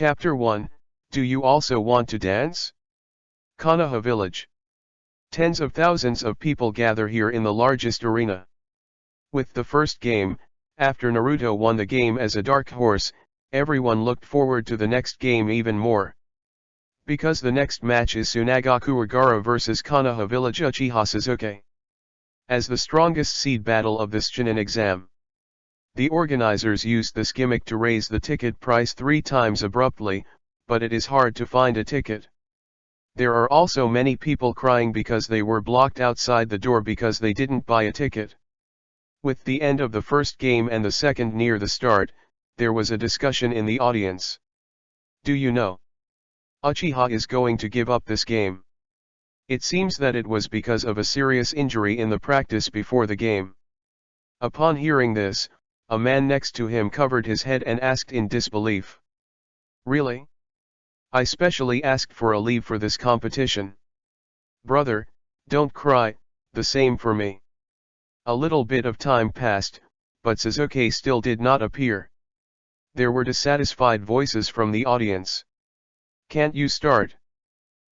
Chapter 1, Do you also want to dance? Konoha Village. Tens of thousands of people gather here in the largest arena. With the first game, after Naruto won the game as a dark horse, everyone looked forward to the next game even more. Because the next match is Tsunagaku Agara vs Konoha Village Uchiha Sasuke. As the strongest seed battle of this Chunin exam. The organizers used this gimmick to raise the ticket price 3 times abruptly, but it is hard to find a ticket. There are also many people crying because they were blocked outside the door because they didn't buy a ticket. With the end of the first game and the second near the start, there was a discussion in the audience. Do you know? Uchiha is going to give up this game. It seems that it was because of a serious injury in the practice before the game. Upon hearing this, a man next to him covered his head and asked in disbelief. Really? I specially asked for a leave for this competition. Brother, don't cry, the same for me. A little bit of time passed, but Sasuke still did not appear. There were dissatisfied voices from the audience. Can't you start?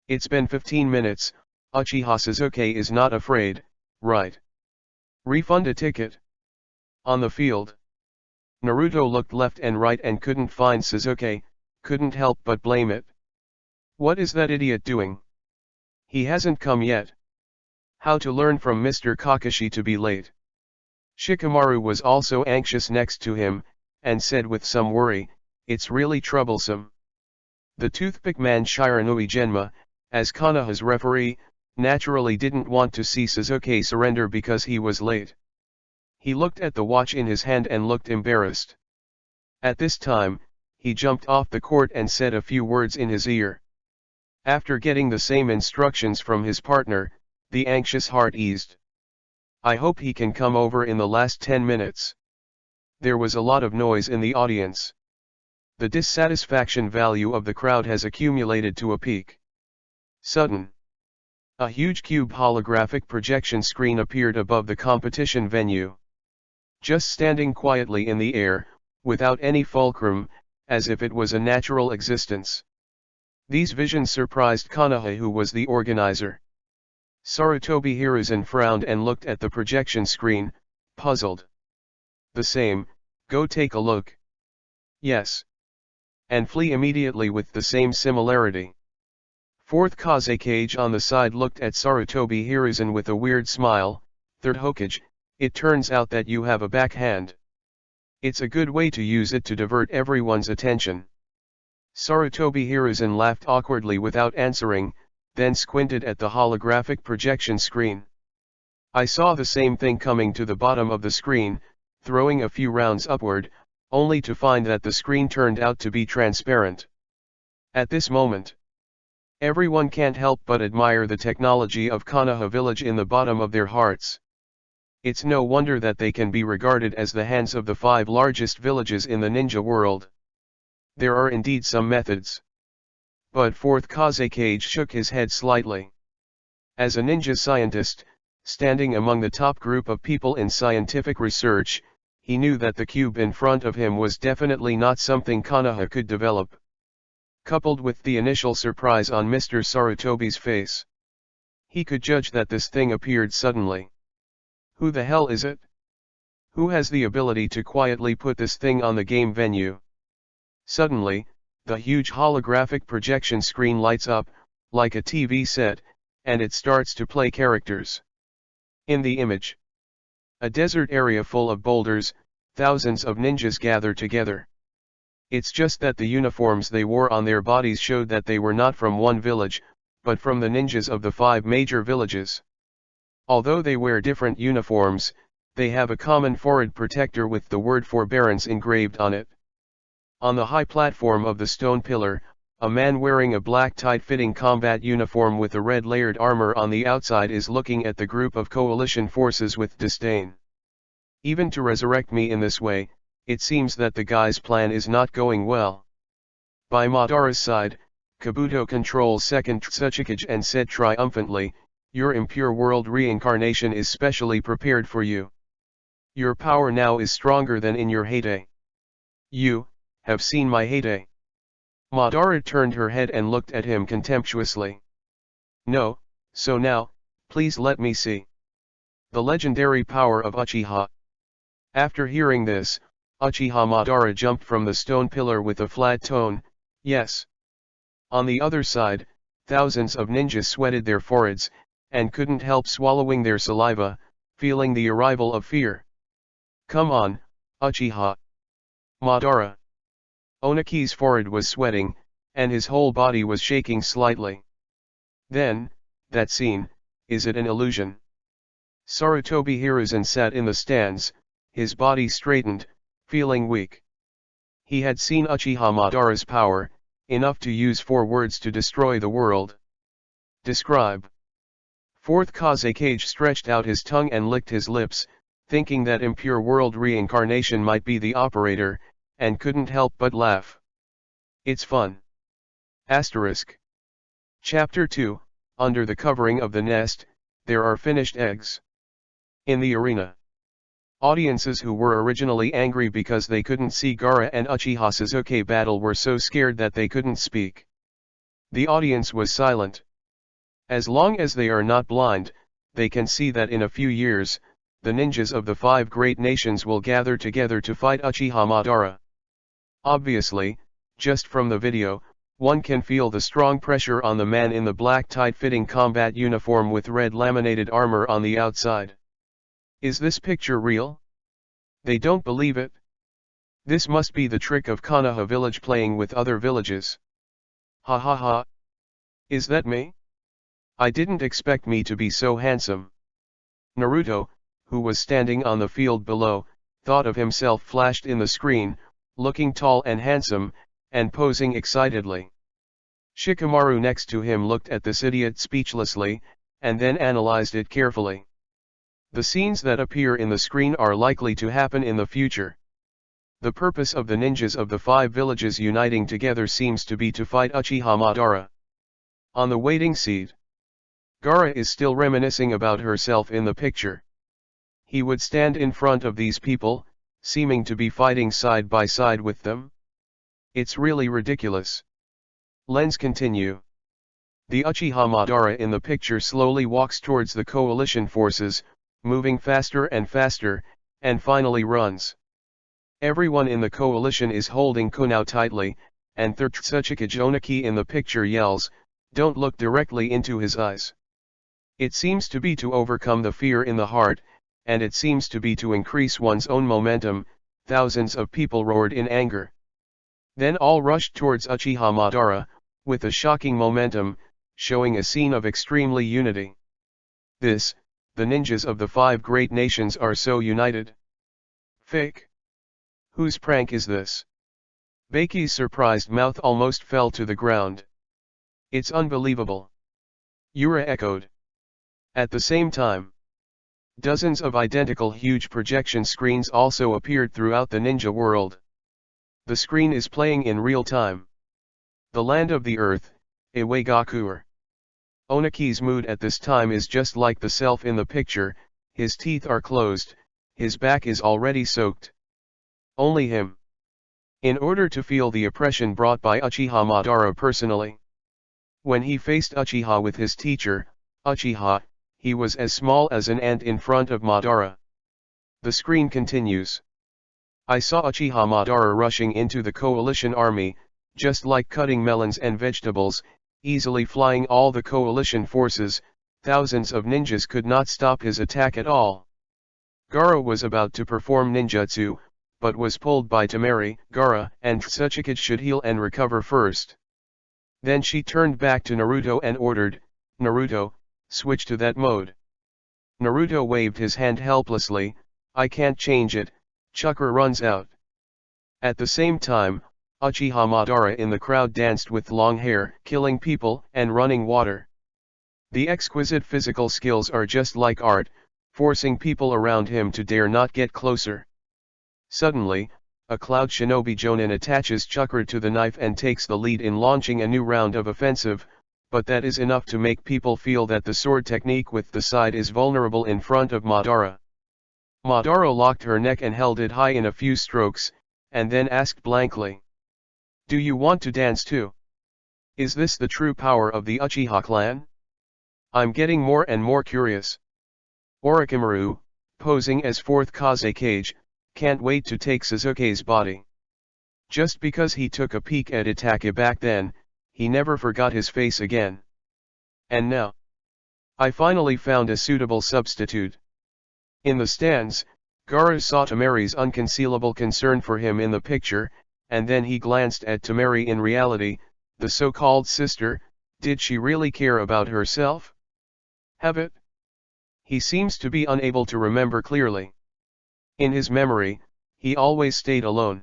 It's been 15 minutes, Uchiha Sasuke is not afraid, right? Refund a ticket. On the field. Naruto looked left and right and couldn't find Sasuke, couldn't help but blame it. What is that idiot doing? He hasn't come yet. How to learn from Mr. Kakashi to be late. Shikamaru was also anxious next to him, and said with some worry, it's really troublesome. The toothpick man Shiranui Genma, as Konoha's referee, naturally didn't want to see Sasuke surrender because he was late. He looked at the watch in his hand and looked embarrassed. At this time, he jumped off the court and said a few words in his ear. After getting the same instructions from his partner, the anxious heart eased. I hope he can come over in the last 10 minutes. There was a lot of noise in the audience. The dissatisfaction value of the crowd has accumulated to a peak. Sudden. A huge cube holographic projection screen appeared above the competition venue. Just standing quietly in the air, without any fulcrum, as if it was a natural existence. These visions surprised Konoha, who was the organizer. Sarutobi Hiruzen frowned and looked at the projection screen, puzzled. The same, go take a look. Yes. And flee immediately with the same similarity. Fourth Kazekage on the side looked at Sarutobi Hiruzen with a weird smile. Third Hokage, it turns out that you have a backhand. It's a good way to use it to divert everyone's attention. Sarutobi Hiruzen laughed awkwardly without answering, then squinted at the holographic projection screen. I saw the same thing coming to the bottom of the screen, throwing a few rounds upward, only to find that the screen turned out to be transparent. At this moment, everyone can't help but admire the technology of Konoha Village in the bottom of their hearts. It's no wonder that they can be regarded as the hands of the 5 largest villages in the ninja world. There are indeed some methods. But fourth Kazekage shook his head slightly. As a ninja scientist, standing among the top group of people in scientific research, he knew that the cube in front of him was definitely not something Konoha could develop. Coupled with the initial surprise on Mr. Sarutobi's face, he could judge that this thing appeared suddenly. Who the hell is it? Who has the ability to quietly put this thing on the game venue? Suddenly, the huge holographic projection screen lights up, like a TV set, and it starts to play characters. In the image, a desert area full of boulders, thousands of ninjas gather together. It's just that the uniforms they wore on their bodies showed that they were not from one village, but from the ninjas of the 5 major villages. Although they wear different uniforms, they have a common forehead protector with the word forbearance engraved on it. On the high platform of the stone pillar, a man wearing a black tight-fitting combat uniform with a red layered armor on the outside is looking at the group of coalition forces with disdain. Even to resurrect me in this way, it seems that the guy's plan is not going well. By Madara's side, Kabuto controls second Tsuchikage and said triumphantly, your impure world reincarnation is specially prepared for you. Your power now is stronger than in your heyday. You have seen my heyday. Madara turned her head and looked at him contemptuously. No, so now, please let me see. The legendary power of Uchiha. After hearing this, Uchiha Madara jumped from the stone pillar with a flat tone, yes. On the other side, thousands of ninjas sweated their foreheads, and couldn't help swallowing their saliva, feeling the arrival of fear. Come on, Uchiha. Madara. Onaki's forehead was sweating, and his whole body was shaking slightly. Then, that scene, is it an illusion? Sarutobi Hiruzen sat in the stands, his body straightened, feeling weak. He had seen Uchiha Madara's power, enough to use 4 words to destroy the world. Describe. Fourth Kazekage stretched out his tongue and licked his lips, thinking that impure world reincarnation might be the operator, and couldn't help but laugh. It's fun. Asterisk. Chapter 2, Under the covering of the nest, there are finished eggs. In the arena. Audiences who were originally angry because they couldn't see Gaara and Uchiha Sasuke battle were so scared that they couldn't speak. The audience was silent. As long as they are not blind, they can see that in a few years, the ninjas of the 5 great nations will gather together to fight Uchiha Madara. Obviously, just from the video, one can feel the strong pressure on the man in the black tight-fitting combat uniform with red laminated armor on the outside. Is this picture real? They don't believe it. This must be the trick of Konoha village playing with other villages. Ha ha ha. Is that me? I didn't expect me to be so handsome. Naruto, who was standing on the field below, thought of himself flashed in the screen, looking tall and handsome, and posing excitedly. Shikamaru next to him looked at this idiot speechlessly, and then analyzed it carefully. The scenes that appear in the screen are likely to happen in the future. The purpose of the ninjas of the 5 villages uniting together seems to be to fight Uchiha Madara. On the waiting seat, Gaara is still reminiscing about herself in the picture. He would stand in front of these people, seeming to be fighting side by side with them. It's really ridiculous. Lens continue. The Uchiha Madara in the picture slowly walks towards the coalition forces, moving faster and faster, and finally runs. Everyone in the coalition is holding Kunao tightly, and Tsuchika Jonaki in the picture yells, "Don't look directly into his eyes." It seems to be to overcome the fear in the heart, and it seems to be to increase one's own momentum. Thousands of people roared in anger. Then all rushed towards Uchiha Madara, with a shocking momentum, showing a scene of extremely unity. The ninjas of the 5 great nations are so united. Fake. Whose prank is this? Baki's surprised mouth almost fell to the ground. It's unbelievable. Yura echoed. At the same time, dozens of identical huge projection screens also appeared throughout the ninja world. The screen is playing in real time. The land of the earth, Iwagakuer. Onaki's mood at this time is just like the self in the picture, his teeth are closed, his back is already soaked. Only him. In order to feel the oppression brought by Uchiha Madara personally. When he faced Uchiha with his teacher, Uchiha, he was as small as an ant in front of Madara. The screen continues. I saw Uchiha Madara rushing into the coalition army, just like cutting melons and vegetables, easily flying all the coalition forces. Thousands of ninjas could not stop his attack at all. Gaara was about to perform ninjutsu, but was pulled by Temari. Gaara and Tsuchika should heal and recover first. Then she turned back to Naruto and ordered, "Naruto, switch to that mode." Naruto waved his hand helplessly, "I can't change it." Chakra runs out. At the same time, Uchiha Madara in the crowd danced with long hair, killing people and running water. The exquisite physical skills are just like art, forcing people around him to dare not get closer. Suddenly, a cloud shinobi Jonin attaches Chakra to the knife and takes the lead in launching a new round of offensive, but that is enough to make people feel that the sword technique with the side is vulnerable in front of Madara. Madara locked her neck and held it high in a few strokes, and then asked blankly. Do you want to dance too? Is this the true power of the Uchiha clan? I'm getting more and more curious. Orochimaru, posing as fourth Kazekage, can't wait to take Sasuke's body. Just because he took a peek at Itachi back then, he never forgot his face again. And now, I finally found a suitable substitute. In the stands, Gaara saw Tamari's unconcealable concern for him in the picture, and then he glanced at Tamari in reality, the so-called sister. Did she really care about herself? Have it? He seems to be unable to remember clearly. In his memory, he always stayed alone.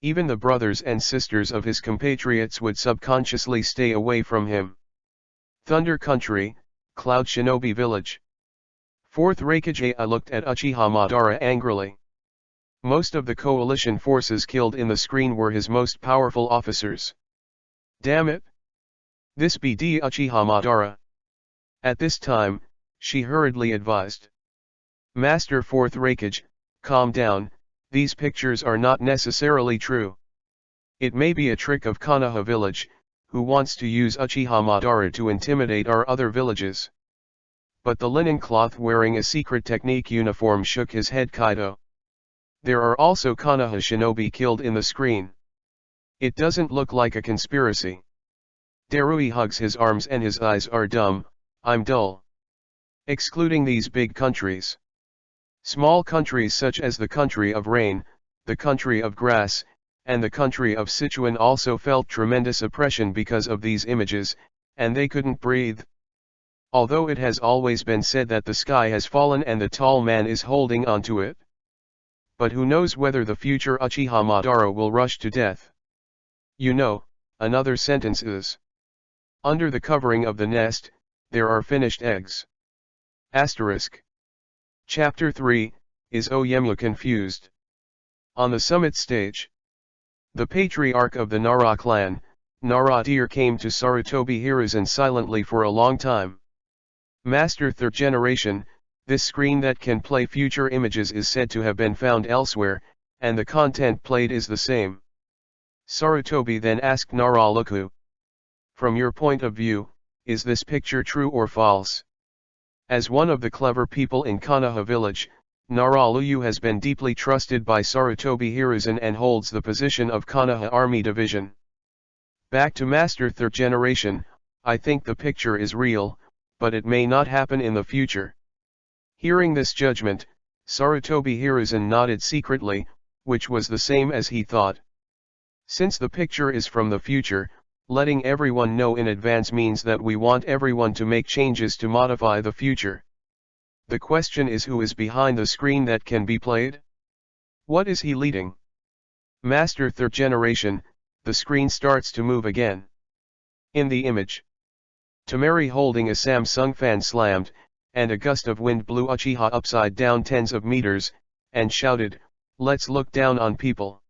Even the brothers and sisters of his compatriots would subconsciously stay away from him. Thunder Country, Cloud Shinobi Village. Fourth Raikage looked at Uchiha Madara angrily. Most of the coalition forces killed in the screen were his most powerful officers. Damn it! This be the Uchiha Madara. At this time, she hurriedly advised. Master Fourth Raikage, calm down, these pictures are not necessarily true. It may be a trick of Konoha village, who wants to use Uchiha Madara to intimidate our other villages. But the linen cloth wearing a secret technique uniform shook his head. Kaido. There are also Konoha shinobi killed in the screen. It doesn't look like a conspiracy. Darui hugs his arms and his eyes are dumb. I'm dull. Excluding these big countries. Small countries such as the country of rain, the country of grass, and the country of Sichuan also felt tremendous oppression because of these images, and they couldn't breathe. Although it has always been said that the sky has fallen and the tall man is holding on to it. But who knows whether the future Uchiha Madara will rush to death. You know, another sentence is. Under the covering of the nest, there are finished eggs. Asterisk. Chapter 3, Is Oyemu confused? On the summit stage. The patriarch of the Nara clan, Nara-deer came to Sarutobi Hiruzen silently for a long time. Master third generation, this screen that can play future images is said to have been found elsewhere, and the content played is the same. Sarutobi then asked Nara-luku. From your point of view, is this picture true or false? As one of the clever people in Konoha village, Nara-luku has been deeply trusted by Sarutobi Hiruzen and holds the position of Konoha Army Division. Back to Master third generation, I think the picture is real, but it may not happen in the future. Hearing this judgment, Sarutobi Hiruzen nodded secretly, which was the same as he thought. Since the picture is from the future, letting everyone know in advance means that we want everyone to make changes to modify the future. The question is, who is behind the screen that can be played? What is he leading? Master third generation, the screen starts to move again. In the image, Tamari holding a Samsung fan slammed, and a gust of wind blew Uchiha upside down tens of meters, and shouted, "Let's look down on people."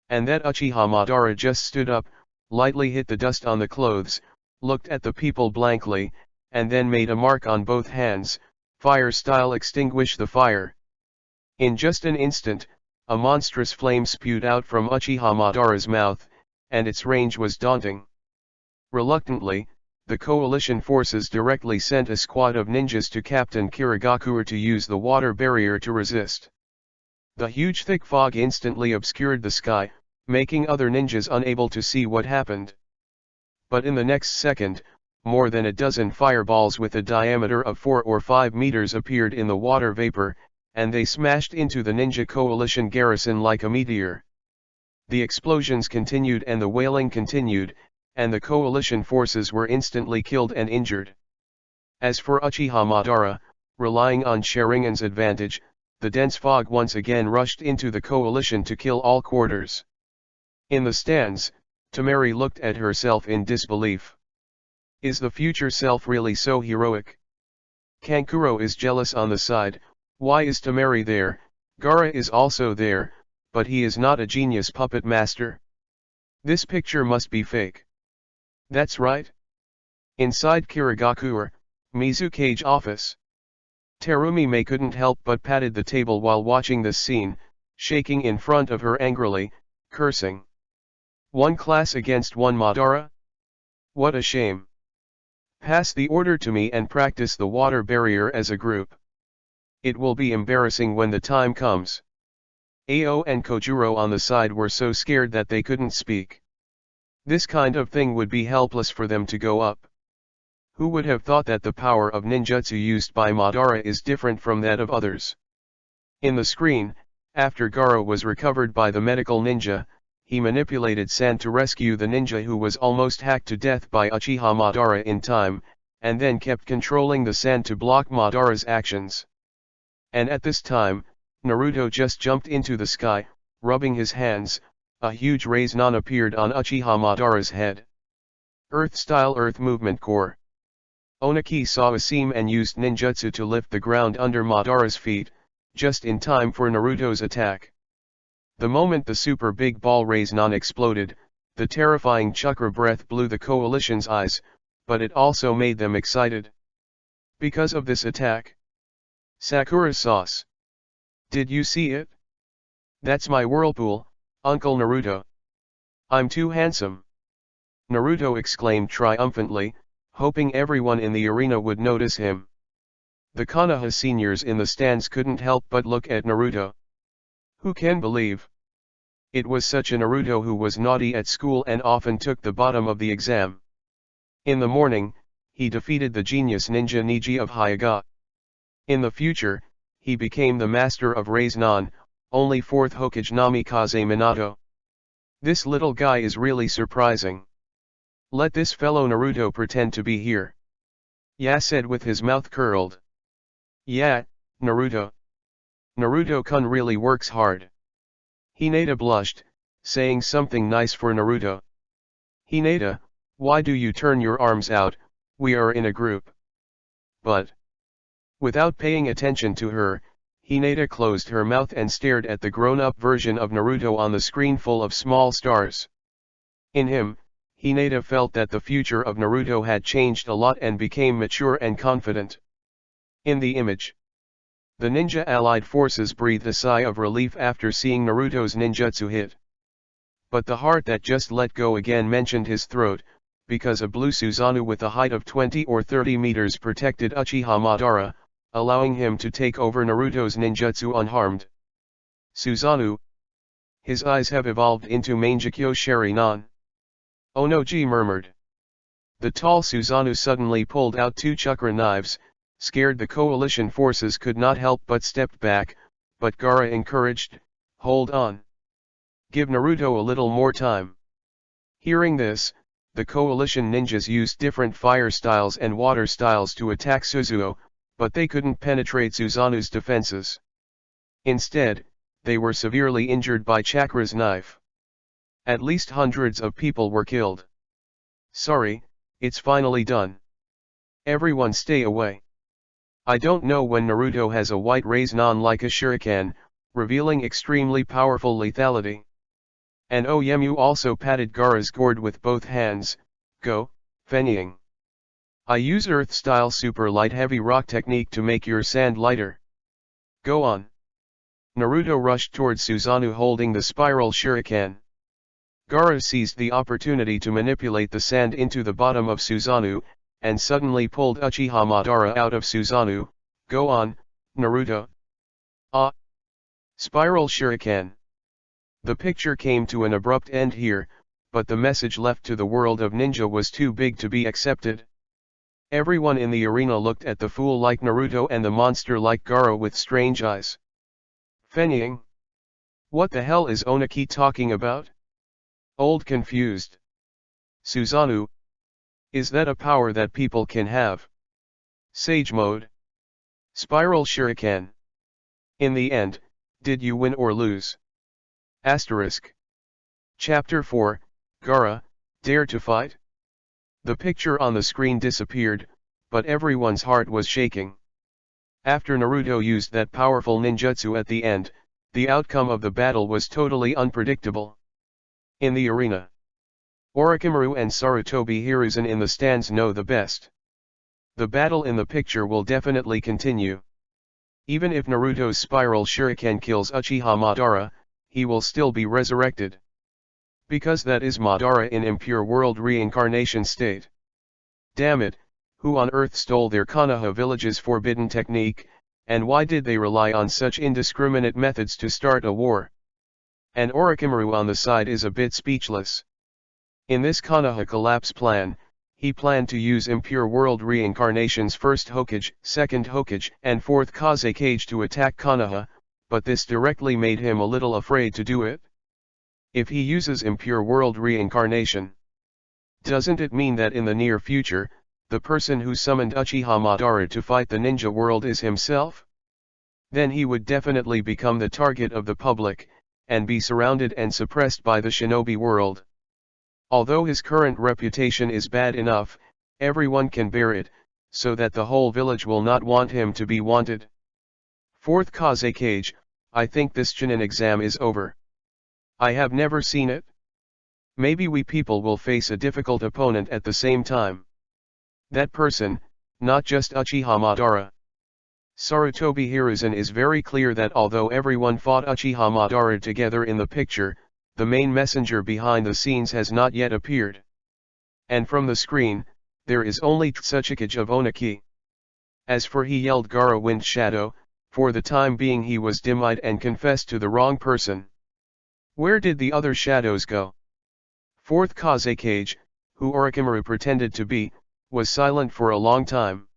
And that Uchiha Madara just stood up, lightly hit the dust on the clothes, looked at the people blankly, and then made a mark on both hands, fire style extinguish the fire. In just an instant, a monstrous flame spewed out from Uchiha Madara's mouth, and its range was daunting. Reluctantly, the coalition forces directly sent a squad of ninjas to Captain Kirigakure to use the water barrier to resist. The huge thick fog instantly obscured the sky, making other ninjas unable to see what happened. But in the next second, more than a dozen fireballs with a diameter of 4 or 5 meters appeared in the water vapor, and they smashed into the ninja coalition garrison like a meteor. The explosions continued and the wailing continued, and the coalition forces were instantly killed and injured. As for Uchiha Madara, relying on Sharingan's advantage, the dense fog once again rushed into the coalition to kill all quarters. In the stands, Tamari looked at herself in disbelief. Is the future self really so heroic? Kankuro is jealous on the side. Why is Tamari there? Gaara is also there, but he is not a genius puppet master. This picture must be fake. That's right. Inside Kirigakure, Mizukage's office. Terumi May couldn't help but patted the table while watching this scene, shaking in front of her angrily, cursing. One class against one Madara? What a shame. Pass the order to me and practice the water barrier as a group. It will be embarrassing when the time comes. Ao and Kojuro on the side were so scared that they couldn't speak. This kind of thing would be helpless for them to go up. Who would have thought that the power of ninjutsu used by Madara is different from that of others? In the screen, after Gaara was recovered by the medical ninja, he manipulated sand to rescue the ninja who was almost hacked to death by Uchiha Madara in time, and then kept controlling the sand to block Madara's actions. And at this time, Naruto just jumped into the sky, rubbing his hands. A huge Rasengan appeared on Uchiha Madara's head. Earth-style Earth Movement Core. Oniki saw a seam and used ninjutsu to lift the ground under Madara's feet, just in time for Naruto's attack. The moment the super big ball Rasengan exploded, the terrifying chakra breath blew the coalition's eyes, but it also made them excited. Because of this attack. Sakura sauce. Did you see it? That's my whirlpool, Uncle Naruto. I'm too handsome. Naruto exclaimed triumphantly, hoping everyone in the arena would notice him. The Konoha seniors in the stands couldn't help but look at Naruto. Who can believe? It was such a Naruto who was naughty at school and often took the bottom of the exam. In the morning, he defeated the genius ninja Niji of Hyuga. In the future, he became the master of Rasengan, only 4th Hokage Namikaze Minato. This little guy is really surprising. Let this fellow Naruto pretend to be here. Ya said with his mouth curled. Yeah, Naruto. Naruto-kun really works hard. Hinata blushed, saying something nice for Naruto. Hinata, why do you turn your arms out? We are in a group. But. Without paying attention to her, Hinata closed her mouth and stared at the grown-up version of Naruto on the screen full of small stars. In him, Hinata felt that the future of Naruto had changed a lot and became mature and confident. In the image, the ninja allied forces breathed a sigh of relief after seeing Naruto's ninjutsu hit. But the heart that just let go again mentioned his throat, because a blue Susanoo with a height of 20 or 30 meters protected Uchiha Madara, allowing him to take over Naruto's ninjutsu unharmed. Susanoo. His eyes have evolved into Mangekyo Sharingan. Onoji murmured. The tall Susanoo suddenly pulled out 2 chakra knives. Scared the coalition forces could not help but stepped back, but Gaara encouraged, hold on. Give Naruto a little more time. Hearing this, the coalition ninjas used different fire styles and water styles to attack Suzuo, but they couldn't penetrate Susanoo's defenses. Instead, they were severely injured by Chakra's knife. At least hundreds of people were killed. Sorry, it's finally done. Everyone stay away. I don't know when Naruto has a white Rasengan like a shuriken, revealing extremely powerful lethality. And Oyemu also patted Gaara's gourd with both hands. Go, Fenying. I use Earth-style super light heavy rock technique to make your sand lighter. Go on. Naruto rushed towards Susanoo holding the spiral shuriken. Gaara seized the opportunity to manipulate the sand into the bottom of Susanoo, and suddenly pulled Uchiha Madara out of Susanoo. Go on, Naruto. Ah! Spiral shuriken. The picture came to an abrupt end here, but the message left to the world of ninja was too big to be accepted. Everyone in the arena looked at the fool like Naruto and the monster like Gaara with strange eyes. Fenying? What the hell is Oniki talking about? Old confused. Susanoo? Is that a power that people can have? Sage mode. Spiral shuriken. In the end, did you win or lose? Asterisk. Chapter 4, Gaara, Dare to Fight? The picture on the screen disappeared, but everyone's heart was shaking. After Naruto used that powerful ninjutsu at the end, the outcome of the battle was totally unpredictable. In the arena, Orochimaru and Sarutobi Hiruzen in the stands know the best. The battle in the picture will definitely continue. Even if Naruto's spiral shuriken kills Uchiha Madara, he will still be resurrected. Because that is Madara in impure world reincarnation state. Damn it, who on earth stole their Konoha village's forbidden technique, and why did they rely on such indiscriminate methods to start a war? And Orochimaru on the side is a bit speechless. In this Konoha collapse plan, he planned to use impure world reincarnation's first Hokage, second Hokage, and fourth Kazekage to attack Konoha, but this directly made him a little afraid to do it. If he uses impure world reincarnation, doesn't it mean that in the near future, the person who summoned Uchiha Madara to fight the ninja world is himself? Then he would definitely become the target of the public, and be surrounded and suppressed by the shinobi world. Although his current reputation is bad enough, everyone can bear it, so that the whole village will not want him to be wanted. Fourth Kazekage, I think this Chunin exam is over. I have never seen it. Maybe we people will face a difficult opponent at the same time. That person, not just Uchiha Madara. Sarutobi Hiruzen is very clear that although everyone fought Uchiha Madara together in the picture, the main messenger behind the scenes has not yet appeared. And from the screen, there is only Tsuchikage of Oniki. As for he yelled Gaara Wind Shadow, for the time being he was dim-eyed and confessed to the wrong person. Where did the other shadows go? Fourth Kazekage, who Orochimaru pretended to be, was silent for a long time.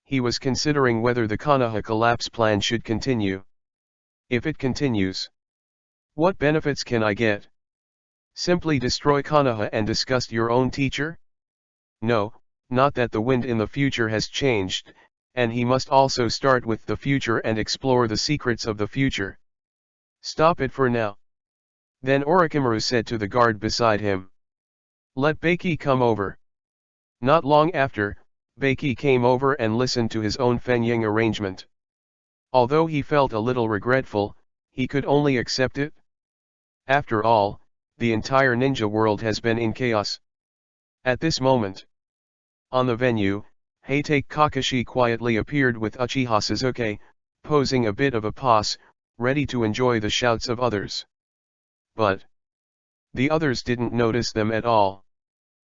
He was considering whether the Konoha collapse plan should continue. If it continues, what benefits can I get? Simply destroy Konoha and disgust your own teacher? No, not that the wind in the future has changed, and he must also start with the future and explore the secrets of the future. Stop it for now. Then Orochimaru said to the guard beside him, "Let Beiki come over." Not long after, Beiki came over and listened to his own fenying arrangement. Although he felt a little regretful, he could only accept it. After all, the entire ninja world has been in chaos. At this moment, on the venue, Heitake Kakashi quietly appeared with Uchiha Sasuke, posing a bit of a pose, ready to enjoy the shouts of others. But the others didn't notice them at all.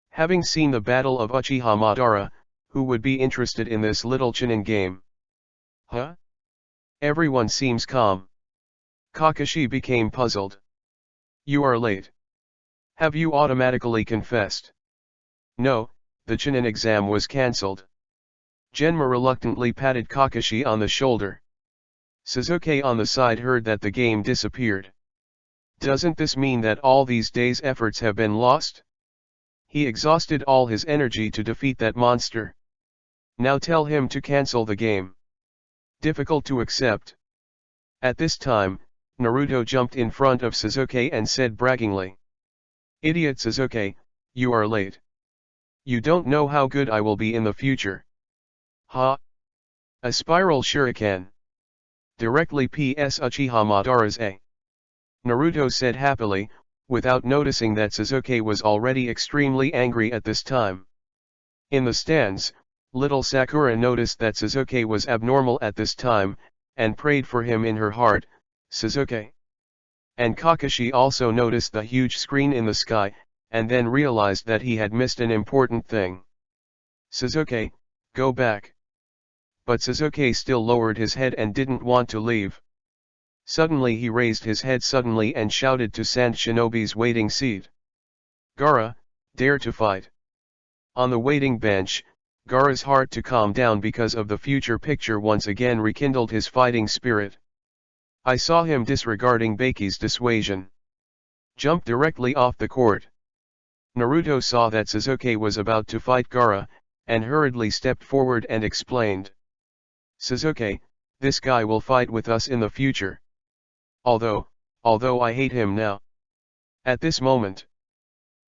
Having seen the battle of Uchiha Madara, who would be interested in this little Chunin game? Huh? Everyone seems calm. Kakashi became puzzled. You are late. Have you automatically confessed? No, the Chunin exam was cancelled. Genma reluctantly patted Kakashi on the shoulder. Sasuke on the side heard that the game disappeared. Doesn't this mean that all these days' efforts have been lost? He exhausted all his energy to defeat that monster. Now tell him to cancel the game. Difficult to accept. At this time, Naruto jumped in front of Sasuke and said braggingly, "Idiot Sasuke, you are late. You don't know how good I will be in the future." Ha! A spiral shuriken. Directly PS Uchiha Madara's A. Naruto said happily, without noticing that Sasuke was already extremely angry at this time. In the stands, little Sakura noticed that Sasuke was abnormal at this time, and prayed for him in her heart, "Sasuke." And Kakashi also noticed the huge screen in the sky, and then realized that he had missed an important thing. "Sasuke, go back." But Sasuke still lowered his head and didn't want to leave. Suddenly he raised his head suddenly and shouted to Sand Shinobi's waiting seat, "Gaara, dare to fight." On the waiting bench, Gaara's heart to calm down because of the future picture once again rekindled his fighting spirit. I saw him disregarding Beiki's dissuasion. Jumped directly off the court. Naruto saw that Sasuke was about to fight Gaara, and hurriedly stepped forward and explained, "Sasuke, this guy will fight with us in the future. Although I hate him now." At this moment.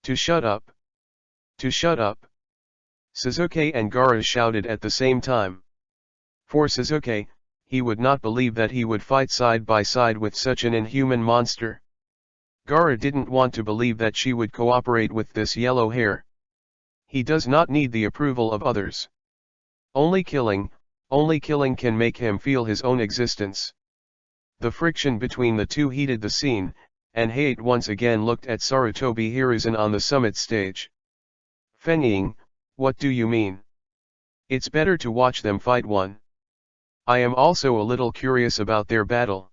To shut up. To shut up. Sasuke and Gaara shouted at the same time. For Sasuke, he would not believe that he would fight side by side with such an inhuman monster. Gaara didn't want to believe that she would cooperate with this yellow hair. He does not need the approval of others. Only killing can make him feel his own existence. The friction between the two heated the scene, and Hayate once again looked at Sarutobi Hiruzen on the summit stage. Fenying, what do you mean? It's better to watch them fight one. I am also a little curious about their battle.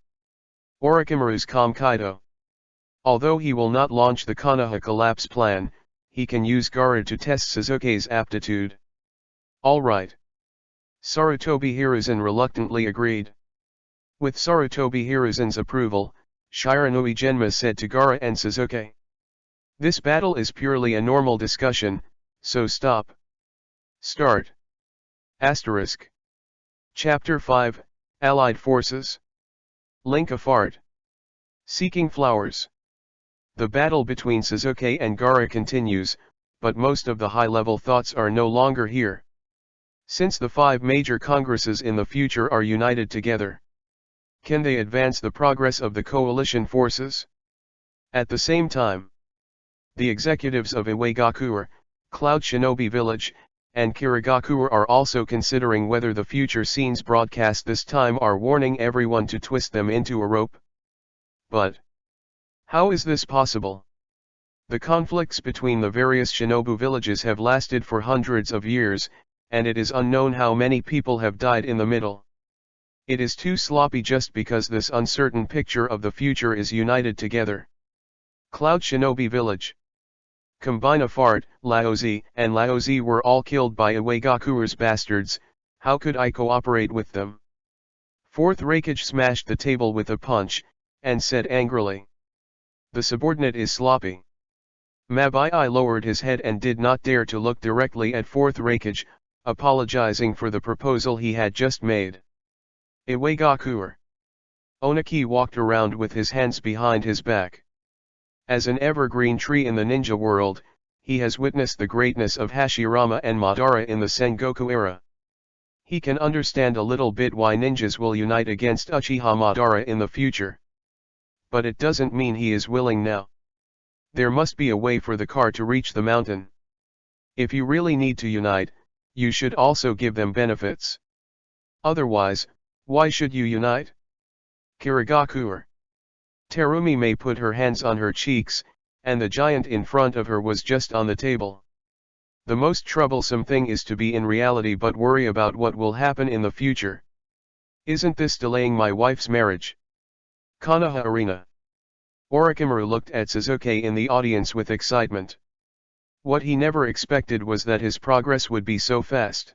Orochimaru's calm Kaido. Although he will not launch the Konoha collapse plan, he can use Gaara to test Sasuke's aptitude. Alright. Sarutobi Hiruzen reluctantly agreed. With Sarutobi Hiruzen's approval, Shiranui Genma said to Gaara and Sasuke. This battle is purely a normal discussion, so stop. Start. Asterisk. Chapter 5, Allied Forces. Link of Art. Seeking Flowers. The battle between Sasuke and Gaara continues, but most of the high-level thoughts are no longer here. Since the 5 major congresses in the future are united together, can they advance the progress of the coalition forces? At the same time, the executives of Iwagakure, Cloud Shinobi Village, and Kirigakure are also considering whether the future scenes broadcast this time are warning everyone to twist them into a rope. But how is this possible? The conflicts between the various Shinobu villages have lasted for hundreds of years, and it is unknown how many people have died in the middle. It is too sloppy just because this uncertain picture of the future is united together. Cloud Shinobi Village. Combine Afart, Laozi, and Laozi were all killed by Iwagakure's bastards, how could I cooperate with them? Fourth Raikage smashed the table with a punch, and said angrily. The subordinate is sloppy. Mabai lowered his head and did not dare to look directly at Fourth Raikage, apologizing for the proposal he had just made. Iwagakure. Oniki walked around with his hands behind his back. As an evergreen tree in the ninja world, he has witnessed the greatness of Hashirama and Madara in the Sengoku era. He can understand a little bit why ninjas will unite against Uchiha Madara in the future. But it doesn't mean he is willing now. There must be a way for the car to reach the mountain. If you really need to unite, you should also give them benefits. Otherwise, why should you unite? Kirigakure. Terumi may put her hands on her cheeks, and the giant in front of her was just on the table. The most troublesome thing is to be in reality but worry about what will happen in the future. Isn't this delaying my wife's marriage? Konoha Arena. Orochimaru looked at Sasuke in the audience with excitement. What he never expected was that his progress would be so fast.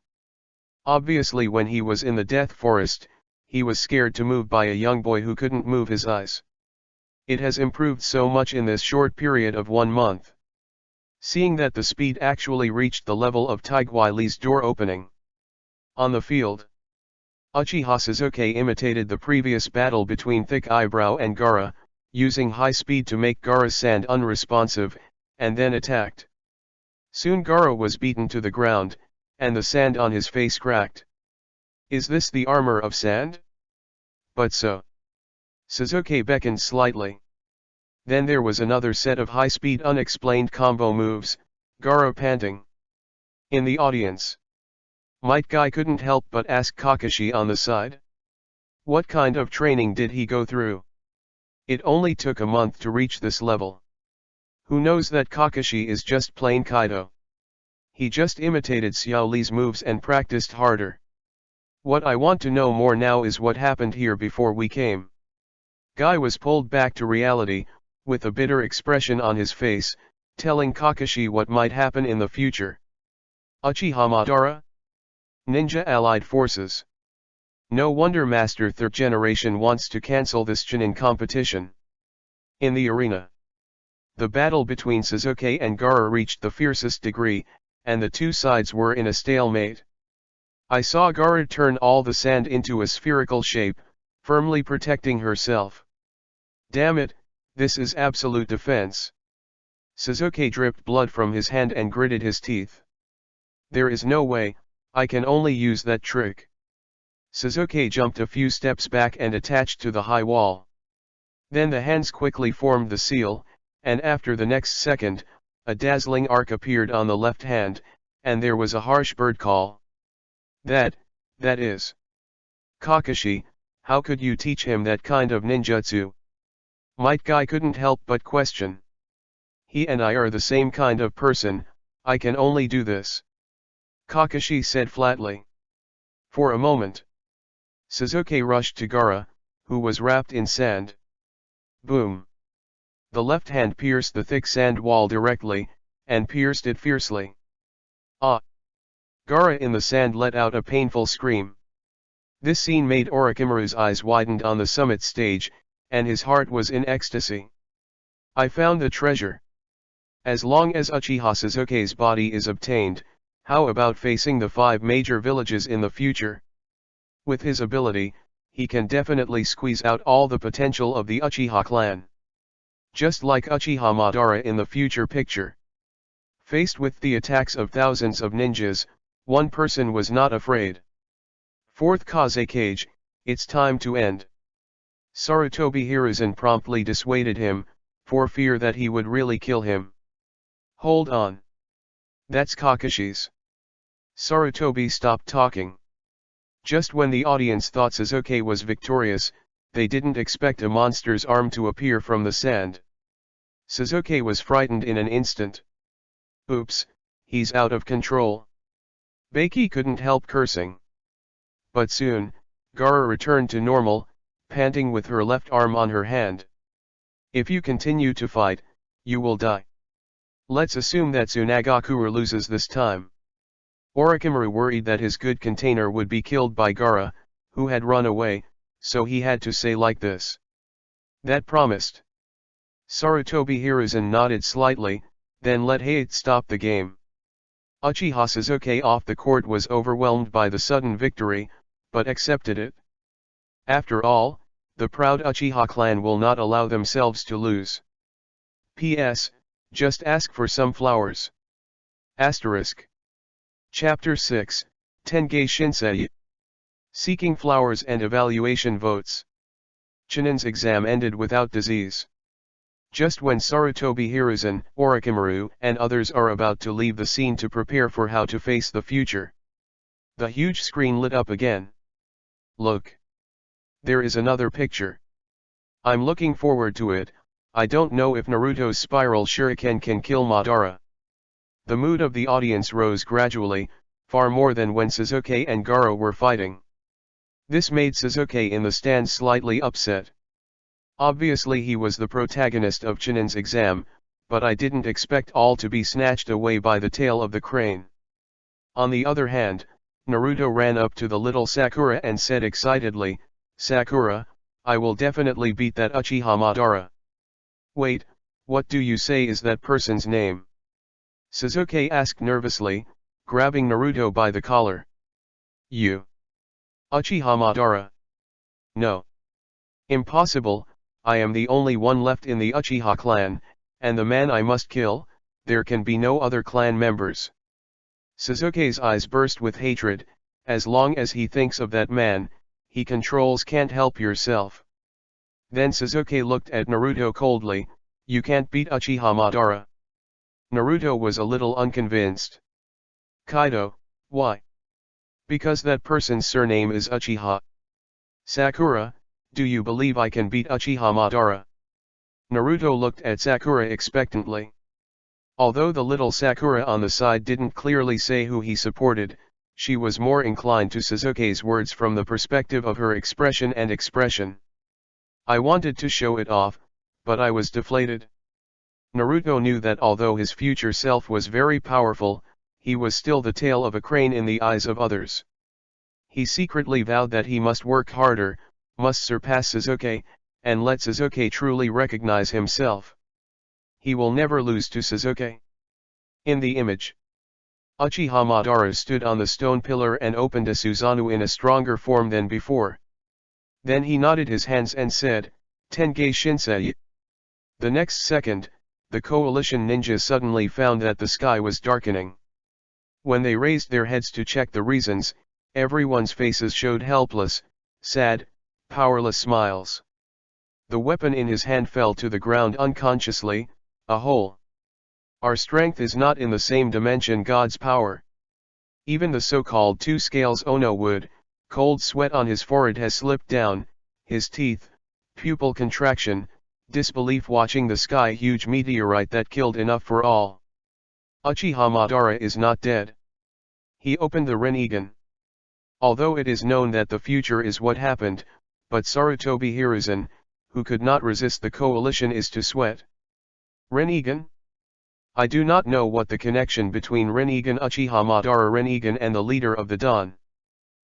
Obviously when he was in the Death Forest, he was scared to move by a young boy who couldn't move his eyes. It has improved so much in this short period of 1 month. Seeing that the speed actually reached the level of Taiguai Li's door opening. On the field, Uchiha Sasuke imitated the previous battle between Thick Eyebrow and Gaara, using high speed to make Gaara's sand unresponsive, and then attacked. Soon Gaara was beaten to the ground, and the sand on his face cracked. Is this the armor of sand? But so. Sasuke beckoned slightly. Then there was another set of high-speed unexplained combo moves, Gaara panting. In the audience, Might Guy couldn't help but ask Kakashi on the side. What kind of training did he go through? It only took a month to reach this level. Who knows that Kakashi is just plain Kaido? He just imitated Xiao Li's moves and practiced harder. What I want to know more now is what happened here before we came. Guy was pulled back to reality, with a bitter expression on his face, telling Kakashi what might happen in the future. Uchiha Madara? Ninja Allied Forces. No wonder Master Third Generation wants to cancel this Chunin competition. In the arena, the battle between Sasuke and Gaara reached the fiercest degree, and the two sides were in a stalemate. I saw Gaara turn all the sand into a spherical shape, firmly protecting herself. Damn it, this is absolute defense. Sasuke dripped blood from his hand and gritted his teeth. There is no way, I can only use that trick. Sasuke jumped a few steps back and attached to the high wall. Then the hands quickly formed the seal, and after the next second, a dazzling arc appeared on the left hand, and there was a harsh bird call. That is. Kakashi, how could you teach him that kind of ninjutsu? Might Guy couldn't help but question. He and I are the same kind of person, I can only do this. Kakashi said flatly. For a moment, Sasuke rushed to Gaara, who was wrapped in sand. Boom! The left hand pierced the thick sand wall directly, and pierced it fiercely. Ah! Gaara in the sand let out a painful scream. This scene made Orochimaru's eyes widened on the summit stage, and his heart was in ecstasy. I found the treasure. As long as Uchiha Sasuke's body is obtained, how about facing the 5 major villages in the future? With his ability, he can definitely squeeze out all the potential of the Uchiha clan. Just like Uchiha Madara in the future picture. Faced with the attacks of thousands of ninjas, one person was not afraid. 4th Kazekage, it's time to end. Sarutobi Hiruzen promptly dissuaded him, for fear that he would really kill him. Hold on. That's Kakashi's. Sarutobi stopped talking. Just when the audience thought Sasuke was victorious, they didn't expect a monster's arm to appear from the sand. Sasuke was frightened in an instant. Oops, he's out of control. Beiki couldn't help cursing. But soon, Gaara returned to normal, panting with her left arm on her hand. If you continue to fight, you will die. Let's assume that Tsunagakure loses this time. Orochimaru worried that his good container would be killed by Gaara, who had run away, so he had to say like this. That promised. Sarutobi Hiruzen nodded slightly, then let Hayate stop the game. Uchiha Sasuke off the court was overwhelmed by the sudden victory, but accepted it. After all, the proud Uchiha clan will not allow themselves to lose. P.S. Just ask for some flowers. Asterisk. Chapter 6, Tenge Shinsei. Seeking flowers and evaluation votes. Chunin's exam ended without disease. Just when Sarutobi Hiruzen, Orochimaru, and others are about to leave the scene to prepare for how to face the future. The huge screen lit up again. Look. There is another picture. I'm looking forward to it. I don't know if Naruto's spiral shuriken can kill Madara. The mood of the audience rose gradually, far more than when Sasuke and Gaara were fighting. This made Sasuke in the stands slightly upset. Obviously he was the protagonist of Chunin's exam, but I didn't expect all to be snatched away by the tail of the crane. On the other hand, Naruto ran up to the little Sakura and said excitedly, Sakura, I will definitely beat that Uchiha Madara. Wait, what do you say is that person's name? Sasuke asked nervously, grabbing Naruto by the collar. You. Uchiha Madara. No. Impossible, I am the only one left in the Uchiha clan, and the man I must kill, there can be no other clan members. Sasuke's eyes burst with hatred, as long as he thinks of that man, he controls can't help yourself. Then Sasuke looked at Naruto coldly, you can't beat Uchiha Madara. Naruto was a little unconvinced. Kaido, why? Because that person's surname is Uchiha. Sakura, do you believe I can beat Uchiha Madara? Naruto looked at Sakura expectantly. Although the little Sakura on the side didn't clearly say who he supported, she was more inclined to Sasuke's words from the perspective of her expression and expression. I wanted to show it off, but I was deflated. Naruto knew that although his future self was very powerful, he was still the tail of a crane in the eyes of others. He secretly vowed that he must work harder, must surpass Sasuke, and let Sasuke truly recognize himself. He will never lose to Sasuke. In the image, Uchiha Madara stood on the stone pillar and opened a Susanoo in a stronger form than before. Then he nodded his hands and said, Tenge Shinsei. The next second, the coalition ninjas suddenly found that the sky was darkening. When they raised their heads to check the reasons, everyone's faces showed helpless, sad, powerless smiles. The weapon in his hand fell to the ground unconsciously, a hole. Our strength is not in the same dimension God's power. Even the so-called two scales Ono would, cold sweat on his forehead has slipped down, his teeth, pupil contraction, disbelief watching the sky huge meteorite that killed enough for all. Uchiha Madara is not dead. He opened the Rinnegan. Although it is known that the future is what happened, but Sarutobi Hiruzen, who could not resist the coalition, is to sweat. Rinnegan? I do not know what the connection between Rinnegan Uchiha Madara Rinnegan and the leader of the Dawn.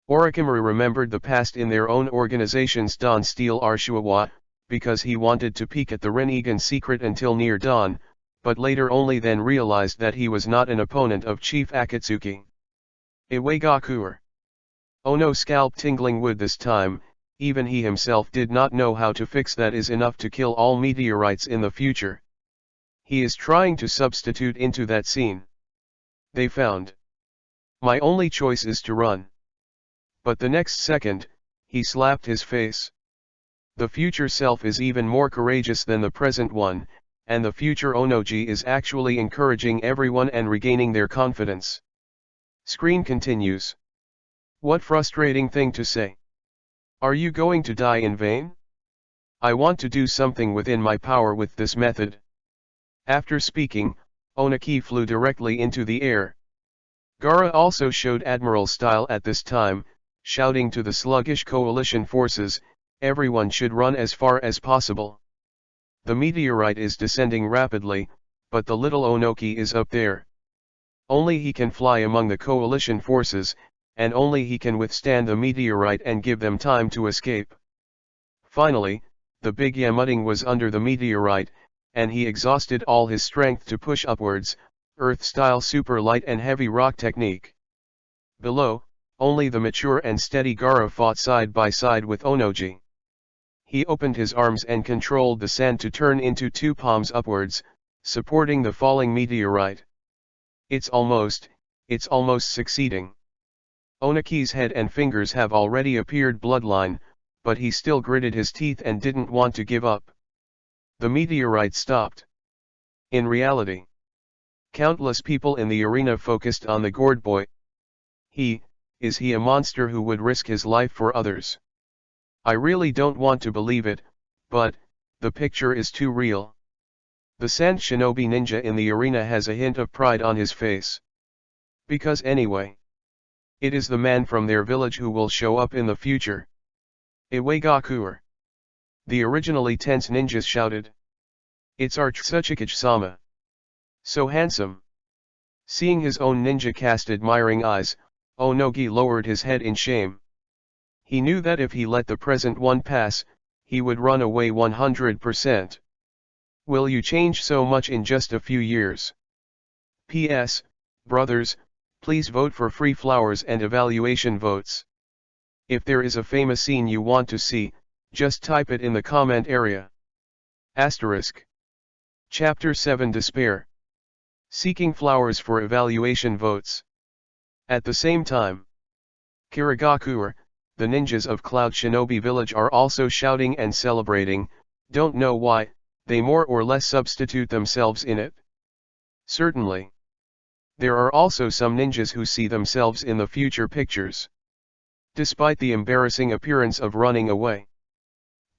Orochimaru remembered the past in their own organization's Dawn Steel Arshuawa, because he wanted to peek at the Rinnegan secret until near dawn, but later only then realized that he was not an opponent of Chief Akatsuki. Iwagakuer. Ono scalp tingling wood this time, even he himself did not know how to fix that is enough to kill all meteorites in the future. He is trying to substitute into that scene. They found. My only choice is to run. But the next second, he slapped his face. The future self is even more courageous than the present one, and the future Onoji is actually encouraging everyone and regaining their confidence. Screen continues. What frustrating thing to say. Are you going to die in vain? I want to do something within my power with this method. After speaking, Onaki flew directly into the air. Gaara also showed Admiral style at this time, shouting to the sluggish coalition forces, everyone should run as far as possible. The meteorite is descending rapidly, but the little Onoki is up there. Only he can fly among the coalition forces, and only he can withstand the meteorite and give them time to escape. Finally, the big Yamuting was under the meteorite, and he exhausted all his strength to push upwards, Earth-style super light and heavy rock technique. Below, only the mature and steady Gaara fought side by side with Onoji. He opened his arms and controlled the sand to turn into two palms upwards, supporting the falling meteorite. It's almost succeeding. Onaki's head and fingers have already appeared bloodline, but he still gritted his teeth and didn't want to give up. The meteorite stopped. In reality, countless people in the arena focused on the gourd boy. Is he a monster who would risk his life for others? I really don't want to believe it, but the picture is too real. The Sand Shinobi ninja in the arena has a hint of pride on his face. Because anyway, it is the man from their village who will show up in the future. Iwagakuer. The originally tense ninjas shouted. It's our Tsuchikage-sama. So handsome. Seeing his own ninja cast admiring eyes, Onogi lowered his head in shame. He knew that if he let the present one pass, he would run away 100%. Will you change so much in just a few years? P.S. Brothers, please vote for free flowers and evaluation votes. If there is a famous scene you want to see, just type it in the comment area. Asterisk. Chapter 7 Despair. Seeking flowers for evaluation votes. At the same time, Kirigakuer, the ninjas of Cloud Shinobi Village are also shouting and celebrating, don't know why, they more or less substitute themselves in it. Certainly. There are also some ninjas who see themselves in the future pictures. Despite the embarrassing appearance of running away.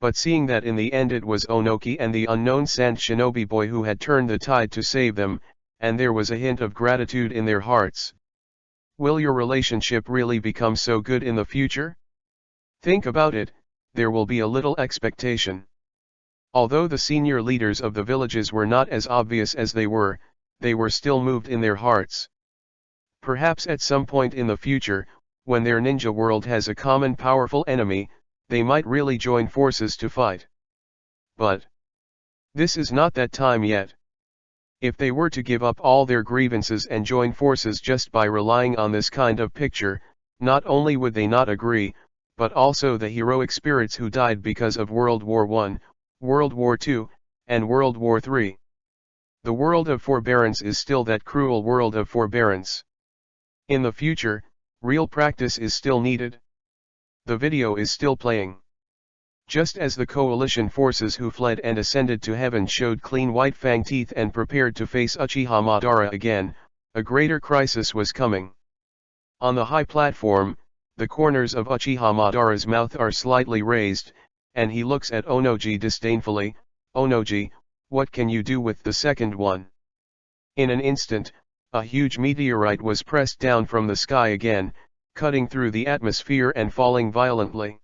But seeing that in the end it was Onoki and the unknown Sand Shinobi boy who had turned the tide to save them, and there was a hint of gratitude in their hearts. Will your relationship really become so good in the future? Think about it, there will be a little expectation. Although the senior leaders of the villages were not as obvious as they were still moved in their hearts. Perhaps at some point in the future, when their ninja world has a common powerful enemy, they might really join forces to fight. But this is not that time yet. If they were to give up all their grievances and join forces just by relying on this kind of picture, not only would they not agree, but also the heroic spirits who died because of World War I, World War II, and World War III. The world of forbearance is still that cruel world of forbearance. In the future, real practice is still needed. The video is still playing. Just as the coalition forces who fled and ascended to heaven showed clean white fang teeth and prepared to face Uchiha Madara again, a greater crisis was coming. On the high platform, the corners of Uchiha Madara's mouth are slightly raised, and he looks at Onoji disdainfully, Onoji, what can you do with the second one? In an instant, a huge meteorite was pressed down from the sky again, cutting through the atmosphere and falling violently.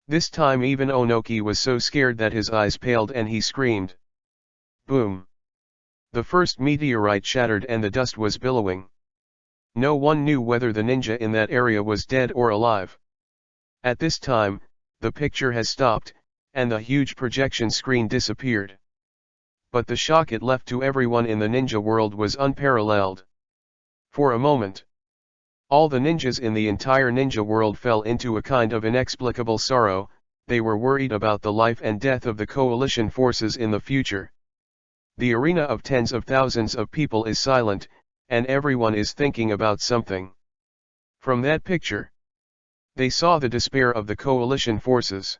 This time even Onoki was so scared that his eyes paled and he screamed. Boom! The first meteorite shattered and the dust was billowing. No one knew whether the ninja in that area was dead or alive. At this time, the picture has stopped, and the huge projection screen disappeared. But the shock it left to everyone in the ninja world was unparalleled. For a moment, all the ninjas in the entire ninja world fell into a kind of inexplicable sorrow. They were worried about the life and death of the coalition forces in the future. The arena of tens of thousands of people is silent, and everyone is thinking about something. From that picture, they saw the despair of the coalition forces.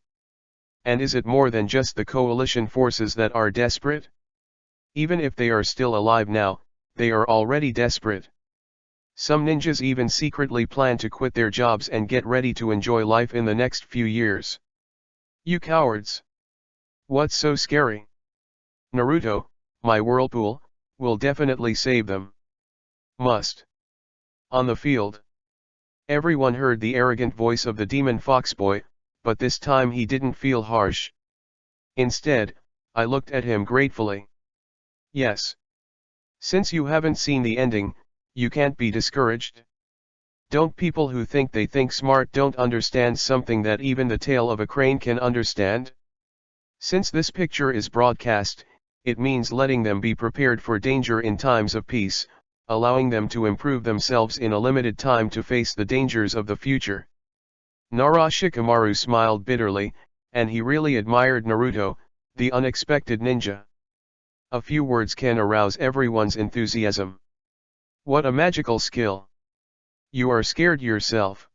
And is it more than just the coalition forces that are desperate? Even if they are still alive now, they are already desperate. Some ninjas even secretly plan to quit their jobs and get ready to enjoy life in the next few years. You cowards! What's so scary? Naruto, my whirlpool, will definitely save them. Must. On the field. Everyone heard the arrogant voice of the demon foxboy, but this time he didn't feel harsh. Instead, I looked at him gratefully. Yes. Since you haven't seen the ending, you can't be discouraged. Don't people who think they think smart don't understand something that even the tail of a crane can understand? Since this picture is broadcast, it means letting them be prepared for danger in times of peace, allowing them to improve themselves in a limited time to face the dangers of the future. Nara Shikamaru smiled bitterly, and he really admired Naruto, the unexpected ninja. A few words can arouse everyone's enthusiasm. What a magical skill! You are scared yourself.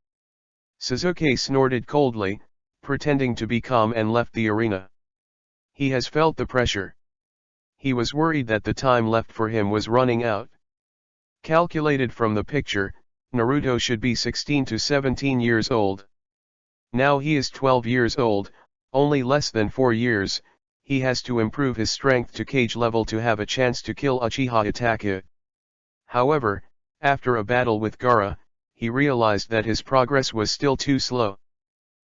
Sasuke snorted coldly, pretending to be calm and left the arena. He has felt the pressure. He was worried that the time left for him was running out. Calculated from the picture, Naruto should be 16 to 17 years old. Now he is 12 years old, only less than 4 years. He has to improve his strength to cage level to have a chance to kill Uchiha Itachi. However, after a battle with Gaara, he realized that his progress was still too slow.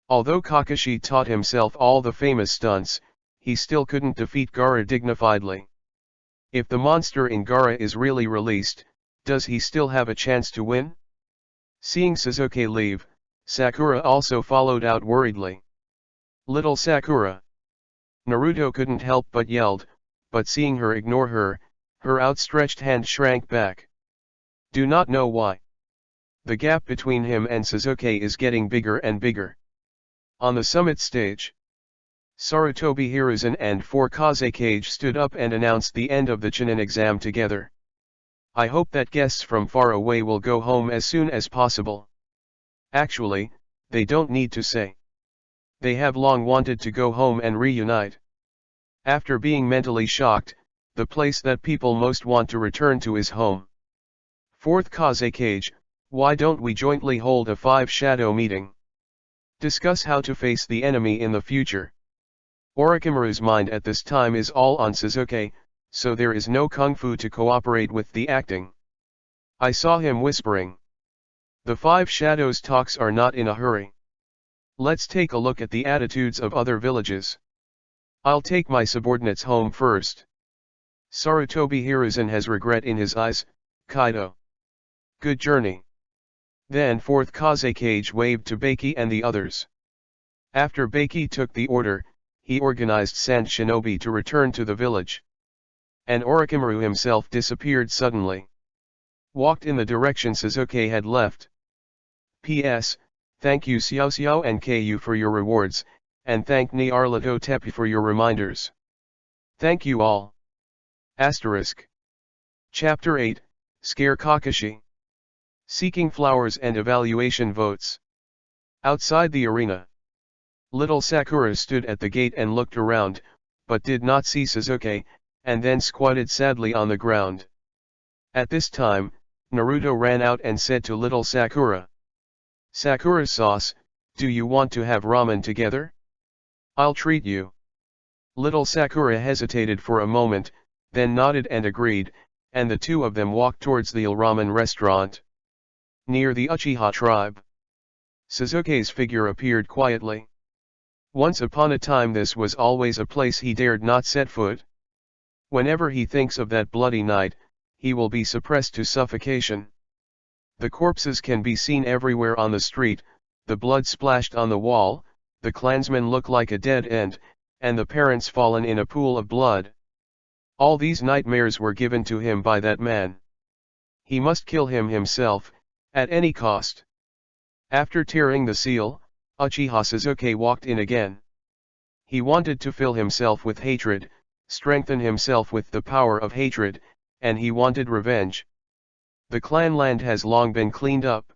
Although Kakashi taught himself all the famous stunts, he still couldn't defeat Gaara dignifiedly. If the monster in Gaara is really released, does he still have a chance to win? Seeing Sasuke leave, Sakura also followed out worriedly. Little Sakura! Naruto couldn't help but yelled, but seeing her ignore her, her outstretched hand shrank back. Do not know why. The gap between him and Sasuke is getting bigger and bigger. On the summit stage, Sarutobi Hiruzen and 4 Kazekage stood up and announced the end of the Chunin exam together. I hope that guests from far away will go home as soon as possible. Actually, they don't need to say. They have long wanted to go home and reunite. After being mentally shocked, the place that people most want to return to is home. 4th Kazekage, why don't we jointly hold a 5-shadow meeting? Discuss how to face the enemy in the future. Orochimaru's mind at this time is all on Sasuke, so there is no kung fu to cooperate with the acting. I saw him whispering. The 5 shadows talks are not in a hurry. Let's take a look at the attitudes of other villages. I'll take my subordinates home first. Sarutobi Hiruzen has regret in his eyes. Kaido. Good journey. Then 4th Kazekage waved to Baki and the others. After Baki took the order, he organized Sand Shinobi to return to the village. And Orochimaru himself disappeared suddenly. Walked in the direction Sasuke had left. P.S. Thank you Xiao Xiao and Ku for your rewards, and thank Nyarlathotep Tepe for your reminders. Thank you all. Asterisk. Chapter 8, Scare Kakashi. Seeking flowers and evaluation votes. Outside the arena, little Sakura stood at the gate and looked around, but did not see Sasuke, and then squatted sadly on the ground. At this time, Naruto ran out and said to little Sakura, Sakura sauce, do you want to have ramen together? I'll treat you. Little Sakura hesitated for a moment, then nodded and agreed, and the two of them walked towards the ramen restaurant. Near the Uchiha tribe, Sasuke's figure appeared quietly. Once upon a time this was always a place he dared not set foot. Whenever he thinks of that bloody night, he will be suppressed to suffocation. The corpses can be seen everywhere on the street, the blood splashed on the wall, the clansmen look like a dead end, and the parents fallen in a pool of blood. All these nightmares were given to him by that man. He must kill him himself, at any cost. After tearing the seal, Uchiha Sasuke walked in again. He wanted to fill himself with hatred, strengthen himself with the power of hatred, and he wanted revenge. The clan land has long been cleaned up.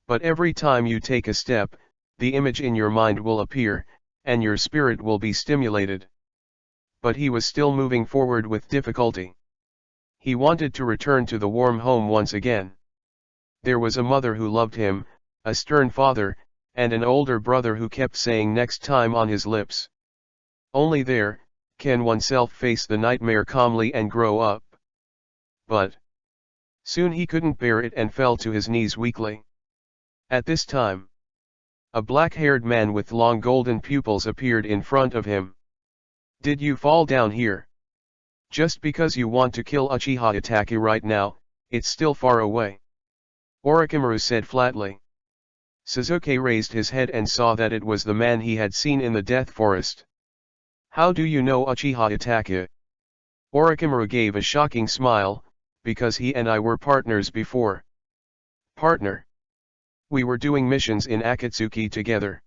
But every time you take a step, the image in your mind will appear, and your spirit will be stimulated. But he was still moving forward with difficulty. He wanted to return to the warm home once again. There was a mother who loved him, a stern father, and an older brother who kept saying next time on his lips. Only there, can oneself face the nightmare calmly and grow up. But soon he couldn't bear it and fell to his knees weakly. At this time, a black-haired man with long golden pupils appeared in front of him. Did you fall down here? Just because you want to kill Uchiha Itachi right now, it's still far away. Orochimaru said flatly. Sasuke raised his head and saw that it was the man he had seen in the Death Forest. How do you know Uchiha Itachi? Orochimaru gave a shocking smile, because he and I were partners before. Partner? We were doing missions in Akatsuki together.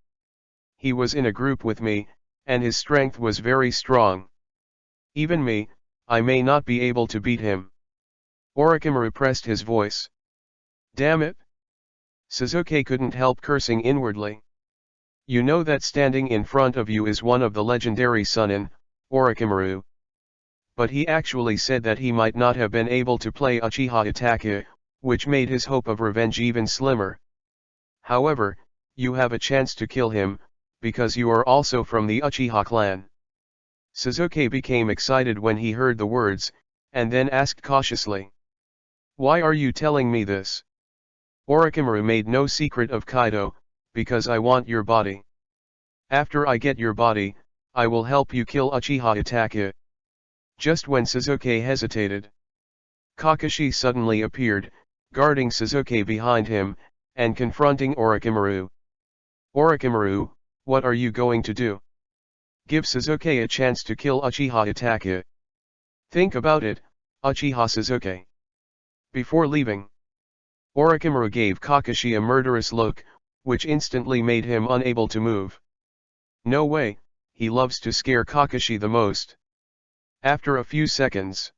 He was in a group with me, and his strength was very strong. Even me, I may not be able to beat him. Orochimaru pressed his voice. Damn it! Sasuke couldn't help cursing inwardly. You know that standing in front of you is one of the legendary Chunin, Orochimaru. But he actually said that he might not have been able to play Uchiha Itachi, which made his hope of revenge even slimmer. However, you have a chance to kill him, because you are also from the Uchiha clan. Sasuke became excited when he heard the words, and then asked cautiously. Why are you telling me this? Orochimaru made no secret of Kaido, because I want your body. After I get your body, I will help you kill Uchiha Itachi. Just when Sasuke hesitated, Kakashi suddenly appeared, guarding Sasuke behind him, and confronting Orochimaru. Orochimaru, what are you going to do? Give Sasuke a chance to kill Uchiha Itachi. Think about it, Uchiha Sasuke. Before leaving, Orochimaru gave Kakashi a murderous look, which instantly made him unable to move. No way, he loves to scare Kakashi the most. After a few seconds,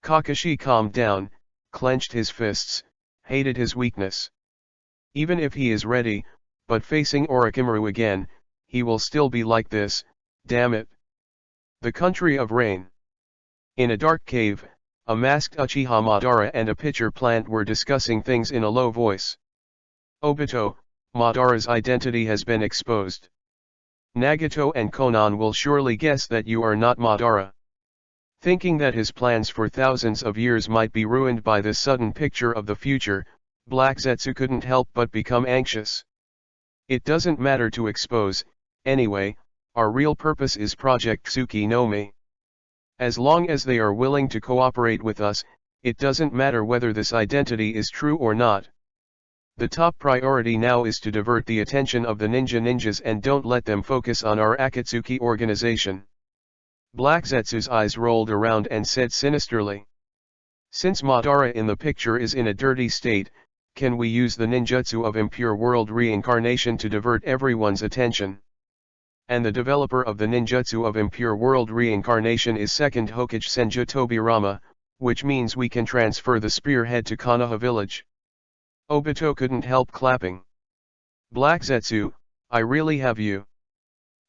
Kakashi calmed down, clenched his fists, hated his weakness. Even if he is ready, but facing Orochimaru again, he will still be like this, damn it. The country of rain. In a dark cave, a masked Uchiha Madara and a pitcher plant were discussing things in a low voice. Obito, Madara's identity has been exposed. Nagato and Konan will surely guess that you are not Madara. Thinking that his plans for thousands of years might be ruined by this sudden picture of the future, Black Zetsu couldn't help but become anxious. It doesn't matter to expose, anyway, our real purpose is Project Tsuki no Mi. As long as they are willing to cooperate with us, it doesn't matter whether this identity is true or not. The top priority now is to divert the attention of the ninjas and don't let them focus on our Akatsuki organization. Black Zetsu's eyes rolled around and said sinisterly. Since Madara in the picture is in a dirty state, can we use the ninjutsu of impure world reincarnation to divert everyone's attention? And the developer of the ninjutsu of impure world reincarnation is second Hokage Senju Tobirama, which means we can transfer the spearhead to Konoha village. Obito couldn't help clapping. Black Zetsu, I really have you.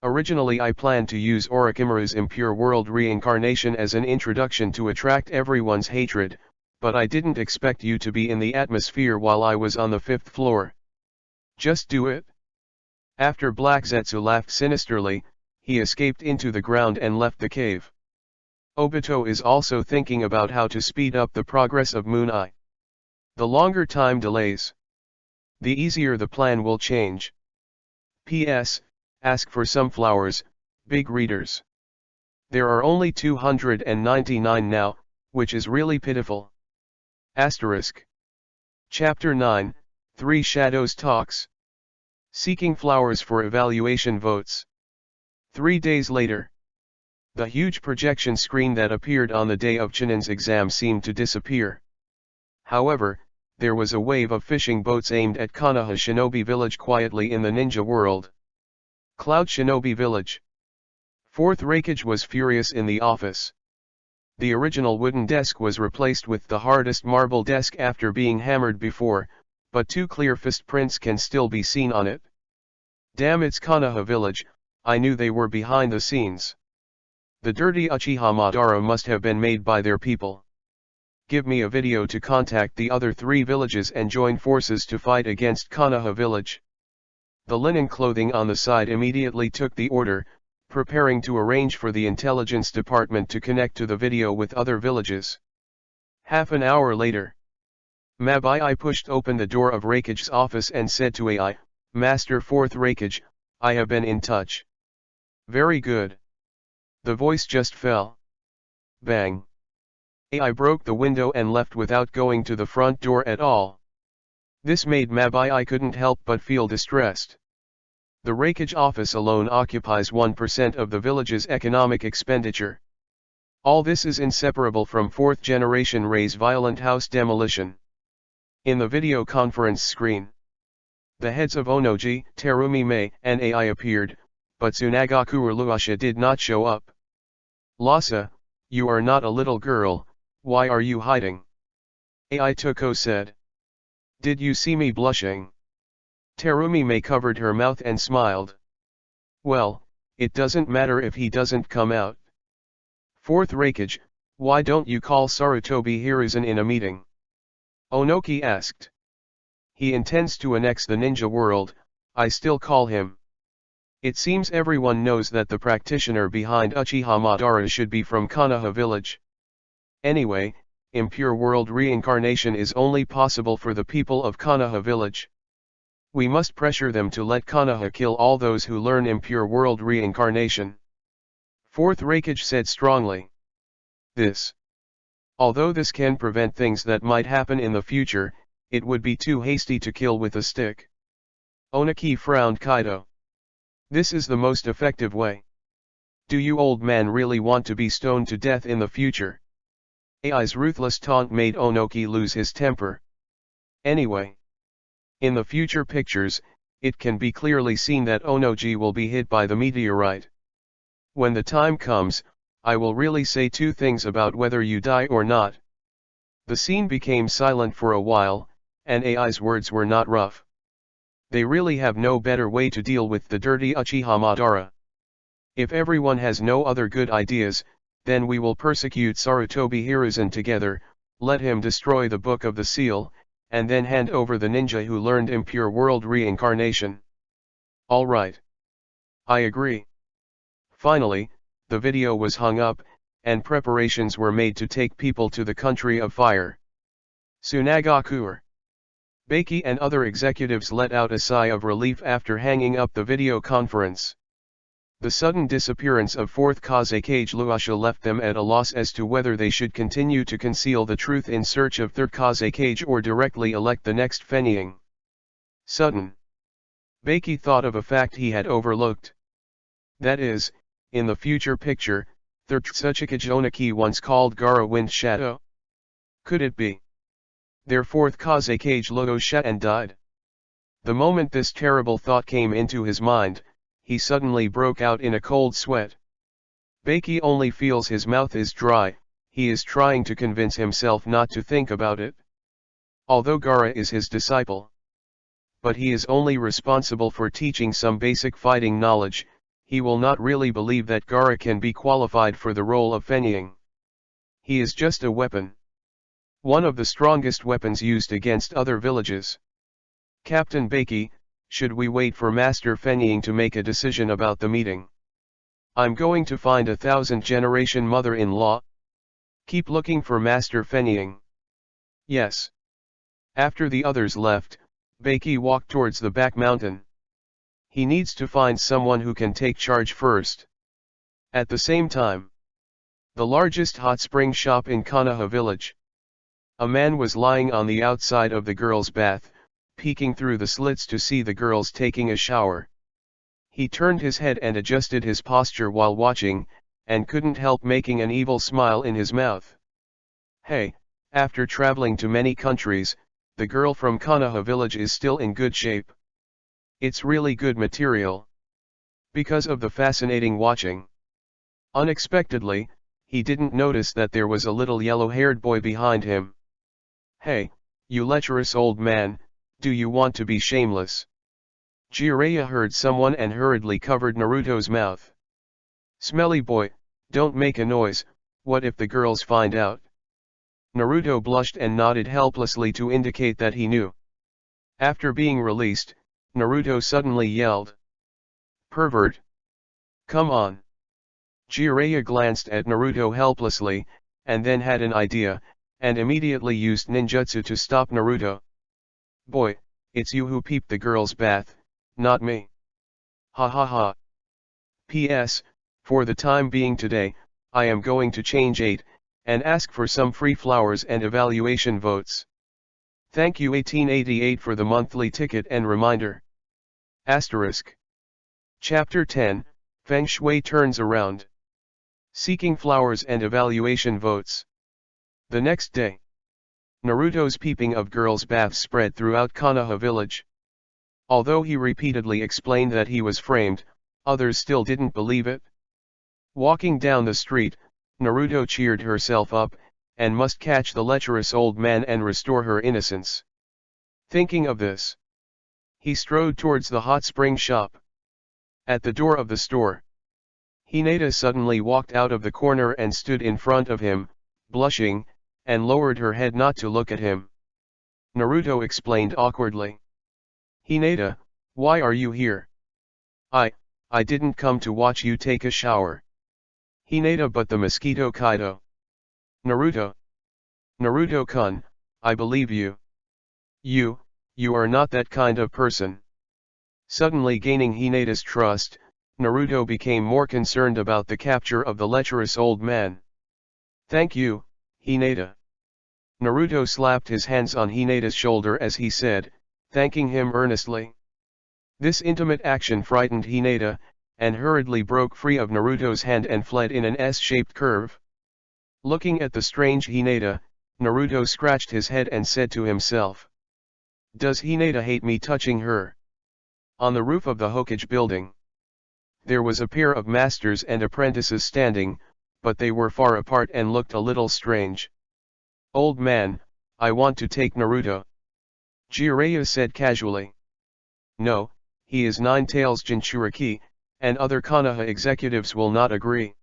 Originally I planned to use Orochimaru's impure world reincarnation as an introduction to attract everyone's hatred, but I didn't expect you to be in the atmosphere while I was on the 5th floor. Just do it. After Black Zetsu laughed sinisterly, he escaped into the ground and left the cave. Obito is also thinking about how to speed up the progress of Moon Eye. The longer time delays, the easier the plan will change. P.S. Ask for some flowers, big readers. There are only 299 now, which is really pitiful. Asterisk. Chapter 9, 3 Shadows Talks. Seeking flowers for evaluation votes. 3 days later. The huge projection screen that appeared on the day of Chunin's exam seemed to disappear. However, there was a wave of fishing boats aimed at Konoha Shinobi Village quietly in the ninja world. Cloud Shinobi Village. Fourth Raikage was furious in the office. The original wooden desk was replaced with the hardest marble desk after being hammered before, but 2 clear fist prints can still be seen on it. Damn, it's Konoha Village, I knew they were behind the scenes. The dirty Uchiha Madara must have been made by their people. Give me a video to contact the other 3 villages and join forces to fight against Konoha Village. The linen clothing on the side immediately took the order, preparing to arrange for the intelligence department to connect to the video with other villages. Half an hour later, Mabai pushed open the door of Raikage's office and said to AI, Master 4th Raikage, I have been in touch. Very good. The voice just fell. Bang. AI broke the window and left without going to the front door at all. This made Mabai couldn't help but feel distressed. The Raikage office alone occupies 1% of the village's economic expenditure. All this is inseparable from 4th generation Rei's violent house demolition. In the video conference screen, the heads of Onoji, Terumi Mei, and AI appeared, but Tsunagaku Luasha did not show up. Lhasa, you are not a little girl, why are you hiding? AI Toko said. Did you see me blushing? Terumi Mei covered her mouth and smiled. Well, it doesn't matter if he doesn't come out. 4th Raikage, why don't you call Sarutobi Hiruzen in a meeting? Onoki asked. He intends to annex the ninja world, I still call him. It seems everyone knows that the practitioner behind Uchiha Madara should be from Konoha Village. Anyway, impure world reincarnation is only possible for the people of Konoha Village. We must pressure them to let Konoha kill all those who learn impure world reincarnation. 4th Raikage said strongly. Although this can prevent things that might happen in the future, it would be too hasty to kill with a stick. Onaki frowned Kaido. This is the most effective way. Do you old man really want to be stoned to death in the future? AI's ruthless taunt made Onoki lose his temper. Anyway, in the future pictures, it can be clearly seen that Onoji will be hit by the meteorite. When the time comes, I will really say 2 things about whether you die or not. The scene became silent for a while, and AI's words were not rough. They really have no better way to deal with the dirty Uchiha Madara. If everyone has no other good ideas, then we will persecute Sarutobi Hiruzen together, let him destroy the Book of the Seal, and then hand over the ninja who learned impure world reincarnation. Alright. I agree. Finally, the video was hung up, and preparations were made to take people to the country of fire. Tsunagaku, Baki and other executives let out a sigh of relief after hanging up the video conference. The sudden disappearance of 4th Kazekage Luasha left them at a loss as to whether they should continue to conceal the truth in search of 3rd Kazekage or directly elect the next Fennying. Sudden. Baki thought of a fact he had overlooked. That is, in the future picture, 3rd Tsuchikage Onaki once called Gaara Wind Shadow. Could it be? Their 4th Kazekage Luasha and died. The moment this terrible thought came into his mind, he suddenly broke out in a cold sweat. Baki only feels his mouth is dry, he is trying to convince himself not to think about it. Although Gaara is his disciple. But he is only responsible for teaching some basic fighting knowledge, he will not really believe that Gaara can be qualified for the role of Fennying. He is just a weapon. One of the strongest weapons used against other villages. Captain Baki, should we wait for Master Fennying to make a decision about the meeting? I'm going to find a 1000th-generation mother-in-law. Keep looking for Master Fenying. Yes. After the others left, Beiki walked towards the back mountain. He needs to find someone who can take charge first. At the same time, the largest hot spring shop in Konoha village. A man was lying on the outside of the girls' bath, peeking through the slits to see the girls taking a shower. He turned his head and adjusted his posture while watching, and couldn't help making an evil smile in his mouth. Hey, after traveling to many countries, the girl from Konoha village is still in good shape. It's really good material. Because of the fascinating watching. Unexpectedly, he didn't notice that there was a little yellow-haired boy behind him. Hey, you lecherous old man, do you want to be shameless? Jiraiya heard someone and hurriedly covered Naruto's mouth. Smelly boy, don't make a noise, what if the girls find out? Naruto blushed and nodded helplessly to indicate that he knew. After being released, Naruto suddenly yelled. Pervert! Come on! Jiraiya glanced at Naruto helplessly, and then had an idea, and immediately used ninjutsu to stop Naruto. Boy, it's you who peeped the girl's bath, not me. Ha ha ha. P.S. For the time being today, I am going to change 8, and ask for some free flowers and evaluation votes. Thank you 1888 for the monthly ticket and reminder. Asterisk. Chapter 10, Feng Shui turns around. Seeking flowers and evaluation votes. The next day, Naruto's peeping of girls' baths spread throughout Konoha village. Although he repeatedly explained that he was framed, others still didn't believe it. Walking down the street, Naruto cheered herself up, and must catch the lecherous old man and restore her innocence. Thinking of this, he strode towards the hot spring shop. At the door of the store, Hinata suddenly walked out of the corner and stood in front of him, blushing, and lowered her head not to look at him. Naruto explained awkwardly. Hinata, why are you here? I didn't come to watch you take a shower. Hinata but the mosquito Kaido. Naruto. Naruto-kun, I believe you. You are not that kind of person. Suddenly gaining Hinata's trust, Naruto became more concerned about the capture of the lecherous old man. Thank you, Hinata. Naruto slapped his hands on Hinata's shoulder as he said, thanking him earnestly. This intimate action frightened Hinata, and hurriedly broke free of Naruto's hand and fled in an S-shaped curve. Looking at the strange Hinata, Naruto scratched his head and said to himself. Does Hinata hate me touching her? On the roof of the Hokage building, there was a pair of masters and apprentices standing, but they were far apart and looked a little strange. Old man, I want to take Naruto. Jiraiya said casually. No, he is Nine-Tails Jinchuriki, and other Konoha executives will not agree.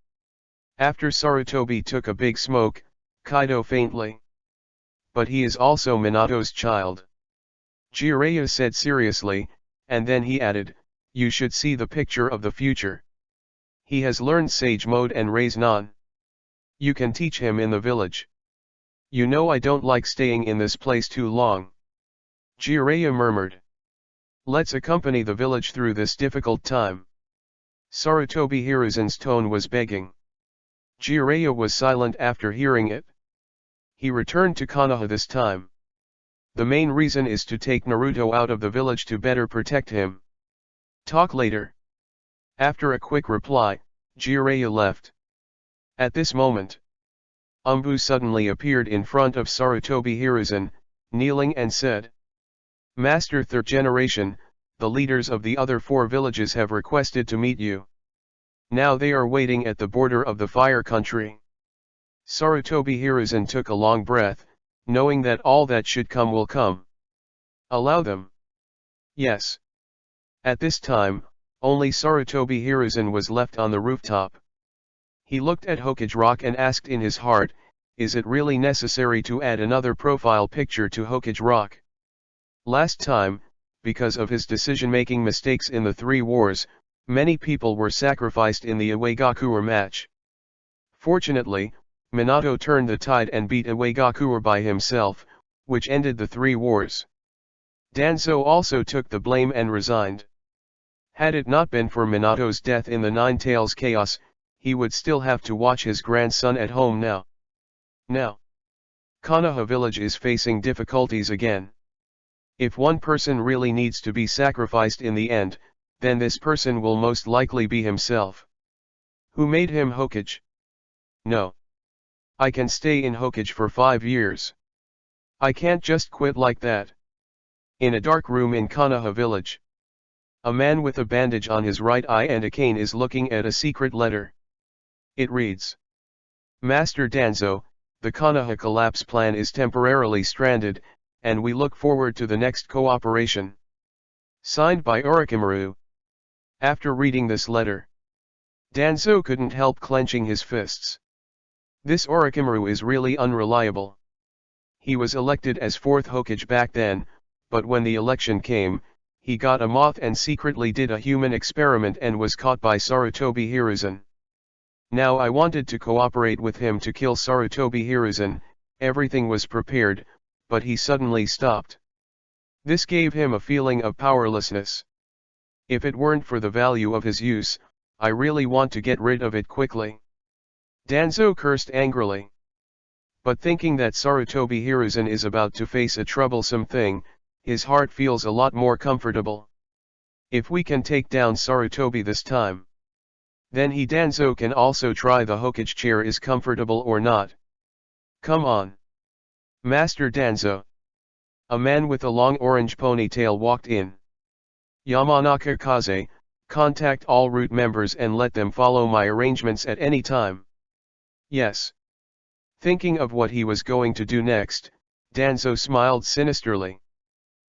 After Sarutobi took a big smoke, Kaido faintly. But he is also Minato's child. Jiraiya said seriously, and then he added, you should see the picture of the future. He has learned Sage Mode and Raise-Non. You can teach him in the village. You know I don't like staying in this place too long. Jiraiya murmured. Let's accompany the village through this difficult time. Sarutobi Hiruzen's tone was begging. Jiraiya was silent after hearing it. He returned to Konoha this time. The main reason is to take Naruto out of the village to better protect him. Talk later. After a quick reply, Jiraiya left. At this moment, Umbu suddenly appeared in front of Sarutobi Hiruzen, kneeling and said. Master Third Generation, the leaders of the other 4 villages have requested to meet you. Now they are waiting at the border of the Fire Country. Sarutobi Hiruzen took a long breath, knowing that all that should come will come. Allow them. Yes. At this time, only Sarutobi Hiruzen was left on the rooftop. He looked at Hokage Rock and asked in his heart, is it really necessary to add another profile picture to Hokage Rock? Last time, because of his decision-making mistakes in the 3 wars, Many people were sacrificed in the Iwagakure match. Fortunately, Minato turned the tide and beat Iwagakure by himself, which ended the three wars. Danzo also took the blame and resigned. Had it not been for Minato's death in the Nine Tails chaos, he would still have to watch his grandson at home now. Now, Konoha village is facing difficulties again. If one person really needs to be sacrificed in the end, then this person will most likely be himself. Who made him Hokage? No. I can stay in Hokage for 5 years. I can't just quit like that. In a dark room in Konoha village, a man with a bandage on his right eye and a cane is looking at a secret letter. It reads: Master Danzo, the Konoha collapse plan is temporarily stranded, and we look forward to the next cooperation. Signed by Orochimaru. After reading this letter, Danzo couldn't help clenching his fists. This Orochimaru is really unreliable. He was elected as 4th Hokage back then, but when the election came, he got a moth and secretly did a human experiment and was caught by Sarutobi Hiruzen. Now I wanted to cooperate with him to kill Sarutobi Hiruzen, everything was prepared, but he suddenly stopped. This gave him a feeling of powerlessness. If it weren't for the value of his use, I really want to get rid of it quickly. Danzo cursed angrily. But thinking that Sarutobi Hiruzen is about to face a troublesome thing, his heart feels a lot more comfortable. If we can take down Sarutobi this time, then he Danzo can also try the Hokage chair is comfortable or not. Come on. Master Danzo. A man with a long orange ponytail walked in. Yamanaka Kaze, contact all root members and let them follow my arrangements at any time. Yes. Thinking of what he was going to do next, Danzo smiled sinisterly.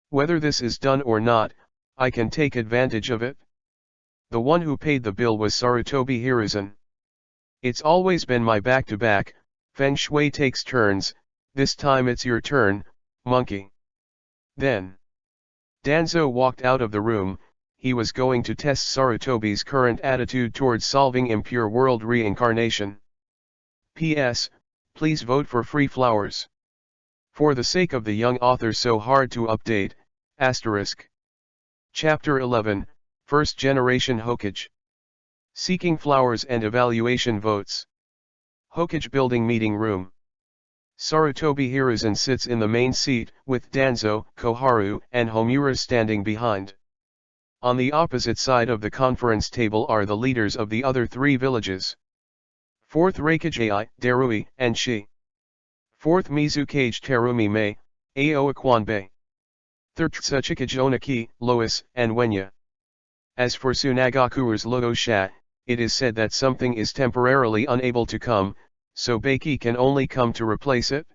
Whether this is done or not, I can take advantage of it. The one who paid the bill was Sarutobi Hiruzen. It's always been my back-to-back, Feng Shui takes turns, this time it's your turn, monkey. Then, Danzo walked out of the room. He was going to test Sarutobi's current attitude towards solving impure world reincarnation. P.S. Please vote for free flowers. For the sake of the young author so hard to update, asterisk. Chapter 11, First Generation Hokage. Seeking flowers and evaluation votes. Hokage Building Meeting Room. Sarutobi Hiruzen sits in the main seat, with Danzo, Koharu, and Homura standing behind. On the opposite side of the conference table are the leaders of the other 3 villages. 4th Raikage Ai, Darui, and Shi. 4th Mizukage Terumi Mei, Aoakwanbei. 3rd Tsuchikage Onaki, Lois, and Wenya. As for Sunagakure's Loosha, it is said that something is temporarily unable to come, so Beiki can only come to replace it.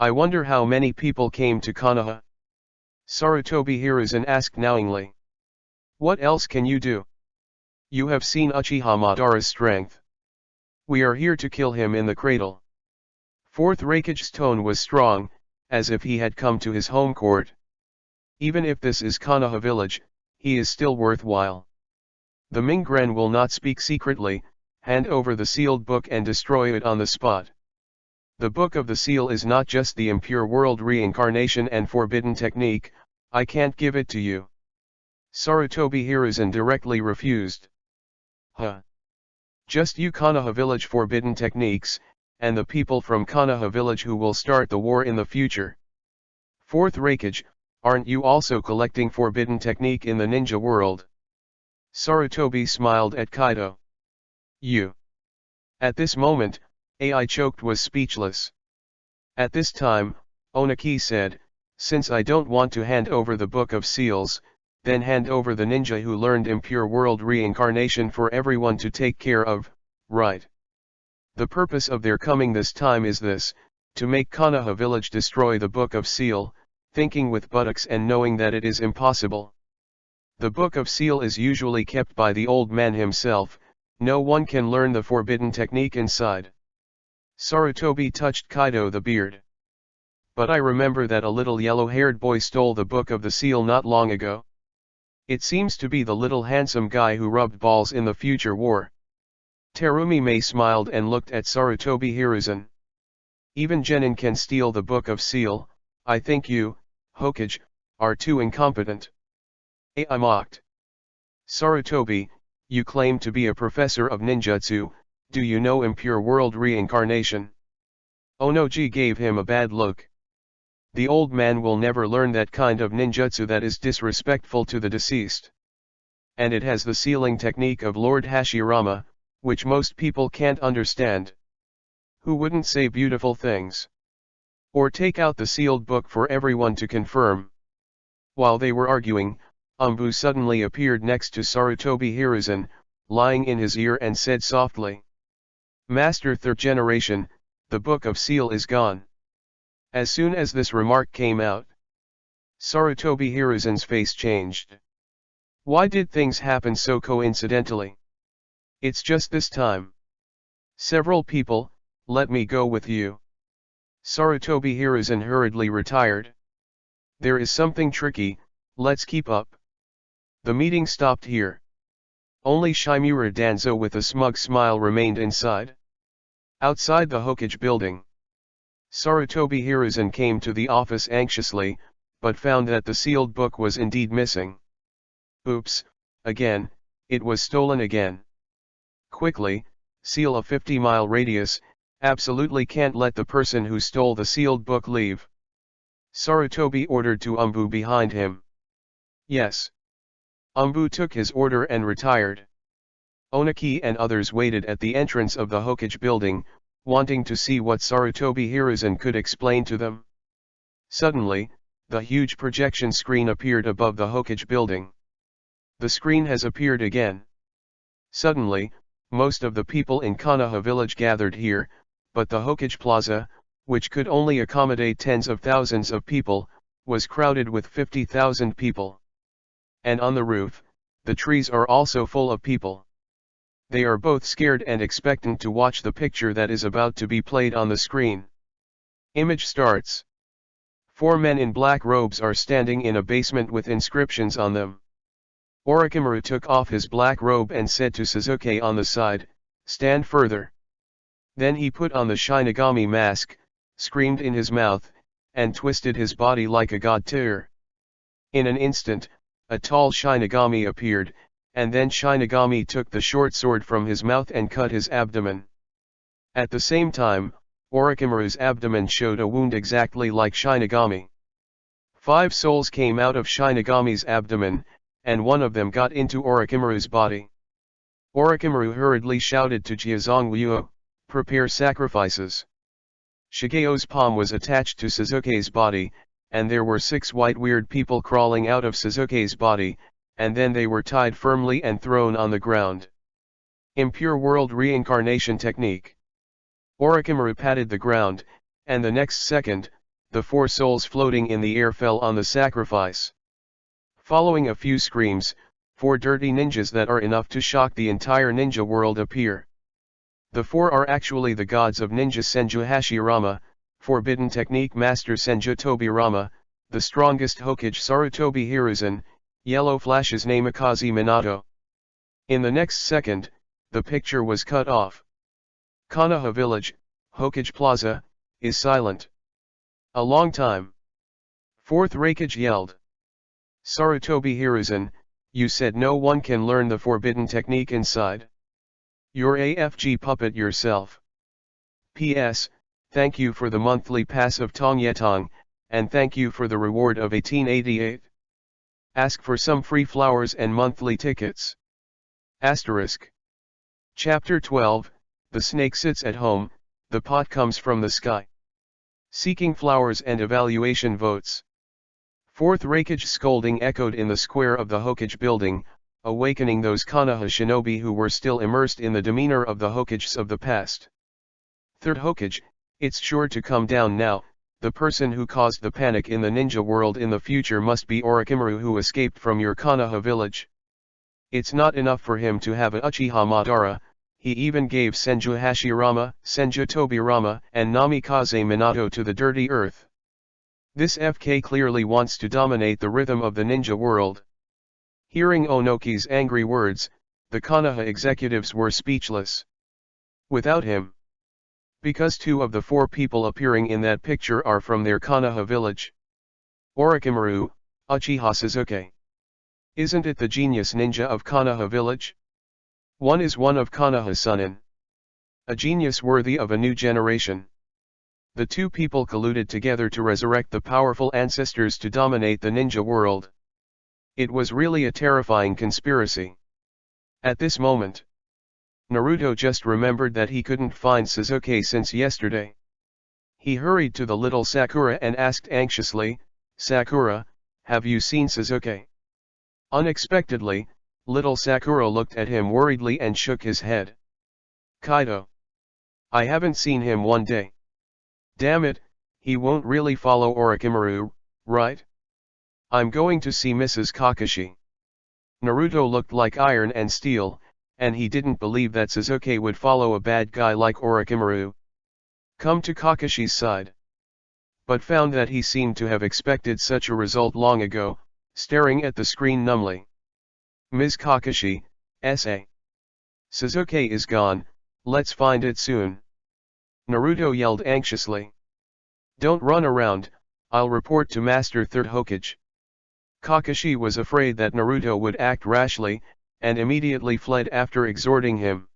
I wonder how many people came to Konoha. Sarutobi Hiruzen asked knowingly. What else can you do? You have seen Uchiha Madara's strength. We are here to kill him in the cradle. 4th Raikage's tone was strong, as if he had come to his home court. Even if this is Konoha village, he is still worthwhile. The Mingren will not speak secretly, hand over the sealed book and destroy it on the spot. The Book of the Seal is not just the impure world reincarnation and forbidden technique, I can't give it to you. Sarutobi Hiruzen directly refused. Huh. Just you Konoha village forbidden techniques, and the people from Konoha village who will start the war in the future. 4th Raikage, aren't you also collecting forbidden technique in the ninja world? Sarutobi smiled at Kaido. You. At this moment, Ai choked was speechless. At this time, Onaki said, since I don't want to hand over the Book of Seals, then hand over the ninja who learned impure world reincarnation for everyone to take care of, right? The purpose of their coming this time is this, to make Konoha village destroy the Book of Seal, thinking with buttocks and knowing that it is impossible. The Book of Seal is usually kept by the old man himself, no one can learn the forbidden technique inside. Sarutobi touched Kaido the beard. But I remember that a little yellow-haired boy stole the Book of the Seal not long ago. It seems to be the little handsome guy who rubbed balls in the future war. Terumi May smiled and looked at Sarutobi Hiruzen. Even genin can steal the Book of Seal. I think you, Hokage, are too incompetent. I mocked. Sarutobi, you claim to be a professor of ninjutsu, do you know impure world reincarnation? Onoji gave him a bad look. The old man will never learn that kind of ninjutsu that is disrespectful to the deceased. And it has the sealing technique of Lord Hashirama, which most people can't understand. Who wouldn't say beautiful things? Or take out the sealed book for everyone to confirm. While they were arguing, Umbu suddenly appeared next to Sarutobi Hiruzen, lying in his ear and said softly, Master Third Generation, the Book of Seal is gone. As soon as this remark came out, Sarutobi Hiruzen's face changed. Why did things happen so coincidentally? It's just this time. Several people, let me go with you. Sarutobi Hiruzen hurriedly retired. There is something tricky, let's keep up. The meeting stopped here. Only Shimura Danzo with a smug smile remained inside. Outside the Hokage building, Sarutobi Hiruzen came to the office anxiously, but found that the sealed book was indeed missing. Oops, again, it was stolen again. Quickly, seal a 50-mile radius, absolutely can't let the person who stole the sealed book leave. Sarutobi ordered to Umbu behind him. Yes. Umbu took his order and retired. Onaki and others waited at the entrance of the Hokage building, wanting to see what Sarutobi Hiruzen could explain to them. Suddenly, the huge projection screen appeared above the Hokage building. The screen has appeared again. Suddenly, most of the people in Konoha village gathered here, but the Hokage Plaza, which could only accommodate tens of thousands of people, was crowded with 50,000 people. And on the roof, the trees are also full of people. They are both scared and expectant to watch the picture that is about to be played on the screen. Image starts. 4 men in black robes are standing in a basement with inscriptions on them. Orochimaru took off his black robe and said to Sasuke on the side, "Stand further." Then he put on the Shinigami mask, screamed in his mouth, and twisted his body like a god tier. In an instant, a tall Shinigami appeared, and then Shinigami took the short sword from his mouth and cut his abdomen. At the same time, Orochimaru's abdomen showed a wound exactly like Shinigami. 5 souls came out of Shinigami's abdomen, and one of them got into Orochimaru's body. Orochimaru hurriedly shouted to Jiazongwuo, "Prepare sacrifices." Shigeo's palm was attached to Sasuke's body, and there were 6 white weird people crawling out of Sasuke's body, and then they were tied firmly and thrown on the ground. Impure World Reincarnation Technique. Orochimaru patted the ground, and the next second, the 4 souls floating in the air fell on the sacrifice. Following a few screams, 4 dirty ninjas that are enough to shock the entire ninja world appear. The 4 are actually the gods of ninja Senju Hashirama, Forbidden Technique Master Senju Tobirama, the strongest Hokage Sarutobi Hiruzen, Yellow Flash's Namikaze Minato. In the next second, the picture was cut off. Konoha Village, Hokage Plaza, is silent. A long time. 4th Raikage yelled. Sarutobi Hiruzen, you said no one can learn the forbidden technique inside. You're AFG puppet yourself. P.S. Thank you for the monthly pass of Tongyetong, and thank you for the reward of 1888. Ask for some free flowers and monthly tickets. Asterisk. Chapter 12, The snake sits at home, the pot comes from the sky. Seeking flowers and evaluation votes. 4th Raikage scolding echoed in the square of the Hokage building, awakening those Konoha shinobi who were still immersed in the demeanor of the Hokages of the past. 3rd Hokage, it's sure to come down now, the person who caused the panic in the ninja world in the future must be Orochimaru who escaped from your Konoha village. It's not enough for him to have a Uchiha Madara, he even gave Senju Hashirama, Senju Tobirama, and Namikaze Minato to the dirty earth. This FK clearly wants to dominate the rhythm of the ninja world. Hearing Onoki's angry words, the Konoha executives were speechless. Without him. Because 2 of the 4 people appearing in that picture are from their Konoha village. Orochimaru, Uchiha Sasuke. Isn't it the genius ninja of Konoha village? One is one of Konoha's Chunin. A genius worthy of a new generation. The 2 people colluded together to resurrect the powerful ancestors to dominate the ninja world. It was really a terrifying conspiracy. At this moment, Naruto just remembered that he couldn't find Sasuke since yesterday. He hurried to the little Sakura and asked anxiously, "Sakura, have you seen Sasuke?" Unexpectedly, little Sakura looked at him worriedly and shook his head. "Kaido. I haven't seen him one day. Damn it, he won't really follow Orochimaru, right? I'm going to see Mrs. Kakashi." Naruto looked like iron and steel, and he didn't believe that Sasuke would follow a bad guy like Orochimaru. Come to Kakashi's side. But found that he seemed to have expected such a result long ago, staring at the screen numbly. "Ms. Kakashi, S.A. Sasuke is gone, let's find it soon." Naruto yelled anxiously. "Don't run around, I'll report to Master Third Hokage." Kakashi was afraid that Naruto would act rashly, and immediately fled after exhorting him.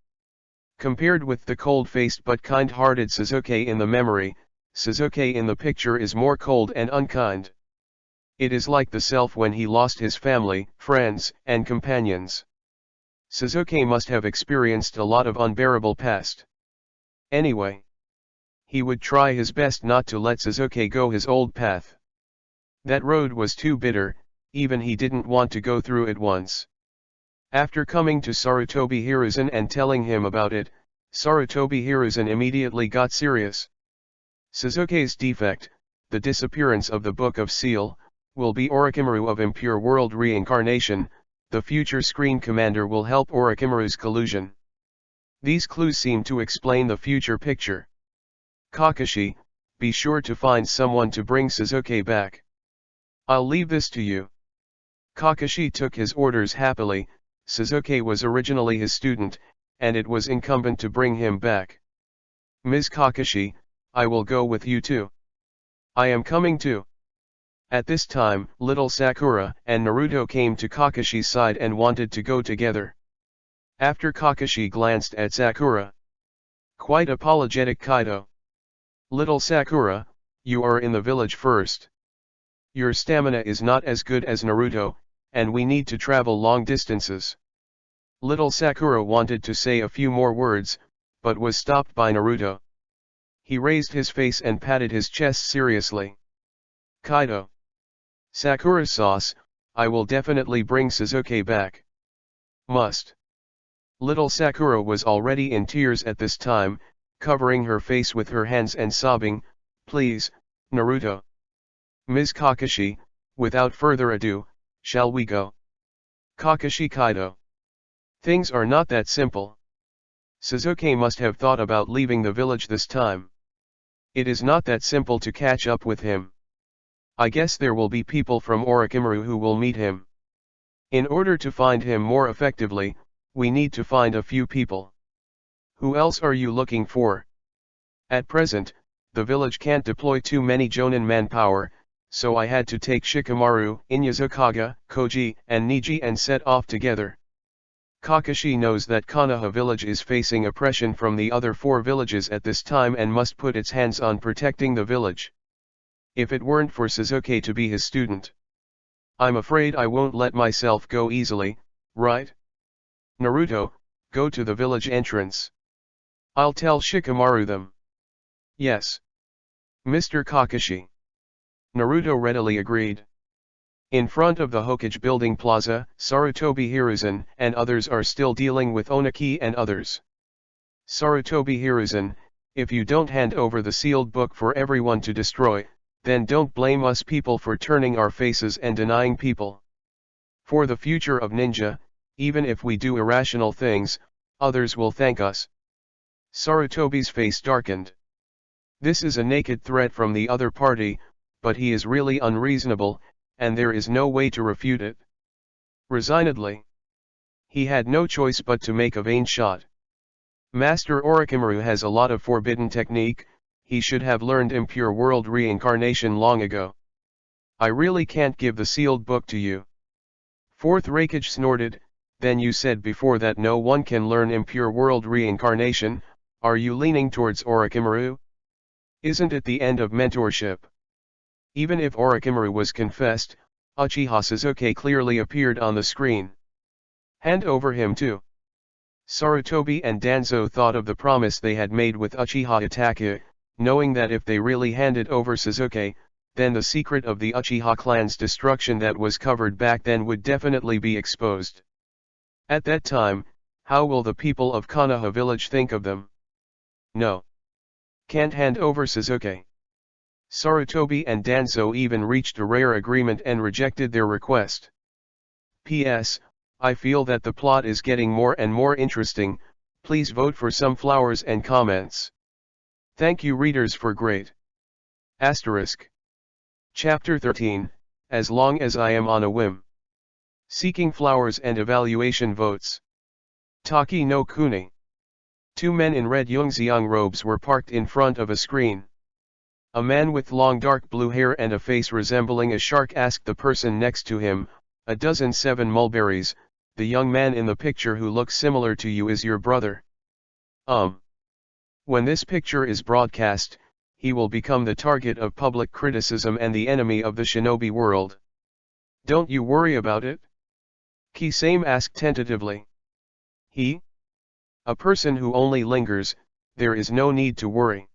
Compared with the cold-faced but kind-hearted Sasuke in the memory, Sasuke in the picture is more cold and unkind. It is like the self when he lost his family, friends, and companions. Sasuke must have experienced a lot of unbearable past. Anyway, he would try his best not to let Sasuke go his old path. That road was too bitter, even he didn't want to go through it once. After coming to Sarutobi Hiruzen and telling him about it, Sarutobi Hiruzen immediately got serious. Sasuke's defect, the disappearance of the Book of Seal, will be Orochimaru of Impure World reincarnation. The future screen commander will help Orochimaru's collusion. These clues seem to explain the future picture. Kakashi, be sure to find someone to bring Sasuke back. I'll leave this to you. Kakashi took his orders happily. Sasuke was originally his student, and it was incumbent to bring him back. "Ms. Kakashi, I will go with you too." "I am coming too." At this time, little Sakura and Naruto came to Kakashi's side and wanted to go together. After Kakashi glanced at Sakura. "Quite apologetic, Kaido. Little Sakura, you are in the village first. Your stamina is not as good as Naruto, and we need to travel long distances." Little Sakura wanted to say a few more words, but was stopped by Naruto. He raised his face and patted his chest seriously. "Kaido. Sakura sauce, I will definitely bring Sasuke back. Must." Little Sakura was already in tears at this time, covering her face with her hands and sobbing, "Please, Naruto. Ms. Kakashi, without further ado, shall we go?" "Kakashi Kaido. Things are not that simple. Sasuke must have thought about leaving the village this time. It is not that simple to catch up with him. I guess there will be people from Orochimaru who will meet him. In order to find him more effectively, we need to find a few people. Who else are you looking for?" "At present, the village can't deploy too many Jonin manpower, so I had to take Shikamaru, Inazukage, Koji, and Niji and set off together. Kakashi knows that Konoha village is facing oppression from the other 4 villages at this time and must put its hands on protecting the village. If it weren't for Sasuke to be his student, I'm afraid I won't let myself go easily, right? Naruto, go to the village entrance. I'll tell Shikamaru them." "Yes, Mr. Kakashi." Naruto readily agreed. In front of the Hokage building plaza, Sarutobi Hiruzen and others are still dealing with Onoki and others. "Sarutobi Hiruzen, if you don't hand over the sealed book for everyone to destroy, then don't blame us people for turning our faces and denying people. For the future of ninja, even if we do irrational things, others will thank us." Sarutobi's face darkened. This is a naked threat from the other party, but he is really unreasonable, and there is no way to refute it. Resignedly. He had no choice but to make a vain shot. Master Orochimaru has a lot of forbidden technique, he should have learned impure world reincarnation long ago. I really can't give the sealed book to you. Fourth Rakage snorted, then you said before that no one can learn impure world reincarnation, are you leaning towards Orochimaru? Isn't it the end of mentorship? Even if Orochimaru was confessed, Uchiha Sasuke clearly appeared on the screen. Hand over him too. Sarutobi and Danzo thought of the promise they had made with Uchiha Itachi, knowing that if they really handed over Sasuke, then the secret of the Uchiha clan's destruction that was covered back then would definitely be exposed. At that time, how will the people of Konoha village think of them? No. Can't hand over Sasuke. Sarutobi and Danzo even reached a rare agreement and rejected their request. P.S. I feel that the plot is getting more and more interesting, please vote for some flowers and comments. Thank you readers for great. Asterisk. Chapter 13, As Long as I Am on a Whim. Seeking flowers and evaluation votes. Taki no Kuni. Two men in red Yungziang robes were parked in front of a screen. A man with long dark blue hair and a face resembling a shark asked the person next to him, "A dozen 7 mulberries, the young man in the picture who looks similar to you is your brother." When this picture is broadcast, he will become the target of public criticism and the enemy of the shinobi world. Don't you worry about it? Kisame asked tentatively. He? A person who only lingers, there is no need to worry.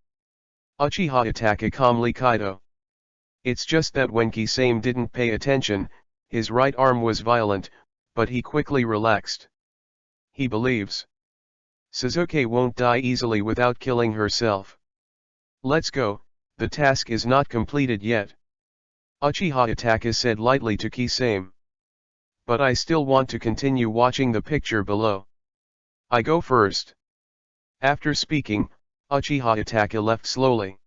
Uchiha Itachi calmly Kaido. It's just that when Kisame didn't pay attention, his right arm was violent, but he quickly relaxed. He believes Sasuke won't die easily without killing herself. Let's go, the task is not completed yet. Uchiha Itachi said lightly to Kisame. But I still want to continue watching the picture below. I go first. After speaking, Uchiha Itachi left slowly.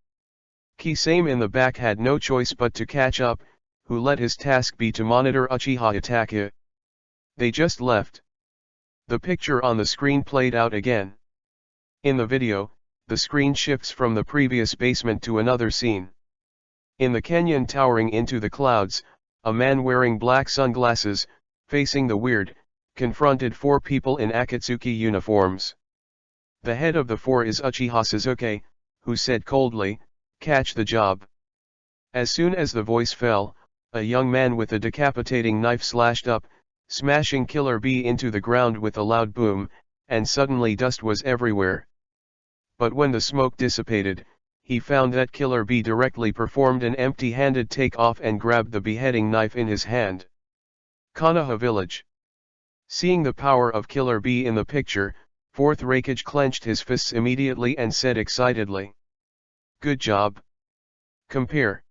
Kisame in the back had no choice but to catch up, who let his task be to monitor Uchiha Itachi. They just left. The picture on the screen played out again. In the video, the screen shifts from the previous basement to another scene. In the canyon towering into the clouds, a man wearing black sunglasses, facing the weird, confronted 4 people in Akatsuki uniforms. The head of the 4 is Uchiha Sasuke, who said coldly, "Catch the job." As soon as the voice fell, a young man with a decapitating knife slashed up, smashing Killer Bee into the ground with a loud boom, and suddenly dust was everywhere. But when the smoke dissipated, he found that Killer Bee directly performed an empty-handed take-off and grabbed the beheading knife in his hand. Konoha Village. Seeing the power of Killer Bee in the picture, Fourth Rakage clenched his fists immediately and said excitedly, "Good job." Compare.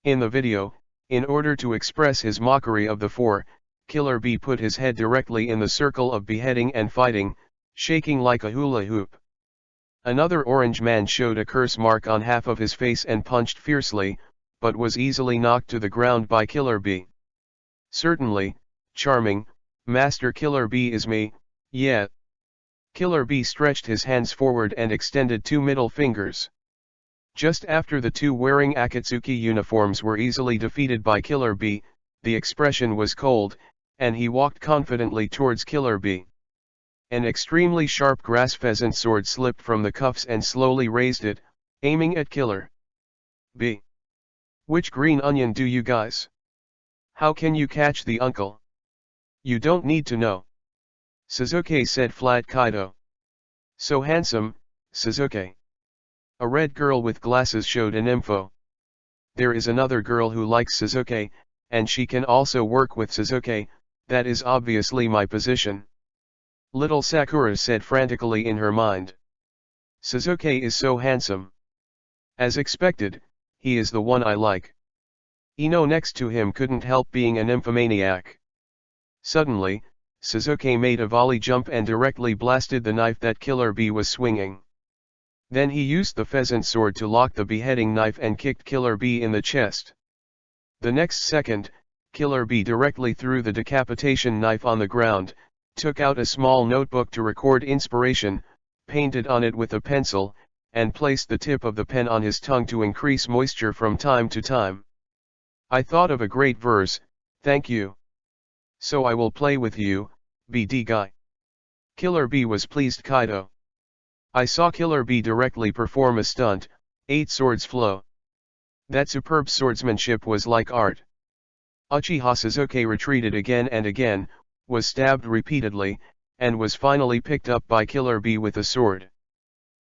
In the video, in order to express his mockery of the 4, Killer Bee put his head directly in the circle of beheading and fighting, shaking like a hula hoop. Another orange man showed a curse mark on half of his face and punched fiercely, but was easily knocked to the ground by Killer Bee. Certainly, charming, Master Killer Bee is me, yeah. Killer Bee stretched his hands forward and extended 2 middle fingers. Just after the 2 wearing Akatsuki uniforms were easily defeated by Killer Bee, the expression was cold, and he walked confidently towards Killer Bee. An extremely sharp grass pheasant sword slipped from the cuffs and slowly raised it, aiming at Killer Bee. Which green onion do you guys? How can you catch the uncle? You don't need to know. Sasuke said flat Kaido. So handsome, Sasuke. A red girl with glasses showed an info. There is another girl who likes Sasuke, and she can also work with Sasuke, that is obviously my position. Little Sakura said frantically in her mind. Sasuke is so handsome. As expected, he is the one I like. Ino next to him couldn't help being a nymphomaniac. Suddenly, Sasuke made a volley jump and directly blasted the knife that Killer Bee was swinging. Then he used the pheasant sword to lock the beheading knife and kicked Killer Bee in the chest. The next second, Killer B directly threw the decapitation knife on the ground, took out a small notebook to record inspiration, painted on it with a pencil, and placed the tip of the pen on his tongue to increase moisture from time to time. I thought of a great verse, thank you. So I will play with you, BD guy. Killer B was pleased Kaido. I saw Killer B directly perform a stunt, 8 swords flow. That superb swordsmanship was like art. Uchiha Sasuke retreated again and again, was stabbed repeatedly, and was finally picked up by Killer B with a sword.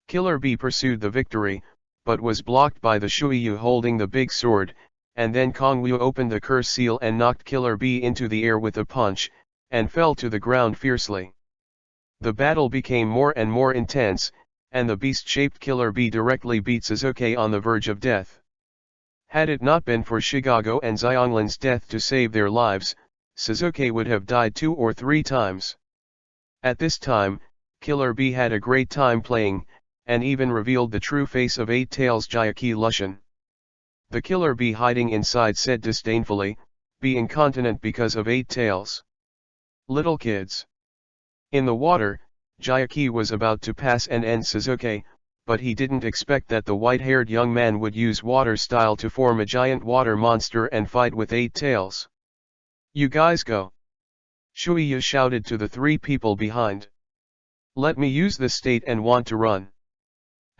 Killer B pursued the victory, but was blocked by the Shuiyu holding the big sword, and then Kongwu opened the curse seal and knocked Killer B into the air with a punch, and fell to the ground fiercely. The battle became more and more intense, and the beast-shaped Killer B directly beat Sasuke on the verge of death. Had it not been for Shigago and Xionglin's death to save their lives, Sasuke would have died 2 or 3 times. At this time, Killer B had a great time playing, and even revealed the true face of Eight Tails Jayaki Lushan. The Killer Bee hiding inside said disdainfully, "Be incontinent because of 8 tails. Little kids." In the water, Jayaki was about to pass and end Sasuke, but he didn't expect that the white-haired young man would use water style to form a giant water monster and fight with 8 tails. "You guys go!" Shuiyu shouted to the 3 people behind. "Let me use the state and want to run."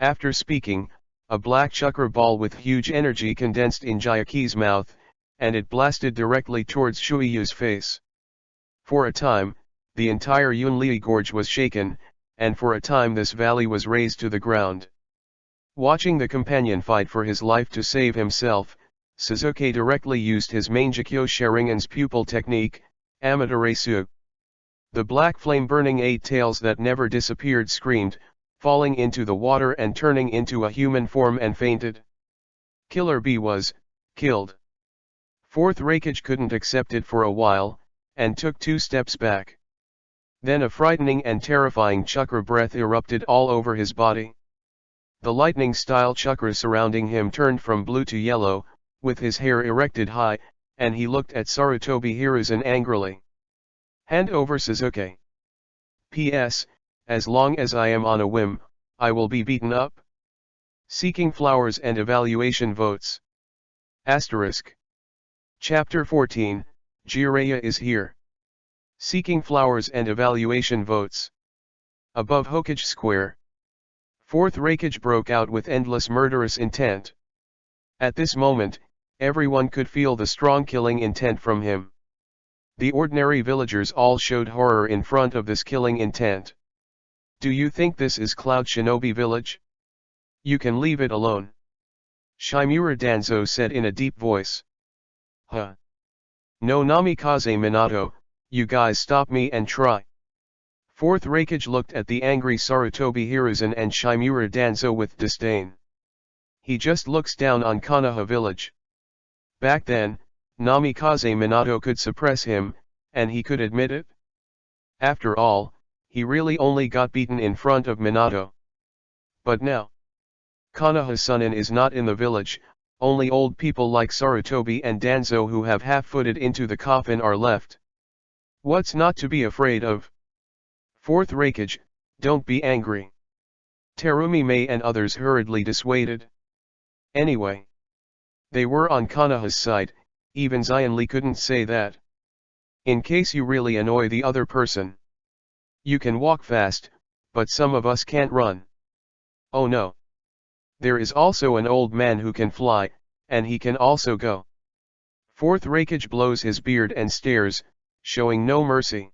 After speaking, a black chakra ball with huge energy condensed in Jayaki's mouth, and it blasted directly towards Shuiyu's face. For a time, the entire Yunli gorge was shaken, and for a time this valley was razed to the ground. Watching the companion fight for his life to save himself, Sasuke directly used his Mangekyo Sharingan's pupil technique, Amaterasu. The black flame-burning 8 tails that never disappeared screamed, falling into the water and turning into a human form and fainted. Killer B was killed. Fourth Raikage couldn't accept it for a while, and took 2 steps back. Then a frightening and terrifying chakra breath erupted all over his body. The lightning-style chakra surrounding him turned from blue to yellow, with his hair erected high, and he looked at Sarutobi Hiruzen angrily. "Hand over Sasuke. P.S. As long as I am on a whim, I will be beaten up." Seeking flowers and evaluation votes. Asterisk. Chapter 14, Jiraiya is here. Seeking flowers and evaluation votes. Above Hokage Square. Fourth Raikage broke out with endless murderous intent. At this moment, everyone could feel the strong killing intent from him. The ordinary villagers all showed horror in front of this killing intent. "Do you think this is Cloud Shinobi Village? You can leave it alone," Shimura Danzo said in a deep voice. "Huh. No Namikaze Minato, you guys stop me and try." Fourth Raikage looked at the angry Sarutobi Hiruzen and Shimura Danzo with disdain. "He just looks down on Konoha village. Back then, Namikaze Minato could suppress him, and he could admit it. After all, he really only got beaten in front of Minato. But now, Konoha Sunin is not in the village, only old people like Sarutobi and Danzo who have half-footed into the coffin are left. What's not to be afraid of? Fourth Raikage, don't be angry." Terumi Mei and others hurriedly dissuaded. Anyway, they were on Konoha's side, even Xianli couldn't say that. "In case you really annoy the other person. You can walk fast, but some of us can't run. Oh no. There is also an old man who can fly, and he can also go." Fourth Raikage blows his beard and stares, showing no mercy.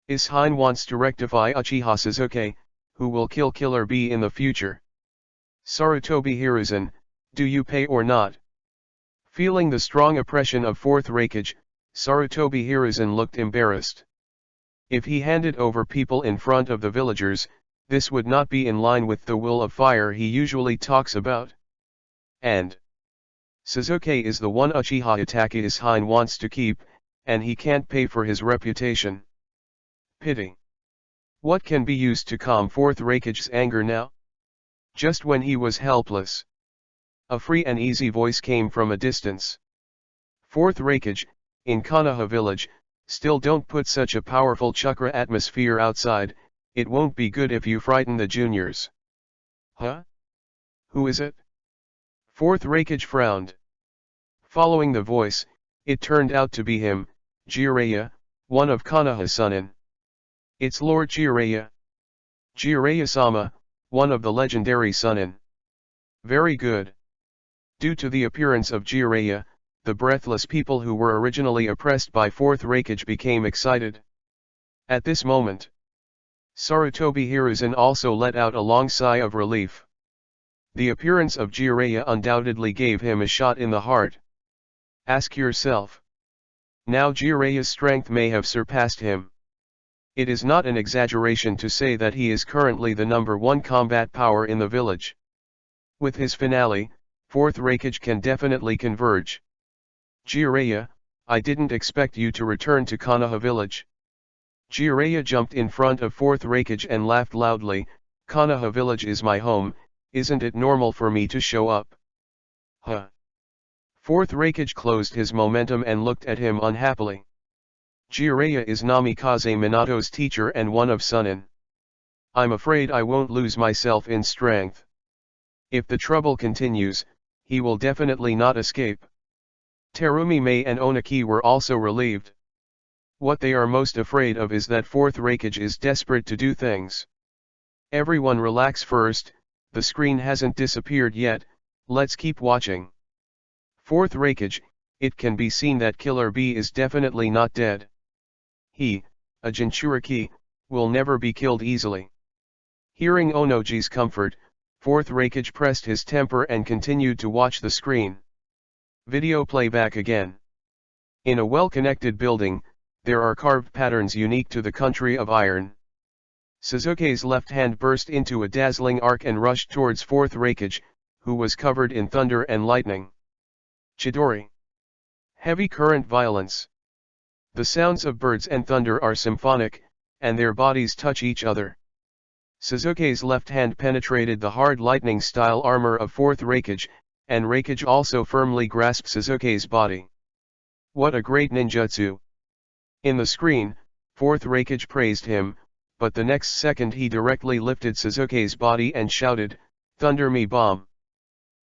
Ishine wants to rectify Uchiha Sasuke, who will kill Killer B in the future. Sarutobi Hiruzen, do you pay or not? Feeling the strong oppression of Fourth Raikage, Sarutobi Hiruzen looked embarrassed. If he handed over people in front of the villagers, this would not be in line with the will of fire he usually talks about. And Sasuke is the one Uchiha Itachi Ishine wants to keep, and he can't pay for his reputation. Pity. What can be used to calm Fourth Raikage's anger now? Just when he was helpless. A free and easy voice came from a distance. "Fourth Raikage, in Konoha village, still don't put such a powerful chakra atmosphere outside, it won't be good if you frighten the juniors. Huh? Who is it? Fourth Raikage frowned. Following the voice, it turned out to be him, Jiraiya, one of Konoha's Chunin. It's Lord Jiraiya. Jiraiya-sama, one of the legendary Chunin. Very good. Due to the appearance of Jiraiya, the breathless people who were originally oppressed by Fourth Raikage became excited. At this moment, Sarutobi Hiruzen also let out a long sigh of relief. The appearance of Jiraiya undoubtedly gave him a shot in the heart. Ask yourself. Now Jiraiya's strength may have surpassed him. It is not an exaggeration to say that he is currently the #1 combat power in the village. With his finale, Fourth Raikage can definitely converge. Jiraiya, I didn't expect you to return to Konoha village. Jiraiya jumped in front of Fourth Raikage and laughed loudly. Konoha village is my home, isn't it normal for me to show up? Huh. Fourth Raikage closed his momentum and looked at him unhappily. Jiraiya is Namikaze Minato's teacher and one of Chunin. I'm afraid I won't lose myself in strength. If the trouble continues, he will definitely not escape. Terumi Mei and Onaki were also relieved. What they are most afraid of is that Fourth Raikage is desperate to do things. Everyone relax first, the screen hasn't disappeared yet, let's keep watching. Fourth Raikage, it can be seen that Killer B is definitely not dead. He, a Jinchuriki, will never be killed easily. Hearing Onoji's comfort, Fourth Raikage pressed his temper and continued to watch the screen. Video playback again. In a well-connected building, there are carved patterns unique to the country of iron. Suzuki's left hand burst into a dazzling arc and rushed towards Fourth Raikage, who was covered in thunder and lightning. Chidori. Heavy current violence. The sounds of birds and thunder are symphonic, and their bodies touch each other. Suzuki's left hand penetrated the hard lightning-style armor of Fourth Raikage, and Raikage also firmly grasped Suzuki's body. What a great ninjutsu! In the screen, Fourth Raikage praised him, but the next second he directly lifted Suzuki's body and shouted, "Thunder me bomb!"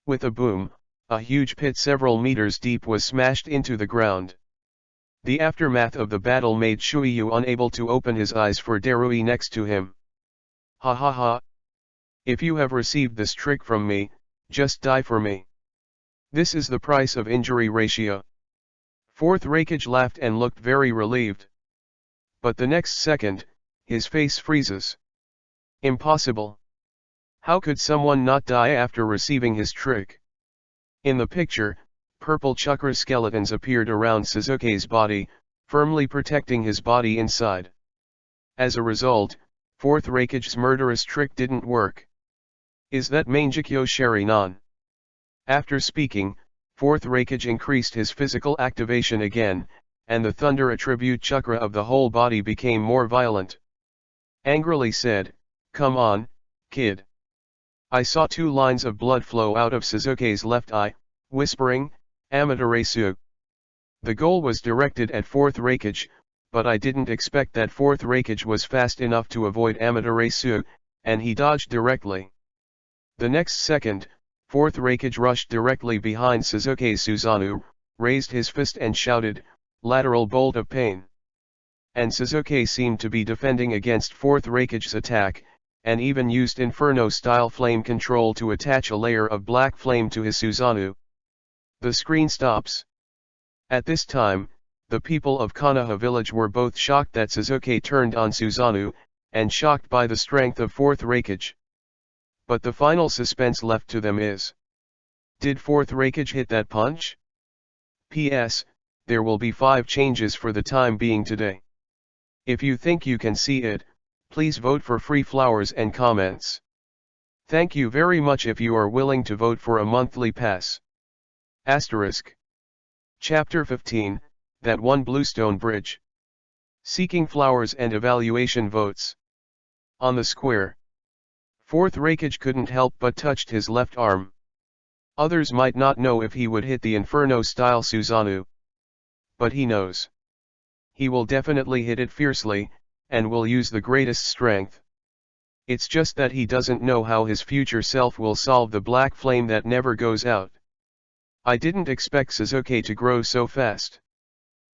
With a boom, a huge pit several meters deep was smashed into the ground. The aftermath of the battle made Shuiyu unable to open his eyes for Darui next to him. Ha ha ha! If you have received this trick from me, just die for me. This is the price of injury ratio. Fourth Raikage laughed and looked very relieved. But the next second, his face freezes. Impossible. How could someone not die after receiving his trick? In the picture, purple chakra skeletons appeared around Suzuki's body, firmly protecting his body inside. As a result, Fourth Raikage's murderous trick didn't work. Is that Mangekyo Sharinan? After speaking, Fourth Raikage increased his physical activation again, and the thunder attribute chakra of the whole body became more violent. Angrily said, "Come on, kid." I saw 2 lines of blood flow out of Suzuki's left eye, whispering, "Amaterasu." The goal was directed at Fourth Raikage, but I didn't expect that Fourth Raikage was fast enough to avoid Amaterasu, and he dodged directly. The next second, Fourth Raikage rushed directly behind Suzuki Susanoo, raised his fist and shouted, "Lateral bolt of pain." And Suzuki seemed to be defending against Fourth Raikage's attack, and even used Inferno-style flame control to attach a layer of black flame to his Susanoo. The screen stops. At this time, the people of Konoha village were both shocked that Suzuki turned on Susanoo, and shocked by the strength of Fourth Raikage. But the final suspense left to them is: did Fourth Raikage hit that punch? P.S. There will be 5 changes for the time being today. If you think you can see it, please vote for free flowers and comments. Thank you very much if you are willing to vote for a monthly pass. Asterisk. Chapter 15, That One Bluestone Bridge. Seeking flowers and evaluation votes. On the square. Fourth Raikage couldn't help but touched his left arm. Others might not know if he would hit the Inferno-style Susanoo. but he knows. He will definitely hit it fiercely, and will use the greatest strength. It's just that he doesn't know how his future self will solve the black flame that never goes out. I didn't expect Sasuke to grow so fast.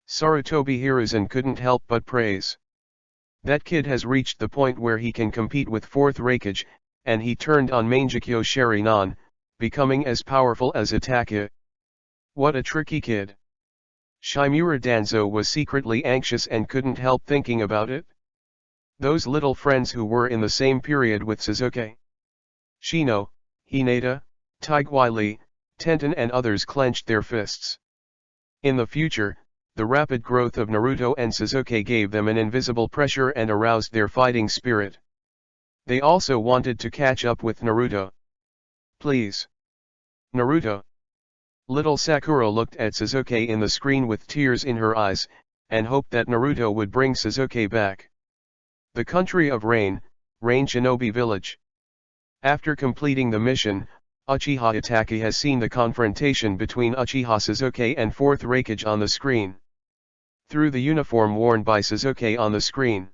Sarutobi Hiruzen couldn't help but praise. That kid has reached the point where he can compete with 4th Raikage, and he turned on Mangekyo Sharingan, becoming as powerful as Itachi. What a tricky kid. Shimura Danzo was secretly anxious and couldn't help thinking about it. Those little friends who were in the same period with Sasuke. Shino, Hinata, Taiguai, Tenten and others clenched their fists. In the future, the rapid growth of Naruto and Sasuke gave them an invisible pressure and aroused their fighting spirit. They also wanted to catch up with Naruto. Please. Naruto. Little Sakura looked at Sasuke in the screen with tears in her eyes, and hoped that Naruto would bring Sasuke back. The country of Rain, Rain Shinobi Village. After completing the mission, Uchiha Itachi has seen the confrontation between Uchiha Sasuke and 4th Raikage on the screen. Through the uniform worn by Sasuke on the screen,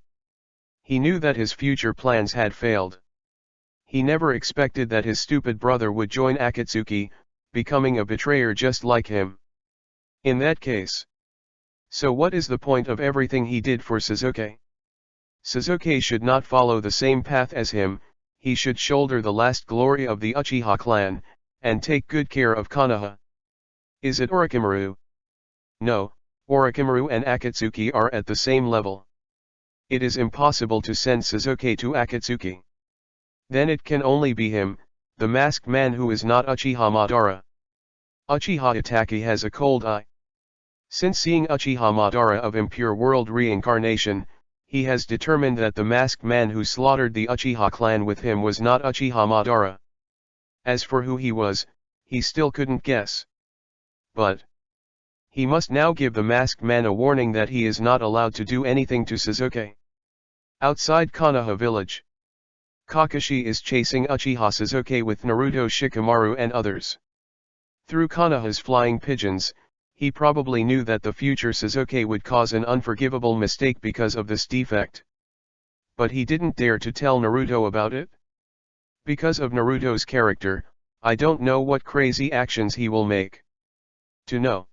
he knew that his future plans had failed. He never expected that his stupid brother would join Akatsuki, becoming a betrayer just like him. In that case. So what is the point of everything he did for Sasuke? Sasuke should not follow the same path as him, he should shoulder the last glory of the Uchiha clan, and take good care of Konoha. Is it Orochimaru? No, Orochimaru and Akatsuki are at the same level. It is impossible to send Sasuke to Akatsuki. Then it can only be him, the masked man who is not Uchiha Madara. Uchiha Itachi has a cold eye. Since seeing Uchiha Madara of Impure World reincarnation, he has determined that the masked man who slaughtered the Uchiha clan with him was not Uchiha Madara. As for who he was, he still couldn't guess. But he must now give the masked man a warning that he is not allowed to do anything to Sasuke. Outside Konoha village, Kakashi is chasing Uchiha Sasuke with Naruto Shikamaru and others. Through Konoha's flying pigeons, he probably knew that the future Sasuke would cause an unforgivable mistake because of this defect. But he didn't dare to tell Naruto about it. Because of Naruto's character, I don't know what crazy actions he will make. To know.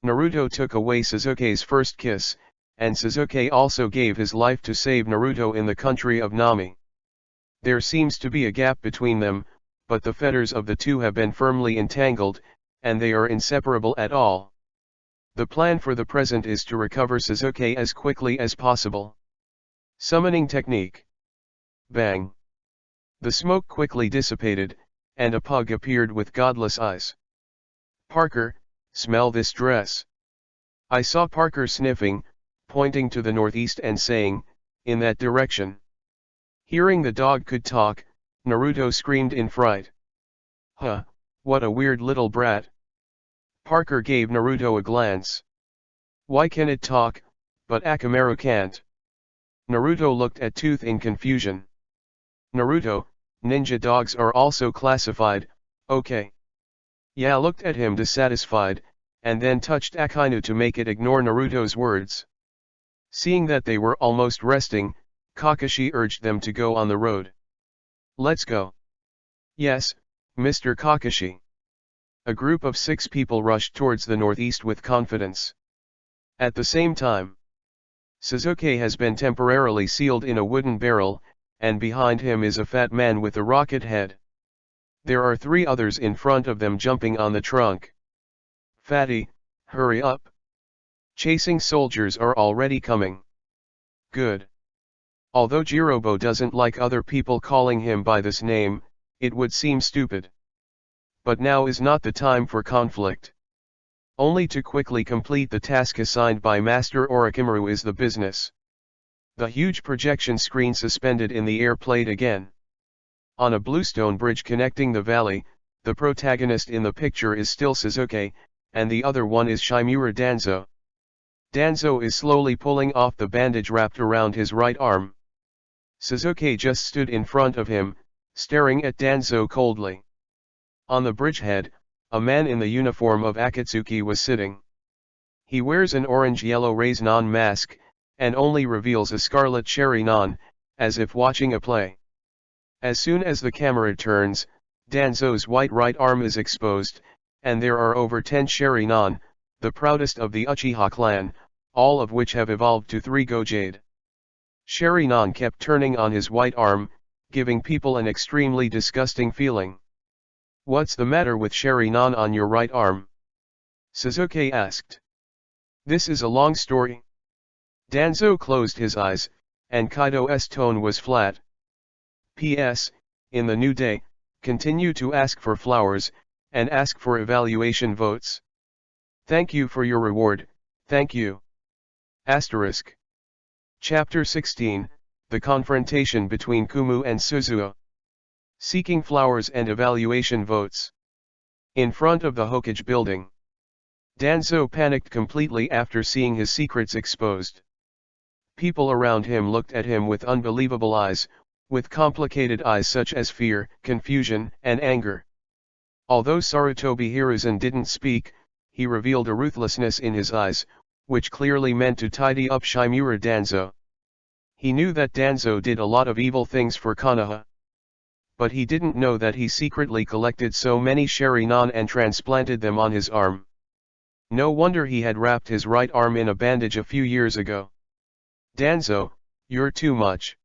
Naruto took away Sasuke's first kiss, and Sasuke also gave his life to save Naruto in the country of Nami. There seems to be a gap between them, but the fetters of the two have been firmly entangled, and they are inseparable at all. The plan for the present is to recover Sasuke as quickly as possible. Summoning technique. Bang. The smoke quickly dissipated, and a pug appeared with godless eyes. Parker, smell this dress. I saw Parker sniffing, pointing to the northeast and saying, in that direction. Hearing the dog could talk, Naruto screamed in fright. Huh, what a weird little brat. Parker gave Naruto a glance. Why can it talk, but Akamaru can't? Naruto looked at Tooth in confusion. Naruto, ninja dogs are also classified, okay. Ya looked at him dissatisfied, and then touched Akainu to make it ignore Naruto's words. Seeing that they were almost resting, Kakashi urged them to go on the road. Let's go. Yes, Mr. Kakashi. A group of 6 people rushed towards the northeast with confidence. At the same time, Sasuke has been temporarily sealed in a wooden barrel, and behind him is a fat man with a rocket head. There are 3 others in front of them jumping on the trunk. Fatty, hurry up. Chasing soldiers are already coming. Good. Although Jirobo doesn't like other people calling him by this name, it would seem stupid. But now is not the time for conflict. Only to quickly complete the task assigned by Master Orochimaru is the business. The huge projection screen suspended in the air played again. On a bluestone bridge connecting the valley, the protagonist in the picture is still Sasuke, and the other one is Shimura Danzo. Danzo is slowly pulling off the bandage wrapped around his right arm. Sasuke just stood in front of him, staring at Danzo coldly. On the bridgehead, a man in the uniform of Akatsuki was sitting. He wears an orange-yellow raisin mask, and only reveals a scarlet cherry non, as if watching a play. As soon as the camera turns, Danzo's white right arm is exposed, and there are over 10 cherry non, the proudest of the Uchiha clan, all of which have evolved to 3 Gojade. Cherry non kept turning on his white arm, giving people an extremely disgusting feeling. "What's the matter with cherry non on your right arm?" Sasuke asked. "This is a long story." Danzo closed his eyes, and Kaido's tone was flat. "P.S. In the new day, continue to ask for flowers, and ask for evaluation votes. Thank you for your reward, thank you. Asterisk. Chapter 16, The Confrontation Between Kumu and Suzuo. Seeking flowers and evaluation votes. In front of the Hokage building. Danzo panicked completely after seeing his secrets exposed. People around him looked at him with unbelievable eyes, with complicated eyes such as fear, confusion, and anger. Although Sarutobi Hiruzen didn't speak, he revealed a ruthlessness in his eyes, which clearly meant to tidy up Shimura Danzo. He knew that Danzo did a lot of evil things for Konoha. But he didn't know that he secretly collected so many Sharinon and transplanted them on his arm. No wonder he had wrapped his right arm in a bandage a few years ago. "Danzo, you're too much."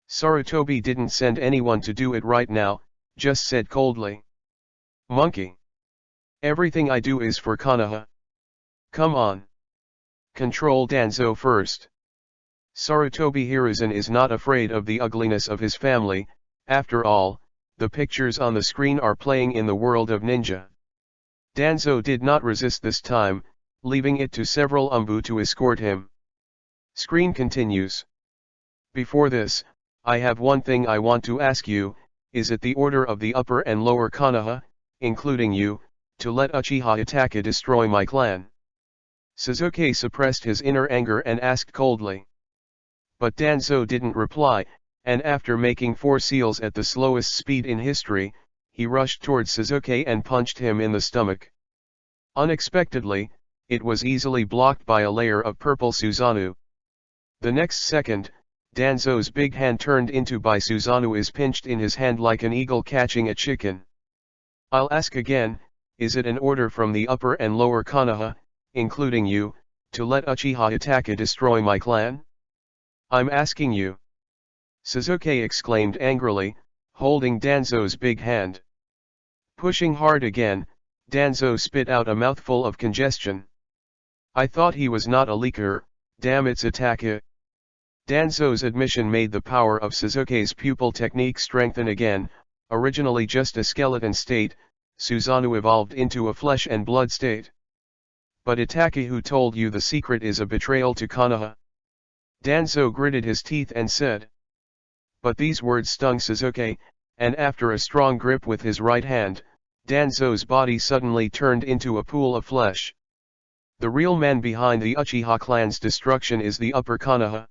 Sarutobi didn't send anyone to do it right now, just said coldly. "Monkey. Everything I do is for Konoha. Come on. Control Danzo first." Sarutobi Hiruzen is not afraid of the ugliness of his family. After all, the pictures on the screen are playing in the world of ninja. Danzo did not resist this time, leaving it to several Umbu to escort him. Screen continues. "Before this, I have one thing I want to ask you. Is it the order of the upper and lower Konoha, including you, to let Uchiha Itachi destroy my clan?" Sasuke suppressed his inner anger and asked coldly. But Danzo didn't reply, and after making 4 seals at the slowest speed in history, he rushed towards Sasuke and punched him in the stomach. Unexpectedly, it was easily blocked by a layer of purple Susanoo. The next second, Danzo's big hand turned into by Susanoo is pinched in his hand like an eagle catching a chicken. "I'll ask again, is it an order from the upper and lower Konoha, including you, to let Uchiha Itachi destroy my clan? I'm asking you." Sasuke exclaimed angrily, holding Danzo's big hand. Pushing hard again, Danzo spit out a mouthful of congestion. "I thought he was not a leaker, damn it's Itachi." Danzo's admission made the power of Sasuke's pupil technique strengthen again. Originally just a skeleton state, Susanoo evolved into a flesh and blood state. "But Itachi who told you the secret is a betrayal to Konoha?" Danzo gritted his teeth and said. But these words stung Sasuke, and after a strong grip with his right hand, Danzo's body suddenly turned into a pool of flesh. The real man behind the Uchiha clan's destruction is the upper Konoha.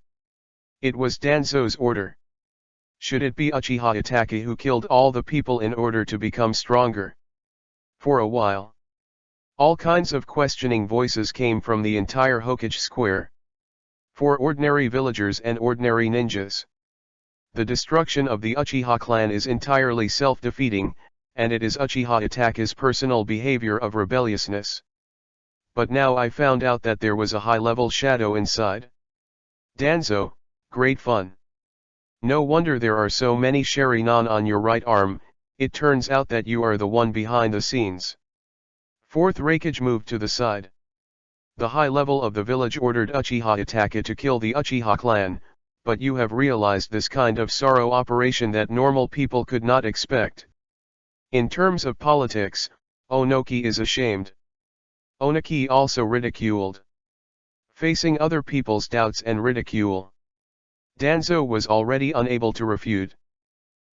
It was Danzo's order. Should it be Uchiha Itachi who killed all the people in order to become stronger? For a while, all kinds of questioning voices came from the entire Hokage square. For ordinary villagers and ordinary ninjas, the destruction of the Uchiha clan is entirely self-defeating, and it is Uchiha Itachi's personal behavior of rebelliousness. But now I found out that there was a high-level shadow inside. Danzo, great fun. No wonder there are so many Sharinon on your right arm. It turns out that you are the one behind the scenes. Fourth Raikage moved to the side. The high level of the village ordered Uchiha Itachi to kill the Uchiha clan, but you have realized this kind of sorrow operation that normal people could not expect. In terms of politics, Onoki is ashamed. Onoki also ridiculed. Facing other people's doubts and ridicule, Danzo was already unable to refute.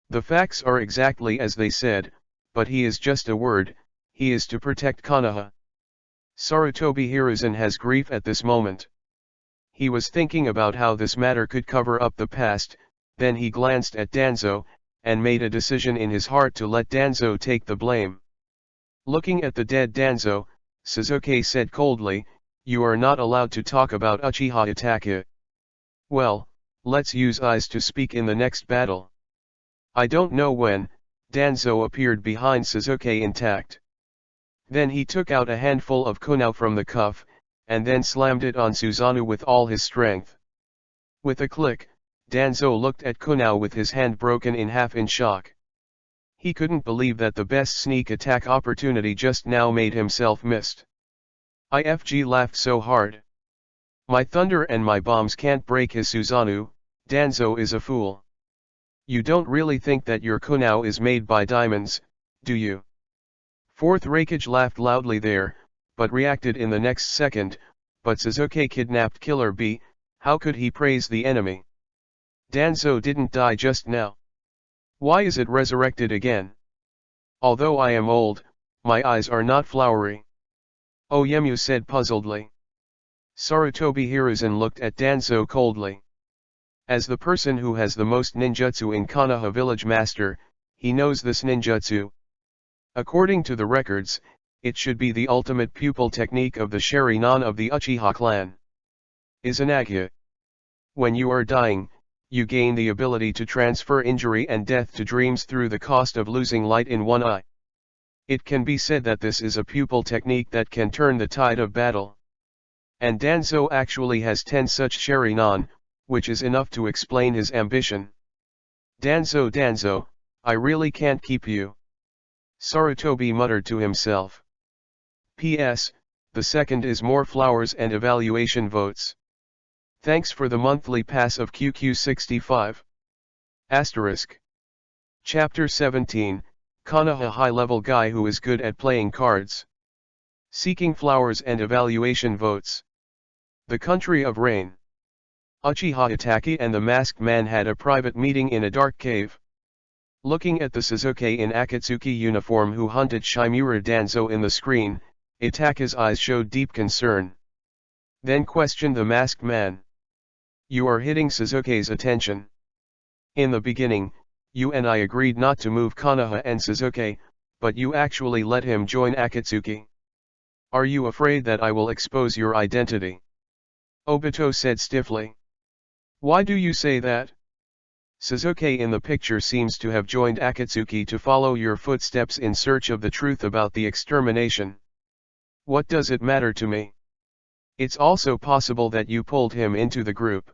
The facts are exactly as they said, but he is just a word, he is to protect Konoha. Sarutobi Hiruzen has grief at this moment. He was thinking about how this matter could cover up the past, then he glanced at Danzo, and made a decision in his heart to let Danzo take the blame. Looking at the dead Danzo, Sasuke said coldly, You are not allowed to talk about Uchiha Itachi. Well, let's use eyes to speak in the next battle. I don't know when, Danzo appeared behind Sasuke intact. Then he took out a handful of kunai from the cuff, and then slammed it on Susanoo with all his strength. With a click, Danzo looked at kunai with his hand broken in half in shock. He couldn't believe that the best sneak attack opportunity just now made himself missed. IFG laughed so hard. My thunder and my bombs can't break his Susanoo, Danzo is a fool. You don't really think that your kunai is made by diamonds, do you? Fourth Raikage laughed loudly there, but reacted in the next second, but Sasuke kidnapped Killer Bee, how could he praise the enemy? Danzo didn't die just now. Why is it resurrected again? Although I am old, my eyes are not flowery. Oyemu said puzzledly. Sarutobi Hiruzen looked at Danzo coldly. As the person who has the most ninjutsu in Konoha village master, he knows this ninjutsu. According to the records, it should be the ultimate pupil technique of the Sharingan of the Uchiha clan. Izanagi. When you are dying, you gain the ability to transfer injury and death to dreams through the cost of losing light in one eye. It can be said that this is a pupil technique that can turn the tide of battle. And Danzo actually has 10 such Sharingan, which is enough to explain his ambition. Danzo, I really can't keep you. Sarutobi muttered to himself. P.S. The second is more flowers and evaluation votes. Thanks for the monthly pass of QQ65. Asterisk. Chapter 17, Konoha high-level guy who is good at playing cards. Seeking flowers and evaluation votes. The country of rain. Uchiha Itachi and the masked man had a private meeting in a dark cave. Looking at the Sasuke in Akatsuki uniform who hunted Shimura Danzo in the screen, Itachi's eyes showed deep concern. Then questioned the masked man. You are hitting Sasuke's attention. In the beginning, you and I agreed not to move Konoha and Sasuke, but you actually let him join Akatsuki. Are you afraid that I will expose your identity? Obito said stiffly. Why do you say that? Sasuke in the picture seems to have joined Akatsuki to follow your footsteps in search of the truth about the extermination. What does it matter to me? It's also possible that you pulled him into the group.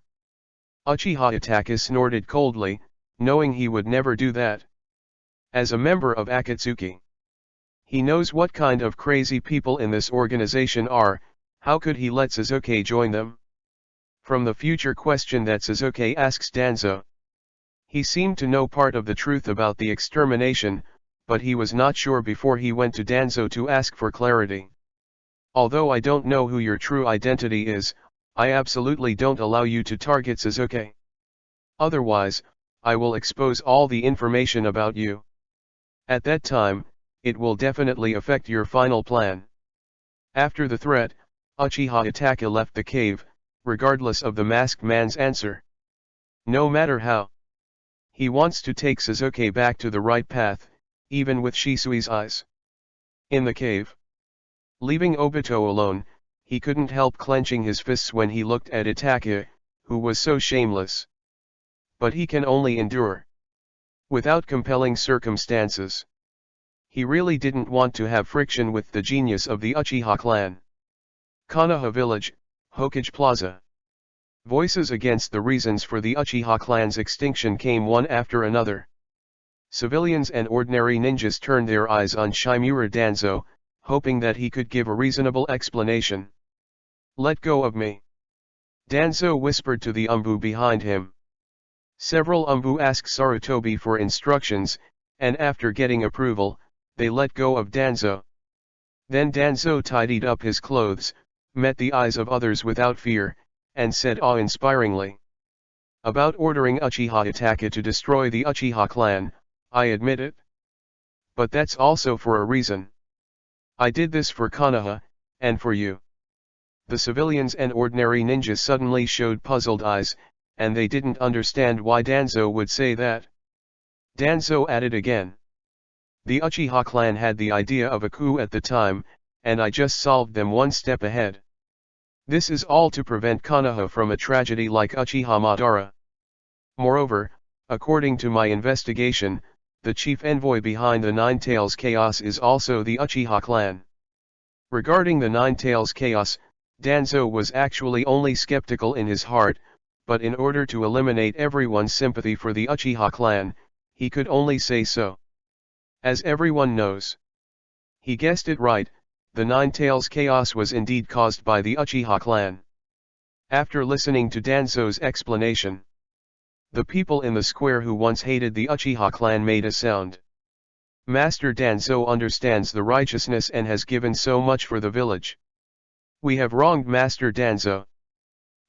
Uchiha Itachi snorted coldly, knowing he would never do that. As a member of Akatsuki, he knows what kind of crazy people in this organization are. How could he let Sasuke join them? From the future question that Sasuke asks Danzo. He seemed to know part of the truth about the extermination, but he was not sure before he went to Danzo to ask for clarity. Although I don't know who your true identity is, I absolutely don't allow you to target Sasuke. Otherwise, I will expose all the information about you. At that time, it will definitely affect your final plan. After the threat, Uchiha Itachi left the cave, regardless of the masked man's answer. No matter how. He wants to take Sasuke back to the right path, even with Shisui's eyes. In the cave. Leaving Obito alone, he couldn't help clenching his fists when he looked at Itachi, who was so shameless. But he can only endure. Without compelling circumstances. He really didn't want to have friction with the genius of the Uchiha clan. Konoha Village, Hokage Plaza. Voices against the reasons for the Uchiha clan's extinction came one after another. Civilians and ordinary ninjas turned their eyes on Shimura Danzo, hoping that he could give a reasonable explanation. Let go of me. Danzo whispered to the Umbu behind him. Several Umbu asked Sarutobi for instructions, and after getting approval, they let go of Danzo. Then Danzo tidied up his clothes, met the eyes of others without fear, and said awe-inspiringly. About ordering Uchiha Itachi to destroy the Uchiha clan, I admit it. But that's also for a reason. I did this for Konoha, and for you. The civilians and ordinary ninjas suddenly showed puzzled eyes, and they didn't understand why Danzo would say that. Danzo added again. The Uchiha clan had the idea of a coup at the time, and I just solved them one step ahead. This is all to prevent Konoha from a tragedy like Uchiha Madara. Moreover, according to my investigation, the chief envoy behind the Nine Tails chaos is also the Uchiha clan. Regarding the Nine Tails chaos, Danzo was actually only skeptical in his heart, but in order to eliminate everyone's sympathy for the Uchiha clan, he could only say so. As everyone knows. He guessed it right, the Nine Tails chaos was indeed caused by the Uchiha clan. After listening to Danzo's explanation, the people in the square who once hated the Uchiha clan made a sound. Master Danzo understands the righteousness and has given so much for the village. We have wronged Master Danzo.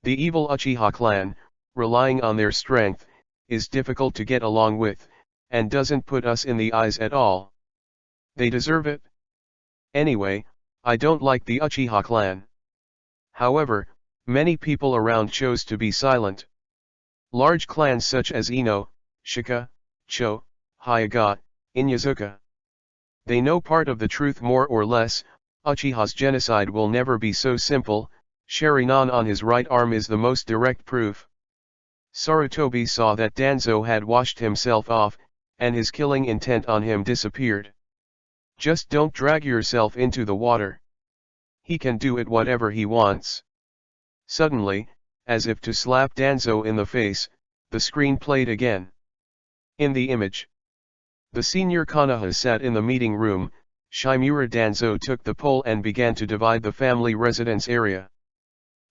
The evil Uchiha clan, relying on their strength, is difficult to get along with, and doesn't put us in the eyes at all. They deserve it. Anyway, I don't like the Uchiha clan. However, many people around chose to be silent. Large clans such as Ino, Shika, Cho, Hyuga, Inyazuka. They know part of the truth more or less. Uchiha's genocide will never be so simple. Sharingan on his right arm is the most direct proof. Sarutobi saw that Danzo had washed himself off, and his killing intent on him disappeared. Just don't drag yourself into the water. He can do it whatever he wants. Suddenly, as if to slap Danzo in the face, the screen played again. In the image, the senior Konoha sat in the meeting room. Shimura Danzo took the pole and began to divide the family residence area.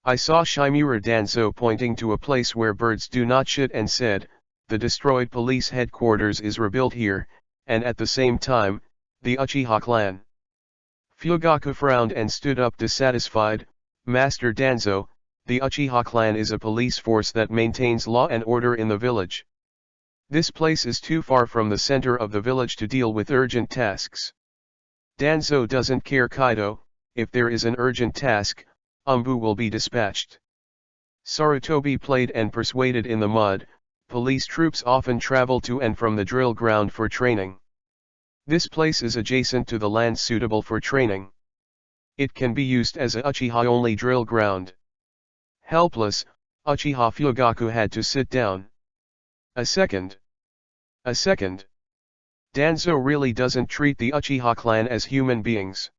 I saw Shimura Danzo pointing to a place where birds do not shit and said, "The destroyed police headquarters is rebuilt here," and at the same time, "The Uchiha clan." Fugaku frowned and stood up dissatisfied. "Master Danzo, the Uchiha clan is a police force that maintains law and order in the village. This place is too far from the center of the village to deal with urgent tasks." Danzo doesn't care. Kaido, if there is an urgent task, Umbu will be dispatched. Sarutobi played and persuaded in the mud. Police troops often travel to and from the drill ground for training. This place is adjacent to the land suitable for training. It can be used as a Uchiha-only drill ground. Helpless, Uchiha Fugaku had to sit down. A second. Danzo really doesn't treat the Uchiha clan as human beings.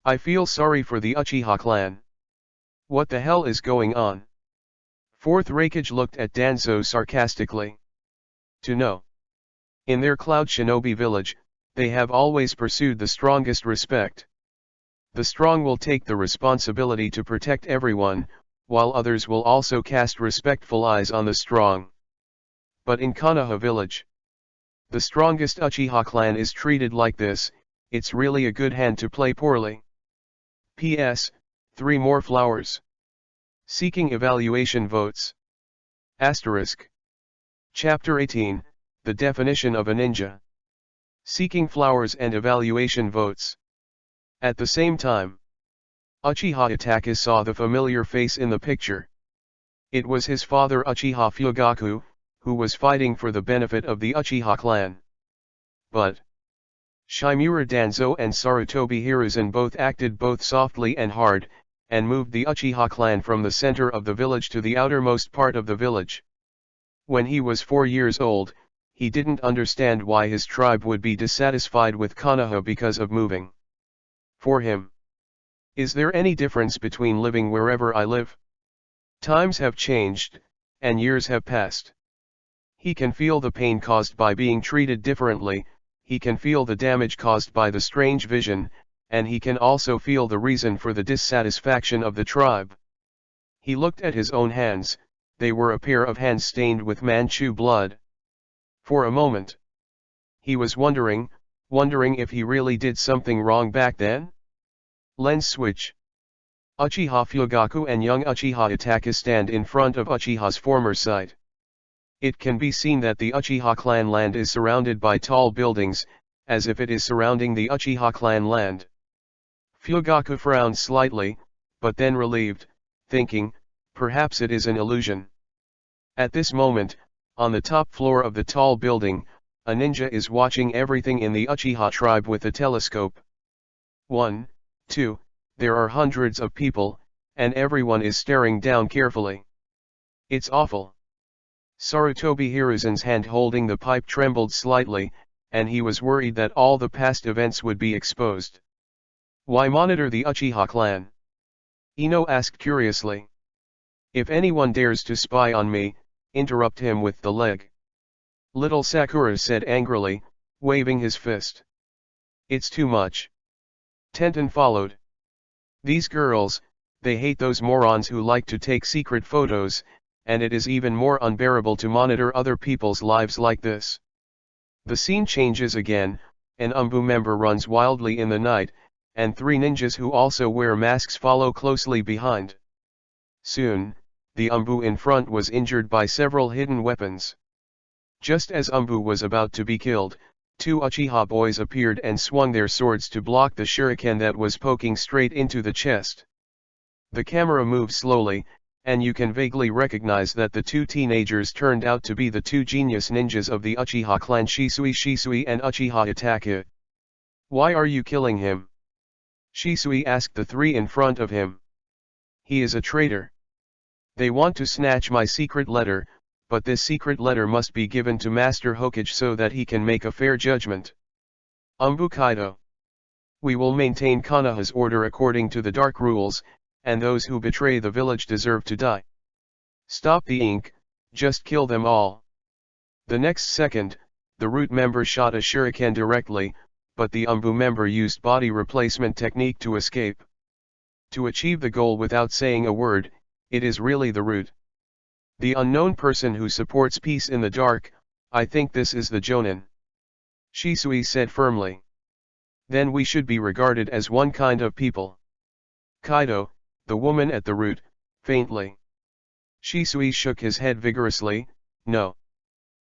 I feel sorry for the Uchiha clan. What the hell is going on? Fourth Raikage looked at Danzo sarcastically. To know. In their Cloud Shinobi village, they have always pursued the strongest respect. The strong will take the responsibility to protect everyone, while others will also cast respectful eyes on the strong. But in Konoha village, the strongest Uchiha clan is treated like this. It's really a good hand to play poorly. P.S. 3 more flowers. Seeking evaluation votes. Asterisk. Chapter 18, The Definition of a Ninja. Seeking flowers and evaluation votes. At the same time, Uchiha Itachi saw the familiar face in the picture. It was his father Uchiha Fugaku, who was fighting for the benefit of the Uchiha clan. But Shimura Danzo and Sarutobi Hiruzen both acted both softly and hard, and moved the Uchiha clan from the center of the village to the outermost part of the village. When he was 4 years old, he didn't understand why his tribe would be dissatisfied with Konoha because of moving. For him, is there any difference between living wherever I live? Times have changed, and years have passed. He can feel the pain caused by being treated differently, he can feel the damage caused by the strange vision, and he can also feel the reason for the dissatisfaction of the tribe. He looked at his own hands. They were a pair of hands stained with Manchu blood. For a moment, he was wondering if he really did something wrong back then? Lens switch. Uchiha Fugaku and young Uchiha Itachi stand in front of Uchiha's former site. It can be seen that the Uchiha clan land is surrounded by tall buildings, as if it is surrounding the Uchiha clan land. Fugaku frowned slightly, but then relieved, thinking, perhaps it is an illusion. At this moment, on the top floor of the tall building, a ninja is watching everything in the Uchiha tribe with a telescope. 1, 2, there are hundreds of people, and everyone is staring down carefully. It's awful. Sarutobi Hiruzen's hand holding the pipe trembled slightly, and he was worried that all the past events would be exposed. Why monitor the Uchiha clan? Ino asked curiously. If anyone dares to spy on me, interrupt him with the leg. Little Sakura said angrily, waving his fist. It's too much. Tenten followed. These girls, they hate those morons who like to take secret photos, and it is even more unbearable to monitor other people's lives like this. The scene changes again, an UMBU member runs wildly in the night, and 3 ninjas who also wear masks follow closely behind. Soon, the UMBU in front was injured by several hidden weapons. Just as UMBU was about to be killed, 2 Uchiha boys appeared and swung their swords to block the shuriken that was poking straight into the chest. The camera moves slowly, and you can vaguely recognize that the 2 teenagers turned out to be the 2 genius ninjas of the Uchiha clan Shisui and Uchiha Itachi. Why are you killing him? Shisui asked the 3 in front of him. He is a traitor. They want to snatch my secret letter, but this secret letter must be given to Master Hokage so that he can make a fair judgment. UMBU Kaido. We will maintain Konoha's order according to the dark rules, and those who betray the village deserve to die. Stop the ink, just kill them all. The next second, the root member shot a shuriken directly, but the UMBU member used body replacement technique to escape. To achieve the goal without saying a word, it is really the root. The unknown person who supports peace in the dark, I think this is the Jonin. Shisui said firmly. Then we should be regarded as one kind of people. Kaido, the woman at the root, faintly. Shisui shook his head vigorously, no.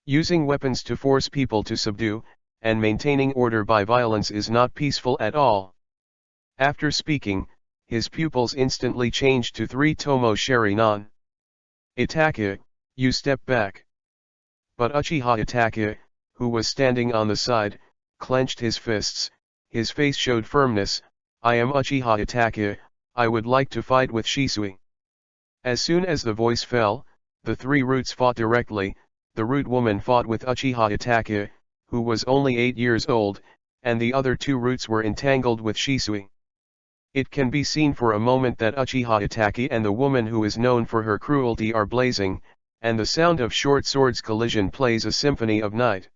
Using weapons to force people to subdue, and maintaining order by violence is not peaceful at all. After speaking, his pupils instantly changed to 3 Tomo Sharinan. Itachi, you step back. But Uchiha Itachi, who was standing on the side, clenched his fists, his face showed firmness. I am Uchiha Itachi, I would like to fight with Shisui. As soon as the voice fell, the 3 roots fought directly. The root woman fought with Uchiha Itachi, who was only 8 years old, and the other 2 roots were entangled with Shisui. It can be seen for a moment that Uchiha Itachi and the woman who is known for her cruelty are blazing, and the sound of short swords collision plays a symphony of night.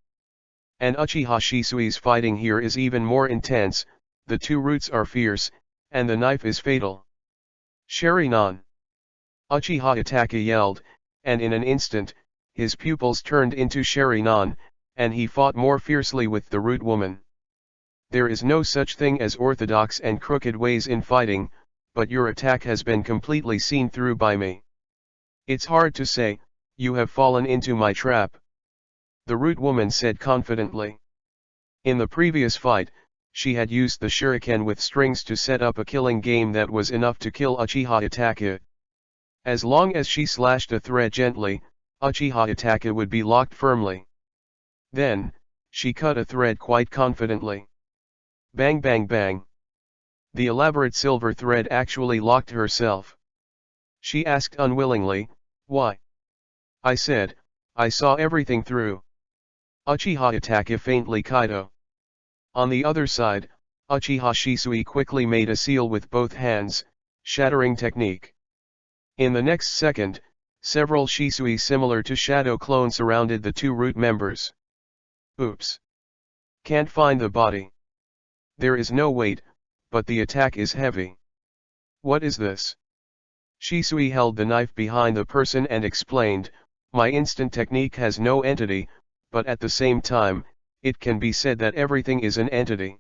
And Uchiha Shisui's fighting here is even more intense, the 2 roots are fierce, and the knife is fatal. Sharinan! Uchiha Itachi yelled, and in an instant, his pupils turned into Sharinan, and he fought more fiercely with the root woman. There is no such thing as orthodox and crooked ways in fighting, but your attack has been completely seen through by me. It's hard to say, you have fallen into my trap. The root woman said confidently. In the previous fight, she had used the shuriken with strings to set up a killing game that was enough to kill Uchiha Itachi. As long as she slashed a thread gently, Uchiha Itachi would be locked firmly. Then, she cut a thread quite confidently. Bang bang bang. The elaborate silver thread actually locked herself. She asked unwillingly, why? I said, I saw everything through. Uchiha Itachi faintly Kaido. On the other side, Uchiha Shisui quickly made a seal with both hands, shattering technique. In the next second, several Shisui similar to shadow clone surrounded the 2 root members. Oops. Can't find the body. There is no weight, but the attack is heavy. What is this? Shisui held the knife behind the person and explained, my instant technique has no entity, but at the same time, it can be said that everything is an entity.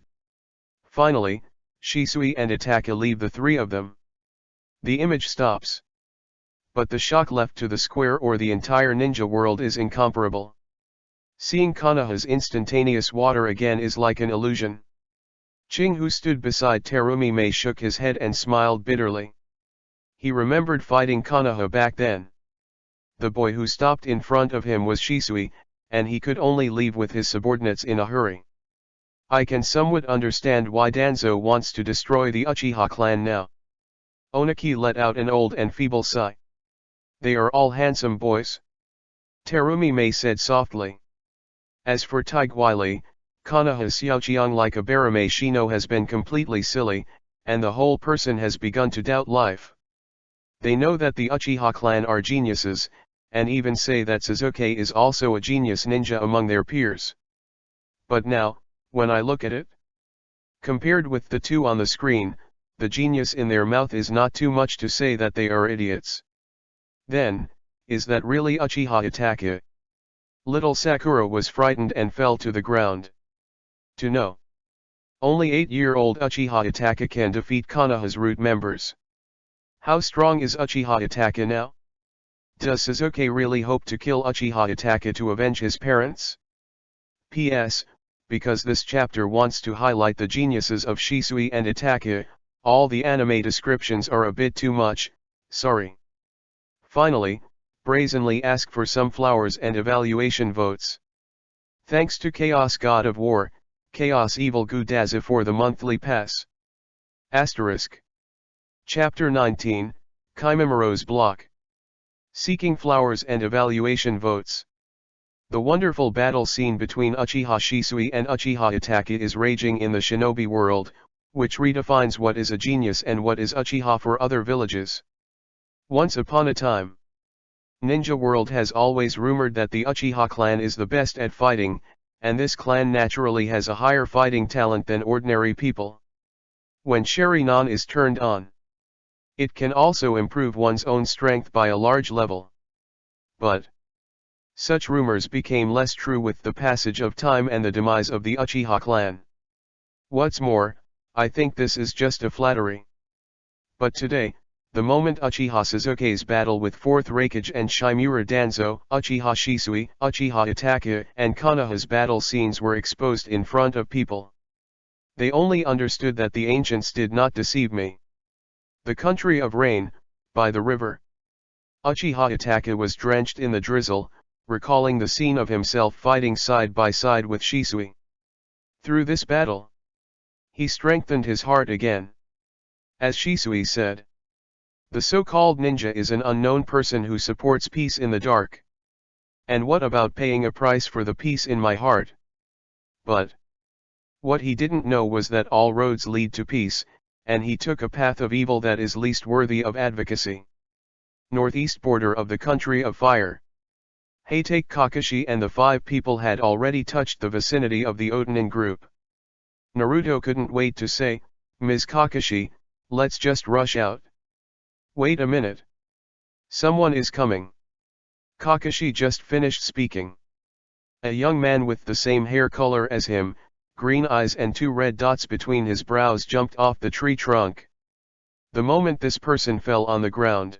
Finally, Shisui and Itachi leave the 3 of them. The image stops. But the shock left to the square or the entire ninja world is incomparable. Seeing Konoha's instantaneous water again is like an illusion. Ching, who stood beside Terumi Mei, shook his head and smiled bitterly. He remembered fighting Konoha back then. The boy who stopped in front of him was Shisui, and he could only leave with his subordinates in a hurry. I can somewhat understand why Danzo wants to destroy the Uchiha clan now. Onaki let out an old and feeble sigh. They are all handsome boys. Terumi Mei said softly. As for Taiguili, Konoha Xiaoqiang like a Barame Shino has been completely silly, and the whole person has begun to doubt life. They know that the Uchiha clan are geniuses, and even say that Sasuke is also a genius ninja among their peers. But now, when I look at it, compared with the two on the screen, the genius in their mouth is not too much to say that they are idiots. Then, is that really Uchiha Itachi? Little Sakura was frightened and fell to the ground. To know. Only 8-year-old Uchiha Itachi can defeat Konoha's root members. How strong is Uchiha Itachi now? Does Sasuke really hope to kill Uchiha Itachi to avenge his parents? P.S. Because this chapter wants to highlight the geniuses of Shisui and Itachi, all the anime descriptions are a bit too much, sorry. Finally, brazenly ask for some flowers and evaluation votes. Thanks to Chaos God of War, Chaos Evil Gudazi for the monthly pass. Asterisk. Chapter 19, Kimimoro's Block. Seeking flowers and evaluation votes. The wonderful battle scene between Uchiha Shisui and Uchiha Itachi is raging in the shinobi world, which redefines what is a genius and what is Uchiha for other villages. Once upon a time, Ninja World has always rumored that the Uchiha clan is the best at fighting, and this clan naturally has a higher fighting talent than ordinary people. When Sharingan is turned on, it can also improve one's own strength by a large level. But such rumors became less true with the passage of time and the demise of the Uchiha clan. What's more, I think this is just a flattery. But today, the moment Uchiha Sasuke's battle with 4th Raikage and Shimura Danzo, Uchiha Shisui, Uchiha Itachi, and Konoha's battle scenes were exposed in front of people, they only understood that the ancients did not deceive me. The country of rain, by the river. Uchiha Itachi was drenched in the drizzle, recalling the scene of himself fighting side by side with Shisui. Through this battle, he strengthened his heart again. As Shisui said, the so-called ninja is an unknown person who supports peace in the dark. And what about paying a price for the peace in my heart? But what he didn't know was that all roads lead to peace, and he took a path of evil that is least worthy of advocacy. Northeast border of the country of fire. Hatake Kakashi and the 5 people had already touched the vicinity of the Otonin group. Naruto couldn't wait to say, Ms. Kakashi, let's just rush out. Wait a minute. Someone is coming. Kakashi just finished speaking. A young man with the same hair color as him, green eyes and 2 red dots between his brows jumped off the tree trunk. The moment this person fell on the ground,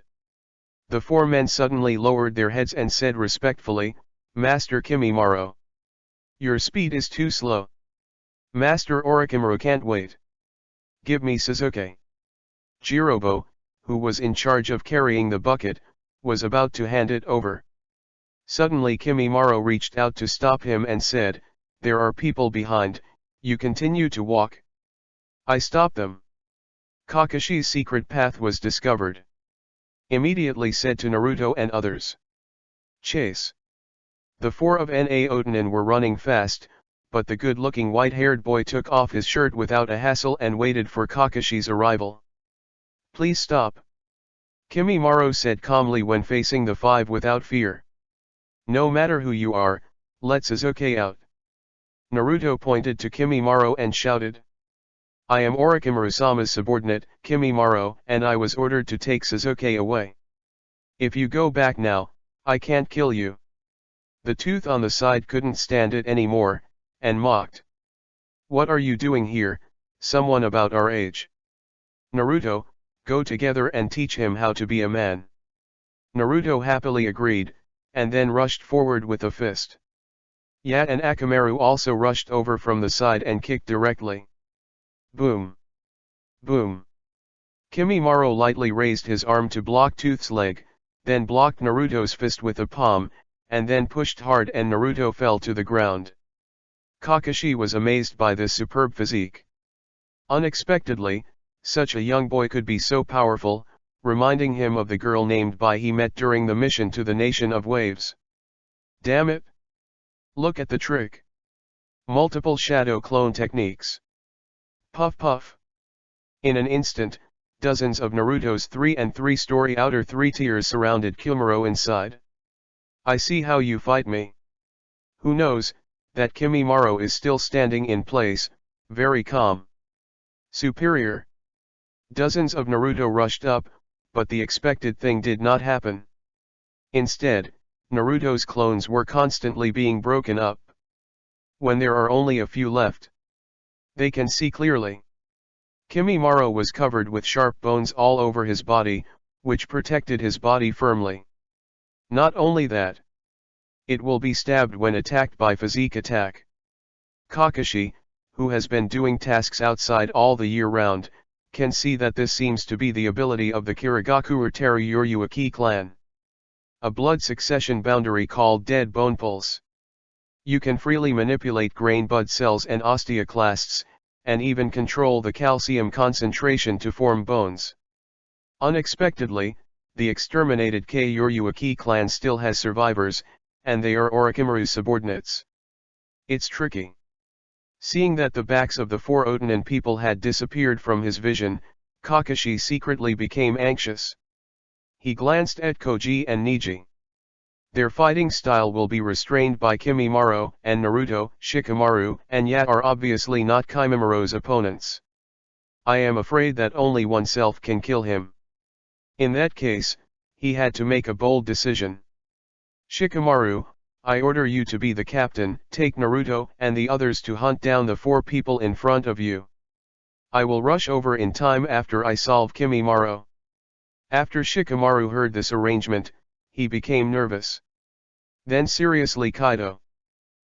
the 4 men suddenly lowered their heads and said respectfully, Master Kimimaro, your speed is too slow. Master Orochimaru can't wait. Give me Sasuke. Jirobo, who was in charge of carrying the bucket, was about to hand it over. Suddenly Kimimaro reached out to stop him and said, there are people behind, you continue to walk. I stopped them. Kakashi's secret path was discovered. Immediately said to Naruto and others. Chase. The 4 of Na Otonin were running fast, but the good-looking white-haired boy took off his shirt without a hassle and waited for Kakashi's arrival. Please stop. Kimimaro said calmly when facing the 5 without fear. No matter who you are, let Sasuke out. Naruto pointed to Kimimaro and shouted. I am Orochimaru-sama's subordinate, Kimimaro, and I was ordered to take Sasuke away. If you go back now, I can't kill you. The tooth on the side couldn't stand it anymore, and mocked. What are you doing here, someone about our age? Naruto, go together and teach him how to be a man. Naruto happily agreed, and then rushed forward with a fist. Yat and Akamaru also rushed over from the side and kicked directly. Boom. Boom. Kimimaro lightly raised his arm to block Tooth's leg, then blocked Naruto's fist with a palm, and then pushed hard and Naruto fell to the ground. Kakashi was amazed by this superb physique. Unexpectedly, Such a young boy could be so powerful, reminding him of the girl named Bai he met during the mission to the Nation of Waves. Damn it! Look at the trick. Multiple shadow clone techniques. Puff puff. In an instant, dozens of Naruto's 3 and 3-story outer 3 tiers surrounded Kimimaro inside. I see how you fight me. Who knows, that Kimimaro is still standing in place, very calm. Superior. Dozens of Naruto rushed up, but the expected thing did not happen. Instead, Naruto's clones were constantly being broken up. When there are only a few left, they can see clearly. Kimimaro was covered with sharp bones all over his body, which protected his body firmly. Not only that, it will be stabbed when attacked by physique attack. Kakashi, who has been doing tasks outside all the year round, can see that this seems to be the ability of the Kirigakure Teruyoryuki clan. A blood succession boundary called dead bone pulse. You can freely manipulate grain bud cells and osteoclasts, and even control the calcium concentration to form bones. Unexpectedly, the exterminated Kyoryuki clan still has survivors, and they are Orochimaru's subordinates. It's tricky. Seeing that the backs of the 4 Otonin people had disappeared from his vision, Kakashi secretly became anxious. He glanced at Koji and Neji. Their fighting style will be restrained by Kimimaro, and Naruto, Shikamaru, and Yato are obviously not Kimimaro's opponents. I am afraid that only oneself can kill him. In that case, he had to make a bold decision. Shikamaru, I order you to be the captain, take Naruto and the others to hunt down the 4 people in front of you. I will rush over in time after I solve Kimimaro. After Shikamaru heard this arrangement, he became nervous. Then seriously, Kaido.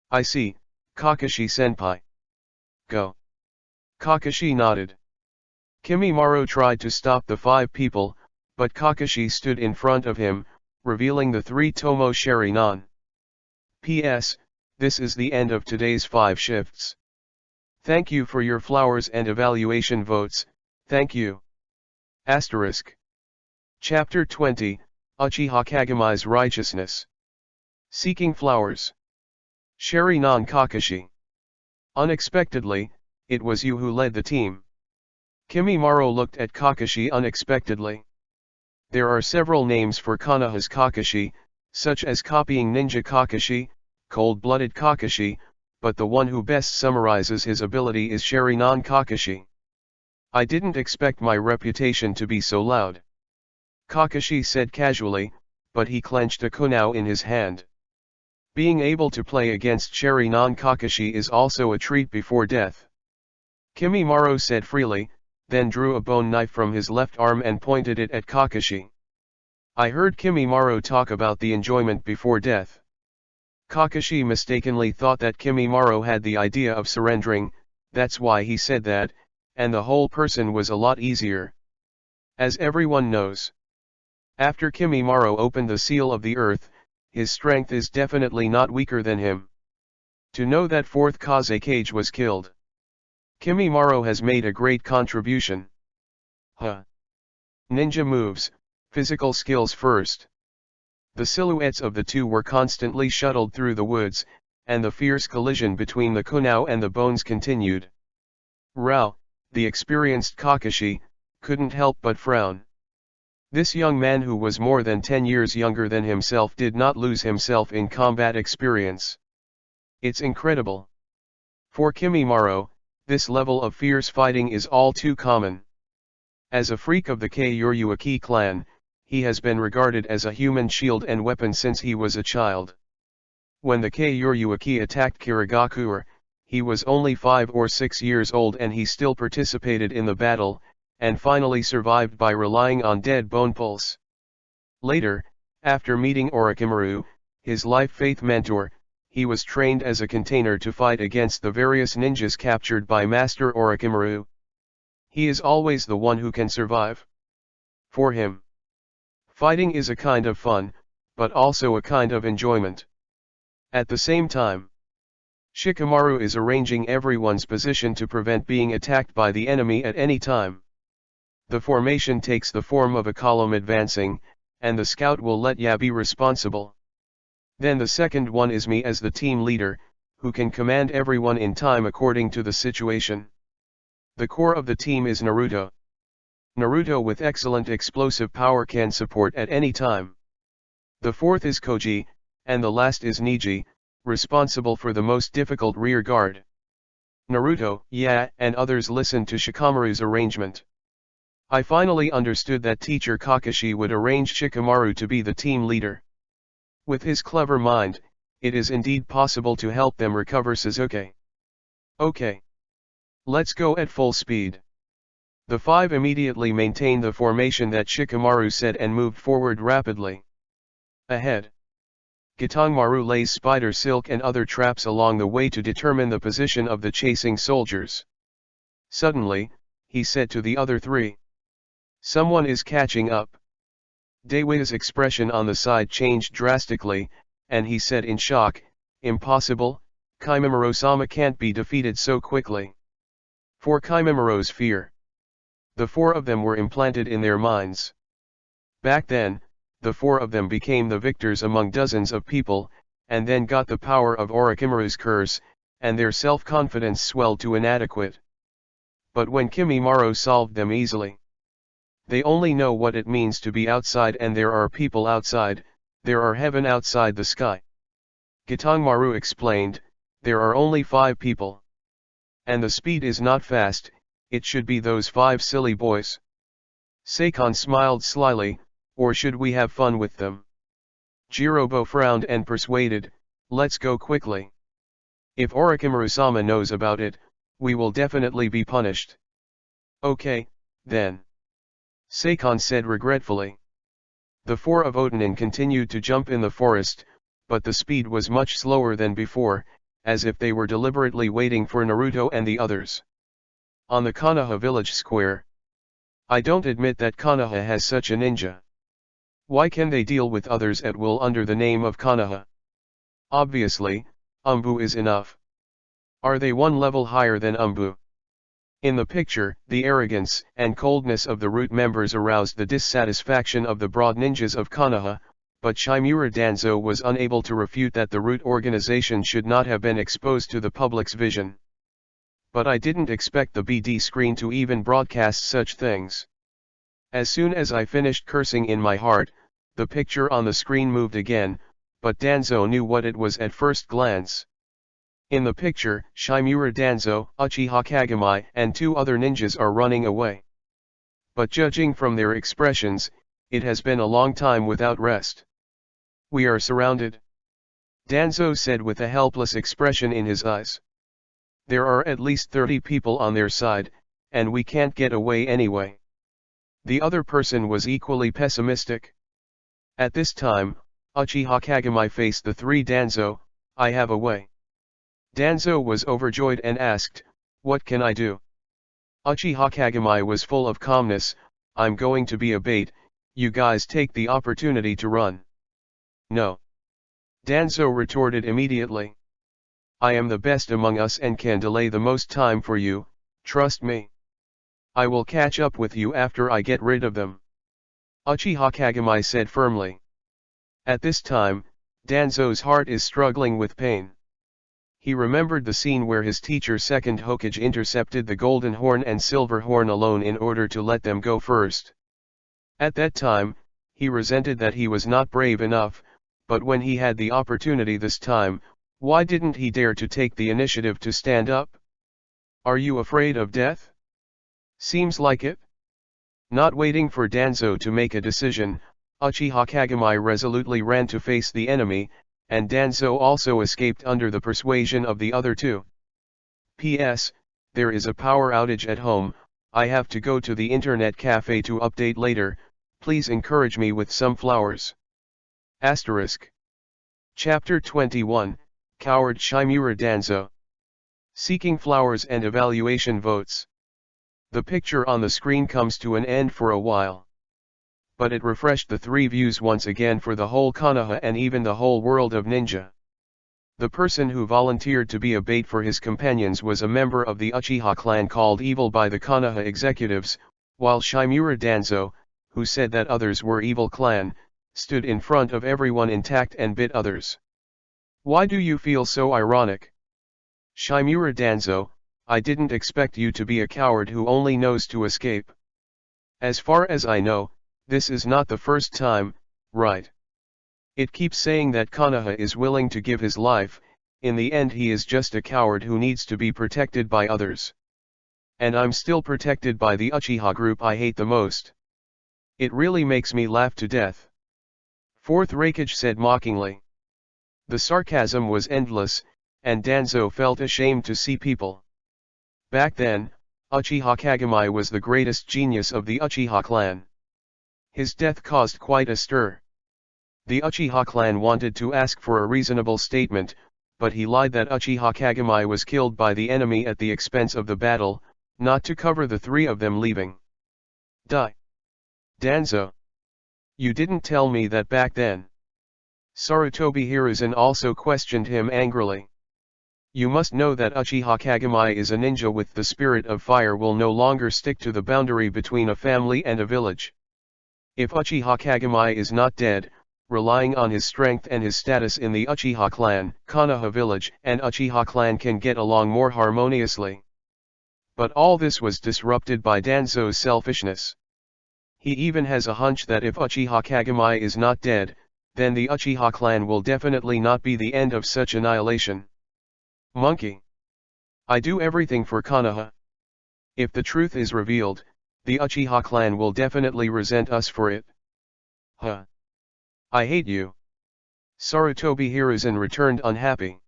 I see, Kakashi-senpai. Go. Kakashi nodded. Kimimaro tried to stop the 5 people, but Kakashi stood in front of him, revealing the 3 Tomo Sharingan. P.S. This is the end of today's 5 shifts. Thank you for your flowers and evaluation votes, thank you. Asterisk. Chapter 20, Uchiha Kagami's Righteousness. Seeking Flowers. Sharingan Kakashi. Unexpectedly, it was you who led the team. Kimimaro looked at Kakashi unexpectedly. There are several names for Konoha's Kakashi, such as Copying Ninja Kakashi, Cold-Blooded Kakashi, but the one who best summarizes his ability is Sharingan Kakashi. I didn't expect my reputation to be so loud. Kakashi said casually, but he clenched a kunao in his hand. Being able to play against Sharingan Kakashi is also a treat before death. Kimimaro said freely, then drew a bone knife from his left arm and pointed it at Kakashi. I heard Kimimaro talk about the enjoyment before death. Kakashi mistakenly thought that Kimimaro had the idea of surrendering, that's why he said that, and the whole person was a lot easier. As everyone knows. After Kimimaro opened the seal of the earth, his strength is definitely not weaker than him. To know that 4th Kazekage was killed. Kimimaro has made a great contribution. Ninja moves, physical skills first. The silhouettes of the 2 were constantly shuttled through the woods, and the fierce collision between the kunao and the bones continued. Rao, the experienced Kakashi, couldn't help but frown. This young man who was more than 10 years younger than himself did not lose himself in combat experience. It's incredible. For Kimimaro, this level of fierce fighting is all too common. As a freak of the Kyoryuki clan, he has been regarded as a human shield and weapon since he was a child. When the Kyoryuki attacked Kirigakure, he was only 5 or 6 years old and he still participated in the battle, and finally survived by relying on dead bone pulse. Later, after meeting Orochimaru, his life faith mentor, he was trained as a container to fight against the various ninjas captured by Master Orochimaru. He is always the one who can survive. For him, fighting is a kind of fun, but also a kind of enjoyment. At the same time, Shikamaru is arranging everyone's position to prevent being attacked by the enemy at any time. The formation takes the form of a column advancing, and the scout will let Ya be responsible. Then the second one is me as the team leader, who can command everyone in time according to the situation. The core of the team is Naruto. Naruto with excellent explosive power can support at any time. The fourth is Koji, and the last is Niji, responsible for the most difficult rear guard. Naruto, and others listened to Shikamaru's arrangement. I finally understood that teacher Kakashi would arrange Shikamaru to be the team leader. With his clever mind, it is indeed possible to help them recover Sasuke. Okay. Let's go at full speed. The five immediately maintained the formation that Shikamaru said and moved forward rapidly. Ahead. Gitangmaru lays spider silk and other traps along the way to determine the position of the chasing soldiers. Suddenly, he said to the other three. Someone is catching up. Dewey's expression on the side changed drastically, and he said in shock, "Impossible, Kimimaro-sama can't be defeated so quickly." For Kimimiro's fear. The four of them were implanted in their minds. Back then, the four of them became the victors among dozens of people, and then got the power of Orochimaru's curse, and their self-confidence swelled to inadequate. But when Kimimaro solved them easily. They only know what it means to be outside, and there are people outside, there are heaven outside the sky. Gitangmaru explained, there are only 5 people. And the speed is not fast, it should be those 5 silly boys. Seikon smiled slyly, or should we have fun with them? Jirobo frowned and persuaded, let's go quickly. If Orochimaru-sama knows about it, we will definitely be punished. Okay, then. Seikon said regretfully. The 4 of Otonin continued to jump in the forest, but the speed was much slower than before, as if they were deliberately waiting for Naruto and the others. On the Konoha village square. I don't admit that Konoha has such a ninja. Why can they deal with others at will under the name of Konoha? Obviously, Umbu is enough. Are they one level higher than Umbu? In the picture, the arrogance and coldness of the root members aroused the dissatisfaction of the broad ninjas of Konoha, but Shimura Danzo was unable to refute that the root organization should not have been exposed to the public's vision. But I didn't expect the BD screen to even broadcast such things. As soon as I finished cursing in my heart, the picture on the screen moved again, but Danzo knew what it was at first glance. In the picture, Shimura Danzo, Uchiha Kagami, and 2 other ninjas are running away. But judging from their expressions, it has been a long time without rest. We are surrounded. Danzo said with a helpless expression in his eyes. There are at least 30 people on their side, and we can't get away anyway. The other person was equally pessimistic. At this time, Uchiha Kagami faced the 3 Danzo. I have a way. Danzo was overjoyed and asked, what can I do? Uchiha Kagami was full of calmness, I'm going to be a bait, you guys take the opportunity to run. No. Danzo retorted immediately. I am the best among us and can delay the most time for you, trust me. I will catch up with you after I get rid of them. Uchiha Kagami said firmly. At this time, Danzo's heart is struggling with pain. He remembered the scene where his teacher Second Hokage intercepted the Golden Horn and Silver Horn alone in order to let them go first. At that time, he resented that he was not brave enough, but when he had the opportunity this time, why didn't he dare to take the initiative to stand up? Are you afraid of death? Seems like it. Not waiting for Danzo to make a decision, Uchiha Kagami resolutely ran to face the enemy, and Danzo also escaped under the persuasion of the other 2. P.S. There is a power outage at home, I have to go to the internet cafe to update later, please encourage me with some flowers. Asterisk. Chapter 21, Coward Shimura Danzo. Seeking flowers and evaluation votes. The picture on the screen comes to an end for a while. But it refreshed the 3 views once again for the whole Konoha and even the whole world of ninja. The person who volunteered to be a bait for his companions was a member of the Uchiha clan called Evil by the Konoha executives, while Shimura Danzo, who said that others were evil clan, stood in front of everyone intact and bit others. Why do you feel so ironic? Shimura Danzo, I didn't expect you to be a coward who only knows to escape. As far as I know, this is not the first time, right? It keeps saying that Konoha is willing to give his life, in the end he is just a coward who needs to be protected by others. And I'm still protected by the Uchiha group I hate the most. It really makes me laugh to death. Fourth Raikage said mockingly. The sarcasm was endless, and Danzo felt ashamed to see people. Back then, Uchiha Kagami was the greatest genius of the Uchiha clan. His death caused quite a stir. The Uchiha clan wanted to ask for a reasonable statement, but he lied that Uchiha Kagami was killed by the enemy at the expense of the battle, not to cover the three of them leaving. Die. Danzo. You didn't tell me that back then. Sarutobi Hiruzen also questioned him angrily. You must know that Uchiha Kagami is a ninja with the spirit of fire, will no longer stick to the boundary between a family and a village. If Uchiha Kagami is not dead, relying on his strength and his status in the Uchiha clan, Konoha village and Uchiha clan can get along more harmoniously. But all this was disrupted by Danzo's selfishness. He even has a hunch that if Uchiha Kagami is not dead, then the Uchiha clan will definitely not be the end of such annihilation. Monkey. I do everything for Konoha. If the truth is revealed, the Uchiha clan will definitely resent us for it. Huh. I hate you. Sarutobi Hiruzen returned unhappy.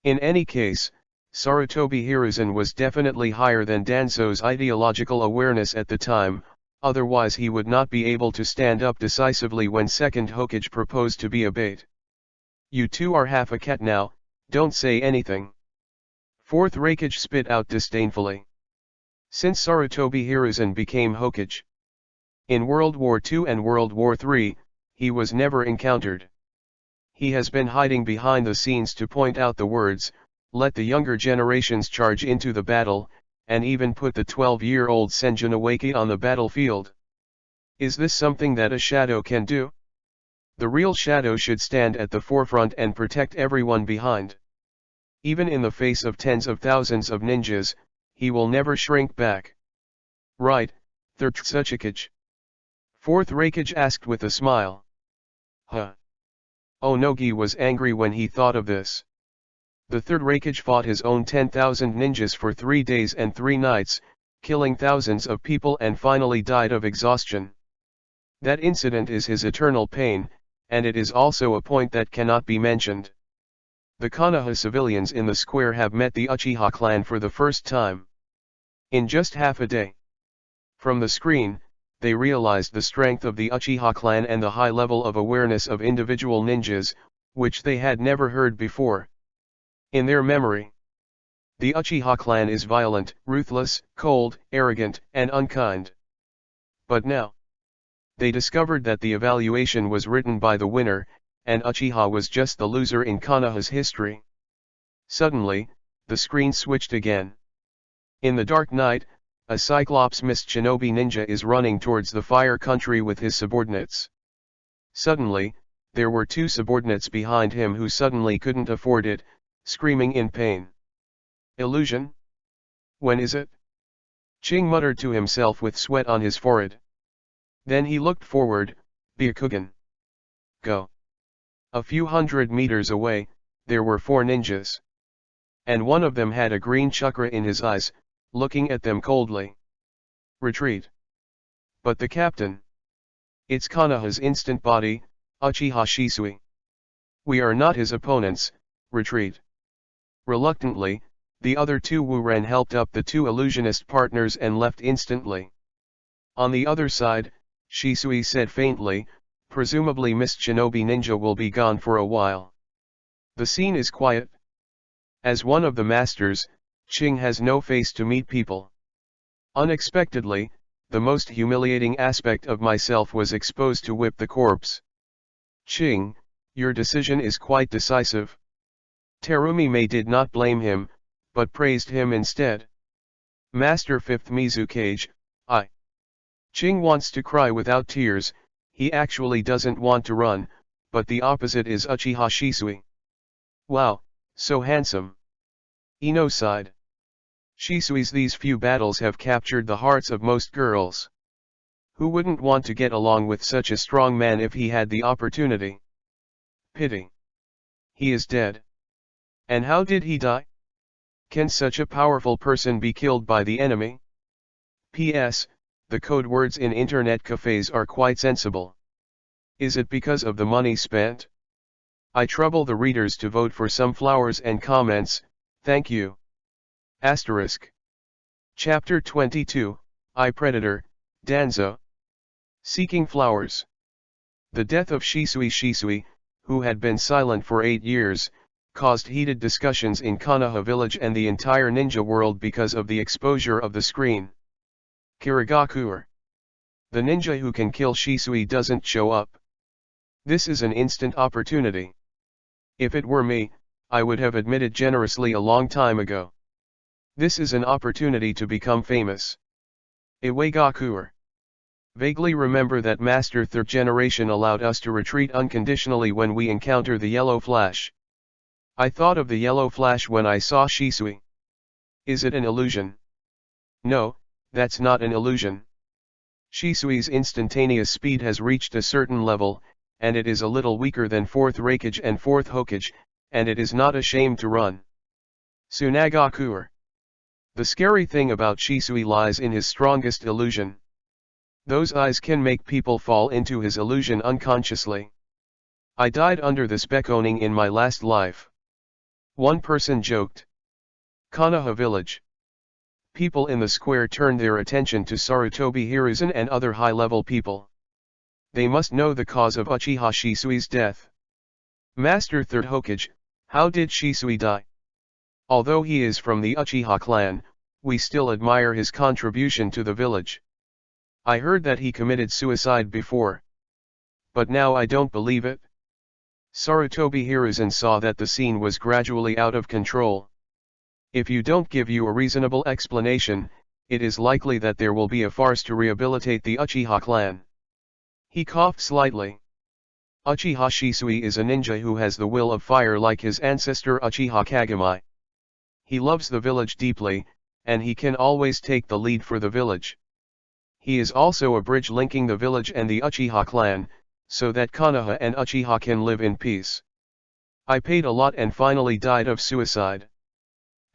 In any case, Sarutobi Hiruzen was definitely higher than Danzo's ideological awareness at the time, otherwise he would not be able to stand up decisively when second Hokage proposed to be a bait. You two are half a cat now, don't say anything. Fourth Raikage spit out disdainfully. Since Sarutobi Hiruzen became Hokage in World War II and World War III, he was never encountered. He has been hiding behind the scenes to point out the words, let the younger generations charge into the battle, and even put the 12-year-old Senjin Awaki on the battlefield. Is this something that a shadow can do? The real shadow should stand at the forefront and protect everyone behind. Even in the face of tens of thousands of ninjas, he will never shrink back. Right, third Tsuchikage. Fourth Raikage asked with a smile. Huh. Onogi was angry when he thought of this. The third Raikage fought his own 10,000 ninjas for 3 days and 3 nights, killing thousands of people and finally died of exhaustion. That incident is his eternal pain, and it is also a point that cannot be mentioned. The Konoha civilians in the square have met the Uchiha clan for the first time. In just half a day. From the screen, they realized the strength of the Uchiha clan and the high level of awareness of individual ninjas, which they had never heard before. In their memory, the Uchiha clan is violent, ruthless, cold, arrogant, and unkind. But now, they discovered that the evaluation was written by the winner, and Uchiha was just the loser in Konoha's history. Suddenly, the screen switched again. In the dark night, a Cyclops Mist Shinobi ninja is running towards the Fire Country with his subordinates. Suddenly, there were 2 subordinates behind him who suddenly couldn't afford it, screaming in pain. Illusion? When is it? Ching muttered to himself with sweat on his forehead. Then he looked forward, Byakugan. Go. A few hundred meters away, there were 4 ninjas. And one of them had a green chakra in his eyes, looking at them coldly. Retreat. But the captain. It's Konoha's instant body, Uchiha Shisui. We are not his opponents, retreat. Reluctantly, the other 2 Wuren helped up the 2 illusionist partners and left instantly. On the other side, Shisui said faintly, presumably Mist Shinobi Ninja will be gone for a while. The scene is quiet. As one of the masters, Ching has no face to meet people. Unexpectedly, the most humiliating aspect of myself was exposed to whip the corpse. Ching, your decision is quite decisive. Terumi Mei did not blame him, but praised him instead. Master 5th Mizukage, I Ching wants to cry without tears, he actually doesn't want to run, but the opposite is Uchiha Shisui. Wow, so handsome. Ino sighed. Shisui's these few battles have captured the hearts of most girls. Who wouldn't want to get along with such a strong man if he had the opportunity? Pity. He is dead. And how did he die? Can such a powerful person be killed by the enemy? P.S. The code words in internet cafes are quite sensible. Is it because of the money spent? I trouble the readers to vote for some flowers and comments, thank you. Asterisk. Chapter 22, I Predator, Danzo. Seeking Flowers. The death of Shisui, who had been silent for 8 years, caused heated discussions in Konoha village and the entire ninja world because of the exposure of the screen. Kirigakuer. The ninja who can kill Shisui doesn't show up. This is an instant opportunity. If it were me, I would have admitted generously a long time ago. This is an opportunity to become famous. Iwagakuer. Vaguely remember that Master Third Generation allowed us to retreat unconditionally when we encounter the yellow flash. I thought of the yellow flash when I saw Shisui. Is it an illusion? No, that's not an illusion. Shisui's instantaneous speed has reached a certain level, and it is a little weaker than 4th Raikage and 4th Hokage, and it is not ashamed to run. Tsunagakuer. The scary thing about Shisui lies in his strongest illusion. Those eyes can make people fall into his illusion unconsciously. I died under this beckoning in my last life. One person joked. Konoha village. People in the square turned their attention to Sarutobi Hiruzen and other high-level people. They must know the cause of Uchiha Shisui's death. Master Third Hokage, how did Shisui die? Although he is from the Uchiha clan, we still admire his contribution to the village. I heard that he committed suicide before. But now I don't believe it. Sarutobi Hiruzen saw that the scene was gradually out of control. If you don't give you a reasonable explanation, it is likely that there will be a farce to rehabilitate the Uchiha clan. He coughed slightly. Uchiha Shisui is a ninja who has the will of fire like his ancestor Uchiha Kagami. He loves the village deeply, and he can always take the lead for the village. He is also a bridge linking the village and the Uchiha clan, so that Konoha and Uchiha can live in peace. I paid a lot and finally died of suicide.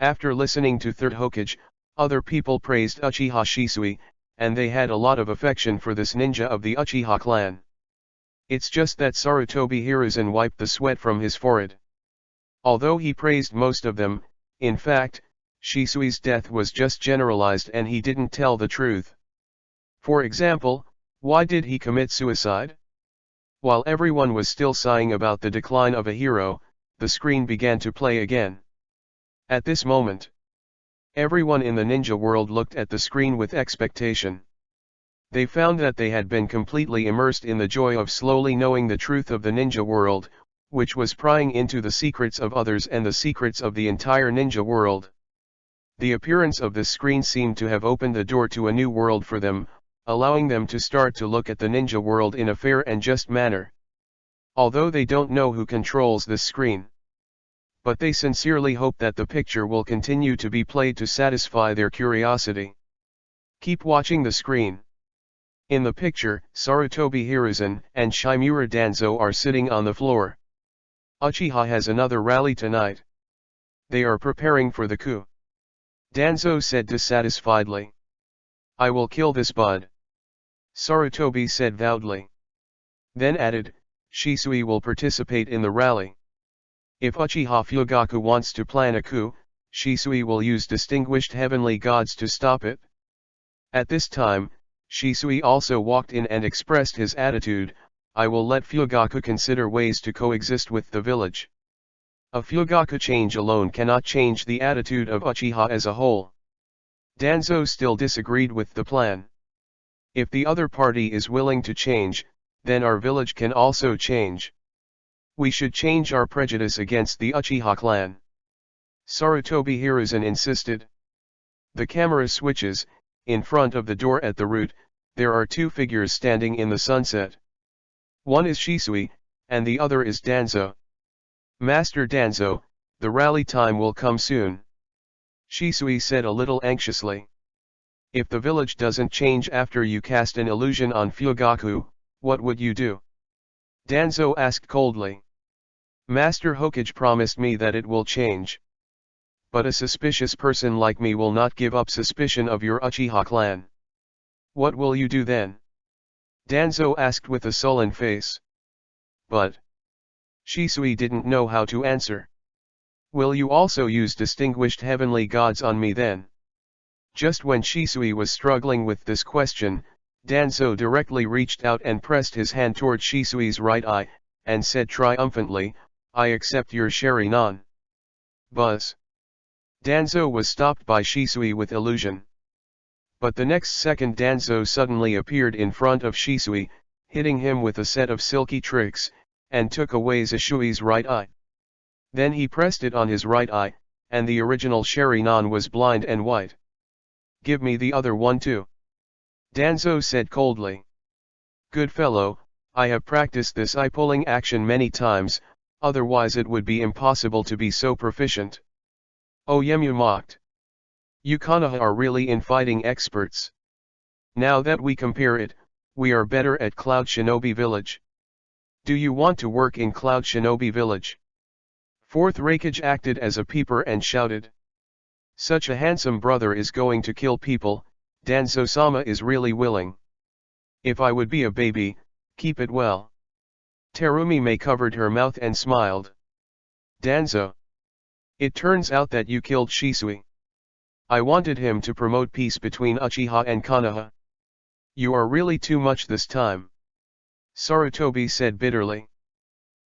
After listening to Third Hokage, other people praised Uchiha Shisui, and they had a lot of affection for this ninja of the Uchiha clan. It's just that Sarutobi Hiruzen wiped the sweat from his forehead. Although he praised most of them, in fact, Shisui's death was just generalized and he didn't tell the truth. For example, why did he commit suicide? While everyone was still sighing about the decline of a hero, the screen began to play again. At this moment, everyone in the ninja world looked at the screen with expectation. They found that they had been completely immersed in the joy of slowly knowing the truth of the ninja world, which was prying into the secrets of others and the secrets of the entire ninja world. The appearance of this screen seemed to have opened the door to a new world for them, allowing them to start to look at the ninja world in a fair and just manner. Although they don't know who controls this screen. But they sincerely hope that the picture will continue to be played to satisfy their curiosity. Keep watching the screen. In the picture, Sarutobi Hiruzen and Shimura Danzo are sitting on the floor. Uchiha has another rally tonight. They are preparing for the coup. Danzo said dissatisfiedly. I will kill this bud. Sarutobi said loudly. Then added, Shisui will participate in the rally. If Uchiha Fugaku wants to plan a coup, Shisui will use distinguished heavenly gods to stop it. At this time, Shisui also walked in and expressed his attitude, I will let Fugaku consider ways to coexist with the village. A Fugaku change alone cannot change the attitude of Uchiha as a whole. Danzo still disagreed with the plan. If the other party is willing to change, then our village can also change. We should change our prejudice against the Uchiha clan. Sarutobi Hiruzen insisted. The camera switches, in front of the door at the root, There are two figures standing in the sunset. One is Shisui, and the other is Danzo. Master Danzo, the rally time will come soon. Shisui said a little anxiously. If the village doesn't change after you cast an illusion on Fugaku, what would you do? Danzo asked coldly. Master Hokage promised me that it will change. But a suspicious person like me will not give up suspicion of your Uchiha clan. What will you do then? Danzo asked with a sullen face. But Shisui didn't know how to answer. Will you also use distinguished heavenly gods on me then? Just when Shisui was struggling with this question, Danzo directly reached out and pressed his hand toward Shisui's right eye, and said triumphantly, I accept your Sharingan. Buzz. Danzo was stopped by Shisui with illusion. But the next second Danzo suddenly appeared in front of Shisui, hitting him with a set of silky tricks, and took away Shishui's right eye. Then he pressed it on his right eye, and the original Sharingan was blind and white. Give me the other one too. Danzo said coldly. Good fellow, I have practiced this eye-pulling action many times, otherwise it would be impossible to be so proficient. Oyemu mocked. You Konoha are really in fighting experts. Now that we compare it, we are better at Cloud Shinobi Village. Do you want to work in Cloud Shinobi Village? Fourth Raikage acted as a peeper and shouted. Such a handsome brother is going to kill people, Danzo-sama is really willing. If I would be a baby, keep it well. Terumi May covered her mouth and smiled. Danzo. It turns out that you killed Shisui. I wanted him to promote peace between Uchiha and Konoha. You are really too much this time. Sarutobi said bitterly.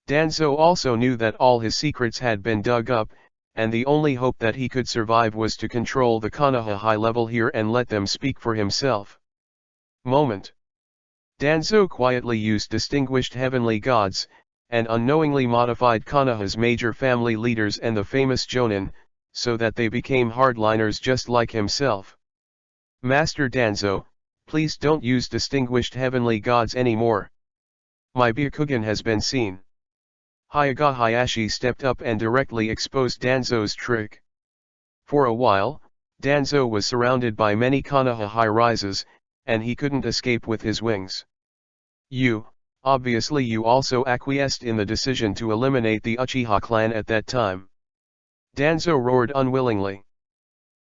Danzo also knew that all his secrets had been dug up, and the only hope that he could survive was to control the Konoha high level here and let them speak for himself. Moment. Danzo quietly used distinguished heavenly gods, and unknowingly modified Konoha's major family leaders and the famous Chunin, so that they became hardliners just like himself. Master Danzo, please don't use distinguished heavenly gods anymore. My Byakugan has been seen. Hyaga Hayashi stepped up and directly exposed Danzo's trick. For a while, Danzo was surrounded by many Konoha high-rises, and he couldn't escape with his wings. Obviously you also acquiesced in the decision to eliminate the Uchiha clan at that time. Danzo roared unwillingly.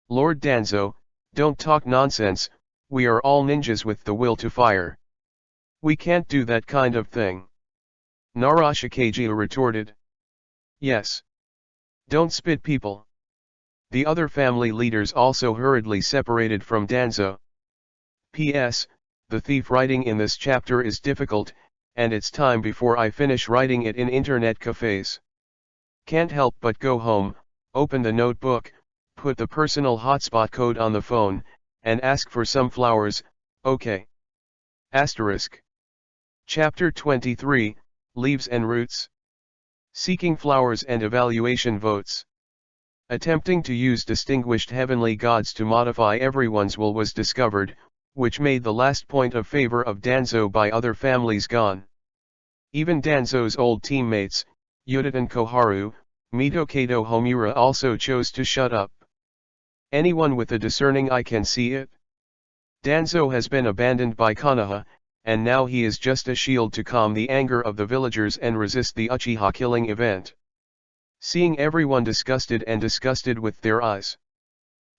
Lord Danzo, don't talk nonsense, we are all ninjas with the will to fire. We can't do that kind of thing. Narashikaji retorted. Yes. Don't spit people. The other family leaders also hurriedly separated from Danzo. P.S. The thief writing in this chapter is difficult, and it's time before I finish writing it in internet cafes. Can't help but go home, open the notebook, put the personal hotspot code on the phone, and ask for some flowers, okay. Asterisk. Chapter 23, Leaves and Roots. Seeking flowers and evaluation votes. Attempting to use distinguished heavenly gods to modify everyone's will was discovered, which made the last point of favor of Danzo by other families gone. Even Danzo's old teammates, Yudatan Koharu, Mitokado Homura also chose to shut up. Anyone with a discerning eye can see it. Danzo has been abandoned by Konoha, and now he is just a shield to calm the anger of the villagers and resist the Uchiha killing event. Seeing everyone disgusted with their eyes.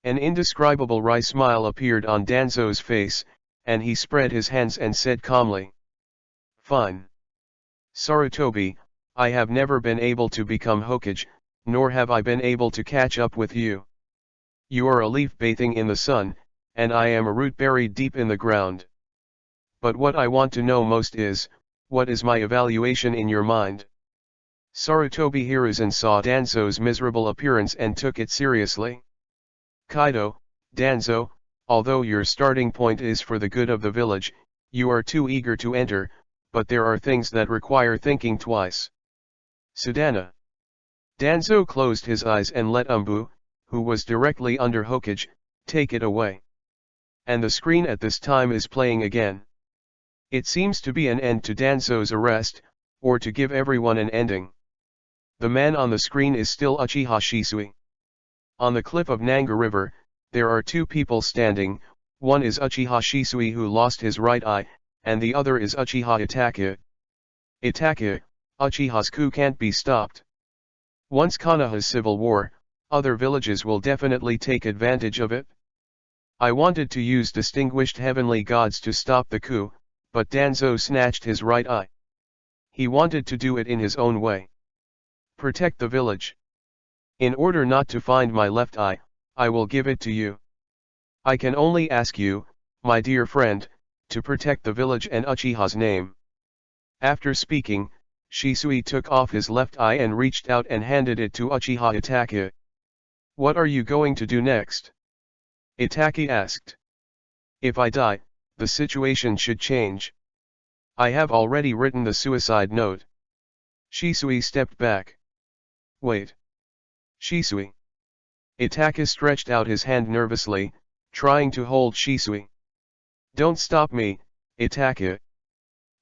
An indescribable wry smile appeared on Danzo's face, and he spread his hands and said calmly. Fine. Sarutobi, I have never been able to become Hokage, nor have I been able to catch up with you. You are a leaf bathing in the sun, and I am a root buried deep in the ground. But what I want to know most is, what is my evaluation in your mind? Sarutobi Hiruzen saw Danzo's miserable appearance and took it seriously. Kaido, Danzo, although your starting point is for the good of the village, you are too eager to enter, but there are things that require thinking twice. Sudana. Danzo closed his eyes and let Umbu, who was directly under Hokage, take it away. And the screen at this time is playing again. It seems to be an end to Danzo's arrest, or to give everyone an ending. The man on the screen is still Uchiha Shisui. On the cliff of Nanga River, there are two people standing, one is Uchiha Shisui who lost his right eye, and the other is Uchiha Itachi. Itachi, Uchiha's coup can't be stopped. Once Konoha's civil war, other villages will definitely take advantage of it. I wanted to use distinguished heavenly gods to stop the coup, but Danzo snatched his right eye. He wanted to do it in his own way. Protect the village. In order not to find my left eye, I will give it to you. I can only ask you, my dear friend, to protect the village and Uchiha's name. After speaking, Shisui took off his left eye and reached out and handed it to Uchiha Itachi. What are you going to do next? Itachi asked. If I die, the situation should change. I have already written the suicide note. Shisui stepped back. Wait. Shisui. Itachi stretched out his hand nervously, trying to hold Shisui. Don't stop me, Itachi.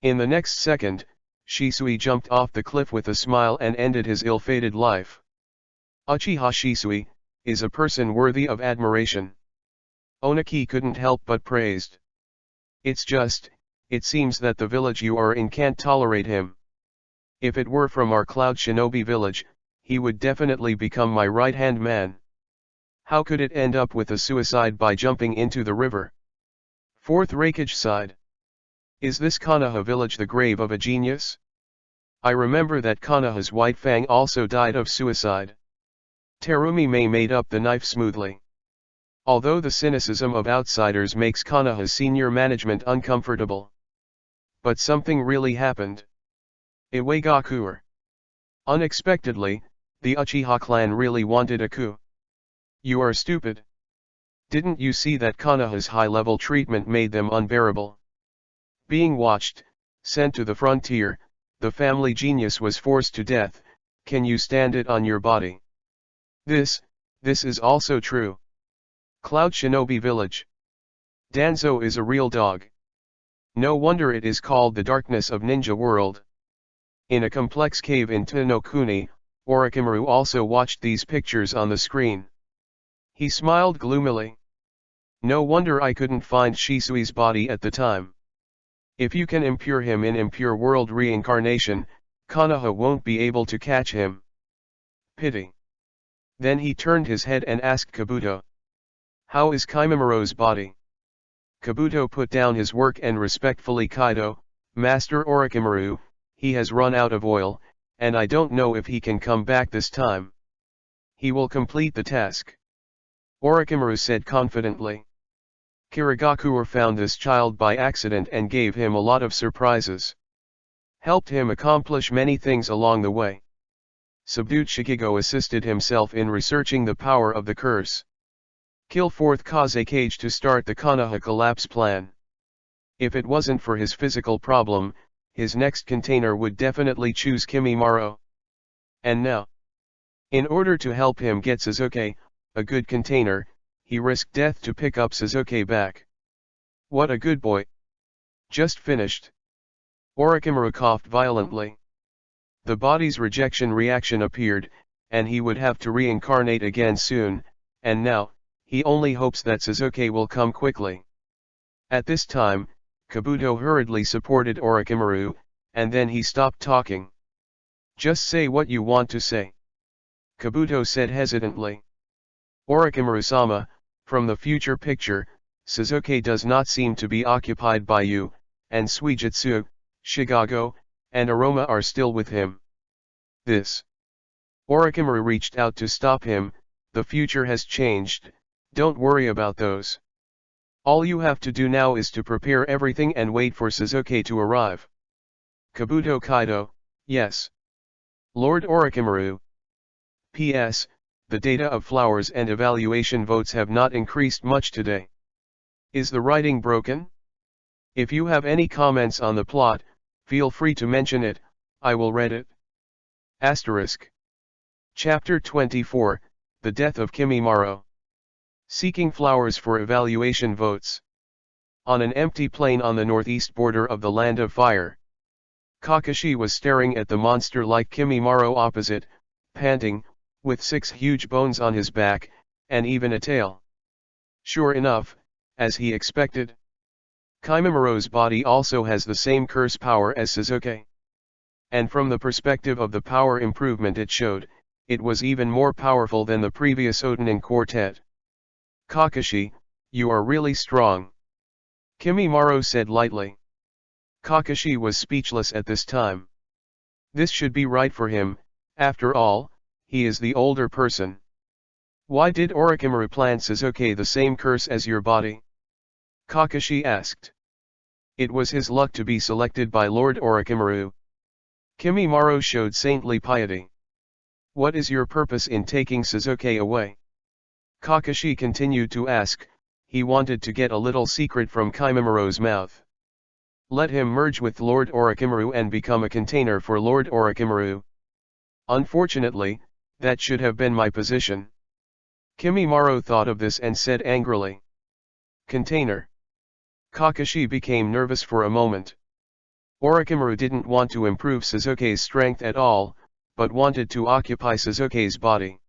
In the next second, Shisui jumped off the cliff with a smile and ended his ill-fated life. Uchiha Shisui is a person worthy of admiration. Oniki couldn't help but praised. It's just, it seems that the village you are in can't tolerate him. If it were from our Cloud Shinobi village, he would definitely become my right-hand man. How could it end up with a suicide by jumping into the river? Fourth Raikage sighed. Is this Konoha village the grave of a genius? I remember that Konoha's White Fang also died of suicide. Terumi May made up the knife smoothly. Although the cynicism of outsiders makes Konoha's senior management uncomfortable. But something really happened. Iwagakuer. Unexpectedly, the Uchiha clan really wanted a coup. You are stupid. Didn't you see that Konoha's high-level treatment made them unbearable? Being watched, sent to the frontier, the family genius was forced to death. Can you stand it on your body? This is also true. Cloud Shinobi Village. Danzo is a real dog. No wonder it is called the darkness of Ninja World. In a complex cave in Tenokuni, Orochimaru also watched these pictures on the screen. He smiled gloomily. No wonder I couldn't find Shisui's body at the time. If you can impure him in Impure World reincarnation, Konoha won't be able to catch him. Pity. Then he turned his head and asked Kabuto. How is Kimimura's body? Kabuto put down his work and respectfully Kaido, Master Orochimaru, he has run out of oil, and I don't know if he can come back this time. He will complete the task. Orochimaru said confidently. Kirigakuer found this child by accident and gave him a lot of surprises. Helped him accomplish many things along the way. Subdued Shikigo assisted himself in researching the power of the curse. Kill fourth Kazekage to start the Konoha collapse plan. If it wasn't for his physical problem, his next container would definitely choose Kimimaro. And now, in order to help him get Sasuke, a good container, he risked death to pick up Sasuke back. What a good boy. Just finished. Orochimaru coughed violently. The body's rejection reaction appeared, and he would have to reincarnate again soon, and now, he only hopes that Sasuke will come quickly. At this time, Kabuto hurriedly supported Orochimaru, and then he stopped talking. Just say what you want to say. Kabuto said hesitantly. Orochimaru-sama, from the future picture, Sasuke does not seem to be occupied by you, and Suigetsu, Shigago, and Aroma are still with him. This. Orochimaru reached out to stop him. The future has changed, don't worry about those. All you have to do now is to prepare everything and wait for Sasuke to arrive. Kabuto Kaido, yes. Lord Orochimaru. P.S. The data of flowers and evaluation votes have not increased much today. Is the writing broken? If you have any comments on the plot, feel free to mention it, I will read it. Asterisk. Chapter 24, The Death of Kimimaro. Seeking flowers for evaluation votes. On an empty plain on the northeast border of the Land of Fire, Kakashi was staring at the monster like Kimimaro opposite, panting, with 6 huge bones on his back, and even a tail. Sure enough, as he expected, Kimimiro's body also has the same curse power as Sasuke. And from the perspective of the power improvement it showed, it was even more powerful than the previous Otonin quartet. Kakashi, you are really strong, Kimimaro said lightly. Kakashi was speechless at this time. This should be right for him, after all, he is the older person. Why did Orochimaru plant Sasuke the same curse as your body? Kakashi asked. It was his luck to be selected by Lord Orochimaru. Kimimaro showed saintly piety. What is your purpose in taking Sasuke away? Kakashi continued to ask. He wanted to get a little secret from Kimimiro's mouth. Let him merge with Lord Orochimaru and become a container for Lord Orochimaru. Unfortunately, that should have been my position. Kimimaro thought of this and said angrily. Container. Kakashi became nervous for a moment. Orochimaru didn't want to improve Sasuke's strength at all, but wanted to occupy Sasuke's body.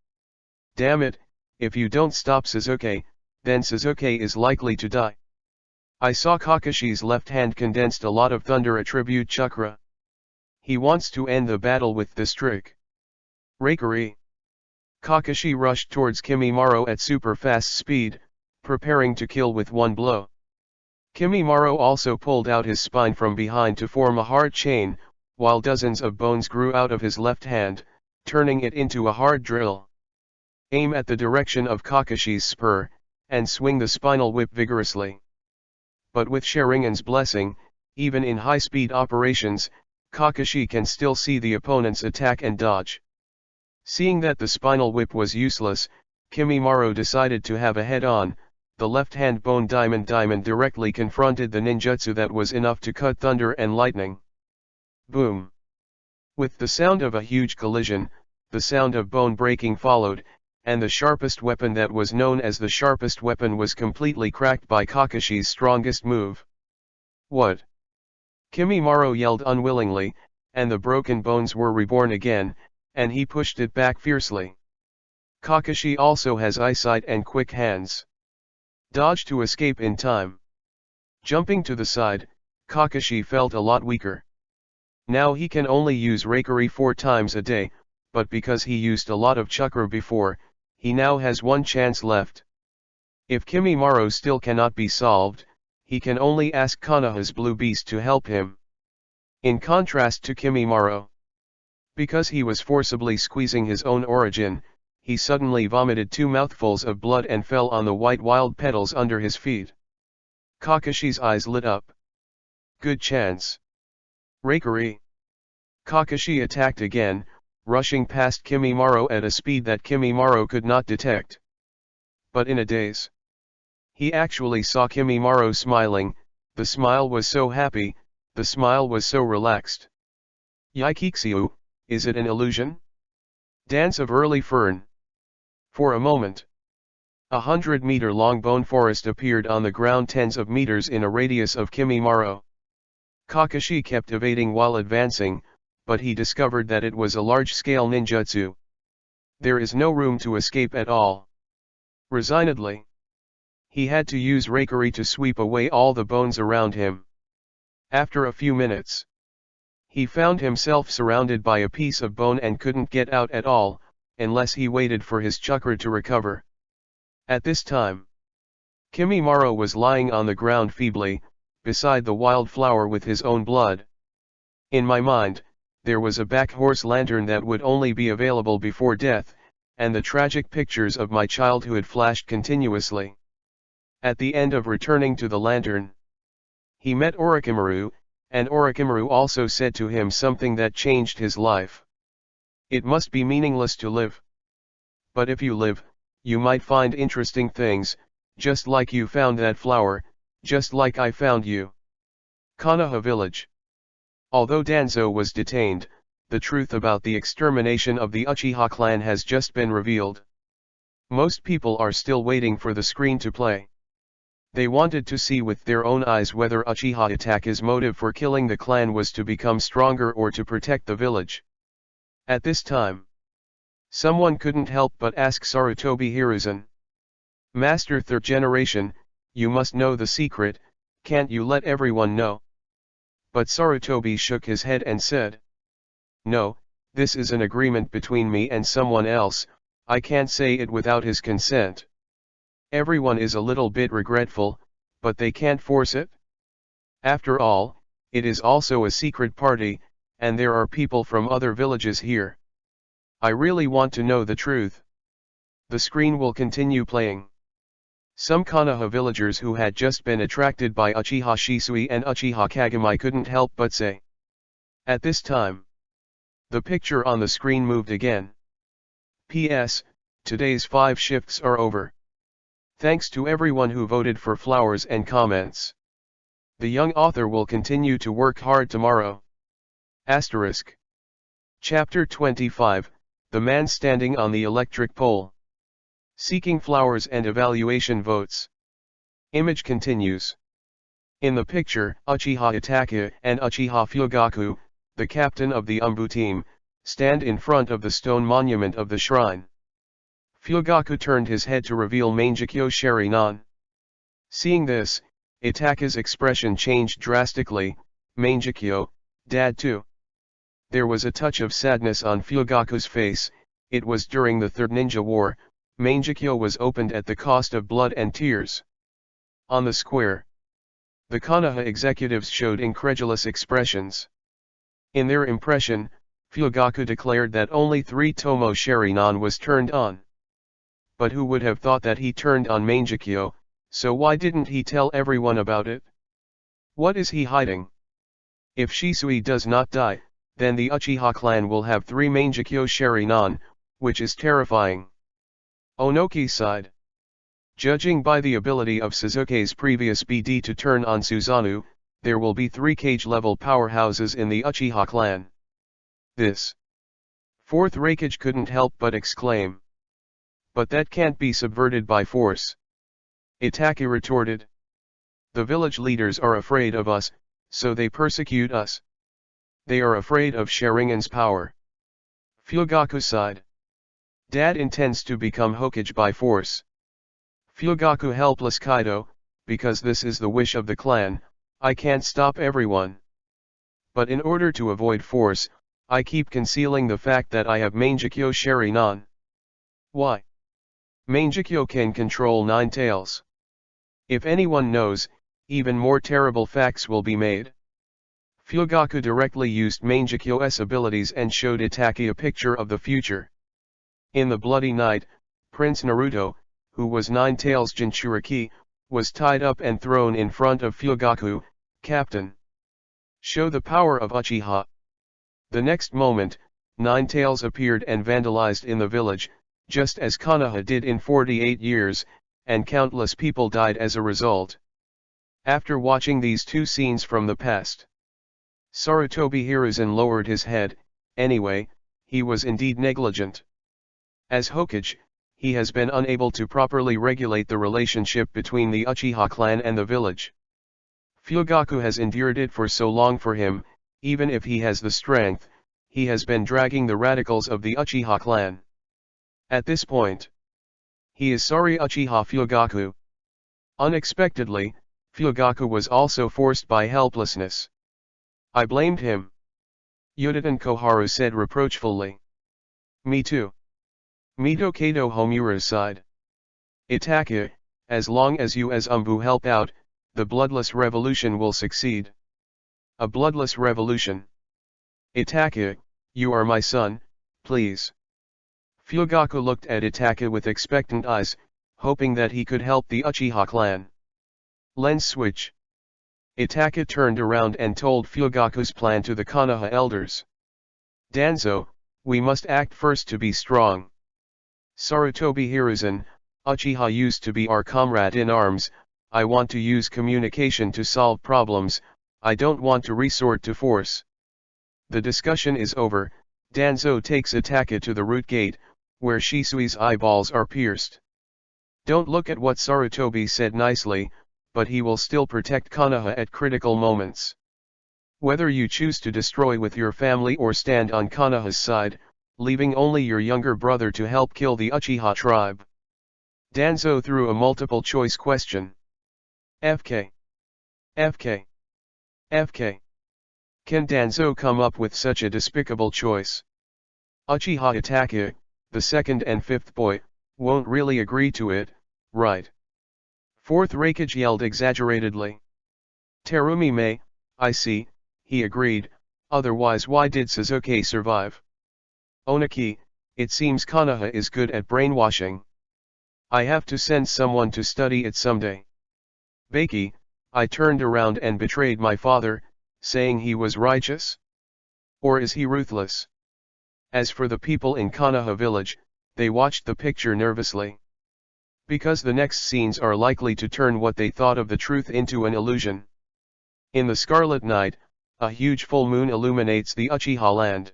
Damn it, if you don't stop Sasuke, then Sasuke is likely to die. I saw Kakashi's left hand condensed a lot of thunder attribute chakra. He wants to end the battle with this trick. Raikiri. Kakashi rushed towards Kimimaro at super fast speed, preparing to kill with one blow. Kimimaro also pulled out his spine from behind to form a hard chain, while dozens of bones grew out of his left hand, turning it into a hard drill. Aim at the direction of Kakashi's spur, and swing the spinal whip vigorously. But with Sharingan's blessing, even in high-speed operations, Kakashi can still see the opponent's attack and dodge. Seeing that the spinal whip was useless, Kimimaro decided to have a head-on. The left-hand bone diamond directly confronted the ninjutsu that was enough to cut thunder and lightning. Boom! With the sound of a huge collision, the sound of bone breaking followed, and the sharpest weapon that was known as the sharpest weapon was completely cracked by Kakashi's strongest move. What? Kimimaro yelled unwillingly, and the broken bones were reborn again, and he pushed it back fiercely. Kakashi also has eyesight and quick hands. Dodge to escape in time. Jumping to the side, Kakashi felt a lot weaker. Now he can only use Raikiri 4 times a day, but because he used a lot of chakra before, he now has one chance left. If Kimimaro still cannot be solved, he can only ask Konoha's blue beast to help him. In contrast to Kimimaro, because he was forcibly squeezing his own origin, he suddenly vomited 2 mouthfuls of blood and fell on the white wild petals under his feet. Kakashi's eyes lit up. Good chance. Raikiri. Kakashi attacked again, rushing past Kimimaro at a speed that Kimimaro could not detect. But in a daze. He actually saw Kimimaro smiling. The smile was so happy, the smile was so relaxed. Yaikiksu, is it an illusion? Dance of Early Fern. For a moment, 100-meter-long bone forest appeared on the ground tens of meters in a radius of Kimimaro. Kakashi kept evading while advancing, but he discovered that it was a large-scale ninjutsu. There is no room to escape at all. Resignedly, he had to use Raikiri to sweep away all the bones around him. After a few minutes, he found himself surrounded by a piece of bone and couldn't get out at all, unless he waited for his chakra to recover. At this time, Kimimaro was lying on the ground feebly, beside the wildflower with his own blood. In my mind, there was a back horse lantern that would only be available before death, and the tragic pictures of my childhood flashed continuously. At the end of returning to the lantern, he met Orochimaru, and Orochimaru also said to him something that changed his life. It must be meaningless to live. But if you live, you might find interesting things, just like you found that flower, just like I found you. Konoha Village. Although Danzo was detained, the truth about the extermination of the Uchiha clan has just been revealed. Most people are still waiting for the screen to play. They wanted to see with their own eyes whether Uchiha Itake's motive for killing the clan was to become stronger or to protect the village. At this time, someone couldn't help but ask Sarutobi Hiruzen. Master third generation, you must know the secret, can't you let everyone know? But Sarutobi shook his head and said, no, this is an agreement between me and someone else, I can't say it without his consent. Everyone is a little bit regretful, but they can't force it. After all, it is also a secret party, and there are people from other villages here. I really want to know the truth. The screen will continue playing. Some Konoha villagers who had just been attracted by Uchiha Shisui and Uchiha Kagami couldn't help but say. At this time, the picture on the screen moved again. P.S. Today's 5 shifts are over. Thanks to everyone who voted for flowers and comments. The young author will continue to work hard tomorrow. Asterisk. Chapter 25, The Man Standing on the Electric Pole. Seeking flowers and evaluation votes. Image continues. In the picture, Uchiha Itachi and Uchiha Fugaku, the captain of the Umbu team, stand in front of the stone monument of the shrine. Fugaku turned his head to reveal Mangekyo Sharinan. Seeing this, Itachi's expression changed drastically. Mangekyo, Dad too. There was a touch of sadness on Fugaku's face. It was during the Third Ninja War, Mangekyo was opened at the cost of blood and tears. On the square, the Konoha executives showed incredulous expressions. In their impression, Fugaku declared that only 3 Tomo Sharinan was turned on. But who would have thought that he turned on Mangekyo, so why didn't he tell everyone about it? What is he hiding? If Shisui does not die, then the Uchiha clan will have 3 Mangekyo Sharinan, which is terrifying. Onoki sighed. Judging by the ability of Suzuki's previous BD to turn on Susanoo, there will be 3 cage-level powerhouses in the Uchiha clan. This 4th Raikage couldn't help but exclaim. But that can't be subverted by force. Itachi retorted. The village leaders are afraid of us, so they persecute us. They are afraid of Sharingan's power. Fugaku sighed. Dad intends to become Hokage by force. Fugaku helpless Kaido, because this is the wish of the clan, I can't stop everyone. But in order to avoid force, I keep concealing the fact that I have Mangekyo Sharinan. Why? Mangekyo can control 9 tails. If anyone knows, even more terrible facts will be made. Fugaku directly used Mangekyo's abilities and showed Itachi a picture of the future. In the Bloody Night, Prince Naruto, who was 9 tails Jinchuriki, was tied up and thrown in front of Fugaku. Captain, show the power of Uchiha. The next moment, 9 tails appeared and vandalized in the village, just as Konoha did in 48 years, and countless people died as a result. After watching these 2 scenes from the past, Sarutobi Hiruzen lowered his head. Anyway, he was indeed negligent. As Hokage, he has been unable to properly regulate the relationship between the Uchiha clan and the village. Fugaku has endured it for so long. For him, even if he has the strength, he has been dragging the radicals of the Uchiha clan. At this point, he is sorry Uchiha Fugaku. Unexpectedly, Fugaku was also forced by helplessness. I blamed him. Yudatan Koharu said reproachfully. Me too. Mito Kato Homura sighed. Itachi, as long as you as Umbu help out, the bloodless revolution will succeed. A bloodless revolution. Itachi, you are my son, please. Fugaku looked at Itachi with expectant eyes, hoping that he could help the Uchiha clan. Lens switch. Itachi turned around and told Fugaku's plan to the Konoha elders. Danzo, we must act first to be strong. Sarutobi Hiruzen, Uchiha used to be our comrade in arms. I want to use communication to solve problems, I don't want to resort to force. The discussion is over. Danzo takes Itachi to the root gate, where Shisui's eyeballs are pierced. Don't look at what Sarutobi said nicely, but he will still protect Konoha at critical moments. Whether you choose to destroy with your family or stand on Konoha's side, leaving only your younger brother to help kill the Uchiha tribe. Danzo threw a multiple-choice question. FK. FK. FK. Can Danzo come up with such a despicable choice? Uchiha Itachi, the second and fifth boy, won't really agree to it, right? Fourth Raikage yelled exaggeratedly. Terumi may, I see, he agreed, otherwise why did Suzuki survive? Onaki, it seems Konoha is good at brainwashing. I have to send someone to study it someday. Baki, I turned around and betrayed my father, saying he was righteous? Or is he ruthless? As for the people in Konoha village, they watched the picture nervously. Because the next scenes are likely to turn what they thought of the truth into an illusion. In the Scarlet Night, a huge full moon illuminates the Uchiha land.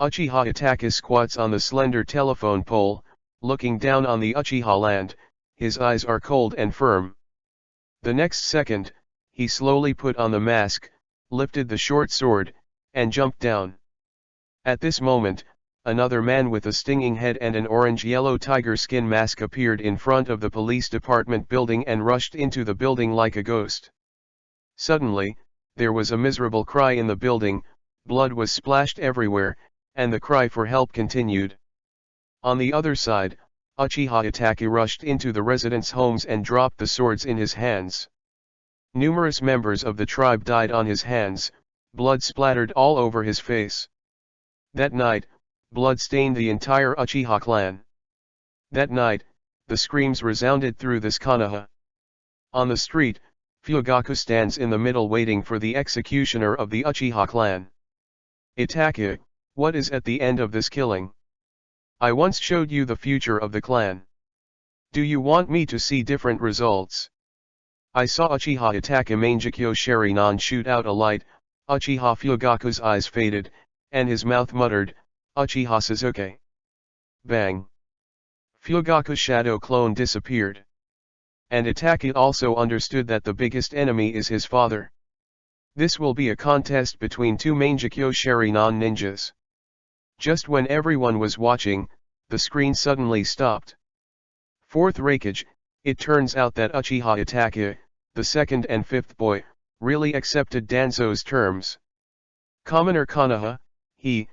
Uchiha Itachi squats on the slender telephone pole, looking down on the Uchiha land, his eyes are cold and firm. The next second, he slowly put on the mask, lifted the short sword, and jumped down. At this moment, another man with a stinging head and an orange-yellow tiger skin mask appeared in front of the police department building and rushed into the building like a ghost. Suddenly, there was a miserable cry in the building, blood was splashed everywhere, and the cry for help continued. On the other side, Uchiha Itachi rushed into the residents' homes and dropped the swords in his hands. Numerous members of the tribe died on his hands, blood splattered all over his face. That night, blood stained the entire Uchiha clan. That night, the screams resounded through this Konoha. On the street, Fugaku stands in the middle waiting for the executioner of the Uchiha clan. Itachi, what is at the end of this killing? I once showed you the future of the clan. Do you want me to see different results? I saw Uchiha Itachi Mangekyo Sharinan shoot out a light, Uchiha Fugaku's eyes faded, and his mouth muttered, Uchiha Suzuki. Bang. Fugaku's shadow clone disappeared. And Itachi also understood that the biggest enemy is his father. This will be a contest between two Mangekyo Sharinan ninjas. Just when everyone was watching, the screen suddenly stopped. Fourth Raikage, it turns out that Uchiha Itachi, the second and fifth boy, really accepted Danzo's terms. Commoner Konoha, he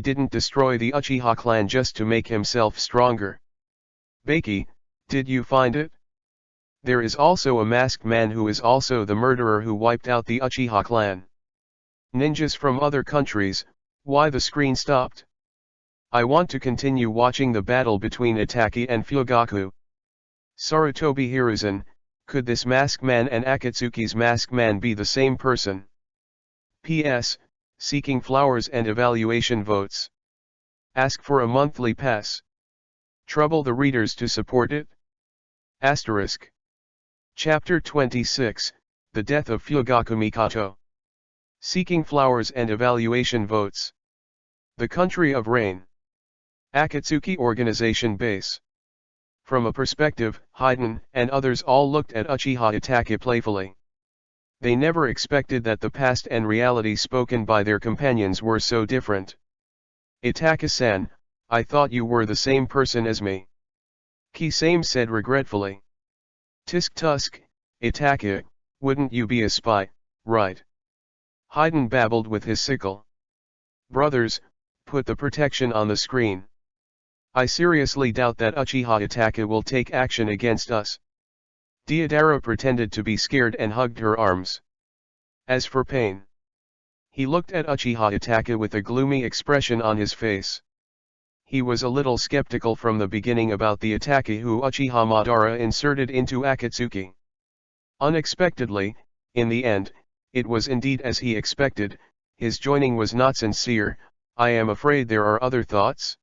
didn't destroy the Uchiha clan just to make himself stronger. Baki, did you find it? There is also a masked man who is also the murderer who wiped out the Uchiha clan. Ninjas from other countries, why the screen stopped? I want to continue watching the battle between Itachi and Fugaku. Sarutobi Hiruzen, could this masked man and Akatsuki's masked man be the same person? P.S. Seeking flowers and evaluation votes. Ask for a monthly pass. Trouble the readers to support it? Asterisk. Chapter 26, The Death of Fugaku Mikoto. Seeking flowers and evaluation votes. The Country of Rain. Akatsuki Organization Base. From a perspective, Haydn and others all looked at Uchiha Itachi playfully. They never expected that the past and reality spoken by their companions were so different. Itachi-san, I thought you were the same person as me. Kisame said regretfully. Tisk tusk, Itachi, wouldn't you be a spy, right? Haydn babbled with his sickle. Brothers, put the protection on the screen. I seriously doubt that Uchiha Itachi will take action against us. Deidara pretended to be scared and hugged her arms. As for Pain, he looked at Uchiha Itachi with a gloomy expression on his face. He was a little skeptical from the beginning about the Itachi who Uchiha Madara inserted into Akatsuki. Unexpectedly, in the end, it was indeed as he expected, his joining was not sincere. I am afraid there are other thoughts?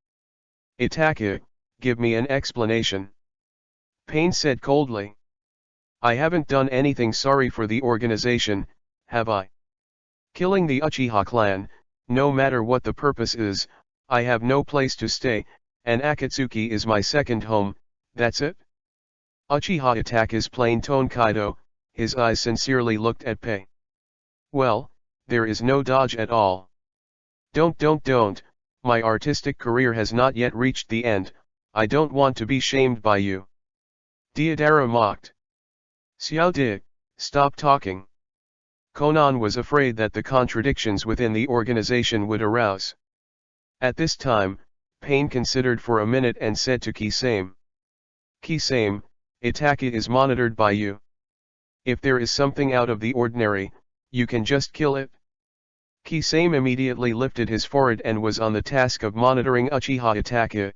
Itachi, give me an explanation. Pain said coldly. I haven't done anything sorry for the organization, have I? Killing the Uchiha clan, no matter what the purpose is, I have no place to stay, and Akatsuki is my second home, that's it? Uchiha Itachi's plain tone Kaido, his eyes sincerely looked at Pei. Well, there is no dodge at all. Don't, my artistic career has not yet reached the end, I don't want to be shamed by you. Deodara mocked. Xiao Di, stop talking. Conan was afraid that the contradictions within the organization would arouse. At this time, Pain considered for a minute and said to Kisame. Kisame, Itaka is monitored by you. If there is something out of the ordinary, you can just kill it. Kisame immediately lifted his forehead and was on the task of monitoring Uchiha Itaka.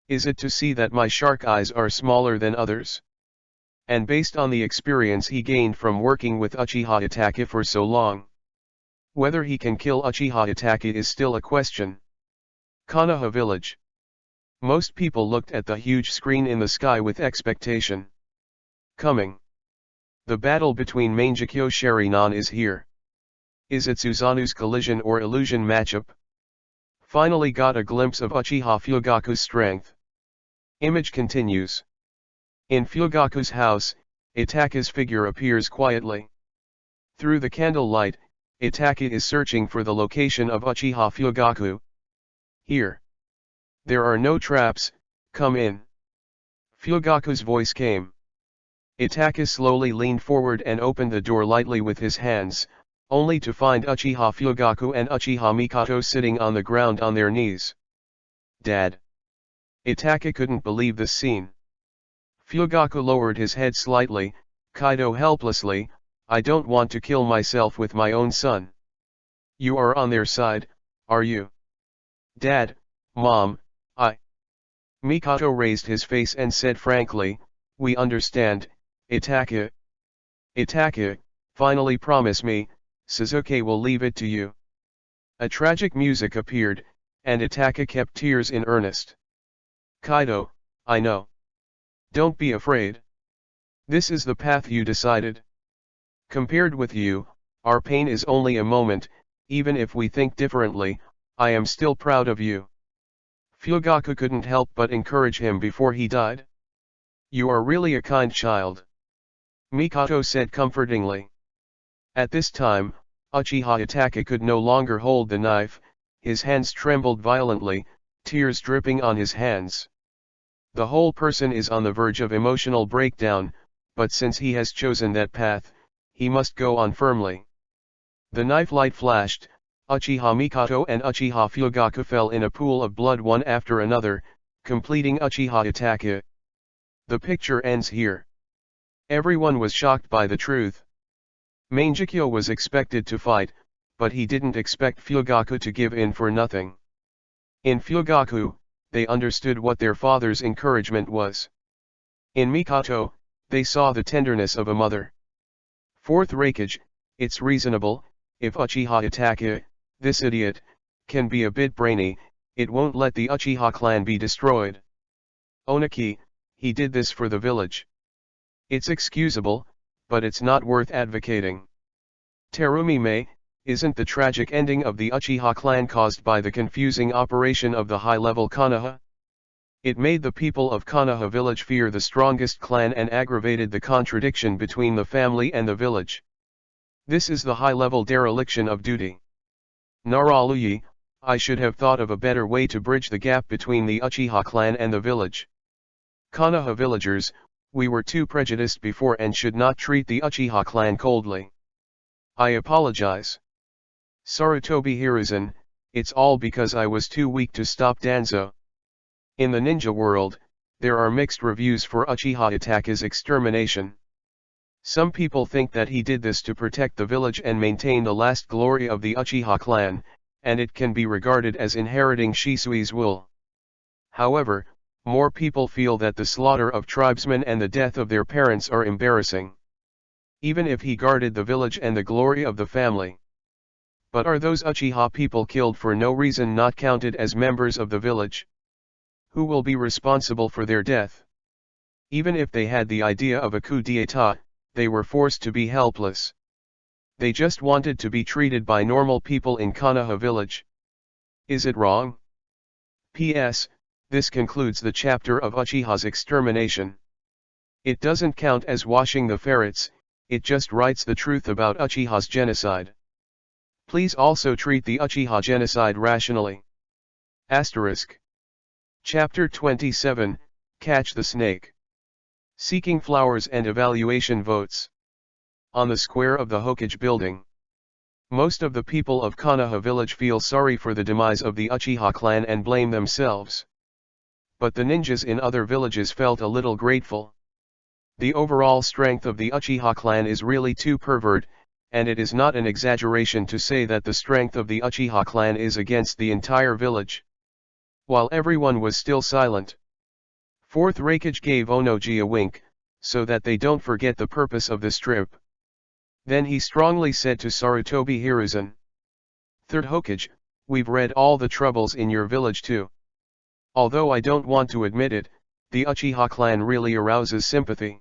Is it to see that my shark eyes are smaller than others? And based on the experience he gained from working with Uchiha Itaka for so long, whether he can kill Uchiha Itaka is still a question. Konoha Village. Most people looked at the huge screen in the sky with expectation. Coming. The battle between Mangekyo Sharinan is here. Is it Suzanu's collision or illusion matchup? Finally got a glimpse of Uchiha Fugaku's strength. Image continues. In Fugaku's house, Itaka's figure appears quietly. Through the candlelight, Itaka is searching for the location of Uchiha Fugaku. Here. There are no traps, come in. Fugaku's voice came. Itaka slowly leaned forward and opened the door lightly with his hands, only to find Uchiha Fugaku and Uchiha Mikoto sitting on the ground on their knees. Dad. Itaka couldn't believe this scene. Fugaku lowered his head slightly, Kaido helplessly, I don't want to kill myself with my own son. You are on their side, are you? Dad, Mom, I. Mikoto raised his face and said frankly, we understand, Itaka. Itaka, finally promise me, Suzuki will leave it to you. A tragic music appeared, and Itaka kept tears in earnest. Kaido, I know. Don't be afraid. This is the path you decided. Compared with you, our pain is only a moment, even if we think differently, I am still proud of you. Fugaku couldn't help but encourage him before he died. You are really a kind child. Mikoto said comfortingly. At this time, Uchiha Itaka could no longer hold the knife, his hands trembled violently, tears dripping on his hands. The whole person is on the verge of emotional breakdown, but since he has chosen that path, he must go on firmly. The knife light flashed, Uchiha Mikoto and Uchiha Fugaku fell in a pool of blood one after another, completing Uchiha Itaka. The picture ends here. Everyone was shocked by the truth. Mangekyo was expected to fight, but he didn't expect Fugaku to give in for nothing. In Fugaku, they understood what their father's encouragement was. In Mikoto, they saw the tenderness of a mother. Fourth Raikage, it's reasonable, if Uchiha Itaka, this idiot, can be a bit brainy, it won't let the Uchiha clan be destroyed. Oniki, he did this for the village. It's excusable, but it's not worth advocating. Terumi Mei, isn't the tragic ending of the Uchiha clan caused by the confusing operation of the high-level Konoha? It made the people of Konoha village fear the strongest clan and aggravated the contradiction between the family and the village. This is the high-level dereliction of duty. Naraluyi, I should have thought of a better way to bridge the gap between the Uchiha clan and the village. Konoha villagers, we were too prejudiced before and should not treat the Uchiha clan coldly. I apologize. Sarutobi Hiruzen, it's all because I was too weak to stop Danzo. In the ninja world, there are mixed reviews for Uchiha Itaka's extermination. Some people think that he did this to protect the village and maintain the last glory of the Uchiha clan, and it can be regarded as inheriting Shisui's will. However, more people feel that the slaughter of tribesmen and the death of their parents are embarrassing. Even if he guarded the village and the glory of the family. But are those Uchiha people killed for no reason not counted as members of the village? Who will be responsible for their death? Even if they had the idea of a coup d'état, they were forced to be helpless. They just wanted to be treated by normal people in Konoha village. Is it wrong? P.S. This concludes the chapter of Uchiha's extermination. It doesn't count as washing the ferrets, It just writes the truth about Uchiha's genocide. Please also treat the Uchiha genocide rationally. Asterisk. Chapter 27, Catch the Snake. Seeking flowers and evaluation votes. On the square of the Hokage building. Most of the people of Konoha village feel sorry for the demise of the Uchiha clan and blame themselves. But the ninjas in other villages felt a little grateful. The overall strength of the Uchiha clan is really too pervert, and it is not an exaggeration to say that the strength of the Uchiha clan is against the entire village. While everyone was still silent, Fourth Raikage gave Onoji a wink, so that they don't forget the purpose of this trip. Then he strongly said to Sarutobi Hiruzen, "Third Hokage, we've read all the troubles in your village too. Although I don't want to admit it, the Uchiha clan really arouses sympathy.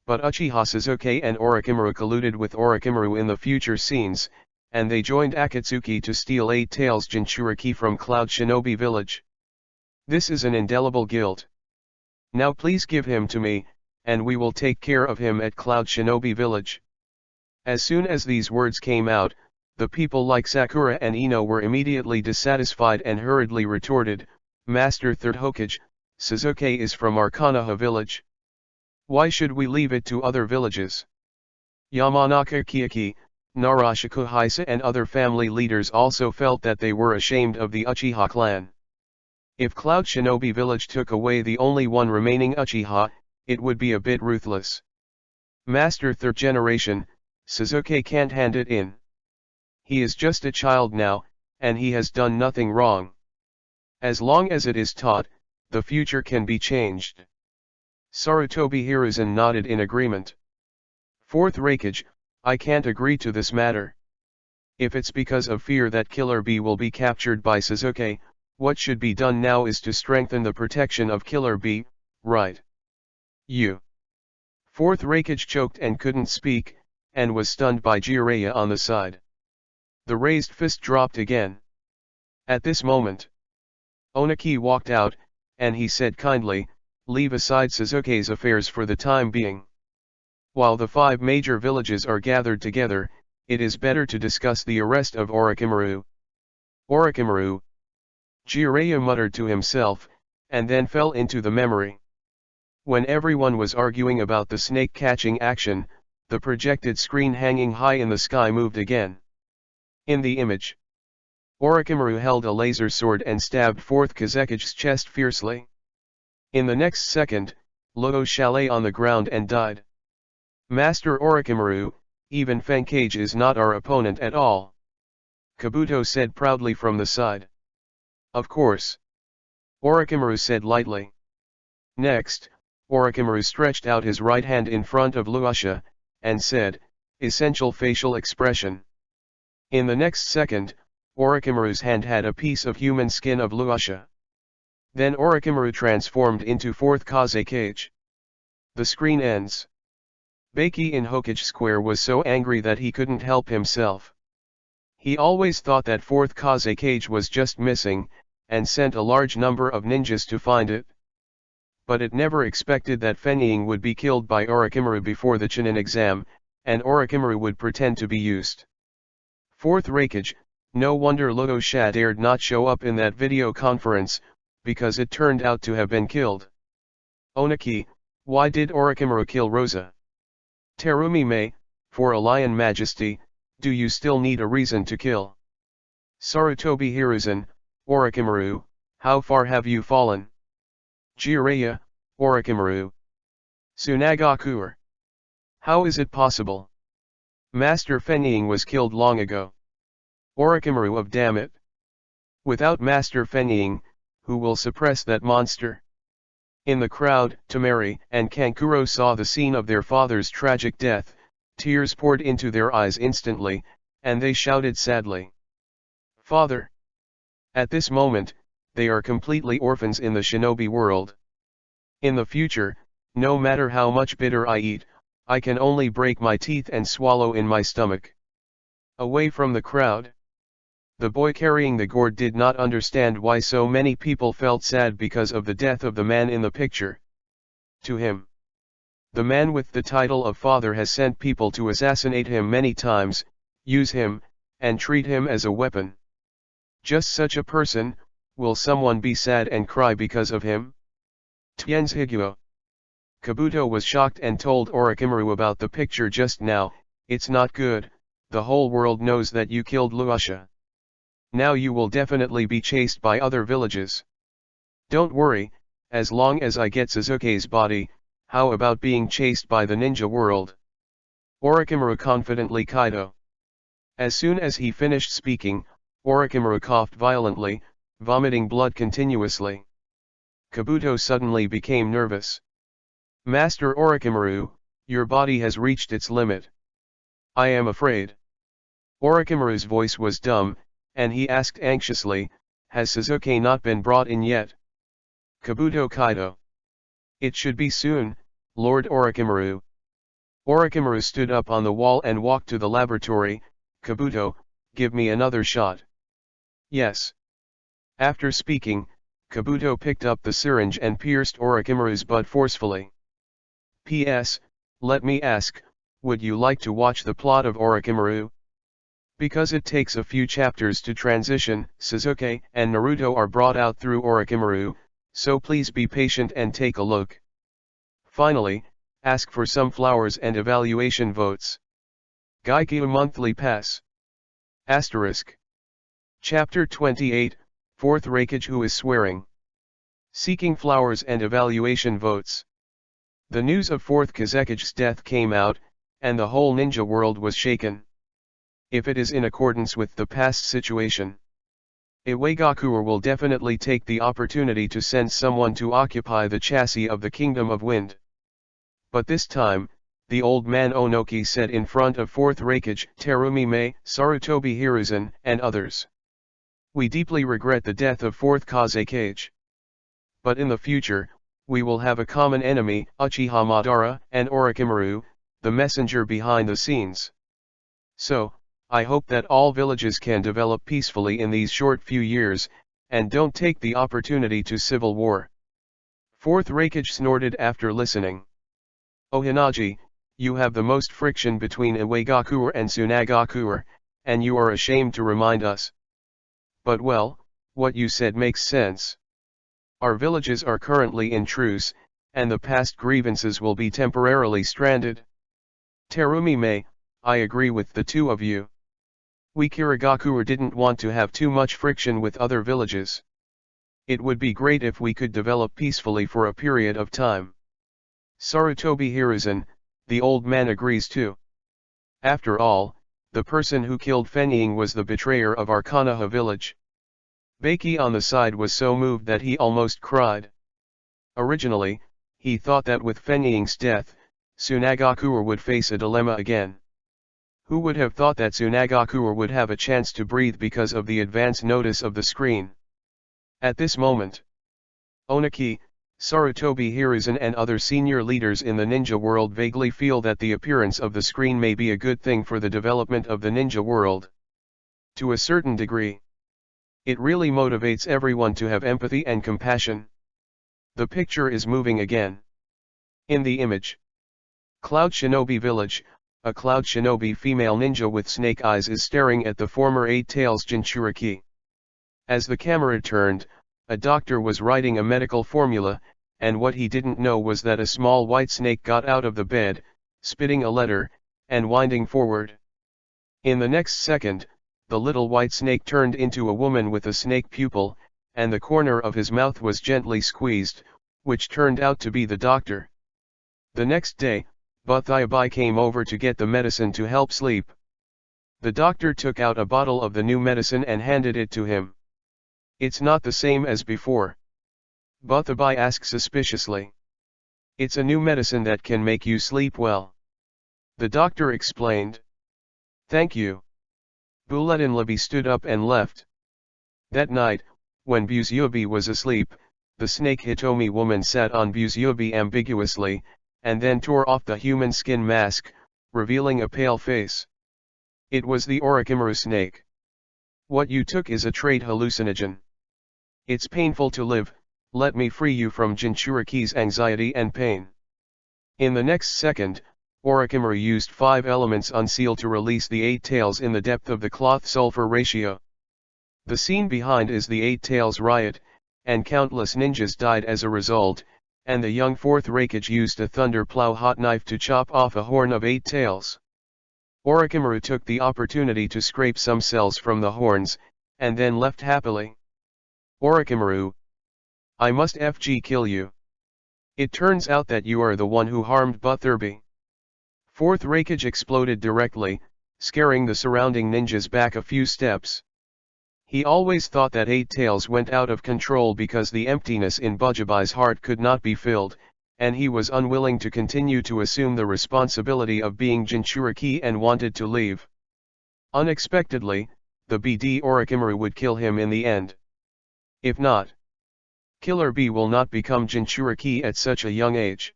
But Uchiha Sasuke and Orochimaru colluded with Orochimaru in the future scenes, and they joined Akatsuki to steal 8 Tails Jinchuriki from Cloud Shinobi village. This is an indelible guilt. Now please give him to me, and we will take care of him at Cloud Shinobi village." As soon as these words came out, the people like Sakura and Ino were immediately dissatisfied and hurriedly retorted, "Master Third Hokage, Sasuke is from our Konoha village. Why should we leave it to other villages?" Yamanaka Kiyaki, Narashiko Haisa and other family leaders also felt that they were ashamed of the Uchiha clan. If Cloud Shinobi village took away the only one remaining Uchiha, it would be a bit ruthless. Master Third Generation, Sasuke can't hand it in. He is just a child now, and he has done nothing wrong. As long as it is taught, the future can be changed. Sarutobi Hiruzen nodded in agreement. Fourth Raikage, I can't agree to this matter. If it's because of fear that Killer Bee will be captured by Sasuke, what should be done now is to strengthen the protection of Killer Bee, right? You. Fourth Raikage choked and couldn't speak, and was stunned by Jiraiya on the side. The raised fist dropped again. At this moment, Oniki walked out, and he said kindly, "Leave aside Sasuke's affairs for the time being. While the 5 major villages are gathered together, it is better to discuss the arrest of Orochimaru." Orochimaru. Jiraiya muttered to himself, and then fell into the memory. When everyone was arguing about the snake-catching action, the projected screen hanging high in the sky moved again. In the image, Orochimaru held a laser sword and stabbed Fourth Kazekage's chest fiercely. In the next second, Luo lay on the ground and died. "Master Orochimaru, even Fenkage is not our opponent at all," Kabuto said proudly from the side. "Of course," Orochimaru said lightly. Next, Orochimaru stretched out his right hand in front of Luasha, and said, "Essential facial expression." In the next second, Orochimaru's hand had a piece of human skin of Luasha. Then Orochimaru transformed into Fourth Kazekage. The screen ends. Baki in Hokage Square was so angry that he couldn't help himself. He always thought that Fourth Kazekage was just missing, and sent a large number of ninjas to find it. But it never expected that Fenying would be killed by Orochimaru before the Chunin exam, and Orochimaru would pretend to be used. Fourth Raikage, no wonder Luo dared not show up in that video conference, because it turned out to have been killed. Oniki, why did Orochimaru kill Rosa? Terumi Mei, for a lion majesty, do you still need a reason to kill? Sarutobi Hiruzen, Orochimaru, how far have you fallen? Jiraiya, Orochimaru. Tsunagakuer. How is it possible? Master Fenying was killed long ago. Orochimaru of damn it. Without Master Fenying, who will suppress that monster? In the crowd, Tamari and Kankuro saw the scene of their father's tragic death, tears poured into their eyes instantly, and they shouted sadly, "Father!" At this moment, they are completely orphans in the shinobi world. In the future, no matter how much bitter I eat, I can only break my teeth and swallow in my stomach. Away from the crowd. The boy carrying the gourd did not understand why so many people felt sad because of the death of the man in the picture. To him, The man with the title of father has sent people to assassinate him many times, use him, and treat him as a weapon. Just such a person, will someone be sad and cry because of him? Tien's Higuo. Kabuto was shocked and told Orochimaru about the picture just now. It's not good, the whole world knows that you killed Luasha. Now you will definitely be chased by other villages. Don't worry, as long as I get Suzuki's body, how about being chased by the ninja world? Orochimaru confidently Kaido. As soon as he finished speaking, Orochimaru coughed violently, vomiting blood continuously. Kabuto suddenly became nervous. Master Orochimaru, your body has reached its limit. I am afraid. Orochimaru's voice was dumb, and he asked anxiously, has Suzuki not been brought in yet? Kabuto Kaido. It should be soon, Lord Orochimaru. Orochimaru stood up on the wall and walked to the laboratory. Kabuto, give me another shot. Yes. After speaking, Kabuto picked up the syringe and pierced Orochimaru's butt forcefully. P.S. Let me ask, would you like to watch the plot of Orochimaru? Because it takes a few chapters to transition, Sasuke and Naruto are brought out through Orochimaru, so please be patient and take a look. Finally, ask for some flowers and evaluation votes. Gaikyu Monthly Pass. Asterisk. Chapter 28, 4th Raikage Who is Swearing. Seeking flowers and evaluation votes. The news of 4th Kazekage's death came out, and the whole ninja world was shaken. If it is in accordance with the past situation, Iwagakure will definitely take the opportunity to send someone to occupy the chassis of the Kingdom of Wind. But this time, the old man Onoki said in front of 4th Raikage, Terumi Mei, Sarutobi Hiruzen, and others. We deeply regret the death of 4th Kazekage. But in the future, we will have a common enemy, Uchiha Madara and Orochimaru, the messenger behind the scenes. So, I hope that all villages can develop peacefully in these short few years, and don't take the opportunity to civil war. 4th Raikage snorted after listening. Ohanaji, you have the most friction between Iwagakure and Tsunagakure, and you are ashamed to remind us. But well, what you said makes sense. Our villages are currently in truce, and the past grievances will be temporarily stranded. Terumi Mei, I agree with the two of you. We Kirigakure didn't want to have too much friction with other villages. It would be great if we could develop peacefully for a period of time. Sarutobi Hiruzen, the old man agrees too. After all, the person who killed Fenying was the betrayer of our Konoha village. Baki on the side was so moved that he almost cried. Originally, he thought that with Fenying's death, Tsunagakure would face a dilemma again. Who would have thought that Tsunagakure would have a chance to breathe because of the advance notice of the screen? At this moment, Onaki, Sarutobi Hiruzen and other senior leaders in the ninja world vaguely feel that the appearance of the screen may be a good thing for the development of the ninja world. To a certain degree, it really motivates everyone to have empathy and compassion. The picture is moving again. In the image, Cloud Shinobi Village, a Cloud Shinobi female ninja with snake eyes is staring at the former Eight Tails Jinchuriki. As the camera turned, a doctor was writing a medical formula, and what he didn't know was that a small white snake got out of the bed, spitting a letter, and winding forward. In the next second, the little white snake turned into a woman with a snake pupil, and the corner of his mouth was gently squeezed, which turned out to be the doctor. The next day, Buthayabai came over to get the medicine to help sleep. The doctor took out a bottle of the new medicine and handed it to him. It's not the same as before. Buthayabai asked suspiciously. It's a new medicine that can make you sleep well. The doctor explained. Thank you. Buledinlabi stood up and left. That night, when Buzubi was asleep, the snake Hitomi woman sat on Buzubi ambiguously, and then tore off the human skin mask, revealing a pale face. It was the Orochimaru snake. What you took is a trade hallucinogen. It's painful to live, let me free you from Jinchuriki's anxiety and pain. In the next second, Orochimaru used 5 elements unseal to release the 8 tails in the depth of the cloth-sulfur ratio. The scene behind is the 8 tails riot, and countless ninjas died as a result, and the young 4th Raikage used a thunder plow hot knife to chop off a horn of 8 tails. Orochimaru took the opportunity to scrape some cells from the horns, and then left happily. Orochimaru, I must FG kill you. It turns out that you are the one who harmed Butterby. 4th Raikage exploded directly, scaring the surrounding ninjas back a few steps. He always thought that 8 tails went out of control because the emptiness in Butterby's heart could not be filled, and he was unwilling to continue to assume the responsibility of being Jinchuriki and wanted to leave. Unexpectedly, the BD Orochimaru would kill him in the end. If not, Killer B will not become Jinchuriki at such a young age.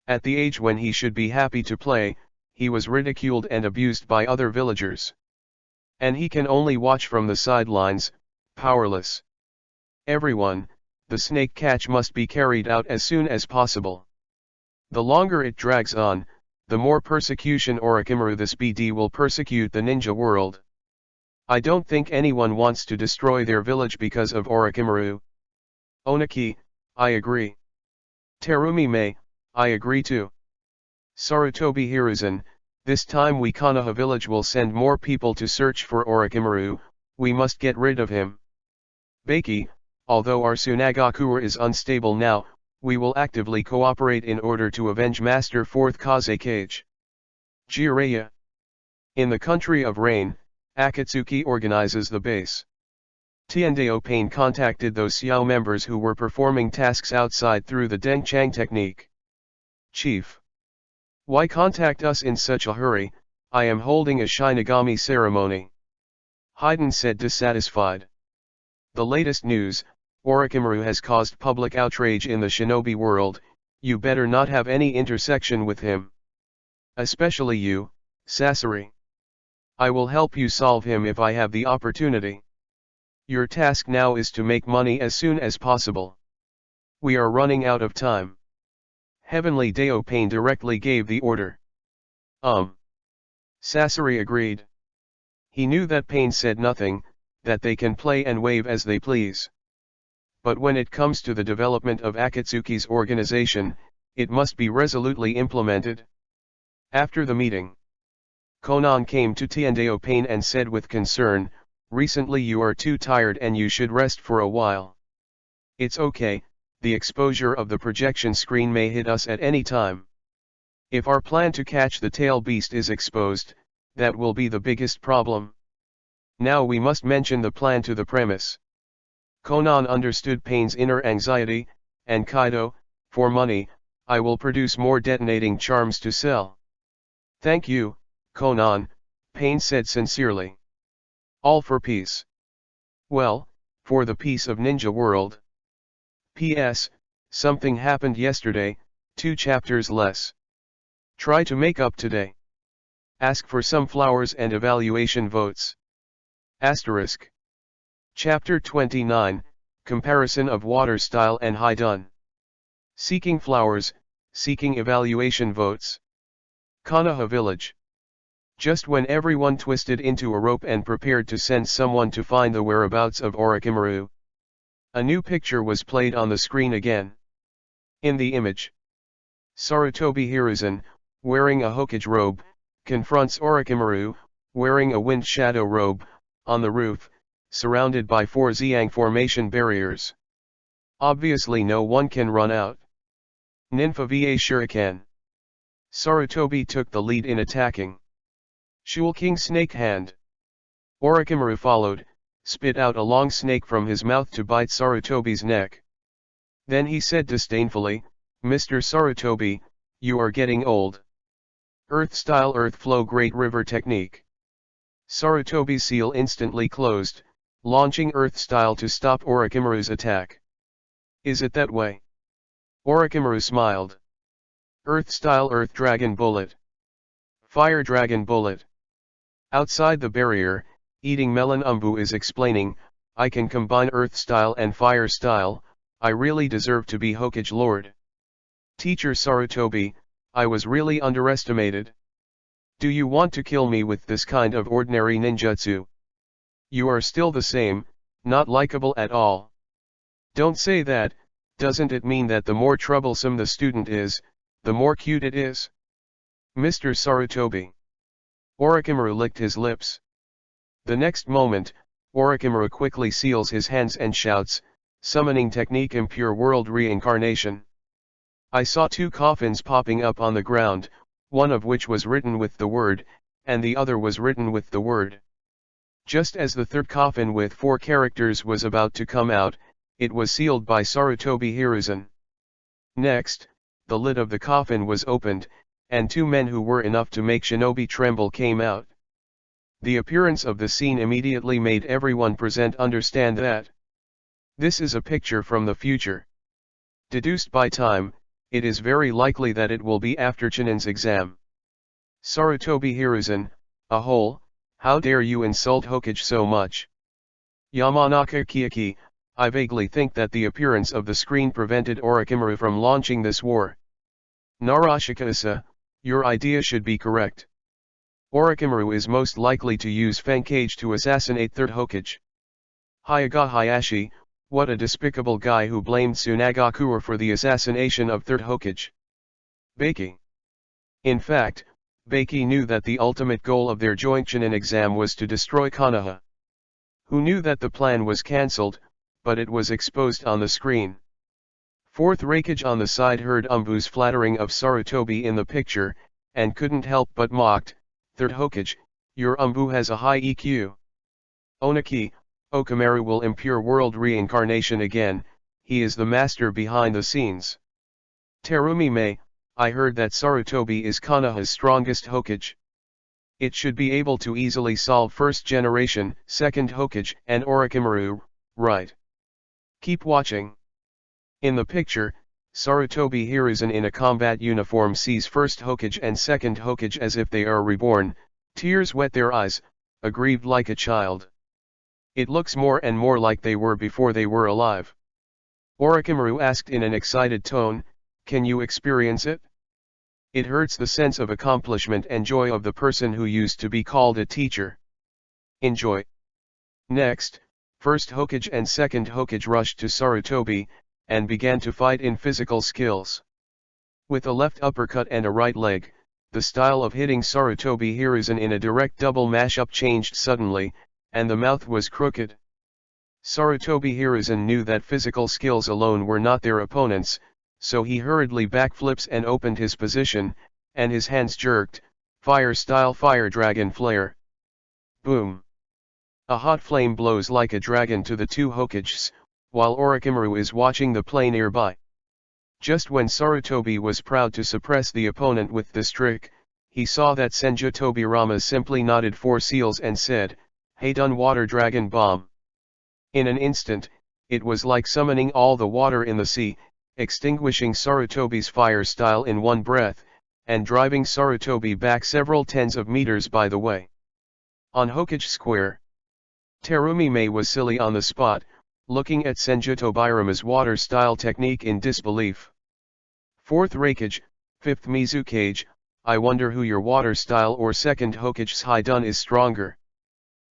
At the age when he should be happy to play, he was ridiculed and abused by other villagers. And he can only watch from the sidelines, powerless. Everyone, the snake catch must be carried out as soon as possible. The longer it drags on, the more persecution Orochimaru this BD will persecute the ninja world. I don't think anyone wants to destroy their village because of Orochimaru. Onaki, I agree. Terumi May, I agree too. Sarutobi Hiruzen, this time we Konoha village will send more people to search for Orochimaru, we must get rid of him. Baki, although our Tsunagakura is unstable now, we will actively cooperate in order to avenge Master 4th Kazekage. Jiraiya. In the country of rain, Akatsuki organizes the base. Tiendeo Pain contacted those Xiao members who were performing tasks outside through the Denchang technique. Chief. Why contact us in such a hurry? I am holding a Shinigami ceremony. Haiden said dissatisfied. The latest news, Orochimaru has caused public outrage in the shinobi world, you better not have any intersection with him. Especially you, Sasori. I will help you solve him if I have the opportunity. Your task now is to make money as soon as possible. We are running out of time. Heavenly Deo Pain directly gave the order. Sasori agreed. He knew that Pain said nothing, that they can play and wave as they please. But when it comes to the development of Akatsuki's organization, it must be resolutely implemented. After the meeting, Konan came to Tiendeo Pain and said with concern, recently you are too tired and you should rest for a while. It's okay, the exposure of the projection screen may hit us at any time. If our plan to catch the tail beast is exposed, that will be the biggest problem. Now we must mention the plan to the premise. Konan understood Pain's inner anxiety, and Kaido, for money, I will produce more detonating charms to sell. Thank you, Konan, Pain said sincerely. All for peace. Well, for the peace of ninja world. P.S. Something happened yesterday, 2 chapters less. Try to make up today. Ask for some flowers and evaluation votes. Asterisk. Chapter 29, Comparison of Water Style and High Done. Seeking flowers, seeking evaluation votes. Konoha Village. Just when everyone twisted into a rope and prepared to send someone to find the whereabouts of Orochimaru, a new picture was played on the screen again. In the image, Sarutobi Hiruzen, wearing a Hokage robe, confronts Orochimaru, wearing a wind shadow robe, on the roof, surrounded by 4 Xiang formation barriers. Obviously no one can run out. Ninfa va Shuriken. Sarutobi took the lead in attacking. Shul King Snake Hand. Orochimaru followed, spit out a long snake from his mouth to bite Sarutobi's neck. Then he said disdainfully, Mr. Sarutobi, you are getting old. Earth Style Earth Flow Great River Technique. Sarutobi's seal instantly closed, launching Earth Style to stop Orochimaru's attack. Is it that way? Orochimaru smiled. Earth Style Earth Dragon Bullet. Fire Dragon Bullet. Outside the barrier, Eating Melon Umbu is explaining, I can combine Earth Style and Fire Style, I really deserve to be Hokage Lord. Teacher Sarutobi, I was really underestimated. Do you want to kill me with this kind of ordinary ninjutsu? You are still the same, not likable at all. Don't say that, doesn't it mean that the more troublesome the student is, the more cute it is? Mr. Sarutobi. Orochimaru licked his lips. The next moment, Orochimaru quickly seals his hands and shouts, summoning technique impure world reincarnation. I saw two coffins popping up on the ground, one of which was written with the word, and the other was written with the word. Just as the third coffin with 4 characters was about to come out, it was sealed by Sarutobi Hiruzen. Next, the lid of the coffin was opened, and 2 men who were enough to make Shinobi tremble came out. The appearance of the scene immediately made everyone present understand that this is a picture from the future. Deduced by time, it is very likely that it will be after Chunin's exam. Sarutobi Hiruzen, a hole, how dare you insult Hokage so much? Yamanaka Kiyaki, I vaguely think that the appearance of the screen prevented Orochimaru from launching this war. Narashika-isa, your idea should be correct. Orochimaru is most likely to use Fankage to assassinate 3rd Hokage. Hyaga Hayashi, what a despicable guy who blamed Tsunagakura for the assassination of 3rd Hokage. Baki. In fact, Baki knew that the ultimate goal of their joint Chunin exam was to destroy Konoha. Who knew that the plan was cancelled, but it was exposed on the screen. 4th Raikage on the side heard Umbu's flattering of Sarutobi in the picture, and couldn't help but mocked, 3rd Hokage, your Umbu has a high EQ. Onaki, Okamaru will impure world reincarnation again, he is the master behind the scenes. Terumi Mei, I heard that Sarutobi is Konoha's strongest Hokage. It should be able to easily solve 1st generation, 2nd Hokage and Orochimaru, right? Keep watching. In the picture, Sarutobi Hiruzen in a combat uniform sees 1st Hokage and 2nd Hokage as if they are reborn, tears wet their eyes, aggrieved like a child. It looks more and more like they were before they were alive. Orochimaru asked in an excited tone, can you experience it? It hurts the sense of accomplishment and joy of the person who used to be called a teacher. Enjoy. Next, 1st Hokage and 2nd Hokage rushed to Sarutobi, and began to fight in physical skills. With a left uppercut and a right leg, the style of hitting Sarutobi Hiruzen in a direct double mashup changed suddenly, and the mouth was crooked. Sarutobi Hiruzen knew that physical skills alone were not their opponents, so he hurriedly backflips and opened his position, and his hands jerked, fire-style fire dragon flare. Boom! A hot flame blows like a dragon to the 2 Hokages, while Orochimaru is watching the play nearby. Just when Sarutobi was proud to suppress the opponent with this trick, he saw that Senju Tobirama simply nodded 4 seals and said, "Hey done water dragon bomb." In an instant, it was like summoning all the water in the sea, extinguishing Sarutobi's fire style in one breath, and driving Sarutobi back several tens of meters by the way. On Hokage Square, Terumi Mei was silly on the spot, looking at Senju Tobirama's water style technique in disbelief. 4th Raikage, 5th Mizukage, I wonder who your water style or 2nd Hokage's Haidun is stronger.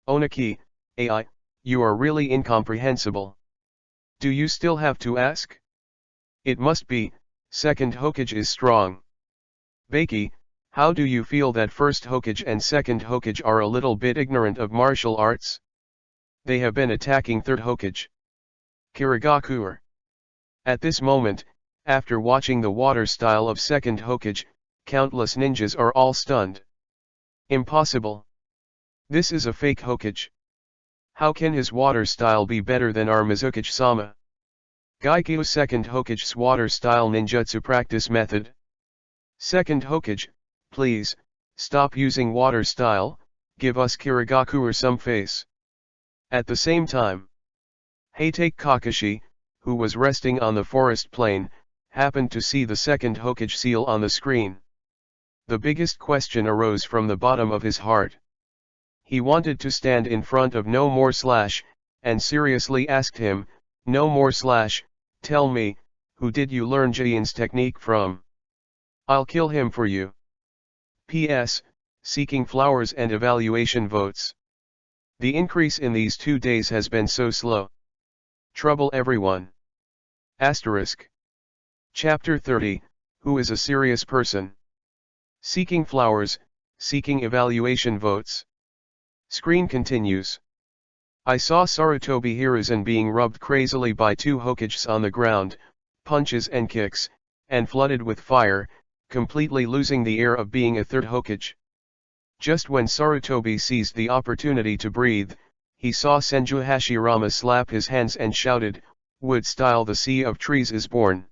Onaki, AI, you are really incomprehensible. Do you still have to ask? It must be, 2nd Hokage is strong. Baki, how do you feel that 1st Hokage and 2nd Hokage are a little bit ignorant of martial arts? They have been attacking 3rd Hokage. Kirigakure. At this moment, after watching the water style of 2nd Hokage, countless ninjas are all stunned. Impossible. This is a fake Hokage. How can his water style be better than our Mizukage-sama? Gaikyu 2nd Hokage's water style ninjutsu practice method. 2nd Hokage, please, stop using water style, give us Kirigakure some face. At the same time, Heitake Kakashi, who was resting on the forest plain, happened to see the 2nd Hokage seal on the screen. The biggest question arose from the bottom of his heart. He wanted to stand in front of No More Slash, and seriously asked him, No More Slash, tell me, who did you learn Jain's technique from? I'll kill him for you. P.S. Seeking flowers and evaluation votes. The increase in these 2 days has been so slow. Trouble everyone. Asterisk. Chapter 30, Who is a serious person? Seeking flowers, seeking evaluation votes. Screen continues. I saw Sarutobi Hiruzen being rubbed crazily by 2 Hokages on the ground, punches and kicks, and flooded with fire, completely losing the air of being a 3rd Hokage. Just when Sarutobi seized the opportunity to breathe, he saw Senju Hashirama slap his hands and shouted, "Wood style, the sea of trees is born."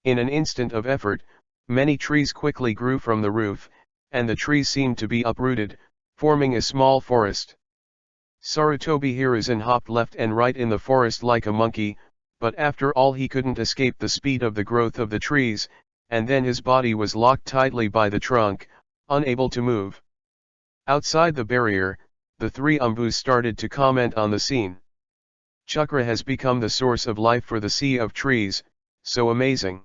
In an instant of effort, many trees quickly grew from the roof, and the trees seemed to be uprooted, forming a small forest. Sarutobi Hiruzen hopped left and right in the forest like a monkey, but after all he couldn't escape the speed of the growth of the trees, and then his body was locked tightly by the trunk, unable to move. Outside the barrier, the 3 Umbus started to comment on the scene. Chakra has become the source of life for the sea of trees, so amazing.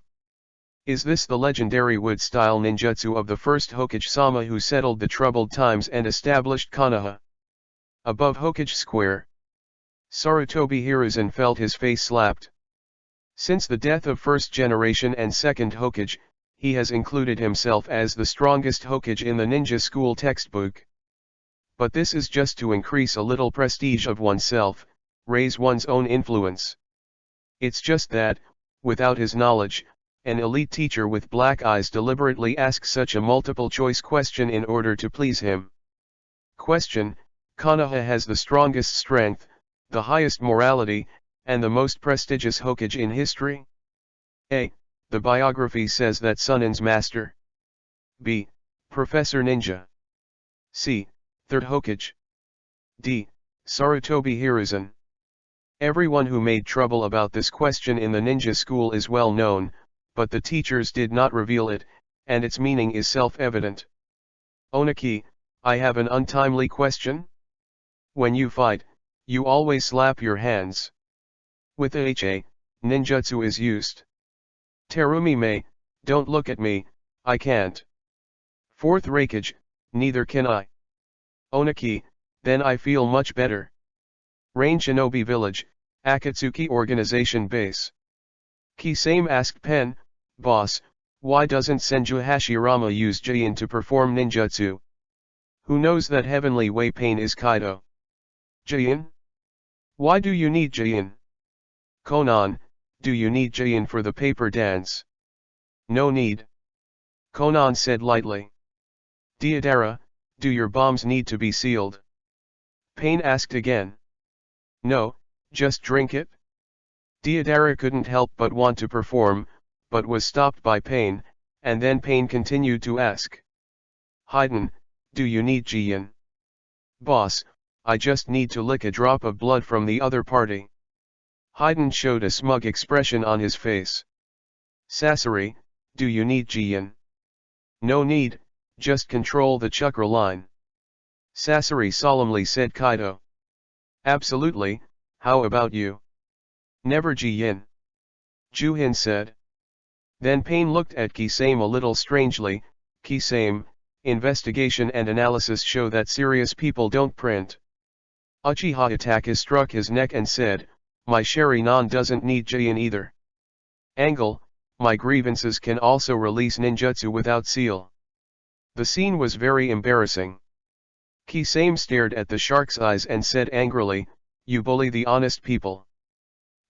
Is this the legendary wood-style ninjutsu of the first Hokage-sama who settled the troubled times and established Konoha? Above Hokage Square, Sarutobi Hiruzen felt his face slapped. Since the death of first generation and 2nd Hokage, he has included himself as the strongest Hokage in the ninja school textbook. But this is just to increase a little prestige of oneself, raise one's own influence. It's just that, without his knowledge, an elite teacher with black eyes deliberately asks such a multiple-choice question in order to please him. Question: Konoha has the strongest strength, the highest morality, and the most prestigious Hokage in history? A. The biography says that Sunin's master. B. Professor Ninja. C. 3rd Hokage. D. Sarutobi Hiruzen. Everyone who made trouble about this question in the ninja school is well known, but the teachers did not reveal it, and its meaning is self-evident. Onaki, I have an untimely question. When you fight, you always slap your hands. With HA, ninjutsu is used. Terumi Mei, don't look at me, I can't. 4th Raikage, neither can I. Onaki, then I feel much better. Rain Shinobi Village, Akatsuki Organization Base. Kisame asked Pen, boss, why doesn't Senju Hashirama use Jin to perform ninjutsu? Who knows that heavenly way pain is Kaido? Jin? Why do you need Jin? Konan, do you need Jin for the paper dance? No need. Konan said lightly. Deodara, do your bombs need to be sealed? Pain asked again. No, just drink it. Deodara couldn't help but want to perform, but was stopped by Pain, and then Pain continued to ask. Haiden, do you need Jin? Boss, I just need to lick a drop of blood from the other party. Haiden showed a smug expression on his face. Sasori, do you need Jin? No need, just control the chakra line. Sasori solemnly said Kaido. Absolutely, how about you? Never Jin. Juhin said. Then Pain looked at Kisame a little strangely. Kisame, investigation and analysis show that serious people don't print. Uchiha Itachi struck his neck and said, my Sharinan doesn't need Jin either. Angle, my grievances can also release ninjutsu without seal. The scene was very embarrassing. Kisame stared at the shark's eyes and said angrily, you bully the honest people.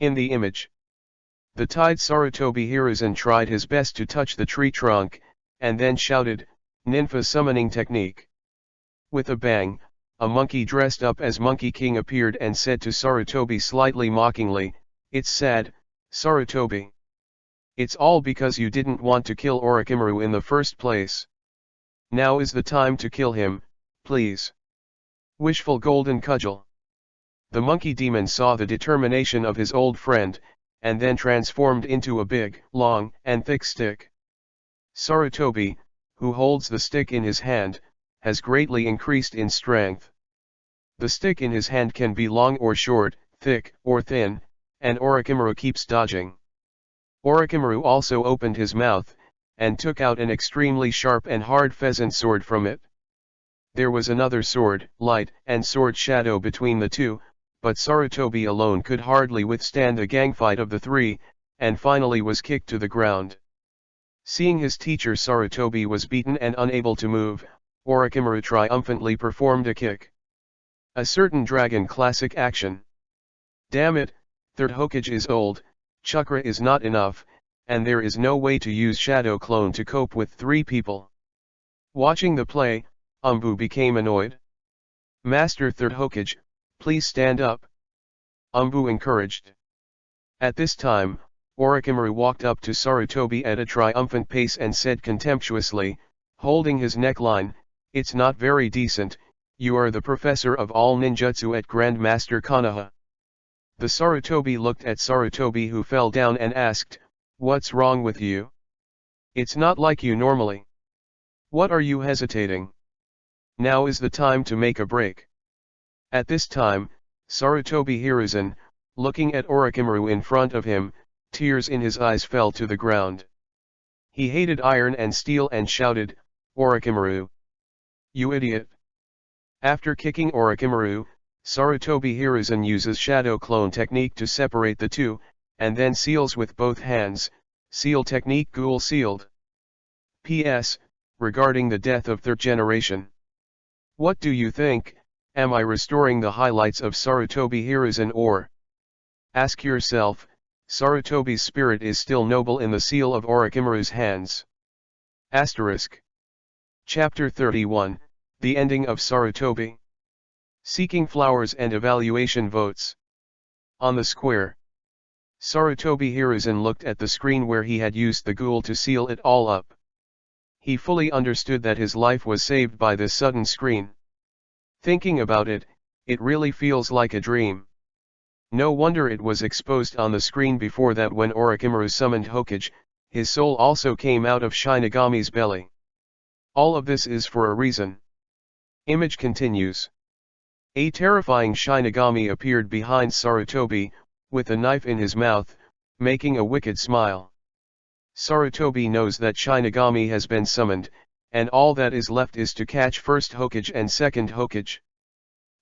In the image, the tied Sarutobi Hiruzen tried his best to touch the tree trunk, and then shouted, Ninfa summoning technique. With a bang, a monkey dressed up as Monkey King appeared and said to Sarutobi slightly mockingly, it's sad, Sarutobi. It's all because you didn't want to kill Orochimaru in the first place. Now is the time to kill him, please. Wishful golden cudgel. The monkey demon saw the determination of his old friend, and then transformed into a big, long, and thick stick. Sarutobi, who holds the stick in his hand, has greatly increased in strength. The stick in his hand can be long or short, thick or thin, and Orochimaru keeps dodging. Orochimaru also opened his mouth, and took out an extremely sharp and hard pheasant sword from it. There was another sword, light, and sword shadow between the two, but Sarutobi alone could hardly withstand the gangfight of the three, and finally was kicked to the ground. Seeing his teacher Sarutobi was beaten and unable to move, Orochimaru triumphantly performed a kick. A certain dragon classic action. Damn it, third Hokage is old, chakra is not enough, and there is no way to use Shadow Clone to cope with 3 people. Watching the play, Umbu became annoyed. Master Third Hokage, please stand up. Umbu encouraged. At this time, Orochimaru walked up to Sarutobi at a triumphant pace and said contemptuously, holding his neckline, "It's not very decent, you are the professor of all ninjutsu at Grandmaster Konoha." The Sarutobi looked at Sarutobi, who fell down, and asked, "What's wrong with you? It's not like you normally. What are you hesitating? Now is the time to make a break." At this time, Sarutobi Hiruzen, looking at Orochimaru in front of him, tears in his eyes, fell to the ground. He hated iron and steel and shouted, "Orochimaru! You idiot!" After kicking Orochimaru, Sarutobi Hiruzen uses Shadow Clone technique to separate the two, and then seals with both hands, seal technique ghoul sealed. P.S. Regarding the death of third generation. What do you think, am I restoring the highlights of Sarutobi Hiruzen, or? Ask yourself, Sarutobi's spirit is still noble in the seal of Orochimaru's hands. Asterisk. Chapter 31, The Ending of Sarutobi. Seeking flowers and evaluation votes. On the square. Sarutobi Hiruzen looked at the screen where he had used the ghoul to seal it all up. He fully understood that his life was saved by this sudden screen. Thinking about it, it really feels like a dream. No wonder it was exposed on the screen before that. When Orochimaru summoned Hokage, his soul also came out of Shinigami's belly. All of this is for a reason. Image continues. A terrifying Shinigami appeared behind Sarutobi, with a knife in his mouth, making a wicked smile. Sarutobi knows that Shinigami has been summoned, and all that is left is to catch first Hokage and second Hokage.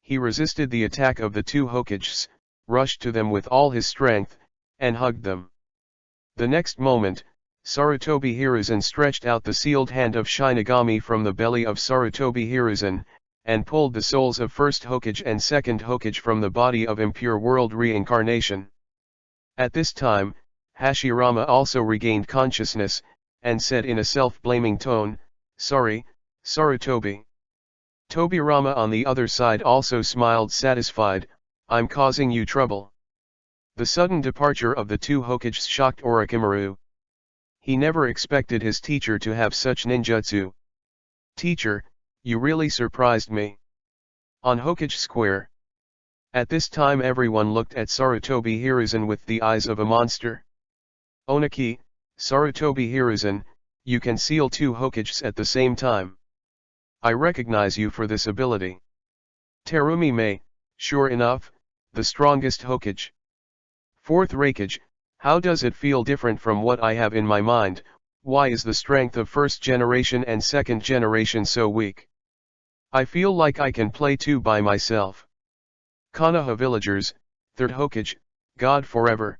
He resisted the attack of the 2 Hokages, rushed to them with all his strength, and hugged them. The next moment, Sarutobi Hiruzen stretched out the sealed hand of Shinigami from the belly of Sarutobi Hiruzen, and pulled the souls of first Hokage and second Hokage from the body of impure world reincarnation. At this time, Hashirama also regained consciousness, and said in a self-blaming tone, "Sorry, Sarutobi." Tobirama on the other side also smiled satisfied, "I'm causing you trouble." The sudden departure of the 2 Hokages shocked Orochimaru. He never expected his teacher to have such ninjutsu. "Teacher, you really surprised me." On Hokage Square. At this time everyone looked at Sarutobi Hiruzen with the eyes of a monster. "Oniki, Sarutobi Hiruzen, you can seal 2 Hokages at the same time. I recognize you for this ability." Terumi Mei, sure enough, the strongest Hokage. Fourth Raikage, how does it feel different from what I have in my mind? Why is the strength of first generation and second generation so weak? I feel like I can play 2 by myself. Konoha villagers, third Hokage, God forever.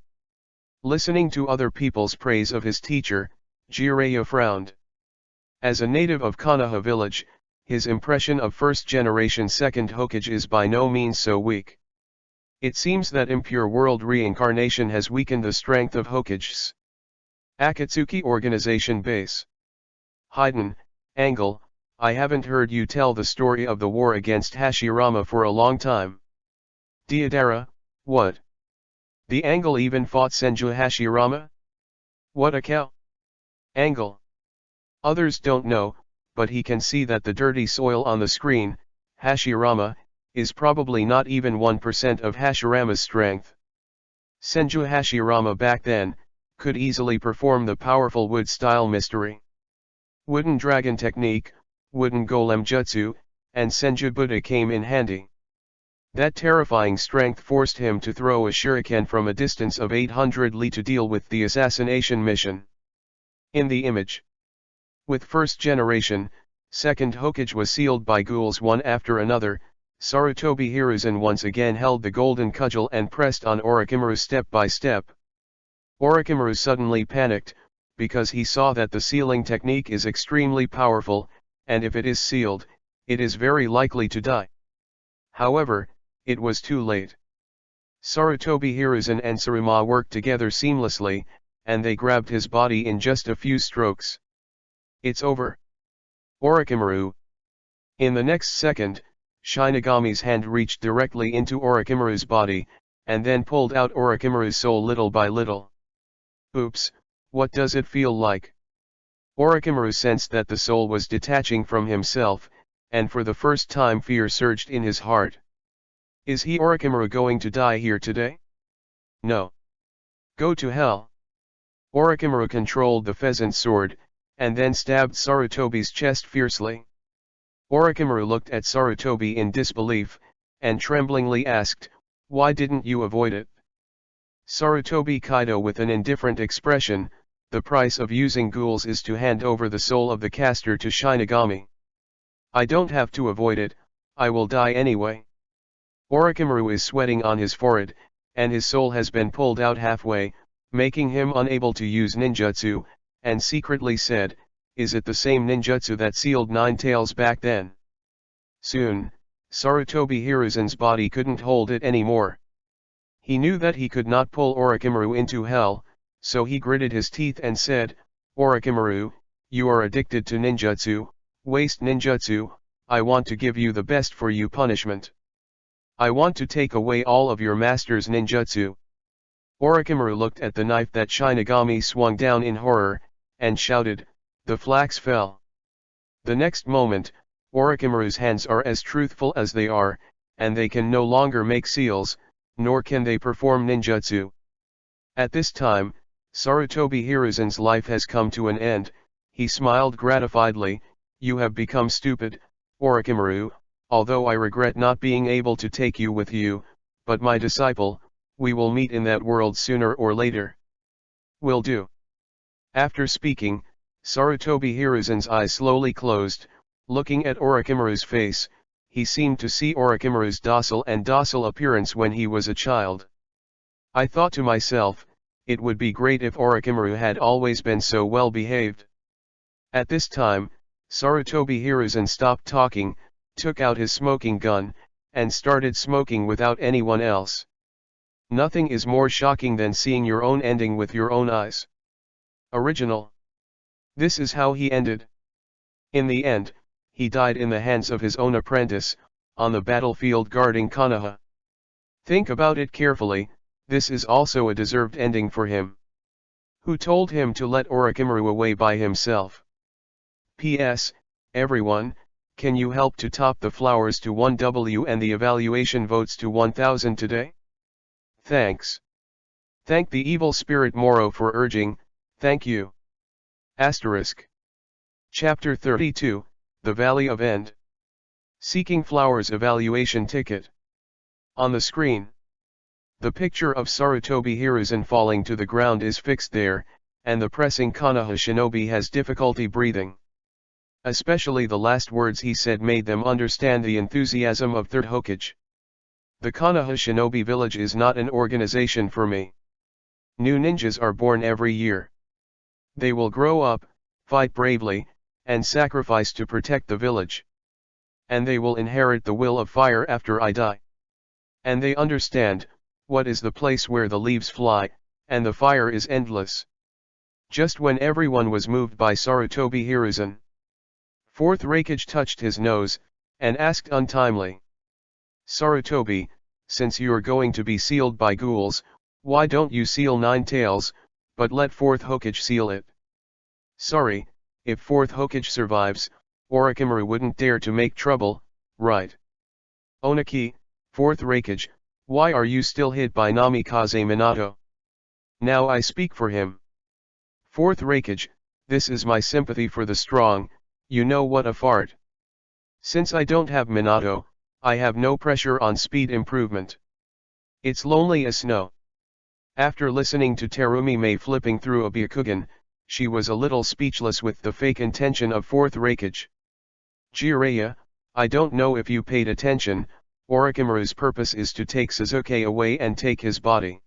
Listening to other people's praise of his teacher, Jiraiya frowned. As a native of Konoha village, his impression of first generation second Hokage is by no means so weak. It seems that impure world reincarnation has weakened the strength of Hokages. Akatsuki Organization Base. Haiden, Angle, I haven't heard you tell the story of the war against Hashirama for a long time. Deidara, what? The Angle even fought Senju Hashirama? What a cow! Angle. Others don't know, but he can see that the dirty soil on the screen, Hashirama, is probably not even 1% of Hashirama's strength. Senju Hashirama back then, could easily perform the powerful wood-style mystery. Wooden dragon technique, wooden golem jutsu, and Senju Buddha came in handy. That terrifying strength forced him to throw a shuriken from a distance of 800 li to deal with the assassination mission. In the image. With first generation, second Hokage was sealed by ghouls one after another. Sarutobi Hiruzen once again held the golden cudgel and pressed on Orochimaru step by step. Orochimaru suddenly panicked, because he saw that the sealing technique is extremely powerful, and if it is sealed, it is very likely to die. However, it was too late. Sarutobi Hiruzen and Saruma worked together seamlessly, and they grabbed his body in just a few strokes. It's over. Orochimaru. In the next second, Shinigami's hand reached directly into Orochimaru's body, and then pulled out Orochimaru's soul little by little. Oops, what does it feel like? Orochimaru sensed that the soul was detaching from himself, and for the first time fear surged in his heart. Is he Orochimaru going to die here today? No. Go to hell. Orochimaru controlled the pheasant sword, and then stabbed Sarutobi's chest fiercely. Orochimaru looked at Sarutobi in disbelief, and tremblingly asked, "Why didn't you avoid it?" Sarutobi Kaido with an indifferent expression, "The price of using ghouls is to hand over the soul of the caster to Shinigami. I don't have to avoid it, I will die anyway." Orochimaru is sweating on his forehead, and his soul has been pulled out halfway, making him unable to use ninjutsu, and secretly said, "Is it the same ninjutsu that sealed Nine Tails back then?" Soon, Sarutobi Hiruzen's body couldn't hold it anymore. He knew that he could not pull Orochimaru into hell, so he gritted his teeth and said, "Orochimaru, you are addicted to ninjutsu, waste ninjutsu, I want to give you the best for you punishment. I want to take away all of your master's ninjutsu." Orochimaru looked at the knife that Shinigami swung down in horror, and shouted, "The flax fell." The next moment, Orochimaru's hands are as truthful as they are, and they can no longer make seals, nor can they perform ninjutsu. At this time, Sarutobi Hiruzen's life has come to an end. He smiled gratifiedly, "You have become stupid, Orochimaru, although I regret not being able to take you with you, but my disciple, we will meet in that world sooner or later." "Will do." After speaking, Sarutobi Hiruzen's eyes slowly closed. Looking at Orochimaru's face, he seemed to see Orochimaru's docile appearance when he was a child. I thought to myself, it would be great if Orochimaru had always been so well behaved. At this time, Sarutobi Hiruzen stopped talking, took out his smoking gun, and started smoking without anyone else. Nothing is more shocking than seeing your own ending with your own eyes. Original. This is how he ended. In the end, he died in the hands of his own apprentice, on the battlefield guarding Konoha. Think about it carefully, this is also a deserved ending for him. Who told him to let Orochimaru away by himself? P.S. Everyone, can you help to top the flowers to 1W and the evaluation votes to 1000 today? Thanks. Thank the evil spirit Moro for urging, thank you. Asterisk. Chapter 32, The Valley of End. Seeking Flowers Evaluation Ticket. On the screen. The picture of Sarutobi Hiruzen falling to the ground is fixed there, and the pressing Konoha shinobi has difficulty breathing. Especially the last words he said made them understand the enthusiasm of Third Hokage. The Konoha shinobi village is not an organization for me. New ninjas are born every year. They will grow up, fight bravely, and sacrifice to protect the village. And they will inherit the will of fire after I die. And they understand, what is the place where the leaves fly, and the fire is endless. Just when everyone was moved by Sarutobi Hiruzen, Fourth Raikage touched his nose, and asked untimely. Sarutobi, since you're going to be sealed by ghouls, why don't you seal Nine Tails, but let Fourth Hokage seal it? Sorry, if Fourth Hokage survives, Orochimaru wouldn't dare to make trouble, right? Onaki, Fourth Raikage, why are you still hid by Namikaze Minato? Now I speak for him. Fourth Raikage, this is my sympathy for the strong, you know what a fart. Since I don't have Minato, I have no pressure on speed improvement. It's lonely as snow. After listening to Terumi Mei flipping through a Byakugan, she was a little speechless with the fake intention of fourth rakage. Jiraiya, I don't know if you paid attention, Orochimaru's purpose is to take Sasuke away and take his body.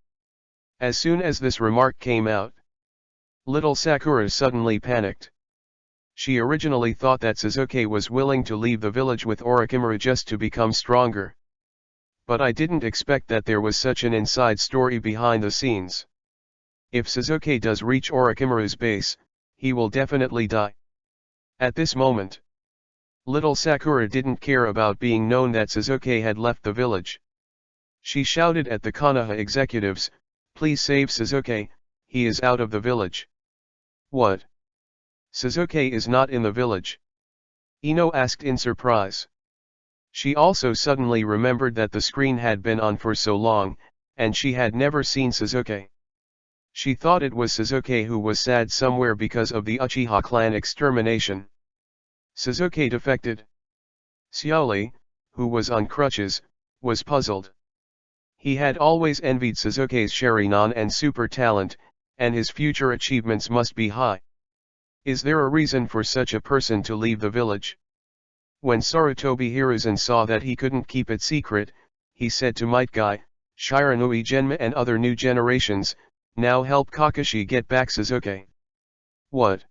As soon as this remark came out, little Sakura suddenly panicked. She originally thought that Sasuke was willing to leave the village with Orochimaru just to become stronger. But I didn't expect that there was such an inside story behind the scenes. If Sasuke does reach Orochimaru's base, he will definitely die. At this moment, little Sakura didn't care about being known that Sasuke had left the village. She shouted at the Konoha executives, "Please save Sasuke, he is out of the village." "What? Sasuke is not in the village?" Ino asked in surprise. She also suddenly remembered that the screen had been on for so long, and she had never seen Sasuke. She thought it was Sasuke who was sad somewhere because of the Uchiha clan extermination. Sasuke defected. Xiaoli, who was on crutches, was puzzled. He had always envied Sasuke's Sharingan and super talent, and his future achievements must be high. Is there a reason for such a person to leave the village? When Sarutobi Hiruzen saw that he couldn't keep it secret, he said to Might Guy, Shiranui Genma and other new generations, "Now help Kakashi get back Sasuke." "What?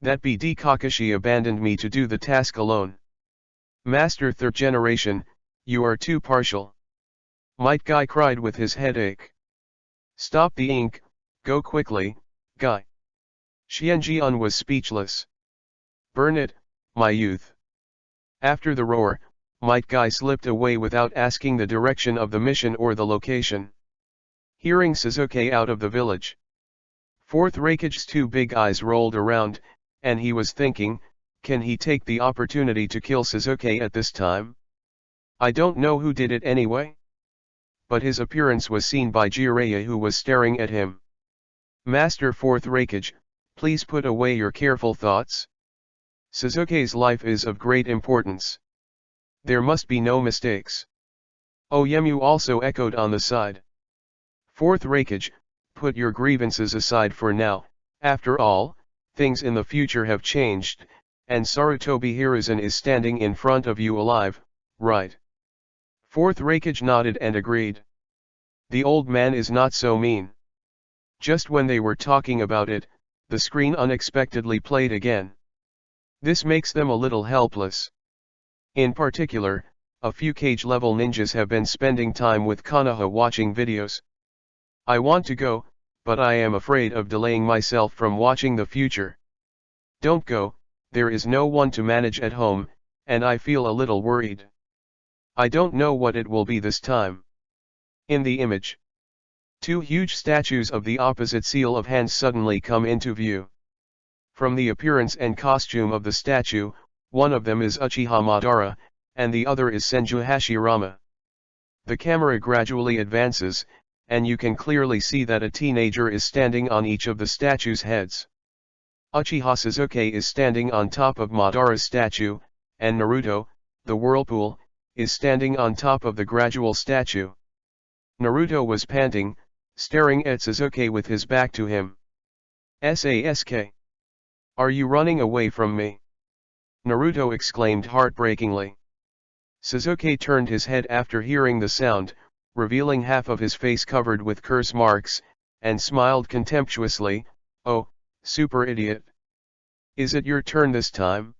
That BD Kakashi abandoned me to do the task alone. Master third generation, you are too partial." Might Guy cried with his headache. "Stop the ink, go quickly, Guy." Xianjian was speechless. "Burn it, my youth." After the roar, Might Guy slipped away without asking the direction of the mission or the location. Hearing Sasuke out of the village, fourth Rakage's two big eyes rolled around, and he was thinking, can he take the opportunity to kill Sasuke at this time? I don't know who did it anyway. But his appearance was seen by Jiraiya, who was staring at him. "Master fourth Rakage, please put away your careful thoughts. Sasuke's life is of great importance. There must be no mistakes." Oyemu also echoed on the side. "Fourth Rakage, put your grievances aside for now. After all, things in the future have changed, and Sarutobi Hiruzen is standing in front of you alive, right?" Fourth Rakage nodded and agreed. The old man is not so mean. Just when they were talking about it, the screen unexpectedly played again. This makes them a little helpless. In particular, a few cage-level ninjas have been spending time with Konoha watching videos. "I want to go, but I am afraid of delaying myself from watching the future." "Don't go, there is no one to manage at home, and I feel a little worried. I don't know what it will be this time." In the image, two huge statues of the opposite seal of hands suddenly come into view. From the appearance and costume of the statue, one of them is Uchiha Madara, and the other is Senju Hashirama. The camera gradually advances, and you can clearly see that a teenager is standing on each of the statues' heads. Uchiha Sasuke is standing on top of Madara's statue, and Naruto, the whirlpool, is standing on top of the gradual statue. Naruto was panting, staring at Sasuke with his back to him. "Sask. Are you running away from me?" Naruto exclaimed heartbreakingly. Sasuke turned his head after hearing the sound, revealing half of his face covered with curse marks, and smiled contemptuously, "Oh, super idiot. Is it your turn this time?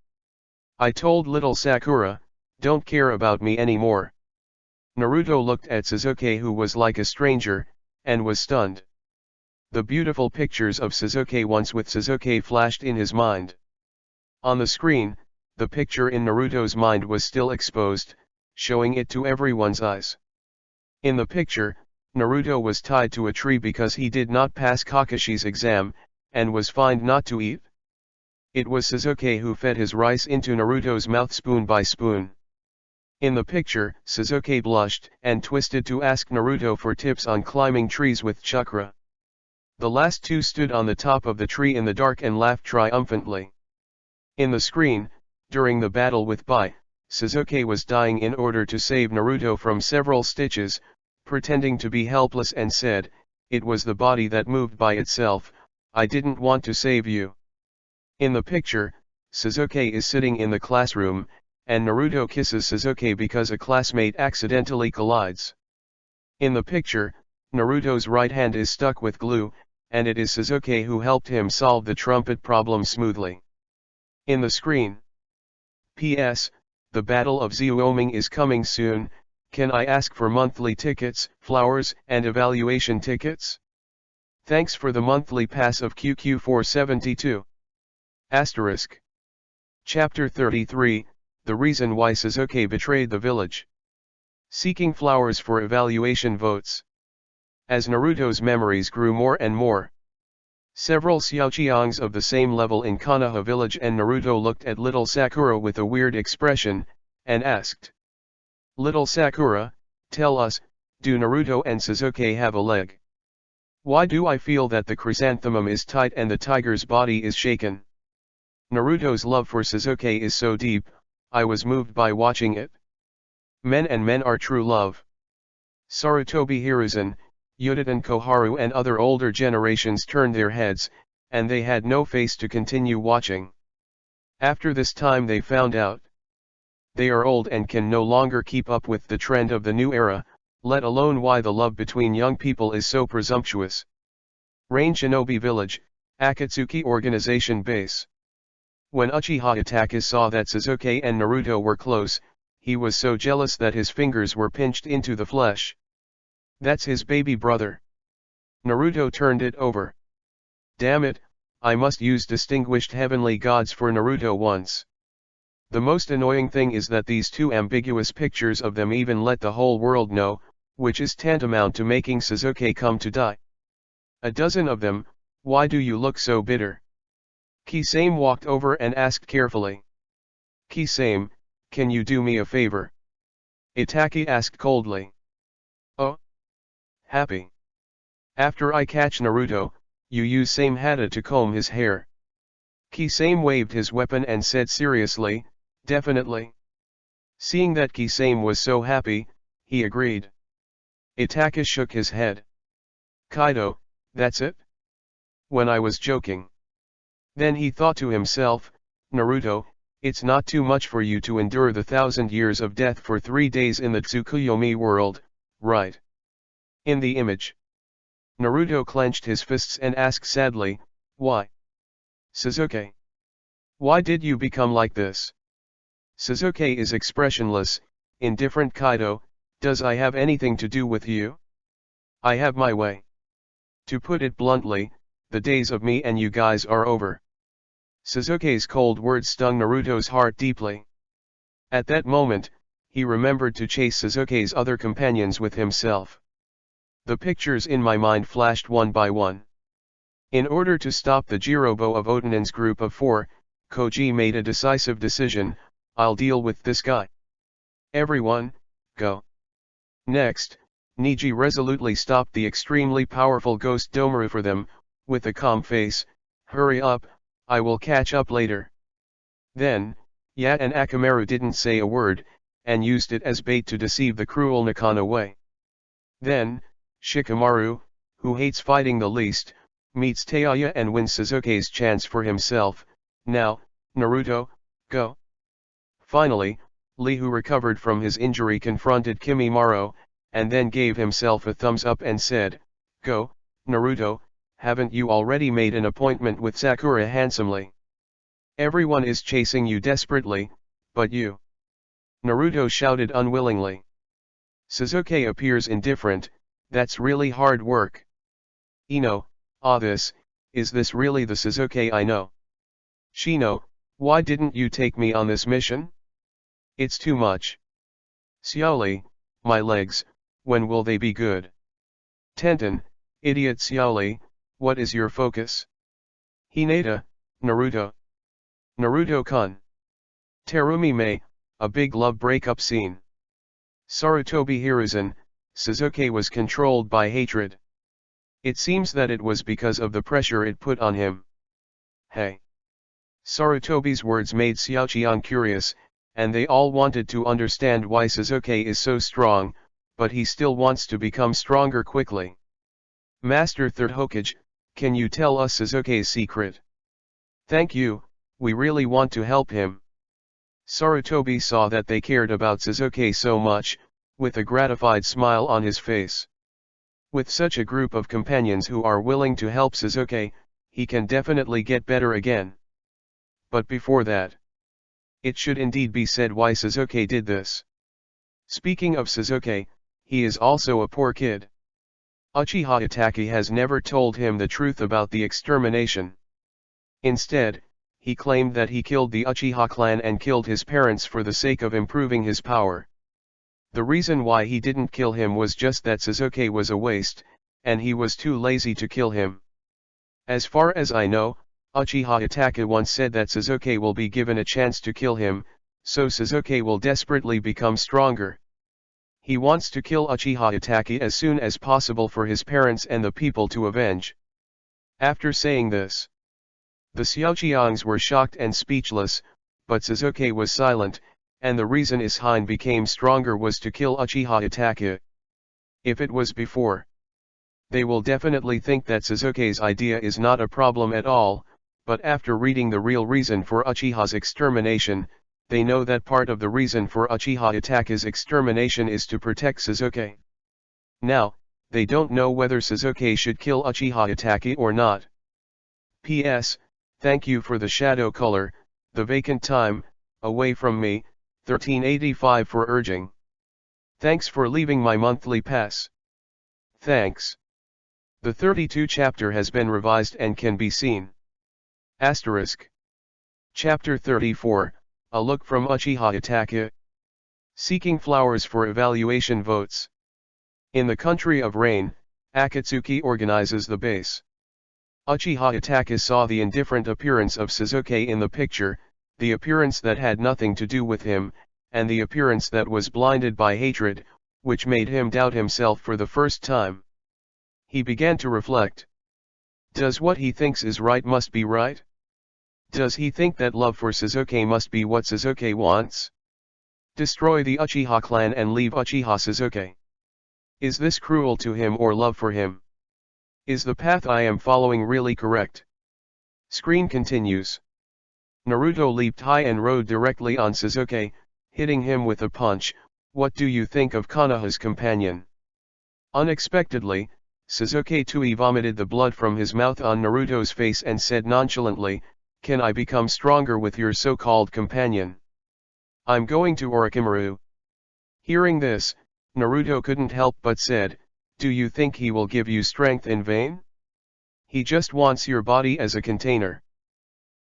I told little Sakura, don't care about me anymore." Naruto looked at Sasuke, who was like a stranger, and was stunned. The beautiful pictures of Sasuke once with Sasuke flashed in his mind. On the screen, the picture in Naruto's mind was still exposed, showing it to everyone's eyes. In the picture, Naruto was tied to a tree because he did not pass Kakashi's exam, and was fined not to eat. It was Sasuke who fed his rice into Naruto's mouth spoon by spoon. In the picture, Sasuke blushed and twisted to ask Naruto for tips on climbing trees with chakra. The last two stood on the top of the tree in the dark and laughed triumphantly. In the screen, during the battle with Bai, Sasuke was dying in order to save Naruto from several stitches, pretending to be helpless, and said, "It was the body that moved by itself, I didn't want to save you. In the picture, Sasuke is sitting in the classroom, and Naruto kisses Sasuke because a classmate accidentally collides. In the picture, Naruto's right hand is stuck with glue, and it is Sasuke who helped him solve the trumpet problem smoothly. In the screen. P.S. The Battle of Xiaoming is coming soon. Can I ask for monthly tickets, flowers, and evaluation tickets? Thanks for the monthly pass of QQ472. Asterisk. Chapter 33, The Reason Why Sasuke Betrayed the Village. Seeking flowers for evaluation votes. As Naruto's memories grew more and more, several Xiaoqiangs of the same level in Konoha village and Naruto looked at little Sakura with a weird expression, and asked, "Little Sakura, tell us, do Naruto and Sasuke have a leg? Why do I feel that the chrysanthemum is tight and the tiger's body is shaken? Naruto's love for Sasuke is so deep, I was moved by watching it. Men and men are true love." Sarutobi Hiruzen, Yuditen Koharu and other older generations turned their heads, and they had no face to continue watching. After this time they found out. They are old and can no longer keep up with the trend of the new era, let alone why the love between young people is so presumptuous. Rain Shinobi Village, Akatsuki Organization Base. When Uchiha Itachi saw that Sasuke and Naruto were close, he was so jealous that his fingers were pinched into the flesh. "That's his baby brother." Naruto turned it over. "Damn it, I must use distinguished heavenly gods for Naruto once." The most annoying thing is that these two ambiguous pictures of them even let the whole world know, which is tantamount to making Sasuke come to die. A dozen of them. Why do you look so bitter? Kisame walked over and asked carefully. "Kisame, can you do me a favor?" Itachi asked coldly. "Oh? Happy. After I catch Naruto, you use same hata to comb his hair." Kisame waved his weapon and said seriously, "Definitely." Seeing that Kisame was so happy, he agreed. Itachi shook his head. "Kaido, that's it? When I was joking." Then he thought to himself, "Naruto, it's not too much for you to endure the 1,000 years of death for 3 days in the Tsukuyomi world, right?" In the image, Naruto clenched his fists and asked sadly, "Why? Sasuke? Why did you become like this?" Sasuke is expressionless, indifferent. "Kaido, does I have anything to do with you? I have my way. To put it bluntly, the days of me and you guys are over." Sasuke's cold words stung Naruto's heart deeply. At that moment, he remembered to chase Sasuke's other companions with himself. The pictures in my mind flashed one by one. In order to stop the Jirobo of Otenan's group of 4, Koji made a decisive decision: "I'll deal with this guy. Everyone, go." Next, Niji resolutely stopped the extremely powerful ghost Domaru for them, with a calm face, "Hurry up, I will catch up later." Then, Yat and Akamaru didn't say a word, and used it as bait to deceive the cruel Nakan away. Then, Shikamaru, who hates fighting the least, meets Taeya and wins Sasuke's chance for himself. "Now, Naruto, go." Finally, Lee, who recovered from his injury, confronted Kimimaro, and then gave himself a thumbs up and said, "Go, Naruto, haven't you already made an appointment with Sakura handsomely? Everyone is chasing you desperately, but you." Naruto shouted unwillingly. Sasuke appears indifferent. "That's really hard work. Ino, is this really the Sasuke I know? Shino, why didn't you take me on this mission? It's too much. Xiaoli, my legs, when will they be good? Tenten, idiot Xiaoli, what is your focus? Hinata, Naruto. Naruto-kun. Terumi-me, a big love breakup scene. Sarutobi Hiruzen, Sasuke was controlled by hatred. It seems that it was because of the pressure it put on him. Hey. Sarutobi's words made Xiaoqian curious, and they all wanted to understand why Sasuke is so strong, but he still wants to become stronger quickly. Master Third Hokage, Can you tell us Sasuke's secret? Thank you, we really want to help him. Sarutobi saw that they cared about Sasuke so much, with a gratified smile on his face. With such a group of companions who are willing to help Sasuke, he can definitely get better again. But before that, it should indeed be said why Sasuke did this. Speaking of Sasuke, he is also a poor kid. Uchiha Itachi has never told him the truth about the extermination. Instead, he claimed that he killed the Uchiha clan and killed his parents for the sake of improving his power. The reason why he didn't kill him was just that Sasuke was a waste, and he was too lazy to kill him. As far as I know, Uchiha Itachi once said that Sasuke will be given a chance to kill him, so Sasuke will desperately become stronger. He wants to kill Uchiha Itachi as soon as possible for his parents and the people to avenge. After saying this, the Xiaoqiangs were shocked and speechless, but Sasuke was silent, and the reason his hind became stronger was to kill Uchiha Itachi. If it was before, they will definitely think that Sasuke's idea is not a problem at all, but after reading the real reason for Uchiha's extermination, they know that part of the reason for Uchiha Itachi's extermination is to protect Sasuke. Now, they don't know whether Sasuke should kill Uchiha Itachi or not. P.S. Thank you for the shadow color, the vacant time, away from me, 1385 for urging. Thanks for leaving my monthly pass. Thanks. The 32 chapter has been revised and can be seen. Asterisk. Chapter 34, A Look from Uchiha Itachi. Seeking flowers for evaluation votes. In the country of rain, Akatsuki organizes the base. Uchiha Itachi saw the indifferent appearance of Sasuke in the picture, the appearance that had nothing to do with him, and the appearance that was blinded by hatred, which made him doubt himself for the first time. He began to reflect. Does what he thinks is right must be right? Does he think that love for Sasuke must be what Sasuke wants? Destroy the Uchiha clan and leave Uchiha Sasuke. Is this cruel to him or love for him? Is the path I am following really correct? Screen continues. Naruto leaped high and rode directly on Sasuke, hitting him with a punch. What do you think of Konoha's companion? Unexpectedly, Sasuke too vomited the blood from his mouth on Naruto's face and said nonchalantly, "Can I become stronger with your so-called companion? I'm going to Orochimaru." Hearing this, Naruto couldn't help but said, "Do you think he will give you strength in vain? He just wants your body as a container.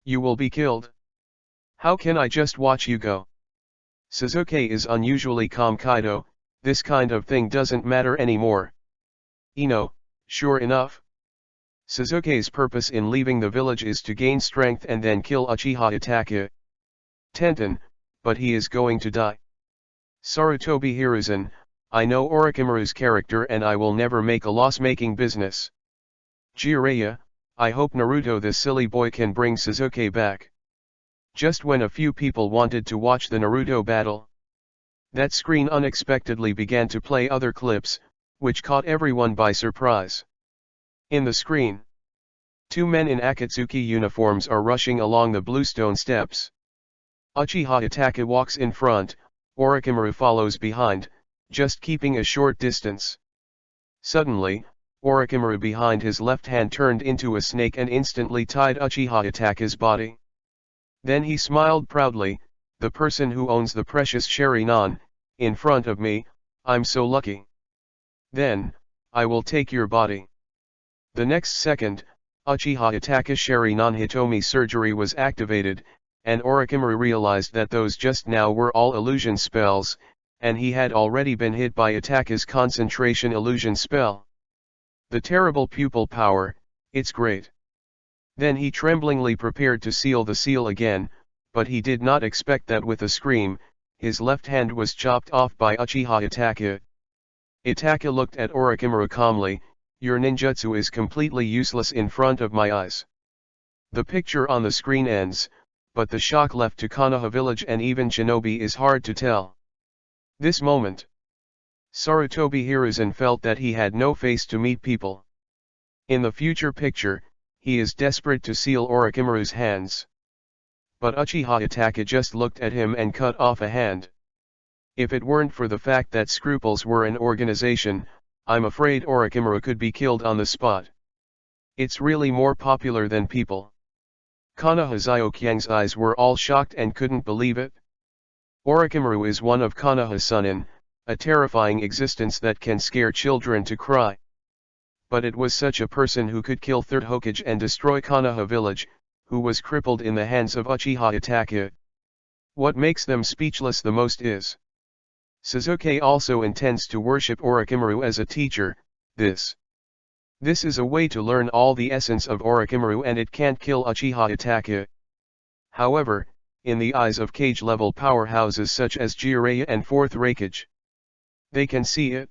You will be killed. How can I just watch you go?" Sasuke is unusually calm. Kaido, this kind of thing doesn't matter anymore. Ino, sure enough. Sasuke's purpose in leaving the village is to gain strength and then kill Uchiha Itachi. Tenten, but he is going to die. Sarutobi Hiruzen, I know Orochimaru's character and I will never make a loss-making business. Jiraiya, I hope Naruto this silly boy can bring Sasuke back. Just when a few people wanted to watch the Naruto battle, that screen unexpectedly began to play other clips, which caught everyone by surprise. In the screen, two men in Akatsuki uniforms are rushing along the bluestone steps. Uchiha Itachi walks in front, Orochimaru follows behind, just keeping a short distance. Suddenly, Orochimaru behind his left hand turned into a snake and instantly tied Uchiha Itachi's body. Then he smiled proudly, "The person who owns the precious Sharingan, in front of me, I'm so lucky. Then, I will take your body." The next second, Uchiha Itachi's Sharingan Hitomi surgery was activated, and Orochimaru realized that those just now were all illusion spells, and he had already been hit by Itachi's concentration illusion spell. The terrible pupil power, it's great. Then he tremblingly prepared to seal the seal again, but he did not expect that with a scream, his left hand was chopped off by Uchiha Itachi. Itachi looked at Orochimaru calmly, "Your ninjutsu is completely useless in front of my eyes." The picture on the screen ends, but the shock left to Konoha village and even shinobi is hard to tell. This moment, Sarutobi Hiruzen felt that he had no face to meet people. In the future picture, he is desperate to seal Orochimaru's hands. But Uchiha Itachi just looked at him and cut off a hand. If it weren't for the fact that scruples were an organization, I'm afraid Orochimaru could be killed on the spot. It's really more popular than people. Konoha Zyukyang's eyes were all shocked and couldn't believe it. Orochimaru is one of Konoha Chunin, a terrifying existence that can scare children to cry. But it was such a person who could kill Third Hokage and destroy Konoha village, who was crippled in the hands of Uchiha Itachi. What makes them speechless the most is Sasuke also intends to worship Orochimaru as a teacher. This is a way to learn all the essence of Orochimaru, and it can't kill Uchiha Itachi. However, in the eyes of cage-level powerhouses such as Jiraiya and Fourth Raikage, they can see it.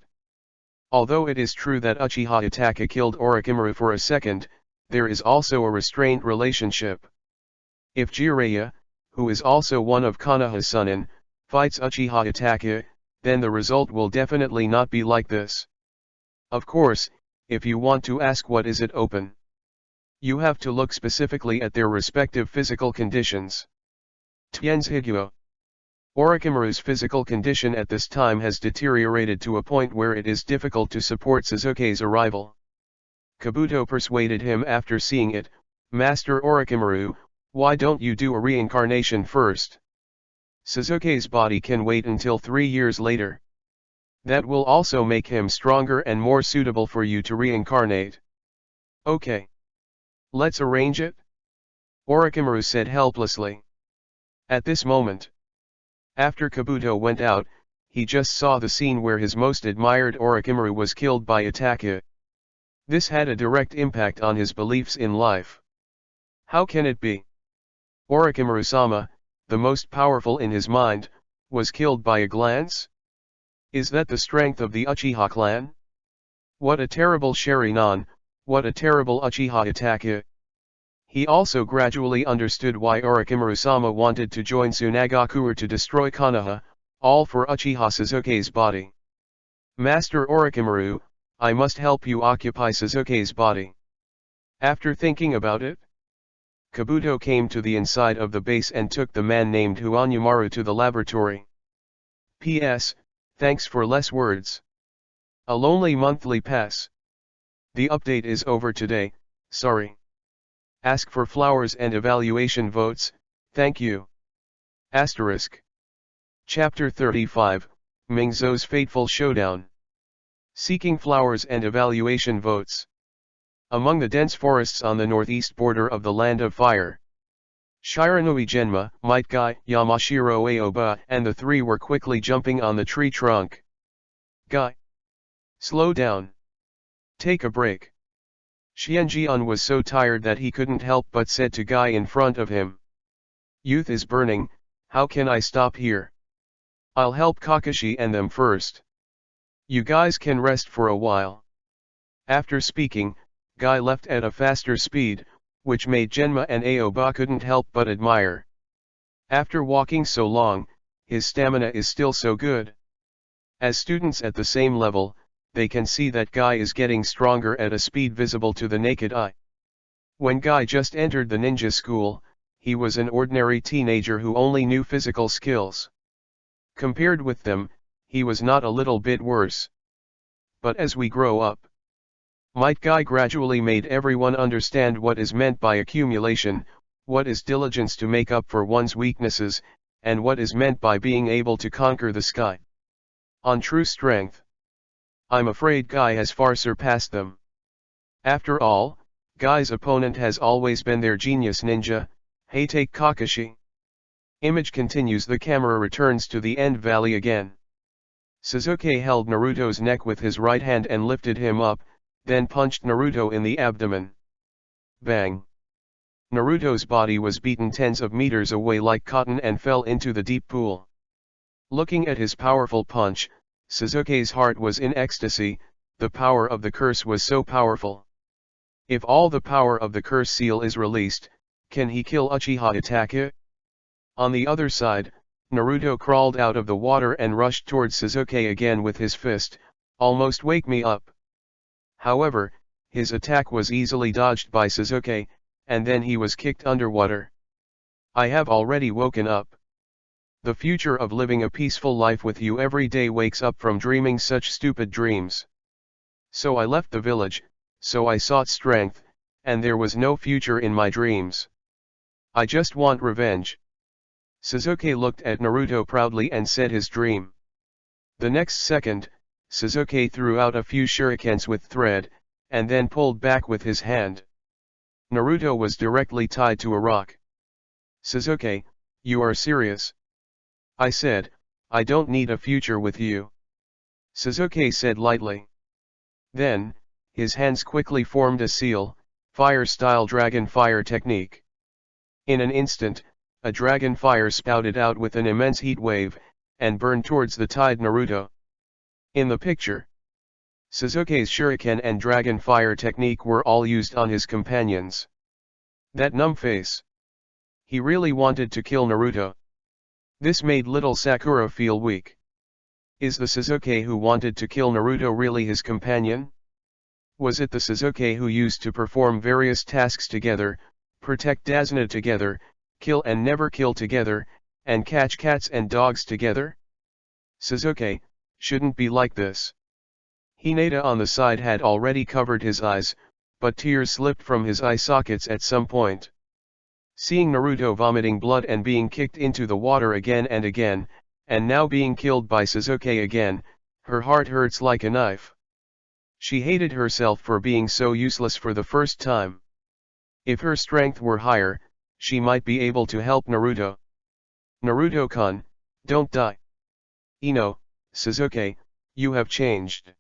Although it is true that Uchiha Itachi killed Orochimaru for a second, there is also a restrained relationship. If Jiraiya, who is also one of Konoha Chunin, fights Uchiha Itachi, then the result will definitely not be like this. Of course, if you want to ask what is it open, you have to look specifically at their respective physical conditions. Tien's Higuo. Orochimaru's physical condition at this time has deteriorated to a point where it is difficult to support Sasuke's arrival. Kabuto persuaded him after seeing it, "Master Orochimaru, why don't you do a reincarnation first? Sasuke's body can wait until 3 years later. That will also make him stronger and more suitable for you to reincarnate." "Okay. Let's arrange it," Orochimaru said helplessly. At this moment, after Kabuto went out, he just saw the scene where his most admired Orochimaru was killed by Itachi. This had a direct impact on his beliefs in life. How can it be? Orochimaru-sama, the most powerful in his mind, was killed by a glance? Is that the strength of the Uchiha clan? What a terrible Sharingan, what a terrible Uchiha Itachi. He also gradually understood why Orochimaru-sama wanted to join Tsunagakure to destroy Konoha, all for Uchiha Sasuke's body. "Master Orochimaru, I must help you occupy Sasuke's body." After thinking about it, Kabuto came to the inside of the base and took the man named Huanyumaru to the laboratory. P.S. Thanks for less words. A lonely monthly pass. The update is over today, sorry. Ask for flowers and evaluation votes, thank you. Asterisk. Chapter 35, Mingzou's Fateful Showdown. Seeking flowers and evaluation votes. Among the dense forests on the northeast border of the Land of Fire, Shiranui Genma, Might Guy, Yamashiro Aoba and the three were quickly jumping on the tree trunk. "Guy! Slow down. Take a break." Xianjian was so tired that he couldn't help but said to Guy in front of him, "Youth is burning, how can I stop here? I'll help Kakashi and them first. You guys can rest for a while." After speaking, Guy left at a faster speed, which made Genma and Aoba couldn't help but admire. After walking so long, his stamina is still so good. As students at the same level, they can see that Guy is getting stronger at a speed visible to the naked eye. When Guy just entered the ninja school, he was an ordinary teenager who only knew physical skills. Compared with them, he was not a little bit worse. But as we grow up, Might Guy gradually made everyone understand what is meant by accumulation, what is diligence to make up for one's weaknesses, and what is meant by being able to conquer the sky on true strength. I'm afraid Guy has far surpassed them. After all, Guy's opponent has always been their genius ninja, hey take Kakashi. Image continues. The camera returns to the End Valley again. Sasuke held Naruto's neck with his right hand and lifted him up, then punched Naruto in the abdomen. Bang! Naruto's body was beaten tens of meters away like cotton and fell into the deep pool. Looking at his powerful punch, Sasuke's heart was in ecstasy. The power of the curse was so powerful. If all the power of the curse seal is released, can he kill Uchiha Itachi? On the other side, Naruto crawled out of the water and rushed towards Sasuke again with his fist, "Almost wake me up." However, his attack was easily dodged by Sasuke, and then he was kicked underwater. I have already woken up. The future of living a peaceful life with you every day wakes up from dreaming such stupid dreams. So I left the village, so I sought strength, and there was no future in my dreams. I just want revenge. Sasuke looked at Naruto proudly and said his dream. The next second, Sasuke threw out a few shurikens with thread, and then pulled back with his hand. Naruto was directly tied to a rock. Sasuke, you are serious? I said, I don't need a future with you. Sasuke said lightly. Then, his hands quickly formed a seal, fire-style dragon fire technique. In an instant, a dragon fire spouted out with an immense heat wave, and burned towards the tied Naruto. In the picture, Sasuke's shuriken and dragon fire technique were all used on his companions. That numb face. He really wanted to kill Naruto. This made little Sakura feel weak. Is the Sasuke who wanted to kill Naruto really his companion? Was it the Sasuke who used to perform various tasks together, protect Dasuna together, kill and never kill together, and catch cats and dogs together? Sasuke shouldn't be like this. Hinata on the side had already covered his eyes, but tears slipped from his eye sockets at some point. Seeing Naruto vomiting blood and being kicked into the water again and again, and now being killed by Sasuke again, her heart hurts like a knife. She hated herself for being so useless for the first time. If her strength were higher, she might be able to help Naruto. Naruto-kun, don't die. Ino, Sasuke, you have changed.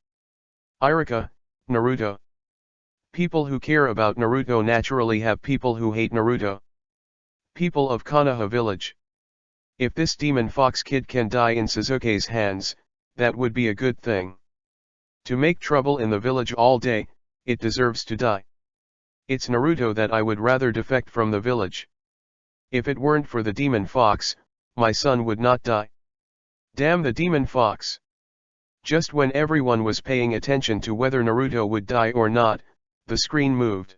Irika, Naruto. People who care about Naruto naturally have people who hate Naruto. People of Konoha village. If this demon fox kid can die in Sasuke's hands, that would be a good thing. To make trouble in the village all day, it deserves to die. It's Naruto that I would rather defect from the village. If it weren't for the demon fox, my son would not die. Damn the demon fox. Just when everyone was paying attention to whether Naruto would die or not, the screen moved.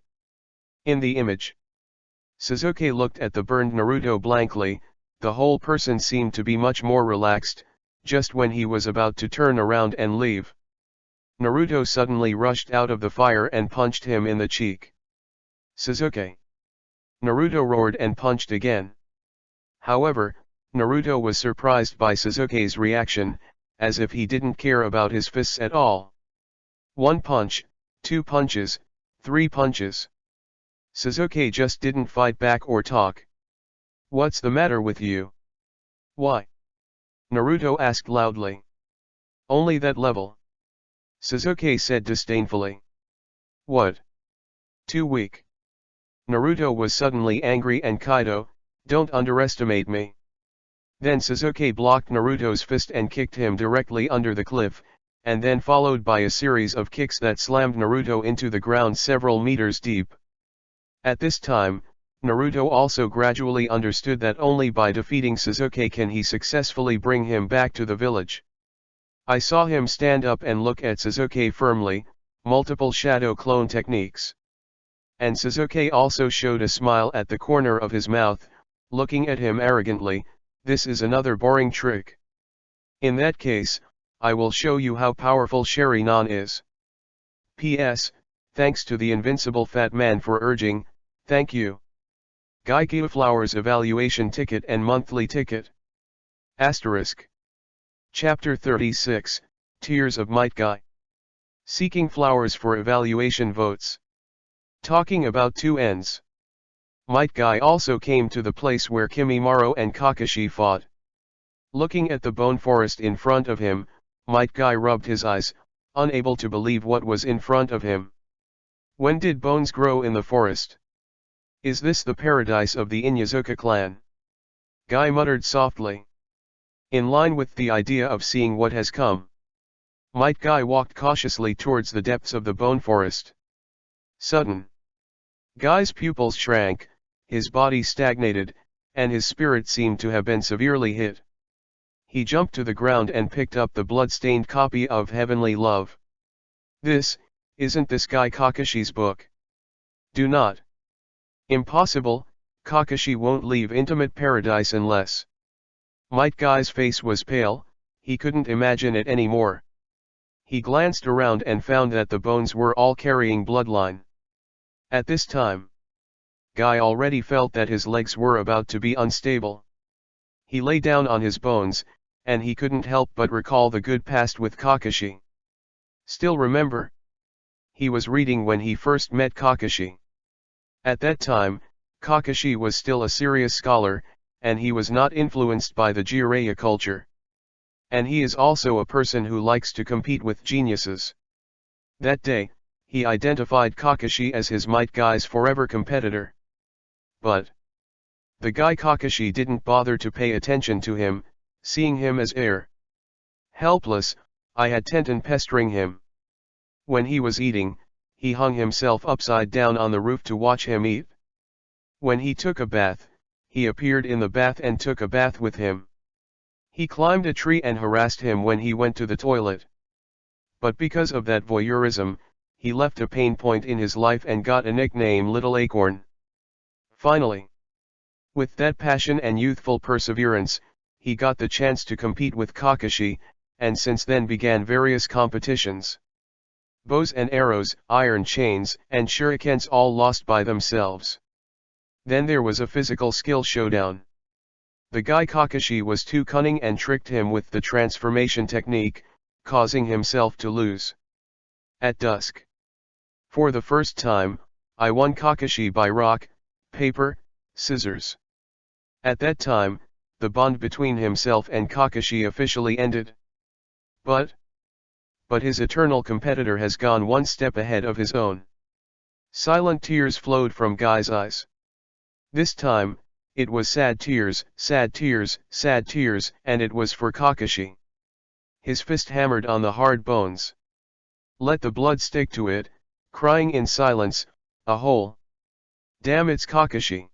In the image, Sasuke looked at the burned Naruto blankly. The whole person seemed to be much more relaxed. Just when he was about to turn around and leave, Naruto suddenly rushed out of the fire and punched him in the cheek. Sasuke! Naruto roared and punched again. However, Naruto was surprised by Sasuke's reaction, as if he didn't care about his fists at all. 1 punch, 2 punches, 3 punches. Sasuke just didn't fight back or talk. What's the matter with you? Why? Naruto asked loudly. Only that level. Sasuke said disdainfully. What? Too weak. Naruto was suddenly angry and Kaido, don't underestimate me. Then Sasuke blocked Naruto's fist and kicked him directly under the cliff, and then followed by a series of kicks that slammed Naruto into the ground several meters deep. At this time, Naruto also gradually understood that only by defeating Sasuke can he successfully bring him back to the village. I saw him stand up and look at Sasuke firmly, multiple shadow clone techniques. And Sasuke also showed a smile at the corner of his mouth, looking at him arrogantly. This is another boring trick. In that case, I will show you how powerful Sharingan is. P.S. Thanks to the invincible fat man for urging, thank you. Gaikia Flowers Evaluation Ticket and Monthly Ticket. Asterisk. Chapter 36, Tears of Might Guy. Seeking flowers for evaluation votes. Talking about two ends. Might Guy also came to the place where Kimimaro and Kakashi fought. Looking at the bone forest in front of him, Might Guy rubbed his eyes, unable to believe what was in front of him. When did bones grow in the forest? Is this the paradise of the Inyazuka clan? Guy muttered softly. In line with the idea of seeing what has come, Might Guy walked cautiously towards the depths of the bone forest. Sudden. Guy's pupils shrank, his body stagnated, and his spirit seemed to have been severely hit. He jumped to the ground and picked up the blood-stained copy of Heavenly Love. This, Isn't this guy Kakashi's book? Do not. Impossible, Kakashi won't leave Intimate Paradise unless. Might Guy's face was pale, he couldn't imagine it anymore. He glanced around and found that the bones were all carrying bloodline. At this time, Guy already felt that his legs were about to be unstable. He lay down on his bones, and he couldn't help but recall the good past with Kakashi. Still remember? He was reading when he first met Kakashi. At that time, Kakashi was still a serious scholar, and he was not influenced by the Jiraiya culture. And he is also a person who likes to compete with geniuses. That day, he identified Kakashi as his Might Guy's forever competitor. But the guy Kakashi didn't bother to pay attention to him, seeing him as air. Helpless, I had Tenten pestering him. When he was eating, he hung himself upside down on the roof to watch him eat. When he took a bath, he appeared in the bath and took a bath with him. He climbed a tree and harassed him when he went to the toilet. But because of that voyeurism, he left a pain point in his life and got a nickname Little Acorn. Finally, with that passion and youthful perseverance, he got the chance to compete with Kakashi, and since then began various competitions. Bows and arrows, iron chains, and shurikens all lost by themselves. Then there was a physical skill showdown. The guy Kakashi was too cunning and tricked him with the transformation technique, causing himself to lose. At dusk, for the first time, I won Kakashi by rock, paper, scissors. At that time, the bond between himself and Kakashi officially ended. But his eternal competitor has gone one step ahead of his own. Silent tears flowed from Guy's eyes. This time, it was sad tears, sad tears, sad tears, and it was for Kakashi. His fist hammered on the hard bones. Let the blood stick to it, crying in silence, a hole. Damn, it's Kakashi.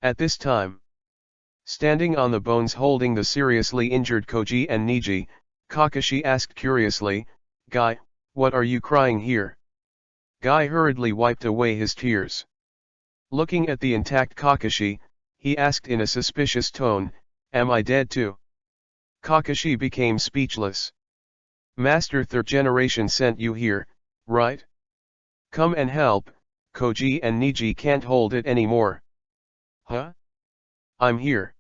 At this time, standing on the bones holding the seriously injured Koji and Niji, Kakashi asked curiously, Guy, what are you crying here? Guy hurriedly wiped away his tears. Looking at the intact Kakashi, he asked in a suspicious tone, am I dead too? Kakashi became speechless. Master Third Generation sent you here, right? Come and help, Koji and Niji can't hold it anymore. Huh? I'm here.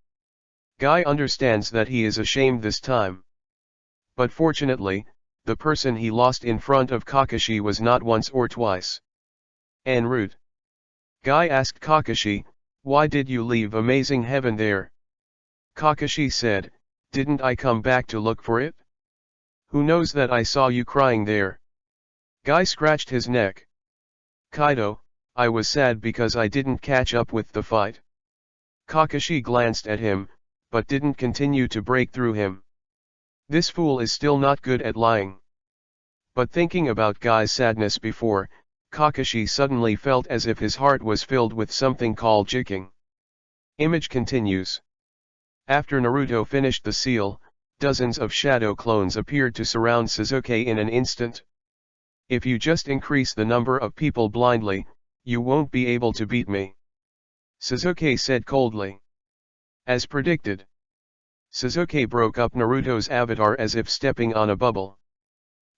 Guy understands that he is ashamed this time. But fortunately, the person he lost in front of Kakashi was not once or twice. En route, Guy asked Kakashi, why did you leave Amazing Heaven there? Kakashi said, didn't I come back to look for it? Who knows that I saw you crying there? Guy scratched his neck. Kaido, I was sad because I didn't catch up with the fight. Kakashi glanced at him, but didn't continue to break through him. This fool is still not good at lying. But thinking about Guy's sadness before, Kakashi suddenly felt as if his heart was filled with something called jiking. Image continues. After Naruto finished the seal, dozens of shadow clones appeared to surround Sasuke in an instant. If you just increase the number of people blindly, you won't be able to beat me, Sasuke said coldly. As predicted, Sasuke broke up Naruto's avatar as if stepping on a bubble.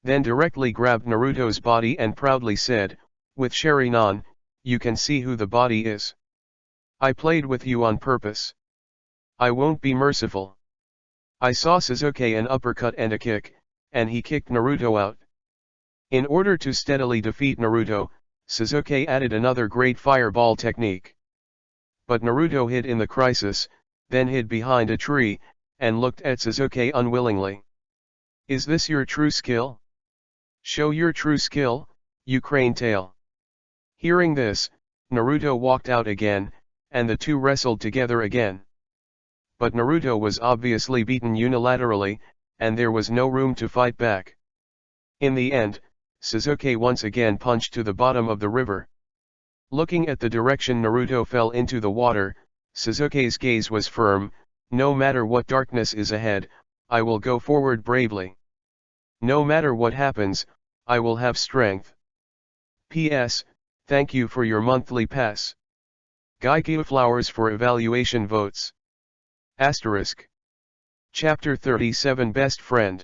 Then directly grabbed Naruto's body and proudly said, with Sharingan, you can see who the body is. I played with you on purpose. I won't be merciful. I saw Sasuke an uppercut and a kick, and he kicked Naruto out. In order to steadily defeat Naruto, Sasuke added another great fireball technique. But Naruto hid in the crisis, then hid behind a tree, and looked at Sasuke unwillingly. Is this your true skill? Show your true skill, you crane tail. Hearing this, Naruto walked out again, and the two wrestled together again. But Naruto was obviously beaten unilaterally, and there was no room to fight back. In the end, Sasuke once again punched to the bottom of the river. Looking at the direction Naruto fell into the water, Sasuke's gaze was firm. No matter what darkness is ahead, I will go forward bravely. No matter what happens, I will have strength. P.S. Thank you for your monthly pass. Gaikia flowers for evaluation votes. Asterisk. Chapter 37 Best Friend.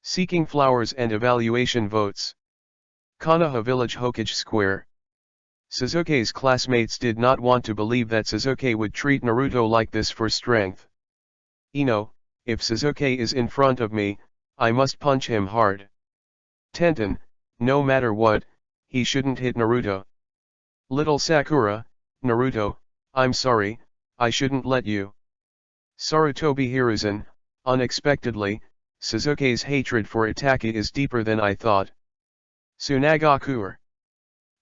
Seeking flowers and evaluation votes. Konoha Village Hokage Square. Sasuke's classmates did not want to believe that Sasuke would treat Naruto like this for strength. If Sasuke is in front of me, I must punch him hard. Tenten, no matter what, he shouldn't hit Naruto. Little Sakura, Naruto, I'm sorry, I shouldn't let you. Sarutobi Hiruzen, unexpectedly, Sasuke's hatred for Itachi is deeper than I thought. Tsunagakuer.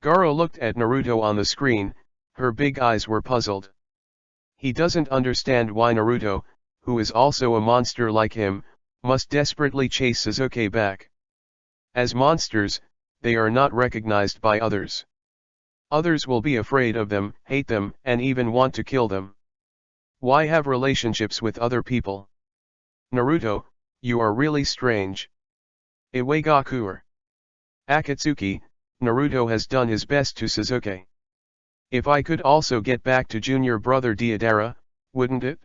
Gaara looked at Naruto on the screen, her big eyes were puzzled. He doesn't understand why Naruto, who is also a monster like him, must desperately chase Sasuke back. As monsters, they are not recognized by others. Others will be afraid of them, hate them, and even want to kill them. Why have relationships with other people? Naruto, you are really strange. Iwagakuer. Akatsuki, Naruto has done his best to Sasuke. If I could also get back to junior brother Deidara, wouldn't it?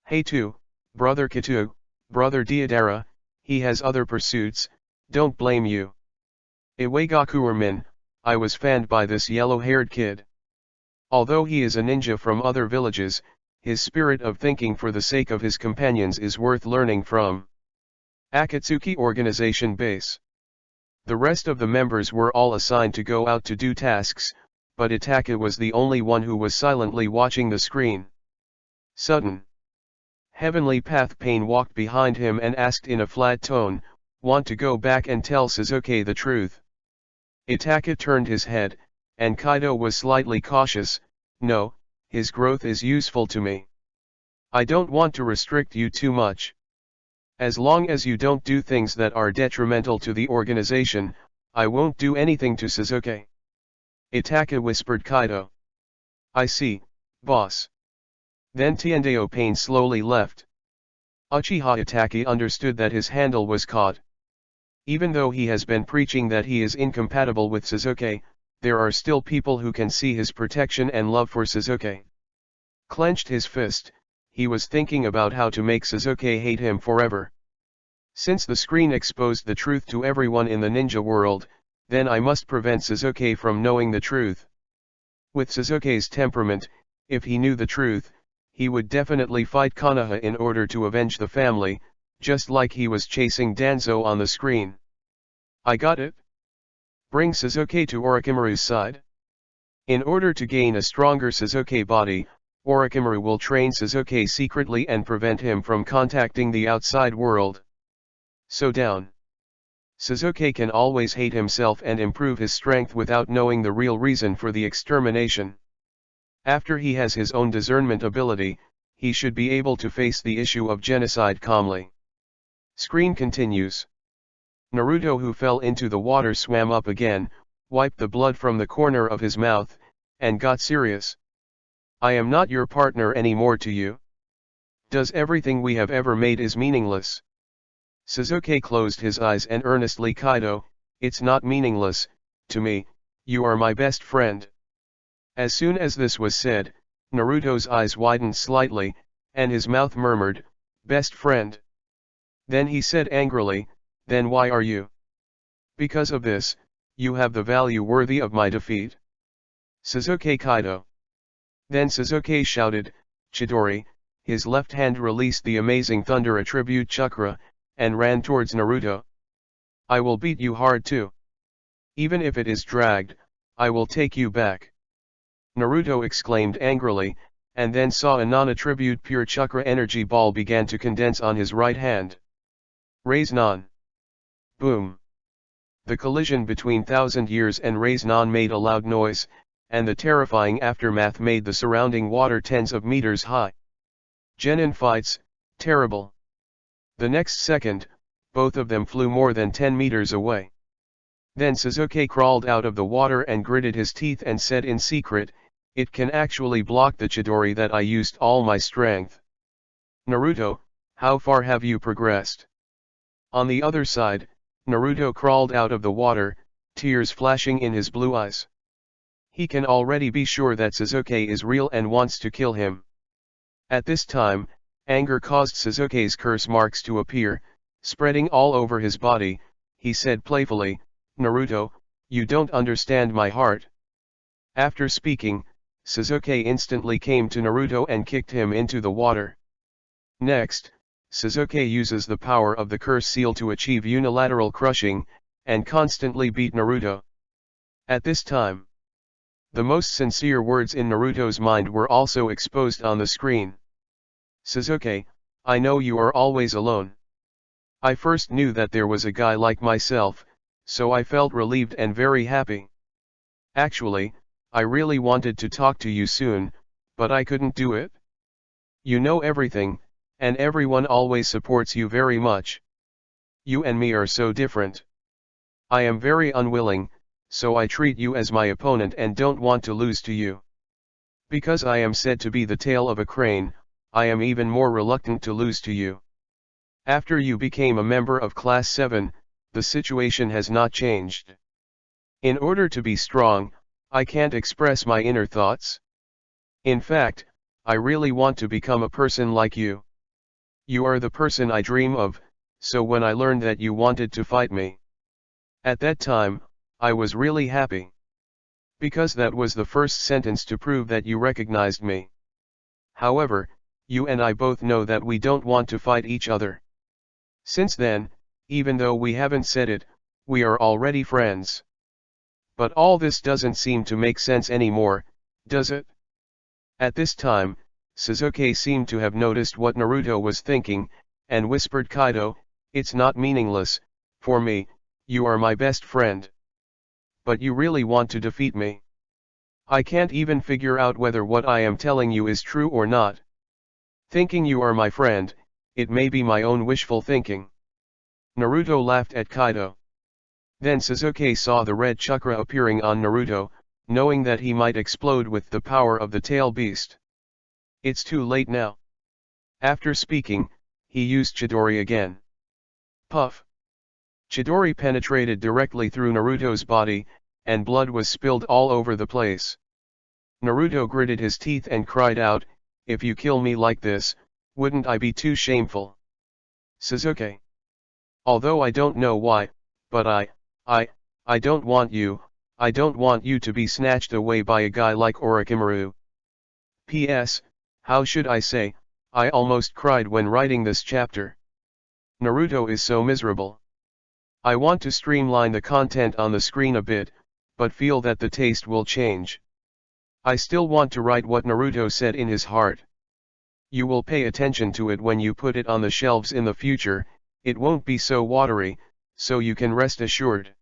Hey too, brother Kitu, brother Deidara, he has other pursuits, don't blame you. Iwagakuer-min, I was fanned by this yellow-haired kid. Although he is a ninja from other villages, his spirit of thinking for the sake of his companions is worth learning from. Akatsuki Organization Base. The rest of the members were all assigned to go out to do tasks, but Itachi was the only one who was silently watching the screen. Sudden. Heavenly Path Pain walked behind him and asked in a flat tone, "Want to go back and tell Sasuke the truth?" Itachi turned his head, and Kaido was slightly cautious, "No, his growth is useful to me. I don't want to restrict you too much. As long as you don't do things that are detrimental to the organization, I won't do anything to Sasuke." Itachi whispered Kaido. "I see, boss." Then Tiendeo Pain slowly left. Uchiha Itachi understood that his handle was caught. Even though he has been preaching that he is incompatible with Sasuke, there are still people who can see his protection and love for Sasuke. Clenched his fist, he was thinking about how to make Sasuke hate him forever. Since the screen exposed the truth to everyone in the ninja world, then I must prevent Sasuke from knowing the truth. With Sasuke's temperament, if he knew the truth, he would definitely fight Konoha in order to avenge the family, just like he was chasing Danzo on the screen. I got it. Bring Sasuke to Orochimaru's side. In order to gain a stronger Sasuke body, Orochimaru will train Sasuke secretly and prevent him from contacting the outside world. So down. Sasuke can always hate himself and improve his strength without knowing the real reason for the extermination. After he has his own discernment ability, he should be able to face the issue of genocide calmly. Screen continues. Naruto, who fell into the water, swam up again, wiped the blood from the corner of his mouth, and got serious. "I am not your partner anymore to you. Does everything we have ever made is meaningless?" Sasuke closed his eyes and earnestly, "Kaido, it's not meaningless, to me, you are my best friend." As soon as this was said, Naruto's eyes widened slightly, and his mouth murmured, "Best friend." Then he said angrily, "Then why are you?" "Because of this, you have the value worthy of my defeat." Sasuke Kaido. Then Sasuke shouted, "Chidori!" His left hand released the amazing thunder attribute chakra, and ran towards Naruto. "I will beat you hard too. Even if it is dragged, I will take you back." Naruto exclaimed angrily, and then saw a non-attribute pure chakra energy ball began to condense on his right hand. Raise Non. Boom. The collision between Thousand Years and Raise Non made a loud noise, and the terrifying aftermath made the surrounding water tens of meters high. Genin fights, terrible. The next second, both of them flew more than 10 meters away. Then Sasuke crawled out of the water and gritted his teeth and said in secret, "It can actually block the Chidori that I used all my strength." "Naruto, how far have you progressed?" On the other side, Naruto crawled out of the water, tears flashing in his blue eyes. He can already be sure that Sasuke is real and wants to kill him. At this time, anger caused Sasuke's curse marks to appear, spreading all over his body. He said playfully, "Naruto, you don't understand my heart." After speaking, Sasuke instantly came to Naruto and kicked him into the water. Next, Sasuke uses the power of the curse seal to achieve unilateral crushing, and constantly beat Naruto. At this time, the most sincere words in Naruto's mind were also exposed on the screen. "Sasuke, I know you are always alone. I first knew that there was a guy like myself, so I felt relieved and very happy. Actually, I really wanted to talk to you soon, but I couldn't do it. You know everything, and everyone always supports you very much. You and me are so different. I am very unwilling, so I treat you as my opponent and don't want to lose to you. Because I am said to be the tail of a crane, I am even more reluctant to lose to you. After you became a member of Class 7, the situation has not changed. In order to be strong, I can't express my inner thoughts. In fact, I really want to become a person like you. You are the person I dream of, so when I learned that you wanted to fight me, at that time, I was really happy. Because that was the first sentence to prove that you recognized me. However, you and I both know that we don't want to fight each other. Since then, even though we haven't said it, we are already friends. But all this doesn't seem to make sense anymore, does it?" At this time, Sasuke seemed to have noticed what Naruto was thinking, and whispered, "Kaido, it's not meaningless, for me, you are my best friend. But you really want to defeat me. I can't even figure out whether what I am telling you is true or not. Thinking you are my friend, it may be my own wishful thinking." Naruto laughed at Kaido. Then Sasuke saw the red chakra appearing on Naruto, knowing that he might explode with the power of the tail beast. It's too late now. After speaking, he used Chidori again. Puff! Chidori penetrated directly through Naruto's body, and blood was spilled all over the place. Naruto gritted his teeth and cried out, "If you kill me like this, wouldn't I be too shameful?" "Sasuke. Although I don't know why, but I don't want you to be snatched away by a guy like Orochimaru. P.S. How should I say, I almost cried when writing this chapter. Naruto is so miserable. I want to streamline the content on the screen a bit, but feel that the taste will change. I still want to write what Naruto said in his heart. You will pay attention to it when you put it on the shelves in the future, it won't be so watery, so you can rest assured.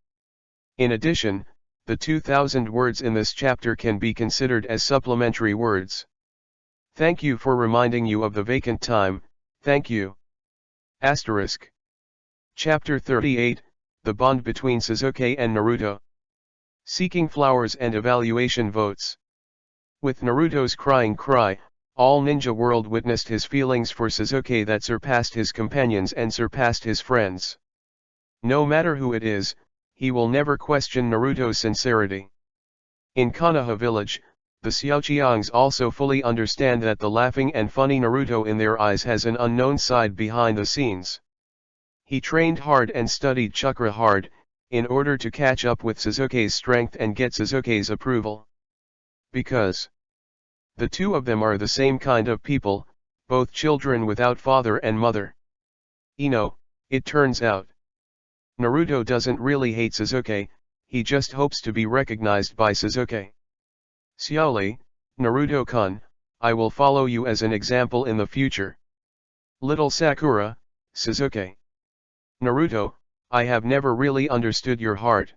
In addition, the 2,000 words in this chapter can be considered as supplementary words. Thank you for reminding you of the vacant time, thank you. Asterisk. Chapter 38, The Bond Between Sasuke and Naruto. Seeking Flowers and Evaluation Votes. With Naruto's crying cry, all Ninja World witnessed his feelings for Sasuke that surpassed his companions and surpassed his friends. No matter who it is, he will never question Naruto's sincerity. In Konoha village, the Xiaoqiangs also fully understand that the laughing and funny Naruto in their eyes has an unknown side behind the scenes. He trained hard and studied chakra hard, in order to catch up with Sasuke's strength and get Sasuke's approval. Because the two of them are the same kind of people, both children without father and mother. It turns out, Naruto doesn't really hate Sasuke, he just hopes to be recognized by Sasuke. Xiaoli, Naruto-kun, I will follow you as an example in the future. Little Sakura, Sasuke. Naruto, I have never really understood your heart.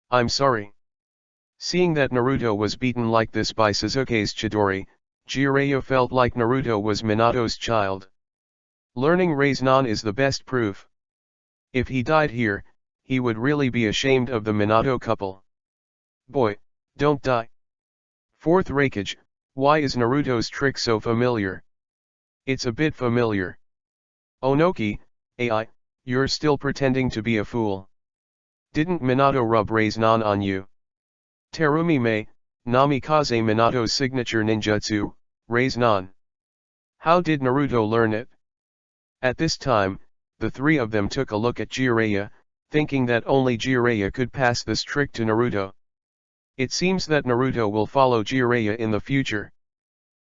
I'm sorry. Seeing that Naruto was beaten like this by Sasuke's Chidori, Jiraiya felt like Naruto was Minato's child. Learning Rasengan is the best proof. If he died here, he would really be ashamed of the Minato couple. Boy, don't die. Fourth Raikage, why is Naruto's trick so familiar? It's a bit familiar. Onoki, AI, you're still pretending to be a fool. Didn't Minato rub Raise-nan on you? Terumi me, Namikaze Minato's signature ninjutsu, Raise-nan. How did Naruto learn it? At this time, the three of them took a look at Jiraiya, thinking that only Jiraiya could pass this trick to Naruto. It seems that Naruto will follow Jiraiya in the future.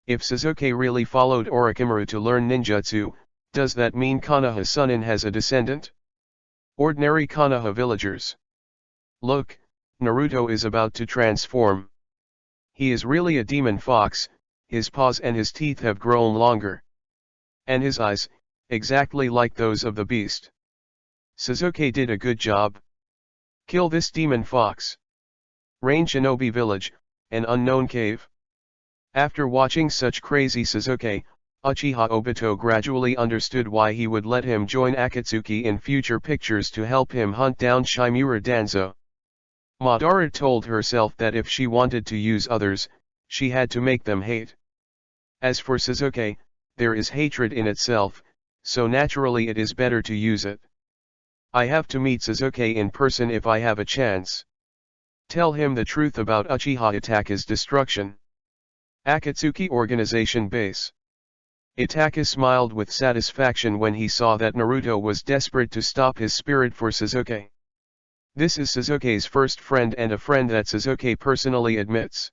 If Sasuke really followed Orochimaru to learn ninjutsu, does that mean Konoha Chunin has a descendant? Ordinary Konoha villagers. Look, Naruto is about to transform. He is really a demon fox, his paws and his teeth have grown longer. And his eyes, exactly like those of the beast. Sasuke did a good job. Kill this demon fox. Rain Shinobi Village, an unknown cave. After watching such crazy Sasuke, Uchiha Obito gradually understood why he would let him join Akatsuki in future pictures to help him hunt down Shimura Danzo. Madara told herself that if she wanted to use others, she had to make them hate. As for Sasuke, there is hatred in itself, so naturally it is better to use it. I have to meet Sasuke in person if I have a chance. Tell him the truth about Uchiha Itake's destruction. Akatsuki Organization Base. Itake smiled with satisfaction when he saw that Naruto was desperate to stop his spirit for Sasuke. This is Sasuke's first friend and a friend that Sasuke personally admits.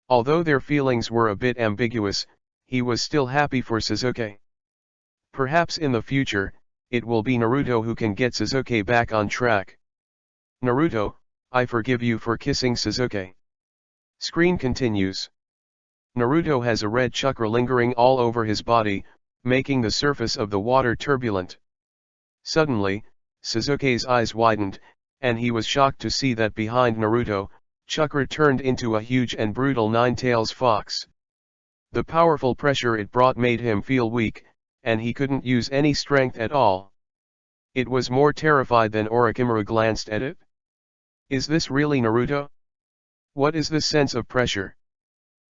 Although their feelings were a bit ambiguous, he was still happy for Sasuke. Perhaps in the future, it will be Naruto who can get Sasuke back on track. Naruto, I forgive you for kissing Sasuke. Screen continues. Naruto has a red chakra lingering all over his body, making the surface of the water turbulent. Suddenly, Sasuke's eyes widened, and he was shocked to see that behind Naruto, chakra turned into a huge and brutal nine-tails fox. The powerful pressure it brought made him feel weak, and he couldn't use any strength at all. It was more terrified than Orochimaru glanced at it. Is this really Naruto? What is this sense of pressure?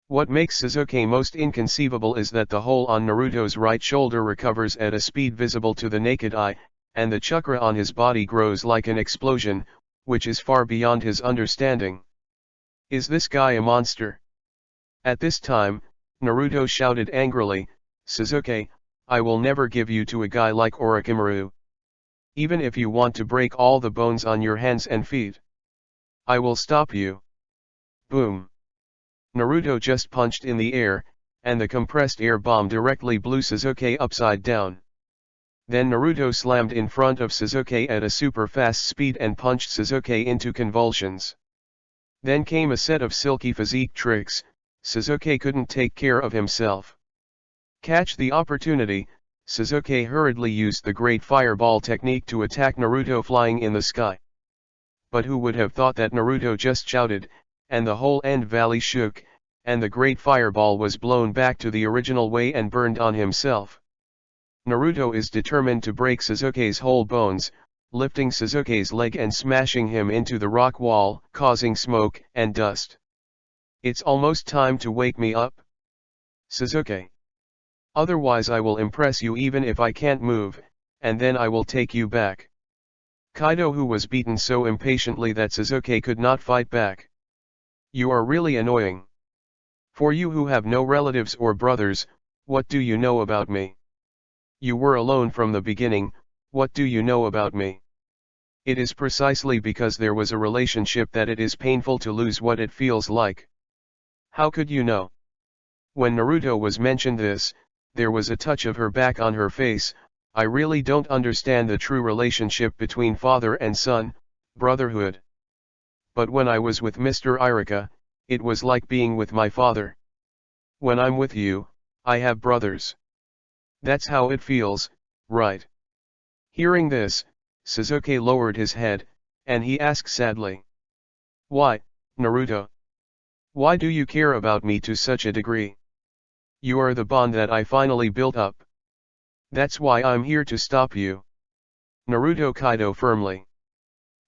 What makes Sasuke most inconceivable is that the hole on Naruto's right shoulder recovers at a speed visible to the naked eye, and the chakra on his body grows like an explosion, which is far beyond his understanding. Is this guy a monster? At this time, Naruto shouted angrily, Sasuke, I will never give you to a guy like Orochimaru. Even if you want to break all the bones on your hands and feet. I will stop you. Boom. Naruto just punched in the air, and the compressed air bomb directly blew Sasuke upside down. Then Naruto slammed in front of Sasuke at a super fast speed and punched Sasuke into convulsions. Then came a set of silky physique tricks. Sasuke couldn't take care of himself. Catch the opportunity, Sasuke hurriedly used the Great Fireball technique to attack Naruto flying in the sky. But who would have thought that Naruto just shouted, and the whole End Valley shook, and the Great Fireball was blown back to the original way and burned on himself. Naruto is determined to break Sasuke's whole bones, lifting Sasuke's leg and smashing him into the rock wall, causing smoke and dust. It's almost time to wake me up, Sasuke. Otherwise I will impress you even if I can't move, and then I will take you back. Kaido, who was beaten so impatiently that Sasuke could not fight back. You are really annoying. For you who have no relatives or brothers, what do you know about me? You were alone from the beginning, what do you know about me? It is precisely because there was a relationship that it is painful to lose what it feels like. How could you know? When Naruto was mentioned this, there was a touch of her back on her face. I really don't understand the true relationship between father and son, brotherhood. But when I was with Mr. Irika, it was like being with my father. When I'm with you, I have brothers. That's how it feels, right? Hearing this, Sasuke lowered his head, and he asked sadly. Why, Naruto? Why do you care about me to such a degree? You are the bond that I finally built up. That's why I'm here to stop you. Naruto Kaido firmly.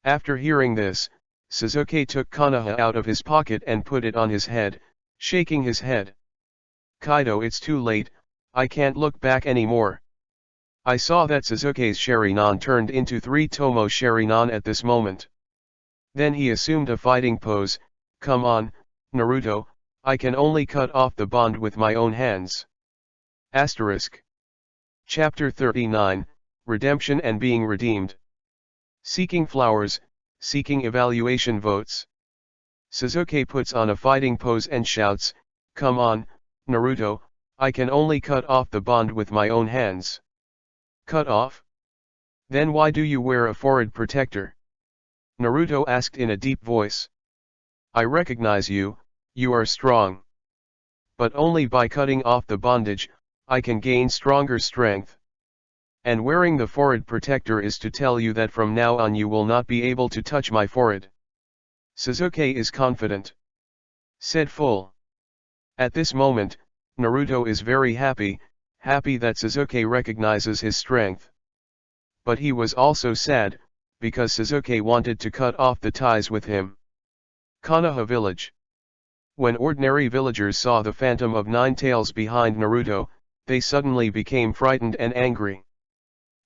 After hearing this, Sasuke took Konoha out of his pocket and put it on his head, shaking his head. Kaido, it's too late, I can't look back anymore. I saw that Sasuke's Sharingan turned into 3 Tomo Sharingan at this moment. Then he assumed a fighting pose. Come on, Naruto, I can only cut off the bond with my own hands. Asterisk. Chapter 39, Redemption and Being Redeemed. Seeking flowers, seeking evaluation votes. Sasuke puts on a fighting pose and shouts, come on, Naruto, I can only cut off the bond with my own hands. Cut off? Then why do you wear a forehead protector? Naruto asked in a deep voice. I recognize you, you are strong. But only by cutting off the bondage, I can gain stronger strength. And wearing the forehead protector is to tell you that from now on you will not be able to touch my forehead. Sasuke is confident. Said full. At this moment, Naruto is very happy that Sasuke recognizes his strength. But he was also sad, because Sasuke wanted to cut off the ties with him. Konoha Village. When ordinary villagers saw the Phantom of Nine Tails behind Naruto, they suddenly became frightened and angry.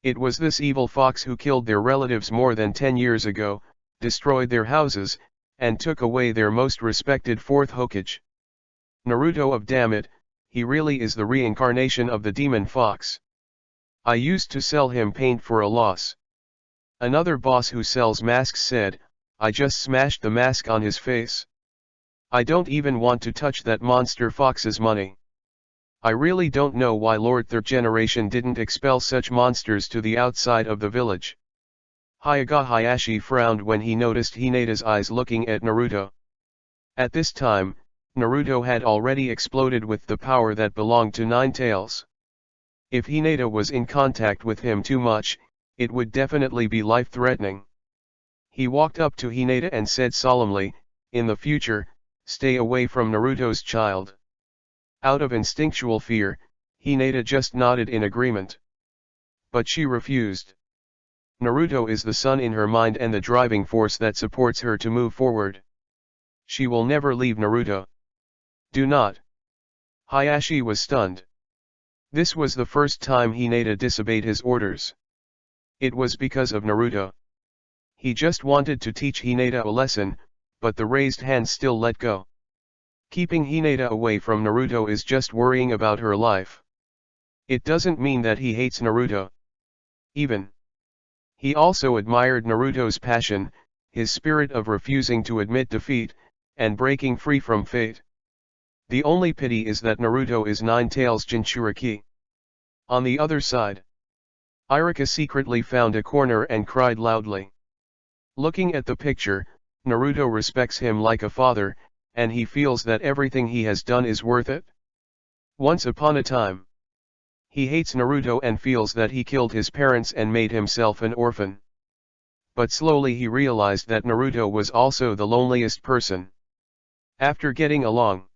It was this evil fox who killed their relatives more than 10 years ago, destroyed their houses, and took away their most respected fourth Hokage. Naruto of damn it, he really is the reincarnation of the demon fox. I used to sell him paint for a loss. Another boss who sells masks said, I just smashed the mask on his face. I don't even want to touch that monster fox's money. I really don't know why Lord Third Generation didn't expel such monsters to the outside of the village. Hyuga Hayashi frowned when he noticed Hinata's eyes looking at Naruto. At this time, Naruto had already exploded with the power that belonged to Nine Tails. If Hinata was in contact with him too much, it would definitely be life-threatening. He walked up to Hinata and said solemnly, in the future, stay away from Naruto's child. Out of instinctual fear, Hinata just nodded in agreement. But she refused. Naruto is the sun in her mind and the driving force that supports her to move forward. She will never leave Naruto. Do not. Hayashi was stunned. This was the first time Hinata disobeyed his orders. It was because of Naruto. He just wanted to teach Hinata a lesson, but the raised hand still let go. Keeping Hinata away from Naruto is just worrying about her life. It doesn't mean that he hates Naruto. Even. He also admired Naruto's passion, his spirit of refusing to admit defeat, and breaking free from fate. The only pity is that Naruto is Nine Tails Jinchuriki. On the other side, Iruka secretly found a corner and cried loudly. Looking at the picture, Naruto respects him like a father, and he feels that everything he has done is worth it. Once upon a time, he hates Naruto and feels that he killed his parents and made himself an orphan. But slowly he realized that Naruto was also the loneliest person. After getting along,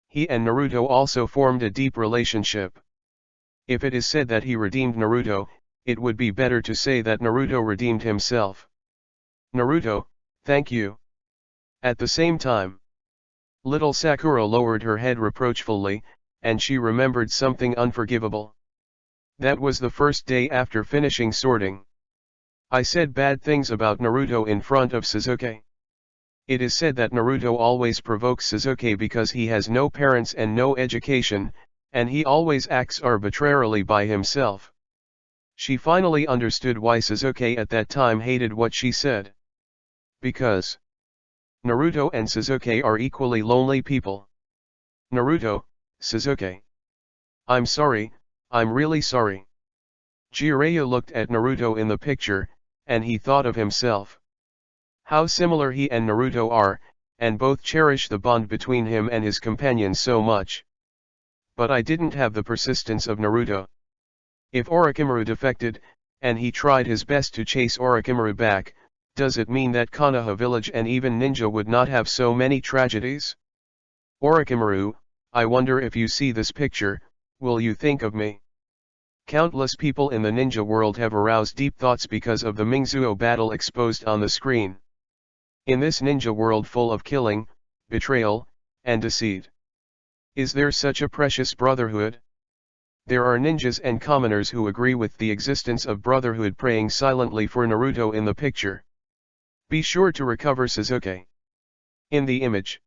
he and Naruto also formed a deep relationship. If it is said that he redeemed Naruto, it would be better to say that Naruto redeemed himself. Naruto, thank you. At the same time, little Sakura lowered her head reproachfully, and she remembered something unforgivable. That was the first day after finishing sorting. I said bad things about Naruto in front of Sasuke. It is said that Naruto always provokes Sasuke because he has no parents and no education, and he always acts arbitrarily by himself. She finally understood why Sasuke at that time hated what she said. Because Naruto and Sasuke are equally lonely people. Naruto, Sasuke. I'm sorry, I'm really sorry. Jiraiya looked at Naruto in the picture, and he thought of himself. How similar he and Naruto are, and both cherish the bond between him and his companions so much. But I didn't have the persistence of Naruto. If Orochimaru defected, and he tried his best to chase Orochimaru back, does it mean that Konoha village and even ninja would not have so many tragedies? Orochimaru, I wonder if you see this picture, will you think of me? Countless people in the ninja world have aroused deep thoughts because of the Mingzuo battle exposed on the screen. In this ninja world full of killing, betrayal, and deceit, is there such a precious brotherhood? There are ninjas and commoners who agree with the existence of brotherhood praying silently for Naruto in the picture. Be sure to recover Sasuke. In the image.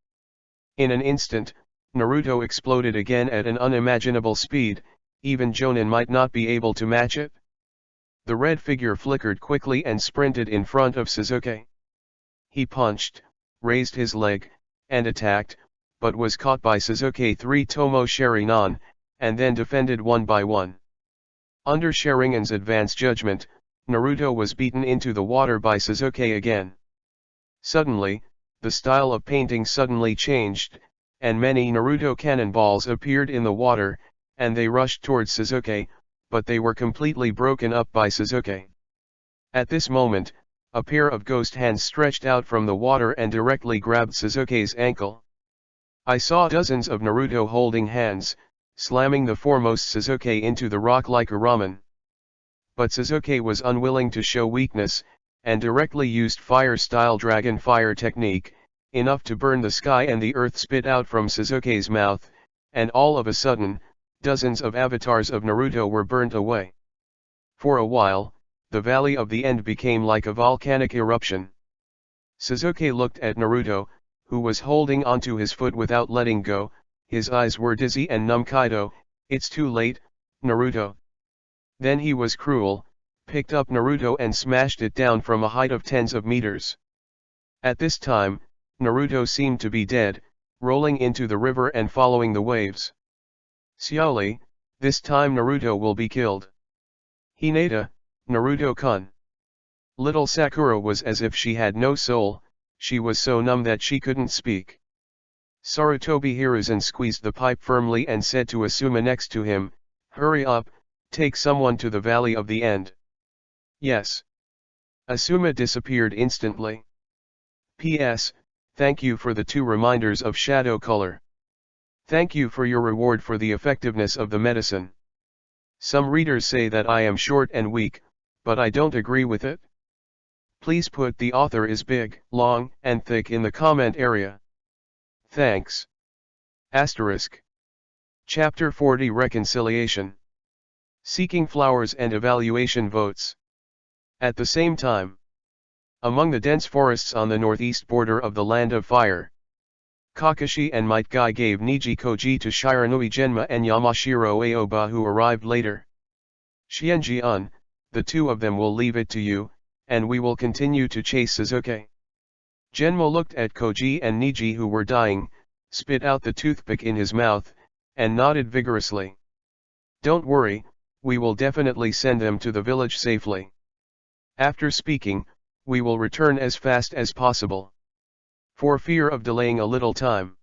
In an instant, Naruto exploded again at an unimaginable speed, even Jonin might not be able to match it. The red figure flickered quickly and sprinted in front of Sasuke. He punched, raised his leg, and attacked, but was caught by Sasuke 3 Tomo Sharingan, and then defended one by one. Under Sharingan's advanced judgment, Naruto was beaten into the water by Sasuke again. Suddenly, the style of painting suddenly changed, and many Naruto cannonballs appeared in the water, and they rushed towards Sasuke, but they were completely broken up by Sasuke. At this moment, a pair of ghost hands stretched out from the water and directly grabbed Sasuke's ankle. I saw dozens of Naruto holding hands, slamming the foremost Sasuke into the rock like a ramen. But Sasuke was unwilling to show weakness, and directly used fire-style dragon fire technique, enough to burn the sky and the earth spit out from Sasuke's mouth, and all of a sudden, dozens of avatars of Naruto were burnt away. For a while, the Valley of the End became like a volcanic eruption. Sasuke looked at Naruto, who was holding onto his foot without letting go. His eyes were dizzy and numb. Kaido, it's too late, Naruto. Then he was cruel, picked up Naruto and smashed it down from a height of tens of meters. At this time, Naruto seemed to be dead, rolling into the river and following the waves. Xiaoli, this time Naruto will be killed. Hinata, Naruto-kun. Little Sakura was as if she had no soul, she was so numb that she couldn't speak. Sarutobi Hiruzen squeezed the pipe firmly and said to Asuma next to him, hurry up, take someone to the Valley of the End. Yes. Asuma disappeared instantly. P.S. Thank you for the 2 reminders of shadow color. Thank you for your reward for the effectiveness of the medicine. Some readers say that I am short and weak, but I don't agree with it. Please put the author is big, long, and thick in the comment area. Thanks. Asterisk. Chapter 40 Reconciliation. Seeking flowers and evaluation votes. At the same time, among the dense forests on the northeast border of the Land of Fire, Kakashi and Might Guy gave Niji Koji to Shiranui Genma and Yamashiro Aoba, who arrived later. Xianjian, the 2 of them will leave it to you, and we will continue to chase Sasuke. Genma looked at Koji and Niji, who were dying, spit out the toothpick in his mouth, and nodded vigorously. Don't worry, we will definitely send them to the village safely. After speaking, we will return as fast as possible. For fear of delaying a little time.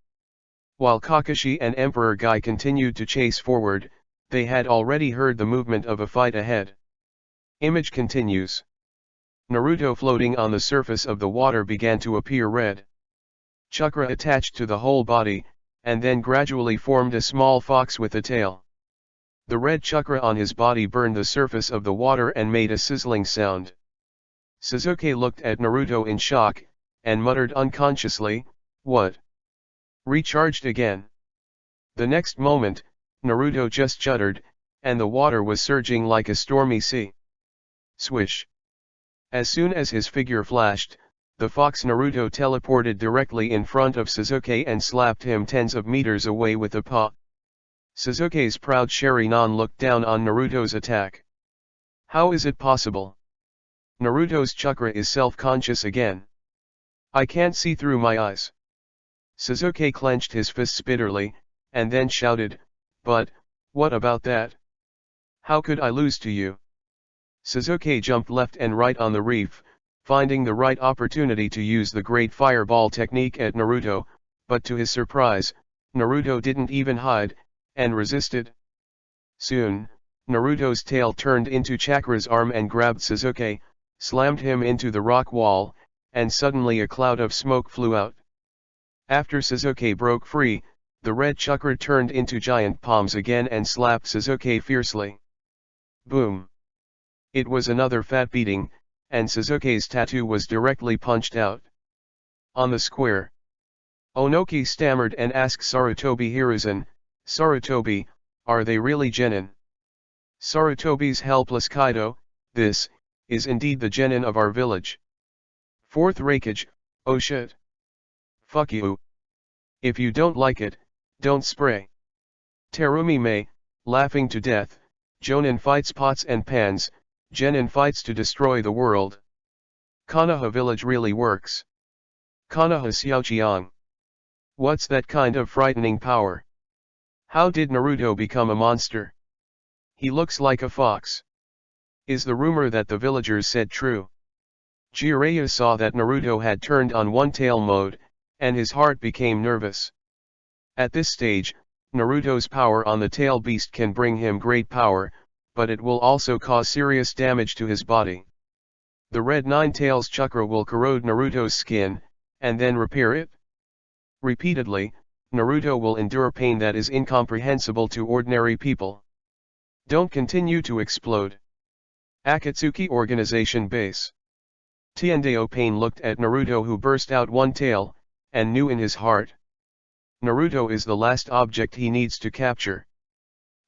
While Kakashi and Emperor Guy continued to chase forward, they had already heard the movement of a fight ahead. Image continues. Naruto floating on the surface of the water began to appear red. Chakra attached to the whole body, and then gradually formed a small fox with a tail. The red chakra on his body burned the surface of the water and made a sizzling sound. Sasuke looked at Naruto in shock, and muttered unconsciously, what? Recharged again. The next moment, Naruto just shuddered, and the water was surging like a stormy sea. Swish. As soon as his figure flashed, the fox Naruto teleported directly in front of Sasuke and slapped him tens of meters away with a paw. Sasuke's proud Sharingan looked down on Naruto's attack. How is it possible? Naruto's chakra is self-conscious again. I can't see through my eyes. Sasuke clenched his fists bitterly, and then shouted, but, what about that? How could I lose to you? Sasuke jumped left and right on the reef, finding the right opportunity to use the great fireball technique at Naruto, but to his surprise, Naruto didn't even hide, and resisted. Soon, Naruto's tail turned into Chakra's arm and grabbed Sasuke, slammed him into the rock wall, and suddenly a cloud of smoke flew out. After Sasuke broke free, the red chakra turned into giant palms again and slapped Sasuke fiercely. Boom! It was another fat beating, and Sasuke's tattoo was directly punched out. On the square, Onoki stammered and asked Sarutobi Hiruzen, Sarutobi, are they really genin? Sarutobi's helpless Kaido, this, is indeed the genin of our village. Fourth Raikage, oh shit. Fuck you. If you don't like it, don't spray. Terumi May, laughing to death, Jonin fights pots and pans, Jenin fights to destroy the world. Konoha village really works. Konoha Xiaoqiang. What's that kind of frightening power? How did Naruto become a monster? He looks like a fox. Is the rumor that the villagers said true? Jiraiya saw that Naruto had turned on one-tail mode, and his heart became nervous. At this stage, Naruto's power on the tail beast can bring him great power, but it will also cause serious damage to his body. The red nine-tails chakra will corrode Naruto's skin, and then repair it. Repeatedly, Naruto will endure pain that is incomprehensible to ordinary people. Don't continue to explode. Akatsuki Organization Base. Tiendeo Pain looked at Naruto, who burst out one tail, and knew in his heart. Naruto is the last object he needs to capture.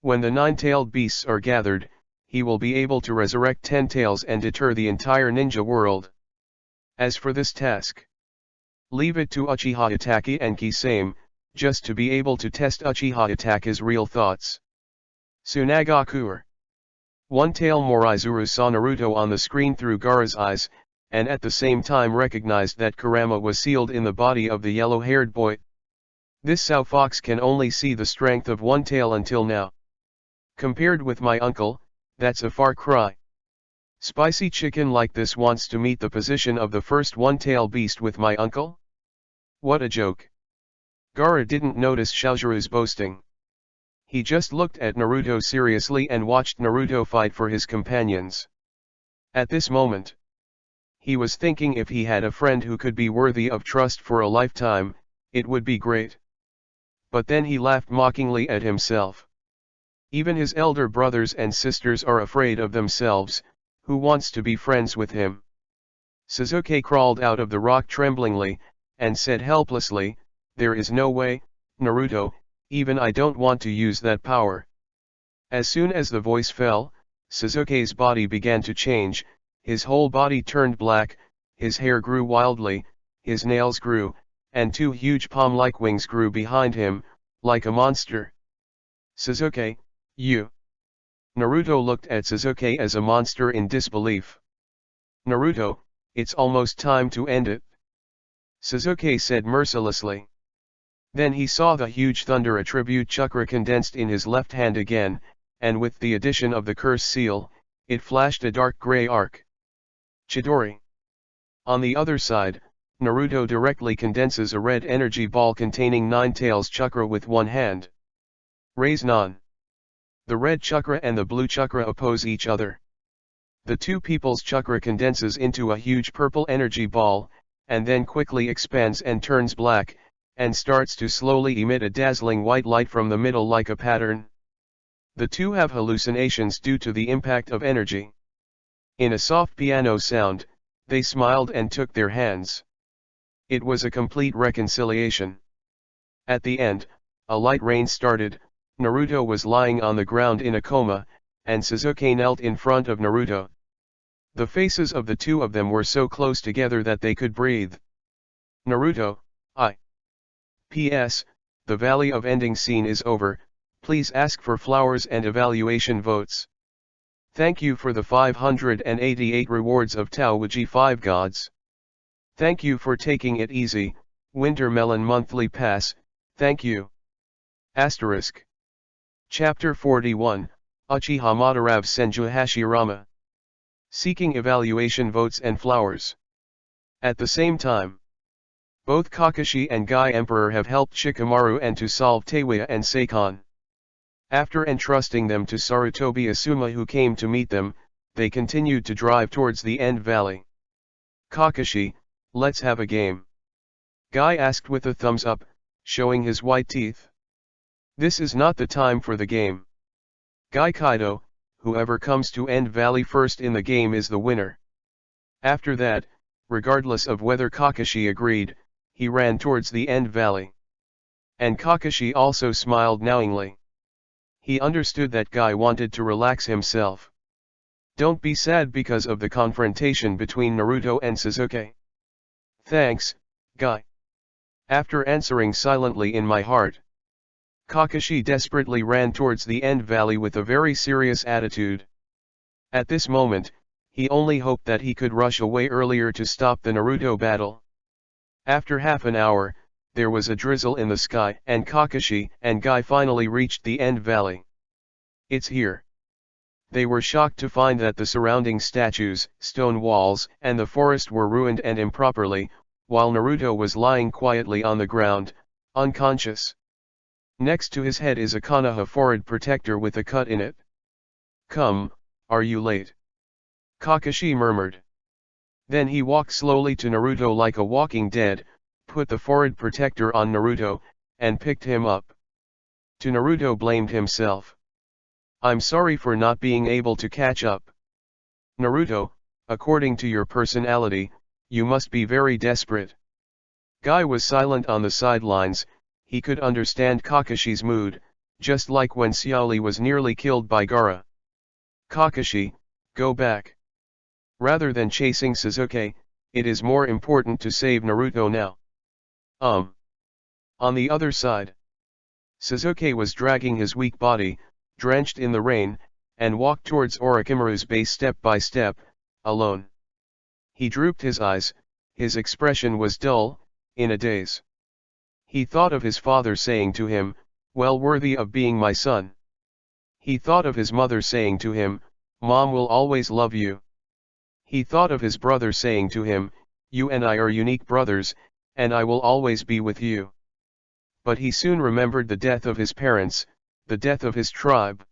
When the nine-tailed beasts are gathered, he will be able to resurrect 10 tails and deter the entire ninja world. As for this task, leave it to Uchiha Itachi and Kisame, just to be able to test Uchiha Itachi's real thoughts. Tsunagakuer. One-tail Morizuru saw Naruto on the screen through Gaara's eyes, and at the same time recognized that Kurama was sealed in the body of the yellow-haired boy. This Sao Fox can only see the strength of one tail until now. Compared with my uncle, that's a far cry. Spicy chicken like this wants to meet the position of the first one-tail beast with my uncle? What a joke. Gaara didn't notice Xiaozuru's boasting. He just looked at Naruto seriously and watched Naruto fight for his companions. At this moment, he was thinking if he had a friend who could be worthy of trust for a lifetime, it would be great. But then he laughed mockingly at himself. Even his elder brothers and sisters are afraid of themselves. Who wants to be friends with him? Sasuke crawled out of the rock tremblingly, and said helplessly, "There is no way, Naruto, even I don't want to use that power." As soon as the voice fell, Sasuke's body began to change, his whole body turned black, his hair grew wildly, his nails grew, and 2 huge palm-like wings grew behind him, like a monster. "Sasuke, you..." Naruto looked at Sasuke as a monster in disbelief. "Naruto, it's almost time to end it," Sasuke said mercilessly. Then he saw the huge thunder attribute chakra condensed in his left hand again, and with the addition of the curse seal, it flashed a dark gray arc. Chidori. On the other side, Naruto directly condenses a red energy ball containing 9 tails chakra with one hand. Raise Nan. The red chakra and the blue chakra oppose each other. The two people's chakra condenses into a huge purple energy ball, and then quickly expands and turns black, and starts to slowly emit a dazzling white light from the middle like a pattern. The two have hallucinations due to the impact of energy. In a soft piano sound, they smiled and took their hands. It was a complete reconciliation. At the end, a light rain started. Naruto was lying on the ground in a coma, and Sasuke knelt in front of Naruto. The faces of the two of them were so close together that they could breathe. Naruto, P.S. The Valley of Ending scene is over, please ask for flowers and evaluation votes. Thank you for the 588 rewards of Taoji 5 gods. Thank you for taking it easy, Winter Melon monthly pass, thank you. Asterisk. Chapter 41, Uchiha Madara Senju Hashirama. Seeking evaluation votes and flowers. At the same time, both Kakashi and Guy Emperor have helped Shikamaru and to solve Teiwa and Seikon. After entrusting them to Sarutobi Asuma, who came to meet them, they continued to drive towards the End Valley. "Kakashi, let's have a game," Guy asked with a thumbs up, showing his white teeth. "This is not the time for the game. Guy Kaido, whoever comes to End Valley first in the game is the winner." After that, regardless of whether Kakashi agreed, he ran towards the End Valley. And Kakashi also smiled knowingly. He understood that Guy wanted to relax himself. Don't be sad because of the confrontation between Naruto and Sasuke. Thanks, Guy. After answering silently in my heart, Kakashi desperately ran towards the end valley with a very serious attitude. At this moment, he only hoped that he could rush away earlier to stop the Naruto battle. After half an hour, there was a drizzle in the sky and Kakashi and Guy finally reached the end valley. It's here. They were shocked to find that the surrounding statues, stone walls, and the forest were ruined and improperly, while Naruto was lying quietly on the ground, unconscious. Next to his head is a Konoha forehead protector with a cut in it. Come, are you late? Kakashi murmured. Then he walked slowly to Naruto like a walking dead, put the forehead protector on Naruto, and picked him up. To Naruto blamed himself. I'm sorry for not being able to catch up. Naruto, according to your personality, you must be very desperate. Guy was silent on the sidelines. He could understand Kakashi's mood, just like when Xiaoli was nearly killed by Gaara. Kakashi, go back. Rather than chasing Sasuke, it is more important to save Naruto now. On the other side, Sasuke was dragging his weak body, drenched in the rain, and walked towards Orochimaru's base step by step, alone. He drooped his eyes, his expression was dull, in a daze. He thought of his father saying to him, well worthy of being my son. He thought of his mother saying to him, Mom will always love you. He thought of his brother saying to him, you and I are unique brothers, and I will always be with you. But he soon remembered the death of his parents, the death of his tribe.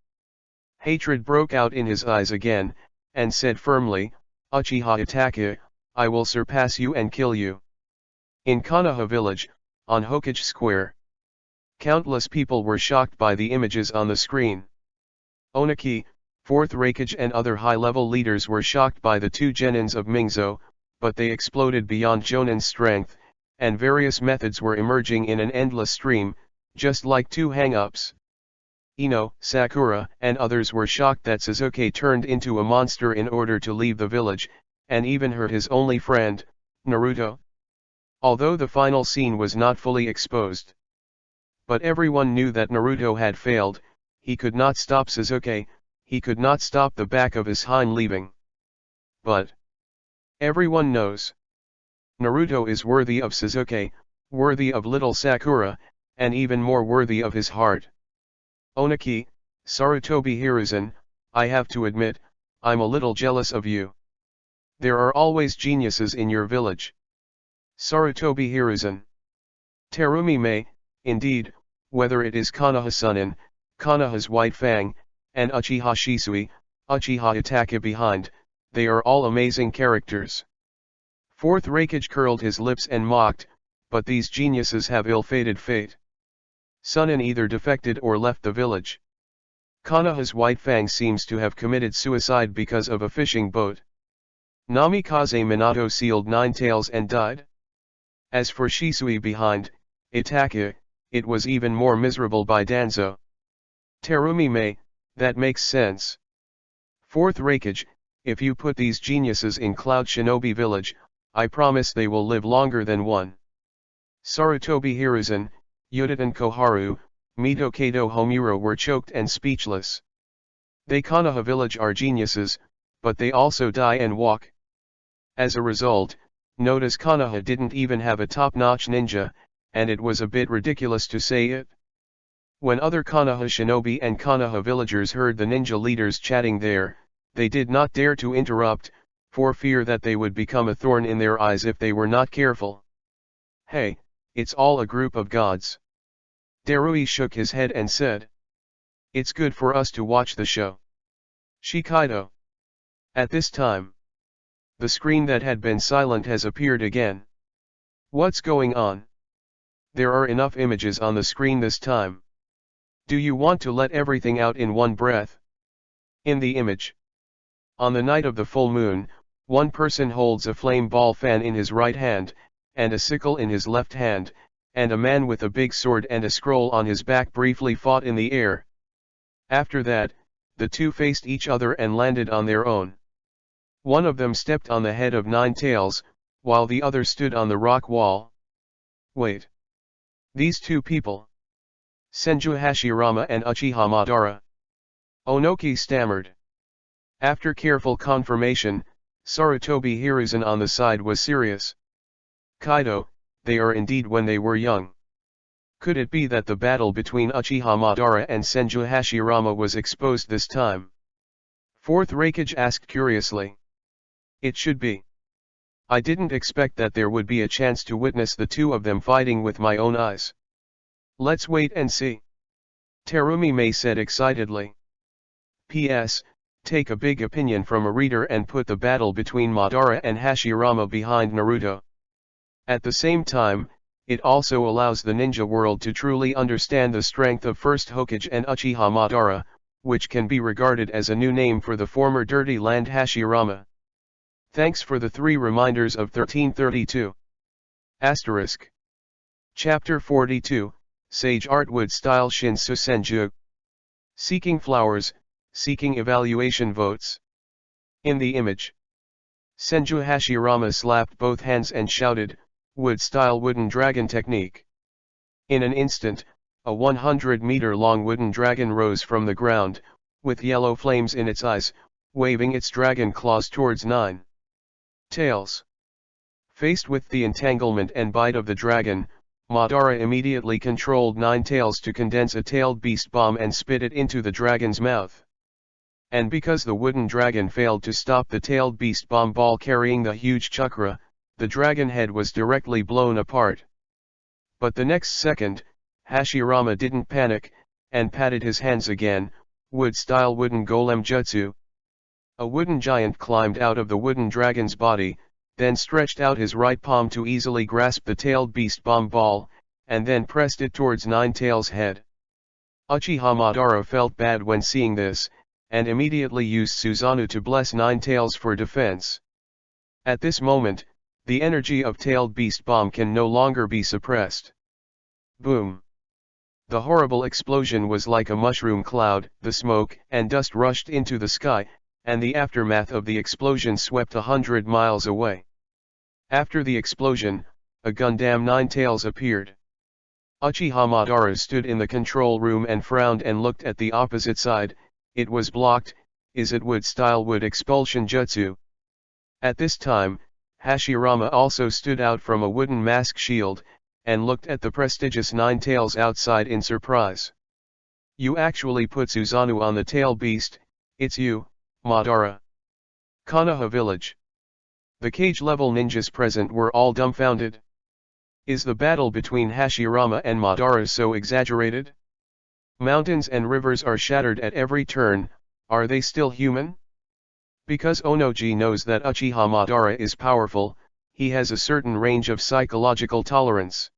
Hatred broke out in his eyes again, and said firmly, Uchiha Itachi, I will surpass you and kill you. In Konoha village, on Hokage Square, countless people were shocked by the images on the screen. Oniki, 4th Raikage and other high-level leaders were shocked by the 2 genins of Mingzo, but they exploded beyond Jonin's strength, and various methods were emerging in an endless stream, just like 2 hang-ups. Ino, Sakura, and others were shocked that Sasuke turned into a monster in order to leave the village, and even hurt his only friend, Naruto. Although the final scene was not fully exposed. But everyone knew that Naruto had failed, he could not stop Sasuke, he could not stop the back of his hind leaving. But everyone knows Naruto is worthy of Sasuke, worthy of little Sakura, and even more worthy of his heart. Oniki, Sarutobi Hiruzen, I have to admit, I'm a little jealous of you. There are always geniuses in your village. Sarutobi Hiruzen. Terumi Mei, indeed, whether it is Konoha Sunin, Konoha's White Fang, and Uchiha Shisui, Uchiha Itachi behind, they are all amazing characters. 4th Raikage curled his lips and mocked, but these geniuses have ill-fated fate. Sunin either defected or left the village. Konoha's White Fang seems to have committed suicide because of a fishing boat. Namikaze Minato sealed 9 tails and died. As for Shisui behind, Itachi, it was even more miserable by Danzo. Terumi Mei, that makes sense. 4th Raikage, if you put these geniuses in Cloud Shinobi Village, I promise they will live longer than one. Sarutobi Hiruzen, Yudatan Koharu, Mito Kato Homura were choked and speechless. They Konoha Village are geniuses, but they also die and walk. As a result, notice Konoha didn't even have a top-notch ninja, and it was a bit ridiculous to say it. When other Konoha shinobi and Konoha villagers heard the ninja leaders chatting there, they did not dare to interrupt, for fear that they would become a thorn in their eyes if they were not careful. Hey, it's all a group of gods. Darui shook his head and said. It's good for us to watch the show. Shikaido. At this time, the screen that had been silent has appeared again. What's going on? There are enough images on the screen this time. Do you want to let everything out in one breath? In the image. On the night of the full moon, one person holds a flame ball fan in his right hand, and a sickle in his left hand, and a man with a big sword and a scroll on his back briefly fought in the air. After that, the two faced each other and landed on their own. One of them stepped on the head of Nine Tails, while the other stood on the rock wall. Wait. These two people. Senju Hashirama and Uchiha Madara. Onoki stammered. After careful confirmation, Sarutobi Hiruzen on the side was serious. Kaido, they are indeed when they were young. Could it be that the battle between Uchiha Madara and Senju Hashirama was exposed this time? Fourth Raikage asked curiously. It should be. I didn't expect that there would be a chance to witness the two of them fighting with my own eyes. Let's wait and see. Terumi May said excitedly. P.S. Take a big opinion from a reader and put the battle between Madara and Hashirama behind Naruto. At the same time, it also allows the ninja world to truly understand the strength of First Hokage and Uchiha Madara, which can be regarded as a new name for the former Dirty Land Hashirama. Thanks for the 3 reminders of 1332. Asterisk. Chapter 42, Sage Artwood Style Shinsu Senju. Seeking flowers, seeking evaluation votes. In the image, Senju Hashirama slapped both hands and shouted, "Wood-style wooden dragon technique." In an instant, a 100-meter-long wooden dragon rose from the ground, with yellow flames in its eyes, waving its dragon claws towards 9 tails. Faced with the entanglement and bite of the dragon, Madara immediately controlled 9 tails to condense a tailed beast bomb and spit it into the dragon's mouth. And because the wooden dragon failed to stop the tailed beast bomb ball carrying the huge chakra, the dragon head was directly blown apart. But the next second, Hashirama didn't panic, and patted his hands again, wood-style wooden golem jutsu. A wooden giant climbed out of the wooden dragon's body, then stretched out his right palm to easily grasp the tailed beast bomb ball, and then pressed it towards 9 tails' head. Uchiha Madara felt bad when seeing this, and immediately used Susanoo to bless 9 tails for defense. At this moment, the energy of tailed beast bomb can no longer be suppressed. Boom! The horrible explosion was like a mushroom cloud. The smoke and dust rushed into the sky, and the aftermath of the explosion swept 100 miles away. After the explosion, a Gundam 9 tails appeared. Uchiha Madara stood in the control room and frowned and looked at the opposite side. It was blocked. Is it wood-style wood expulsion jutsu? At this time, Hashirama also stood out from a wooden mask shield, and looked at the prestigious 9 tails outside in surprise. You actually put Susanoo on the tail beast, it's you, Madara. Konoha village. The cage-level ninjas present were all dumbfounded. Is the battle between Hashirama and Madara so exaggerated? Mountains and rivers are shattered at every turn. Are they still human? Because Onoji knows that Uchiha Madara is powerful, he has a certain range of psychological tolerance.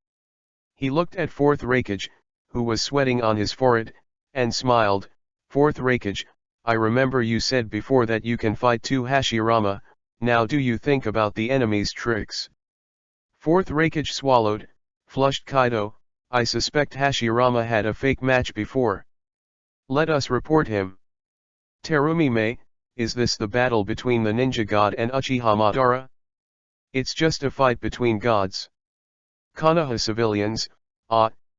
He looked at Fourth Raikage, who was sweating on his forehead, and smiled. Fourth Raikage, I remember you said before that you can fight 2 Hashirama, now do you think about the enemy's tricks? Fourth Raikage swallowed, flushed Kaido, I suspect Hashirama had a fake match before. Let us report him. Terumi May, is this the battle between the ninja god and Uchiha Madara? It's just a fight between gods. Konoha civilians,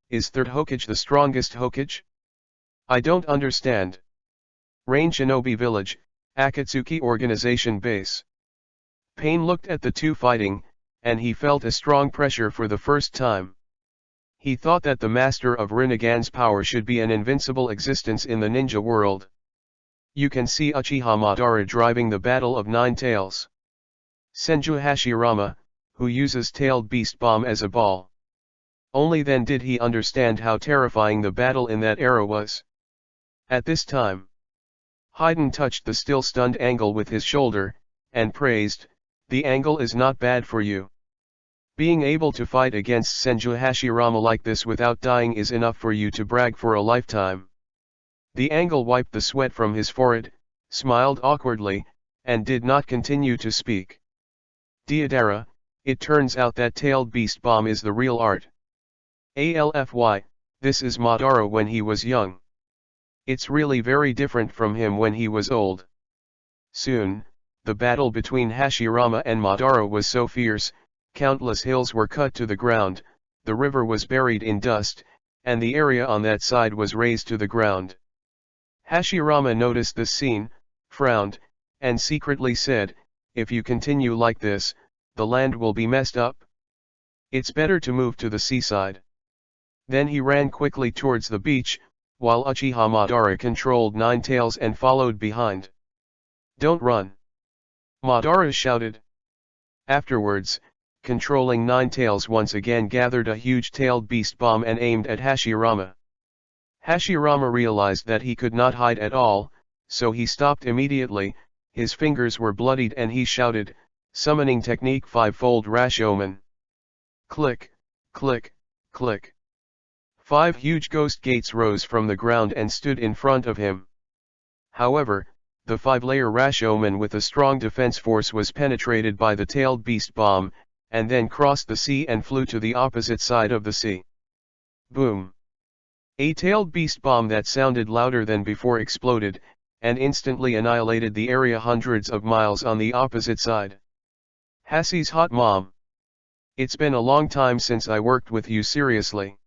is Third Hokage the strongest Hokage? I don't understand. Rain Shinobi Village, Akatsuki Organization Base. Pain looked at the two fighting, and he felt a strong pressure for the first time. He thought that the Master of Rinnegan's power should be an invincible existence in the ninja world. You can see Uchiha Madara driving the Battle of 9 Tails. Senju Hashirama, who uses tailed beast bomb as a ball. Only then did he understand how terrifying the battle in that era was. At this time, Haydn touched the still stunned Angle with his shoulder, and praised, the Angle is not bad for you. Being able to fight against Senju Hashirama like this without dying is enough for you to brag for a lifetime. The Angle wiped the sweat from his forehead, smiled awkwardly, and did not continue to speak. Deodara, it turns out that tailed beast bomb is the real art. Alfy, this is Madara when he was young. It's really very different from him when he was old. Soon, the battle between Hashirama and Madara was so fierce, countless hills were cut to the ground, the river was buried in dust, and the area on that side was razed to the ground. Hashirama noticed this scene, frowned, and secretly said, "If you continue like this, the land will be messed up. It's better to move to the seaside." Then he ran quickly towards the beach, while Uchiha Madara controlled Nine Tails and followed behind. "Don't run!" Madara shouted. Afterwards, controlling Nine Tails once again gathered a huge-tailed beast bomb and aimed at Hashirama. Hashirama realized that he could not hide at all, so he stopped immediately, his fingers were bloodied and he shouted, summoning technique Five-fold Rashomon. Click, click, click. 5 huge ghost gates rose from the ground and stood in front of him. However, the 5-layer Rashomon with a strong defense force was penetrated by the tailed beast bomb, and then crossed the sea and flew to the opposite side of the sea. Boom! A tailed beast bomb that sounded louder than before exploded, and instantly annihilated the area hundreds of miles on the opposite side. Hassie's hot mom. It's been a long time since I worked with you seriously.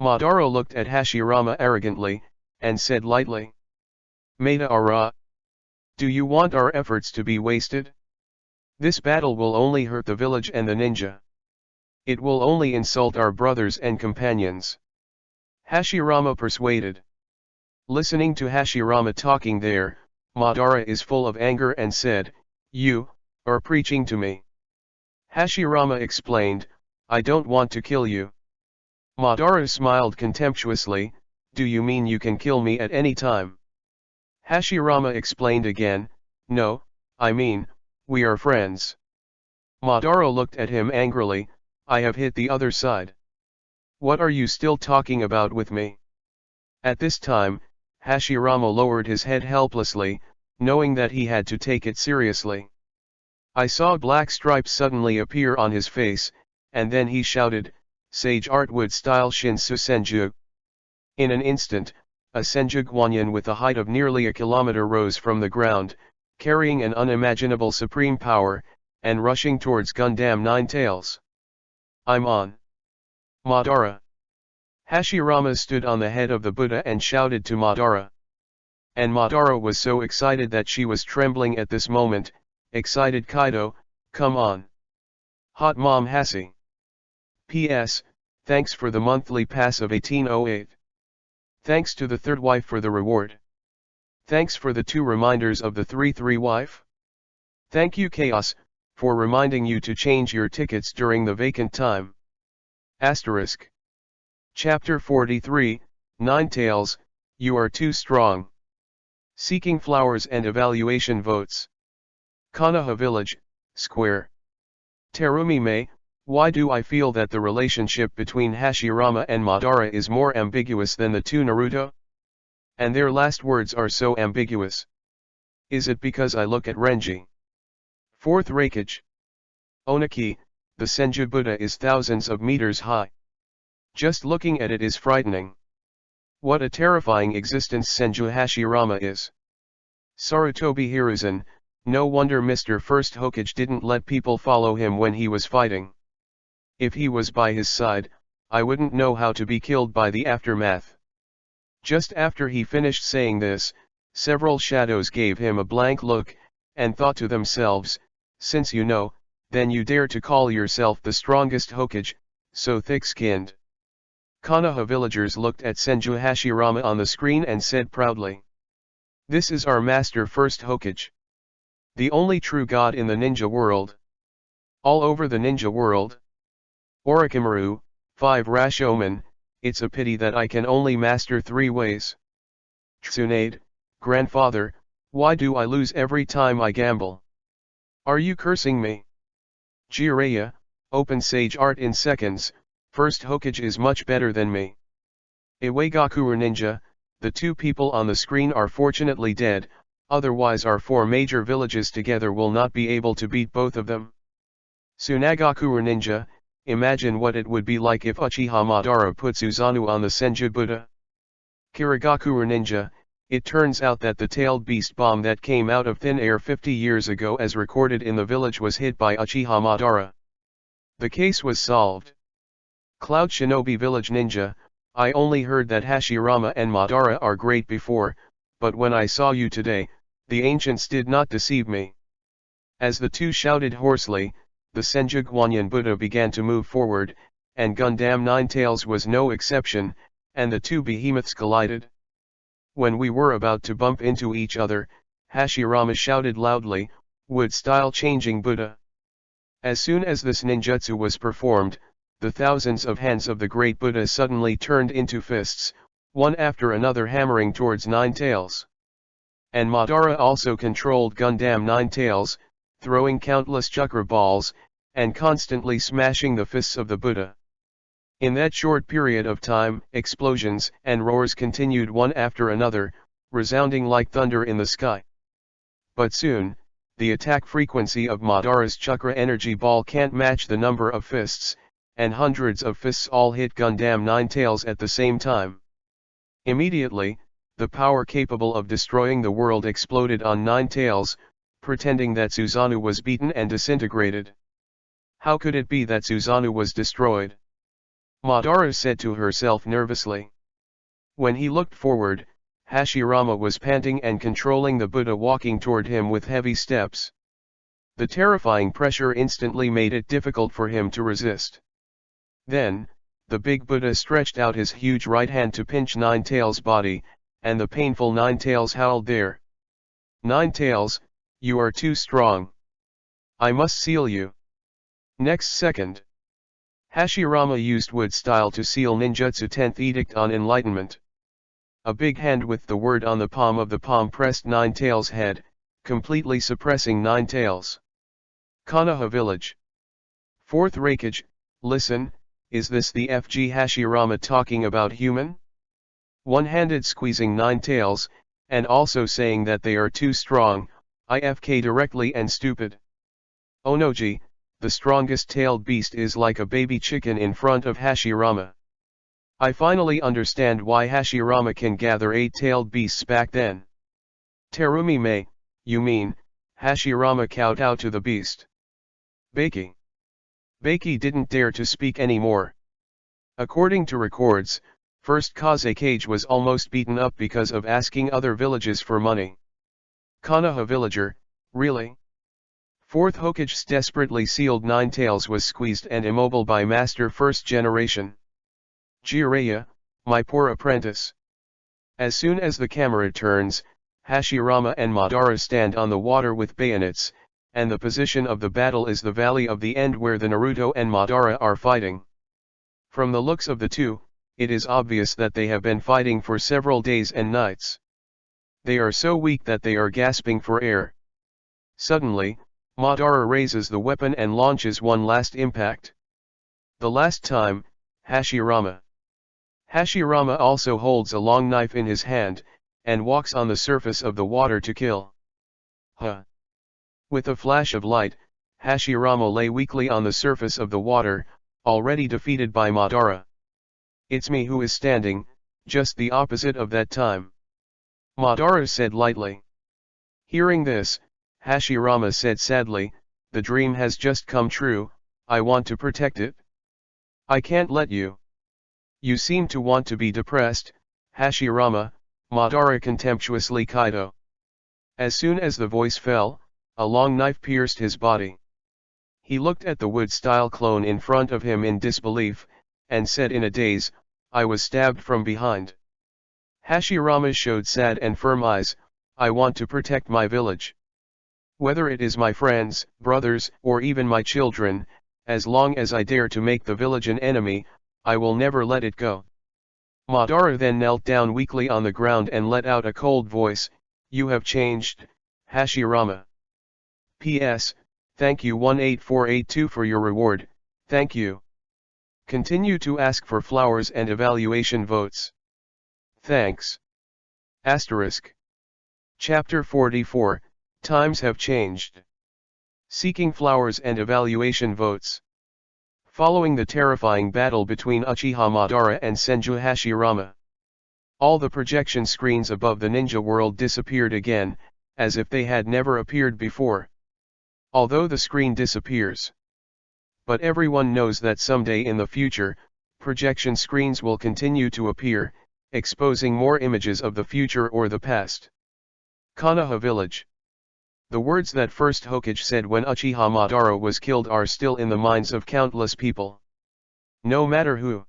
Madara looked at Hashirama arrogantly, and said lightly. Maida Ara. Do you want our efforts to be wasted? This battle will only hurt the village and the ninja. It will only insult our brothers and companions. Hashirama persuaded. Listening to Hashirama talking there, Madara is full of anger and said, "You are preaching to me." Hashirama explained, "I don't want to kill you." Madara smiled contemptuously, "Do you mean you can kill me at any time?" Hashirama explained again, "No, I mean, we are friends." Madara looked at him angrily, "I have hit the other side. What are you still talking about with me?" At this time, Hashirama lowered his head helplessly, knowing that he had to take it seriously. I saw black stripes suddenly appear on his face, and then he shouted, "Sage Artwood style Shinsu Senju." In an instant, a Senju Guanyin with a height of nearly a kilometer rose from the ground, carrying an unimaginable supreme power, and rushing towards Gundam Nine Tails. "I'm on." Madara. Hashirama stood on the head of the Buddha and shouted to Madara. And Madara was so excited that she was trembling at this moment. Excited Kaido, come on. Hot Mom Hassie. P.S. Thanks for the monthly pass of 1808. Thanks to the third wife for the reward. Thanks for the 2 reminders of the 3-3 wife. Thank you Chaos, for reminding you to change your tickets during the vacant time. Asterisk. Chapter 43, Nine Tails, You Are Too Strong. Seeking Flowers and Evaluation Votes. Konoha Village, Square. Terumi May, why do I feel that the relationship between Hashirama and Madara is more ambiguous than the 2 Naruto? And their last words are so ambiguous. Is it because I look at Renji? 4th Reikage. Onaki, the Senju Buddha is thousands of meters high. Just looking at it is frightening. What a terrifying existence Senju Hashirama is. Sarutobi Hiruzen, no wonder Mr. First Hokage didn't let people follow him when he was fighting. If he was by his side, I wouldn't know how to be killed by the aftermath. Just after he finished saying this, several shadows gave him a blank look, and thought to themselves, since you know, then you dare to call yourself the strongest Hokage, so thick-skinned. Konoha villagers looked at Senju Hashirama on the screen and said proudly. This is our master First Hokage. The only true god in the ninja world. All over the ninja world. Orochimaru, 5 Rashomon, it's a pity that I can only master 3 ways. Tsunade, grandfather, why do I lose every time I gamble? Are you cursing me? Jiraiya, open Sage Art in seconds, First Hokage is much better than me. Iwagakure Ninja, the 2 people on the screen are fortunately dead, otherwise our 4 major villages together will not be able to beat both of them. Tsunagakure Ninja, imagine what it would be like if Uchiha Madara put Susanoo on the Senju Buddha. Kirigakure Ninja, It turns out that the tailed beast bomb that came out of thin air 50 years ago as recorded in the village was hit by Uchiha Madara. The case was solved. Cloud Shinobi Village Ninja, I only heard that Hashirama and Madara are great before, but when I saw you today, the ancients did not deceive me. As the two shouted hoarsely, the Senju Guanyin Buddha began to move forward, and Gundam Ninetales was no exception, and the two behemoths collided. When we were about to bump into each other, Hashirama shouted loudly, "Wood-style changing Buddha." As soon as this ninjutsu was performed, the thousands of hands of the great Buddha suddenly turned into fists, one after another hammering towards Ninetales. And Madara also controlled Gundam Ninetales, throwing countless chakra balls, and constantly smashing the fists of the Buddha. In that short period of time, explosions and roars continued one after another, resounding like thunder in the sky. But soon, the attack frequency of Madara's chakra energy ball can't match the number of fists, and hundreds of fists all hit Gundam Ninetales at the same time. Immediately, the power capable of destroying the world exploded on Ninetales, pretending that Susanoo was beaten and disintegrated. How could it be that Susanoo was destroyed? Madara said to herself nervously. When he looked forward, Hashirama was panting and controlling the Buddha walking toward him with heavy steps. The terrifying pressure instantly made it difficult for him to resist. Then, the big Buddha stretched out his huge right hand to pinch Ninetales' body, and the painful Ninetales howled there. "Ninetales, you are too strong. I must seal you." Next second, Hashirama used wood style to seal ninjutsu 10th edict on enlightenment. A big hand with the word on the palm of the palm pressed Ninetales' head, completely suppressing Ninetales. Konoha Village. Fourth Raikage, listen, is this the FG Hashirama talking about human? One-handed squeezing Ninetales, and also saying that they are too strong, IFK directly and stupid. Onoji, the strongest tailed beast is like a baby chicken in front of Hashirama. I finally understand why Hashirama can gather 8-tailed beasts back then. Terumi Mei, you mean, Hashirama kowtowed to the beast. Baki. Baki didn't dare to speak anymore. According to records, first Kazekage was almost beaten up because of asking other villages for money. Konoha villager, really? Fourth Hokage's desperately sealed Ninetales was squeezed and immobile by Master First Generation. Jiraiya, my poor apprentice. As soon as the camera turns, Hashirama and Madara stand on the water with bayonets, and the position of the battle is the Valley of the End where the Naruto and Madara are fighting. From the looks of the two, it is obvious that they have been fighting for several days and nights. They are so weak that they are gasping for air. Suddenly, Madara raises the weapon and launches one last impact. The last time, Hashirama. Hashirama also holds a long knife in his hand, and walks on the surface of the water to kill. With a flash of light, Hashirama lay weakly on the surface of the water, already defeated by Madara. It's me who is standing, just the opposite of that time. Madara said lightly. Hearing this, Hashirama said sadly, the dream has just come true, I want to protect it. I can't let you. You seem to want to be depressed, Hashirama, Madara contemptuously Kaido. As soon as the voice fell, a long knife pierced his body. He looked at the wood-style clone in front of him in disbelief, and said in a daze, I was stabbed from behind. Hashirama showed sad and firm eyes, I want to protect my village. Whether it is my friends, brothers, or even my children, as long as I dare to make the village an enemy, I will never let it go. Madara then knelt down weakly on the ground and let out a cold voice, You have changed, Hashirama. P.S. Thank you 18482 for your reward, thank you. Continue to ask for flowers and evaluation votes. Thanks. Asterisk. Chapter 44, Times have changed. Seeking flowers and evaluation votes. Following the terrifying battle between Uchiha Madara and Senju Hashirama, All the projection screens above the ninja world disappeared again, as if they had never appeared before. Although the screen disappears. But everyone knows that someday in the future, projection screens will continue to appear, exposing more images of the future or the past. Konoha Village. The words that first Hokage said when Uchiha Madara was killed are still in the minds of countless people. No matter who.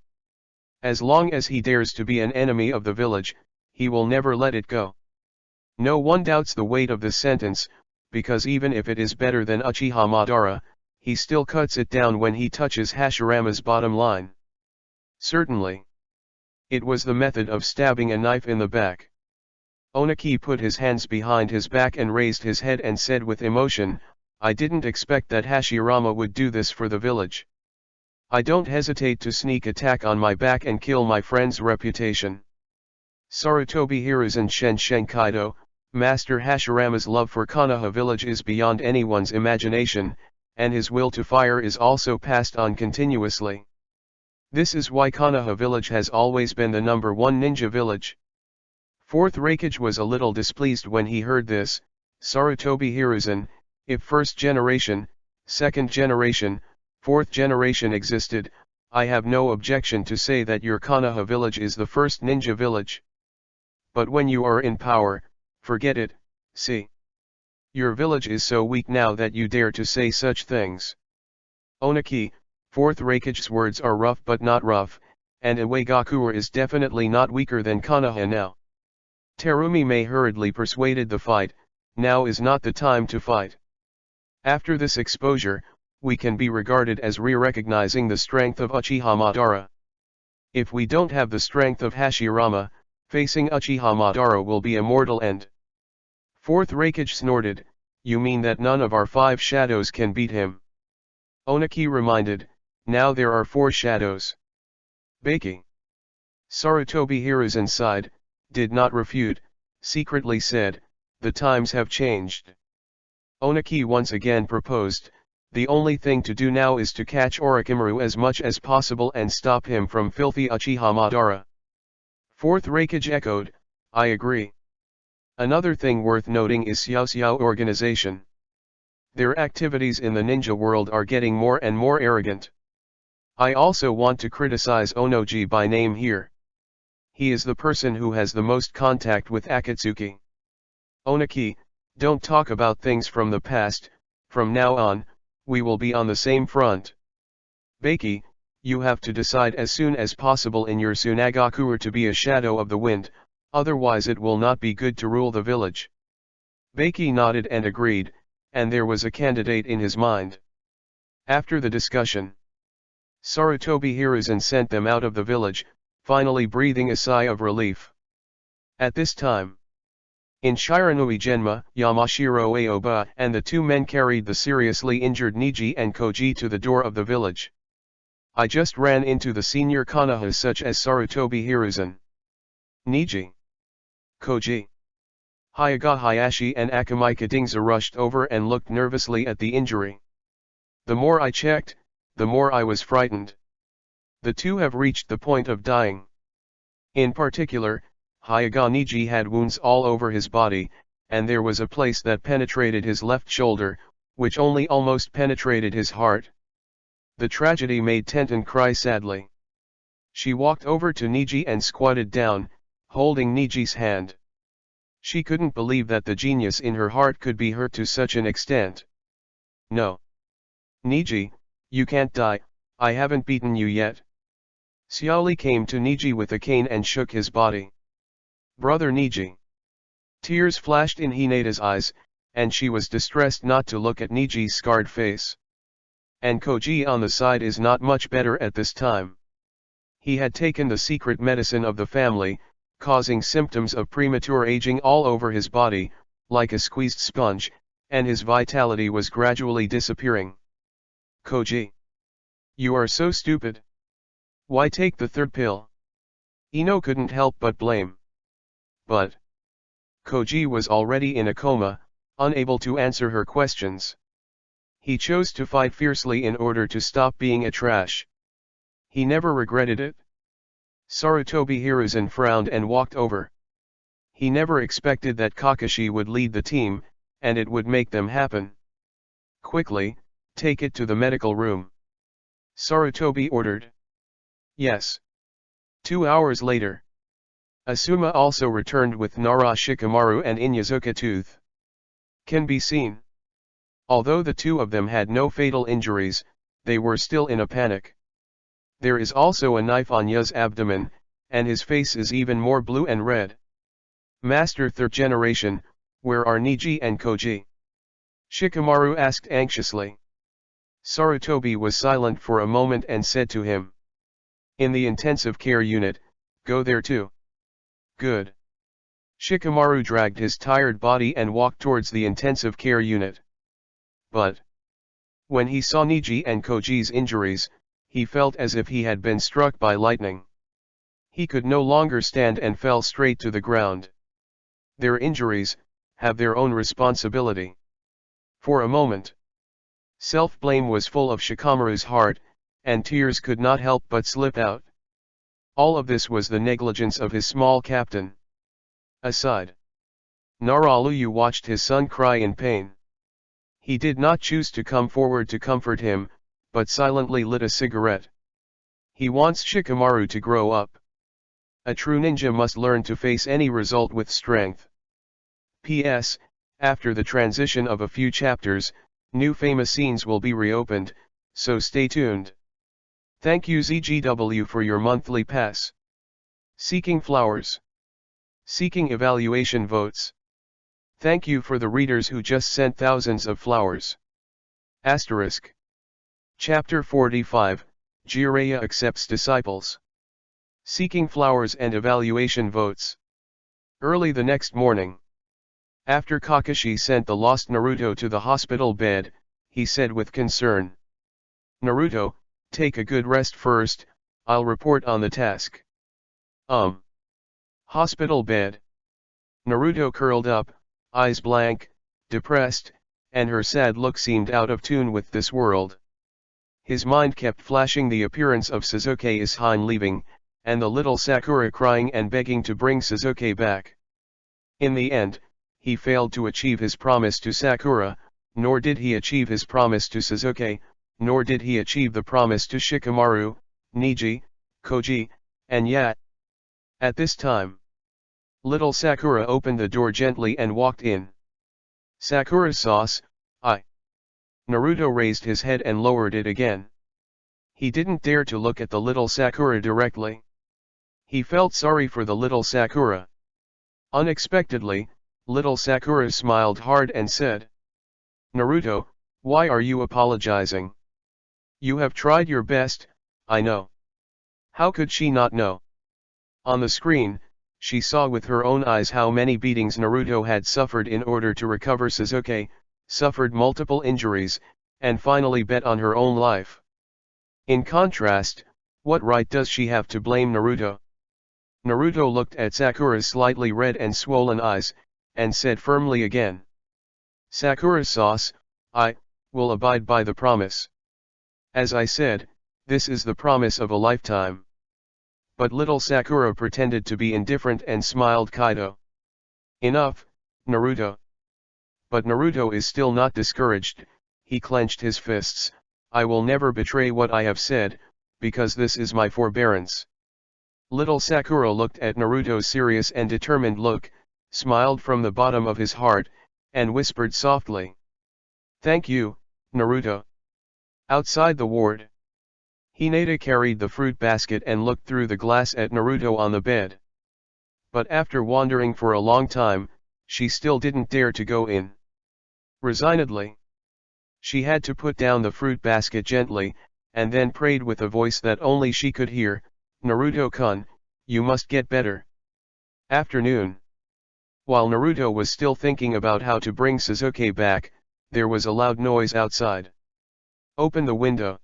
As long as he dares to be an enemy of the village, he will never let it go. No one doubts the weight of this sentence, because even if it is better than Uchiha Madara, he still cuts it down when he touches Hashirama's bottom line. Certainly. It was the method of stabbing a knife in the back. Onaki put his hands behind his back and raised his head and said with emotion, "I didn't expect that Hashirama would do this for the village. I don't hesitate to sneak attack on my back and kill my friend's reputation." Sarutobi Hiruzen Shen Kaido, Master Hashirama's love for Konoha village is beyond anyone's imagination, and his will to fire is also passed on continuously. This is why Konoha village has always been the #1 ninja village. Fourth Raikage was a little displeased when he heard this. Sarutobi Hiruzen, if first generation, second generation, fourth generation existed, I have no objection to say that your Konoha village is the first ninja village. But when you are in power, forget it, see. Your village is so weak now that you dare to say such things. Onaki, fourth Raikage's words are rough but not rough, and Iwagakure is definitely not weaker than Konoha now. Terumi May hurriedly persuaded the fight, now is not the time to fight. After this exposure, we can be regarded as re-recognizing the strength of Uchiha Madara. If we don't have the strength of Hashirama, facing Uchiha Madara will be a mortal end. Fourth Raikage snorted, "You mean that none of our 5 shadows can beat him?" Onaki reminded, "Now there are 4 shadows." Baki. Sarutobi Hiruzen sighed, did not refute, secretly said, "The times have changed." Onaki once again proposed, "The only thing to do now is to catch Orochimaru as much as possible and stop him from filthy Uchiha Madara." Fourth Raikage echoed, "I agree." Another thing worth noting is Xiao organization. Their activities in the ninja world are getting more and more arrogant. I also want to criticize Onoji by name here. He is the person who has the most contact with Akatsuki. Onaki, don't talk about things from the past, from now on, we will be on the same front. Baki, you have to decide as soon as possible in your Tsunagakure to be a shadow of the wind, otherwise it will not be good to rule the village. Baki nodded and agreed, and there was a candidate in his mind. After the discussion, Sarutobi Hiruzen sent them out of the village, finally breathing a sigh of relief. At this time, in Shiranui Genma, Yamashiro Aoba and the 2 men carried the seriously injured Niji and Koji to the door of the village. I just ran into the senior Konohas such as Sarutobi Hiruzen, Niji, Koji, Hyaga Hayashi and Akamai Dingza rushed over and looked nervously at the injury. The more I checked, the more I was frightened. The 2 have reached the point of dying. In particular, Hyaga Niji had wounds all over his body, and there was a place that penetrated his left shoulder, which only almost penetrated his heart. The tragedy made Tenten cry sadly. She walked over to Niji and squatted down, holding Niji's hand. She couldn't believe that the genius in her heart could be hurt to such an extent. "No. Niji, you can't die, I haven't beaten you yet." Xiaoli came to Niji with a cane and shook his body. "Brother Niji." Tears flashed in Hinata's eyes, and she was distressed not to look at Niji's scarred face. And Koji on the side is not much better at this time. He had taken the secret medicine of the family, causing symptoms of premature aging all over his body, like a squeezed sponge, and his vitality was gradually disappearing. "Koji. You are so stupid. Why take the 3rd pill?" Ino couldn't help but blame. But Koji was already in a coma, unable to answer her questions. He chose to fight fiercely in order to stop being a trash. He never regretted it. Sarutobi Hiruzen frowned and walked over. He never expected that Kakashi would lead the team, and it would make them happen. Quickly, take it to the medical room. Sarutobi ordered. Yes. 2 hours later. Asuma also returned with Nara Shikamaru and Inyazuka Tooth. Can be seen. Although the two of them had no fatal injuries, they were still in a panic. There is also a knife on Ya's abdomen, and his face is even more blue and red. Master Third Generation, where are Niji and Koji? Shikamaru asked anxiously. Sarutobi was silent for a moment and said to him. In the intensive care unit, go there too. Good. Shikamaru dragged his tired body and walked towards the intensive care unit. But when he saw Niji and Koji's injuries, he felt as if he had been struck by lightning. He could no longer stand and fell straight to the ground. Their injuries have their own responsibility. For a moment, self-blame was full of Shikamaru's heart, and tears could not help but slip out. All of this was the negligence of his small captain. Aside, Naraluyu watched his son cry in pain. He did not choose to come forward to comfort him, but silently lit a cigarette. He wants Shikamaru to grow up. A true ninja must learn to face any result with strength. P.S. After the transition of a few chapters, new famous scenes will be reopened, so stay tuned. Thank you ZGW for your monthly pass. Seeking flowers. Seeking evaluation votes. Thank you for the readers who just sent thousands of flowers. Asterisk. Chapter 45, Jiraiya accepts disciples. Seeking flowers and evaluation votes. Early the next morning. After Kakashi sent the lost Naruto to the hospital bed, he said with concern. Naruto, take a good rest first, I'll report on the task. Hospital bed. Naruto curled up, eyes blank, depressed, and her sad look seemed out of tune with this world. His mind kept flashing the appearance of Sasuke Ishine leaving, and the little Sakura crying and begging to bring Sasuke back. In the end, he failed to achieve his promise to Sakura, nor did he achieve his promise to Sasuke, nor did he achieve the promise to Shikamaru, Niji, Koji, and Ya. At this time, little Sakura opened the door gently and walked in. Sakura's sauce, Naruto raised his head and lowered it again. He didn't dare to look at the little Sakura directly. He felt sorry for the little Sakura. Unexpectedly, little Sakura smiled hard and said, Naruto, why are you apologizing? You have tried your best, I know. How could she not know? On the screen, she saw with her own eyes how many beatings Naruto had suffered in order to recover Sasuke, suffered multiple injuries, and finally bet on her own life. In contrast, what right does she have to blame Naruto? Naruto looked at Sakura's slightly red and swollen eyes, and said firmly again. Sakura's sauce, I will abide by the promise. As I said, this is the promise of a lifetime. But little Sakura pretended to be indifferent and smiled Kaido. Enough, Naruto. But Naruto is still not discouraged, he clenched his fists, I will never betray what I have said, because this is my forbearance. Little Sakura looked at Naruto's serious and determined look, smiled from the bottom of his heart, and whispered softly. Thank you, Naruto. Outside the ward, Hinata carried the fruit basket and looked through the glass at Naruto on the bed. But after wandering for a long time, she still didn't dare to go in. Resignedly, she had to put down the fruit basket gently, and then prayed with a voice that only she could hear, Naruto-kun, you must get better. Afternoon. While Naruto was still thinking about how to bring Sasuke back, there was a loud noise outside. Open the window.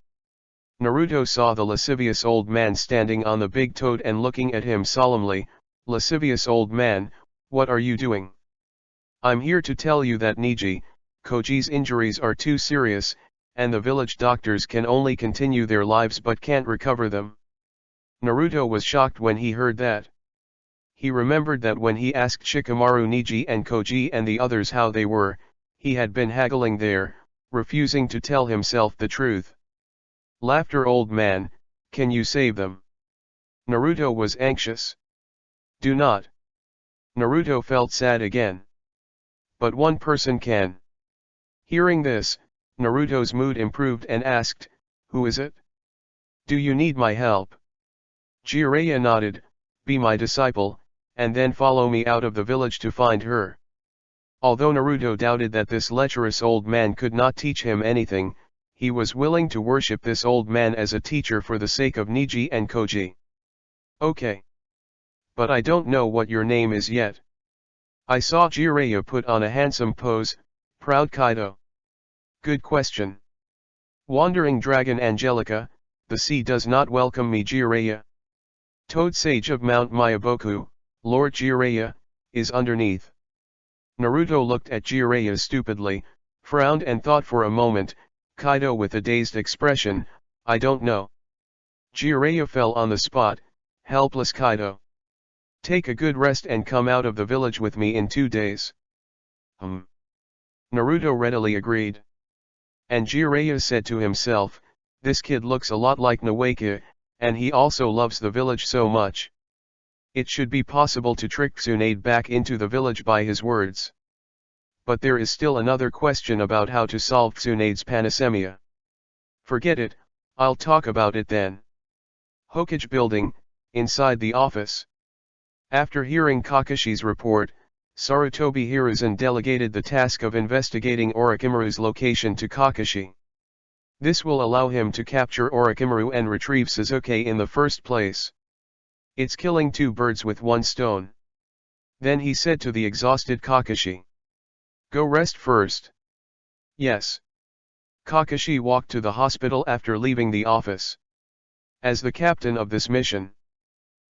Naruto saw the lascivious old man standing on the big toad and looking at him solemnly. Lascivious old man, what are you doing? I'm here to tell you that Niji, Koji's injuries are too serious, and the village doctors can only continue their lives but can't recover them. Naruto was shocked when he heard that. He remembered that when he asked Shikamaru, Niji and Koji and the others how they were, he had been haggling there, refusing to tell himself the truth. Laughter, old man, can you save them? Naruto was anxious. Do not. Naruto felt sad again. But one person can. Hearing this, Naruto's mood improved and asked, who is it? Do you need my help? Jiraiya nodded, be my disciple, and then follow me out of the village to find her. Although Naruto doubted that this lecherous old man could not teach him anything, he was willing to worship this old man as a teacher for the sake of Niji and Koji. Okay. But I don't know what your name is yet. I saw Jiraiya put on a handsome pose, proud Kaido. Good question. Wandering Dragon Angelica, the sea does not welcome me. Jiraiya. Toad Sage of Mount Myaboku, Lord Jiraiya, is underneath. Naruto looked at Jiraiya stupidly, frowned and thought for a moment. Kaido with a dazed expression, I don't know. Jiraiya fell on the spot, helpless Kaido. Take a good rest and come out of the village with me in 2 days. Naruto readily agreed. And Jiraiya said to himself, this kid looks a lot like Nawaka, and he also loves the village so much. It should be possible to trick Tsunade back into the village by his words. But there is still another question about how to solve Tsunade's panasemia. Forget it, I'll talk about it then. Hokage building, inside the office. After hearing Kakashi's report, Sarutobi Hiruzen delegated the task of investigating Orochimaru's location to Kakashi. This will allow him to capture Orochimaru and retrieve Sasuke in the first place. It's killing 2 birds with 1 stone. Then he said to the exhausted Kakashi. Go rest first. Yes. Kakashi walked to the hospital after leaving the office. As the captain of this mission,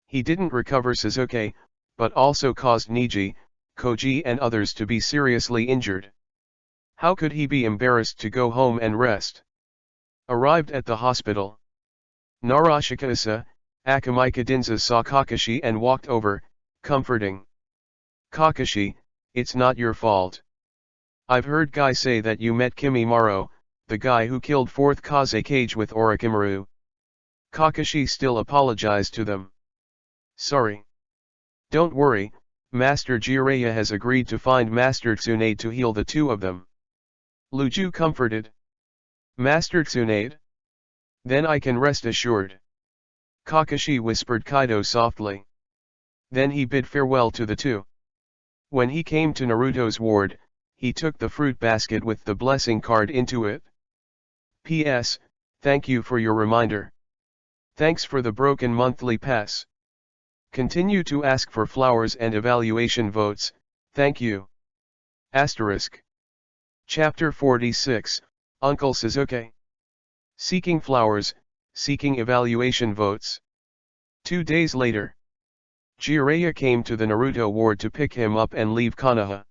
he didn't recover Sasuke, but also caused Niji, Koji and others to be seriously injured. How could he be embarrassed to go home and rest? Arrived at the hospital, Narashika-isa, Akamika Dinza saw Kakashi and walked over, comforting. Kakashi, it's not your fault. I've heard Guy say that you met Kimimaro, the guy who killed 4th Kazekage with Orochimaru. Kakashi still apologized to them. Sorry. Don't worry, Master Jiraiya has agreed to find Master Tsunade to heal the 2 of them. Luju comforted. Master Tsunade? Then I can rest assured. Kakashi whispered Kaido softly. Then he bid farewell to the 2. When he came to Naruto's ward, he took the fruit basket with the blessing card into it. P.S. Thank you for your reminder. Thanks for the broken monthly pass. Continue to ask for flowers and evaluation votes, thank you. Asterisk. Chapter 46, Uncle Sasuke. Seeking flowers, seeking evaluation votes. 2 days later, Jiraiya came to the Naruto ward to pick him up and leave Konoha.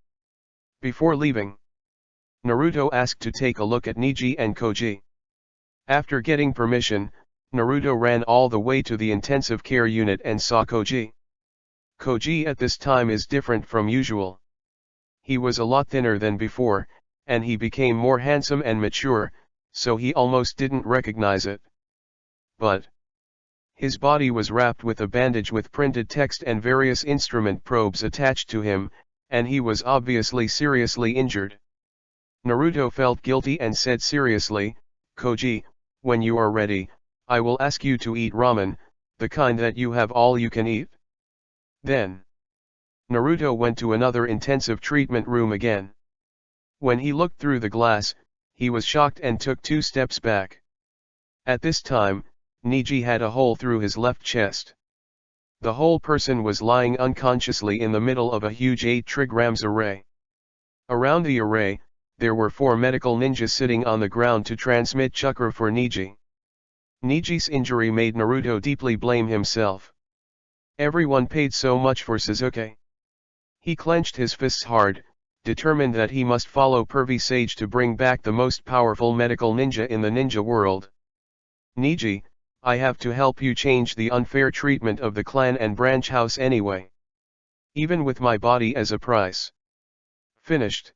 Before leaving, Naruto asked to take a look at Niji and Koji. After getting permission, Naruto ran all the way to the intensive care unit and saw Koji. Koji at this time is different from usual. He was a lot thinner than before, and he became more handsome and mature, so he almost didn't recognize it. But his body was wrapped with a bandage with printed text and various instrument probes attached to him, and he was obviously seriously injured. Naruto felt guilty and said seriously, Koji, when you are ready, I will ask you to eat ramen, the kind that you have all you can eat. Then Naruto went to another intensive treatment room again. When he looked through the glass, he was shocked and took 2 steps back. At this time, Niji had a hole through his left chest. The whole person was lying unconsciously in the middle of a huge 8 trigrams array. Around the array, there were 4 medical ninjas sitting on the ground to transmit chakra for Niji. Niji's injury made Naruto deeply blame himself. Everyone paid so much for Sasuke. He clenched his fists hard, determined that he must follow Pervy Sage to bring back the most powerful medical ninja in the ninja world. Niji, I have to help you change the unfair treatment of the clan and branch house anyway. Even with my body as a price. Finished.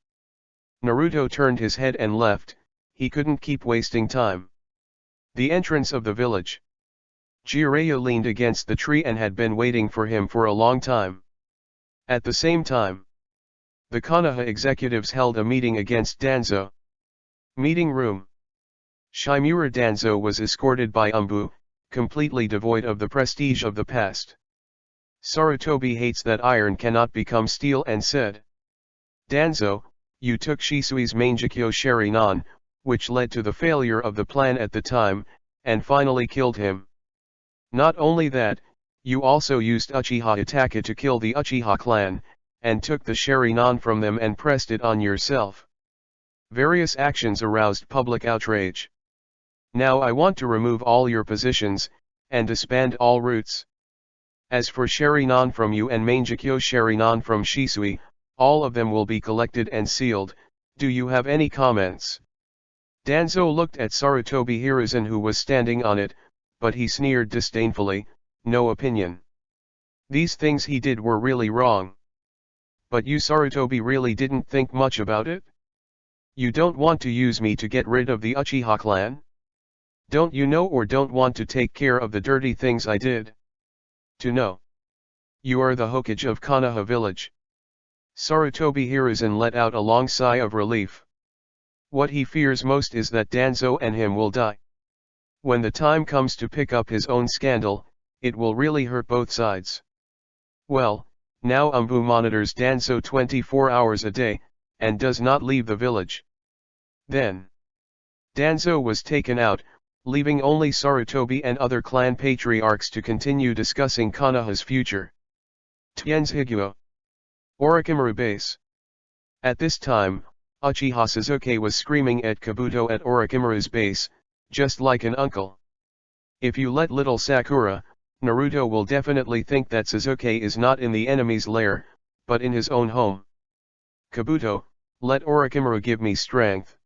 Naruto turned his head and left, he couldn't keep wasting time. The entrance of the village. Jiraiya leaned against the tree and had been waiting for him for a long time. At the same time, the Konoha executives held a meeting against Danzo. Meeting room. Shimura Danzo was escorted by Umbu, completely devoid of the prestige of the past. Sarutobi hates that iron cannot become steel and said, Danzo, you took Shisui's Mangekyo Sharingan, which led to the failure of the plan at the time, and finally killed him. Not only that, you also used Uchiha Itachi to kill the Uchiha clan, and took the Sharingan from them and pressed it on yourself. Various actions aroused public outrage. Now I want to remove all your positions, and disband all roots. As for Sharingan from you and Mangekyo Sharingan from Shisui, all of them will be collected and sealed. Do you have any comments? Danzo looked at Sarutobi Hiruzen who was standing on it, but he sneered disdainfully, no opinion. These things he did were really wrong. But you Sarutobi really didn't think much about it? You don't want to use me to get rid of the Uchiha clan? Don't you know or don't want to take care of the dirty things I did? To know. You are the Hokage of Konoha village. Sarutobi Hiruzen let out a long sigh of relief. What he fears most is that Danzo and him will die. When the time comes to pick up his own scandal, it will really hurt both sides. Well, now Umbu monitors Danzo 24 hours a day, and does not leave the village. Then, Danzo was taken out, leaving only Sarutobi and other clan patriarchs to continue discussing Konoha's future. Tienzhiguo. Orochimaru base. At this time, Uchiha Sasuke was screaming at Kabuto at Orochimaru's base, just like an uncle. If you let little Sakura, Naruto will definitely think that Sasuke is not in the enemy's lair, but in his own home. Kabuto, let Orochimaru give me strength.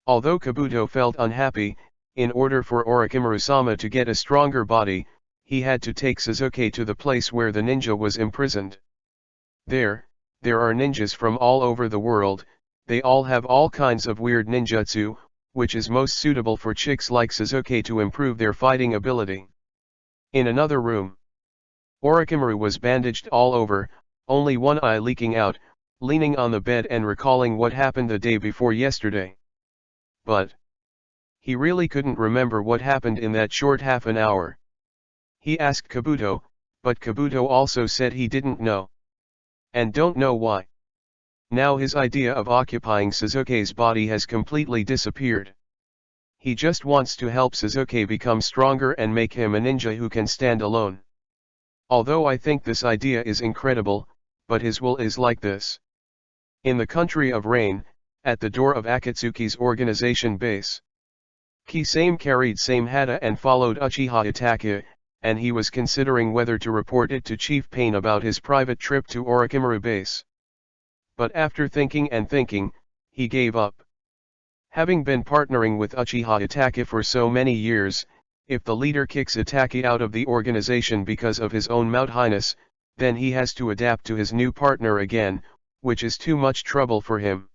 Although Kabuto felt unhappy, in order for Orochimaru-sama to get a stronger body, he had to take Sasuke to the place where the ninja was imprisoned. There are ninjas from all over the world, they all have all kinds of weird ninjutsu, which is most suitable for chicks like Sasuke to improve their fighting ability. In another room, Orochimaru was bandaged all over, only one eye leaking out, leaning on the bed and recalling what happened the day before yesterday. But he really couldn't remember what happened in that short half an hour. He asked Kabuto, but Kabuto also said he didn't know. And don't know why. Now his idea of occupying Sasuke's body has completely disappeared. He just wants to help Sasuke become stronger and make him a ninja who can stand alone. Although I think this idea is incredible, but his will is like this. In the country of rain, at the door of Akatsuki's organization base, Kisame carried Same Hata and followed Uchiha Itachi, and he was considering whether to report it to Chief Pain about his private trip to Orochimaru base. But after thinking and thinking, he gave up. Having been partnering with Uchiha Itachi for so many years, if the leader kicks Itachi out of the organization because of his own mout highness, then he has to adapt to his new partner again, which is too much trouble for him.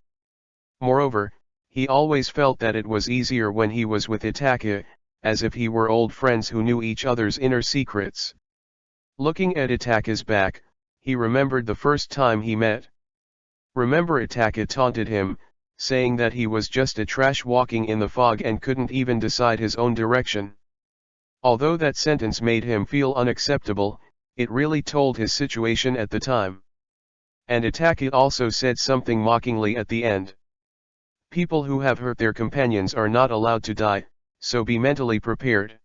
Moreover, he always felt that it was easier when he was with Itachi, as if he were old friends who knew each other's inner secrets. Looking at Itachi's back, he remembered the first time he met. Remember Itachi taunted him, saying that he was just a trash walking in the fog and couldn't even decide his own direction. Although that sentence made him feel unacceptable, it really told his situation at the time. And Itachi also said something mockingly at the end. People who have hurt their companions are not allowed to die, so be mentally prepared.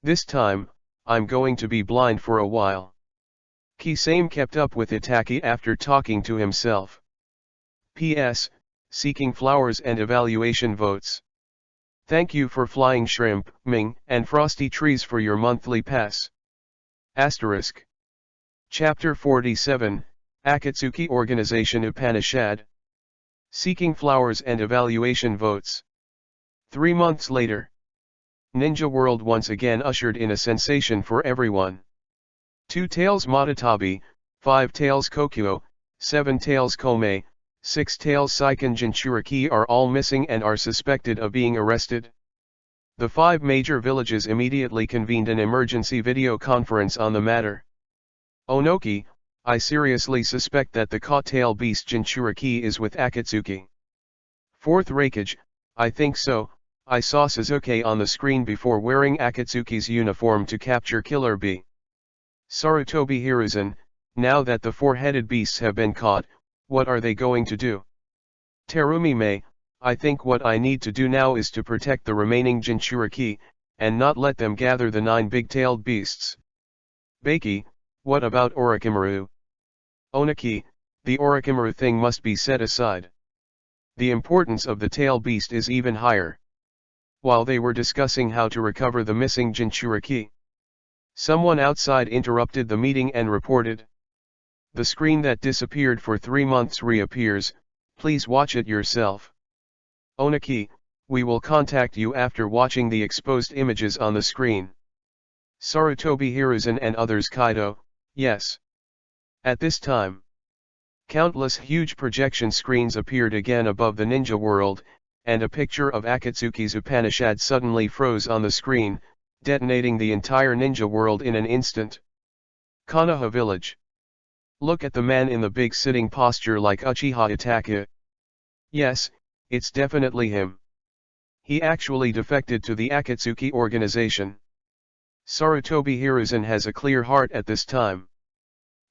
This time, I'm going to be blind for a while. Kisame kept up with Itachi after talking to himself. P.S. Seeking flowers and evaluation votes. Thank you for Flying Shrimp, Ming, and Frosty Trees for your monthly pass. Asterisk. Chapter 47, Akatsuki Organization Upanishad. Seeking flowers and evaluation votes. 3 months later. Ninja World once again ushered in a sensation for everyone. 2 Tails Matatabi, 5 Tails Kokyo, 7 Tails Kome, 6 Tails Seiken Jinchuriki are all missing and are suspected of being arrested. The 5 major villages immediately convened an emergency video conference on the matter. Onoki, I seriously suspect that the caught tail beast Jinchuriki is with Akatsuki. 4th Reikage, I think so, I saw Suzuki on the screen before wearing Akatsuki's uniform to capture Killer Bee. Sarutobi Hiruzen, now that the 4-headed beasts have been caught, what are they going to do? Terumi Mei, I think what I need to do now is to protect the remaining Jinchuriki, and not let them gather the 9 big-tailed beasts. Beiki, what about Orochimaru? Onaki, the Orochimaru thing must be set aside. The importance of the tail beast is even higher. While they were discussing how to recover the missing Jinchuriki, someone outside interrupted the meeting and reported. The screen that disappeared for 3 months reappears, please watch it yourself. Onaki, we will contact you after watching the exposed images on the screen. Sarutobi Hiruzen and others Kaido, yes. At this time, countless huge projection screens appeared again above the ninja world, and a picture of Akatsuki's Upanishad suddenly froze on the screen, detonating the entire ninja world in an instant. Konoha Village. Look at the man in the big sitting posture like Uchiha Itachi. Yes, it's definitely him. He actually defected to the Akatsuki organization. Sarutobi Hiruzen has a clear heart at this time.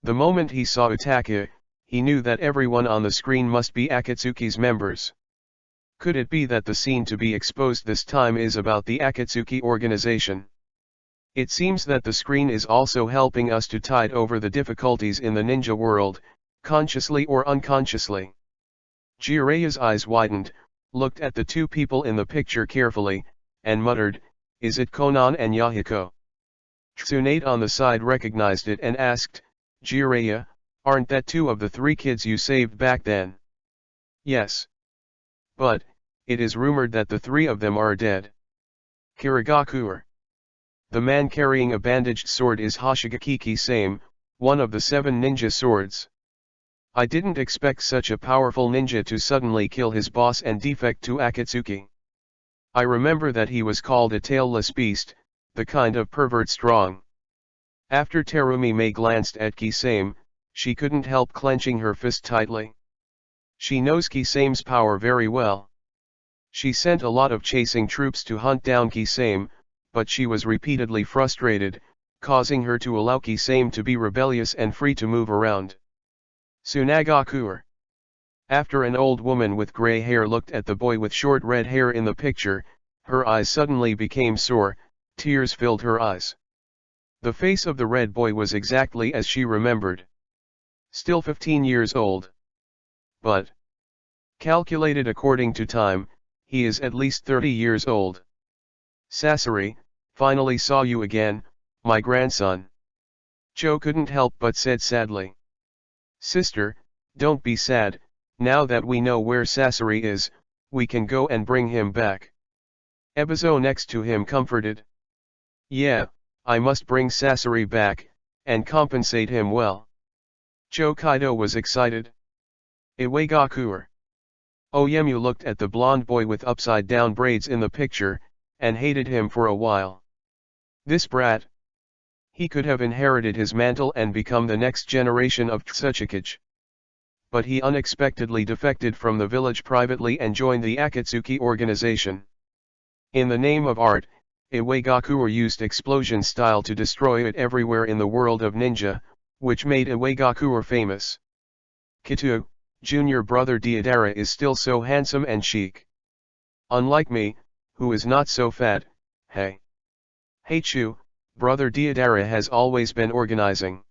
The moment he saw Itachi, he knew that everyone on the screen must be Akatsuki's members. Could it be that the scene to be exposed this time is about the Akatsuki organization? It seems that the screen is also helping us to tide over the difficulties in the ninja world, consciously or unconsciously. Jireya's eyes widened, looked at the 2 people in the picture carefully, and muttered, is it Konan and Yahiko? Tsunade on the side recognized it and asked, Jireya, aren't that 2 of the 3 kids you saved back then? Yes. But, it is rumored that the 3 of them are dead. Kirigakuer. The man carrying a bandaged sword is Hoshigaki Kisame, one of the 7 ninja swords. I didn't expect such a powerful ninja to suddenly kill his boss and defect to Akatsuki. I remember that he was called a tailless beast, the kind of pervert strong. After Terumi Mei glanced at Kisame, she couldn't help clenching her fist tightly. She knows Kisame's power very well. She sent a lot of chasing troops to hunt down Kisame, but she was repeatedly frustrated, causing her to allow Kisame to be rebellious and free to move around. Tsunagakuer. After an old woman with gray hair looked at the boy with short red hair in the picture, her eyes suddenly became sore, tears filled her eyes. The face of the red boy was exactly as she remembered. Still 15 years old. But, calculated according to time, he is at least 30 years old. Sasori, finally saw you again, my grandson. Cho couldn't help but said sadly. Sister, don't be sad, now that we know where Sasori is, we can go and bring him back. Ebizo next to him comforted. Yeah, I must bring Sasori back, and compensate him well. Cho Kaido was excited. Iwagakuer. Oyemu looked at the blonde boy with upside-down braids in the picture, and hated him for a while. This brat. He could have inherited his mantle and become the next generation of Tsuchikage. But he unexpectedly defected from the village privately and joined the Akatsuki organization. In the name of art, Iwagakuer used explosion style to destroy it everywhere in the world of ninja, which made Iwagakuer famous. Kitu, junior brother Deidara is still so handsome and chic. Unlike me, who is not so fat, hey. Heichu, brother Deidara has always been organizing.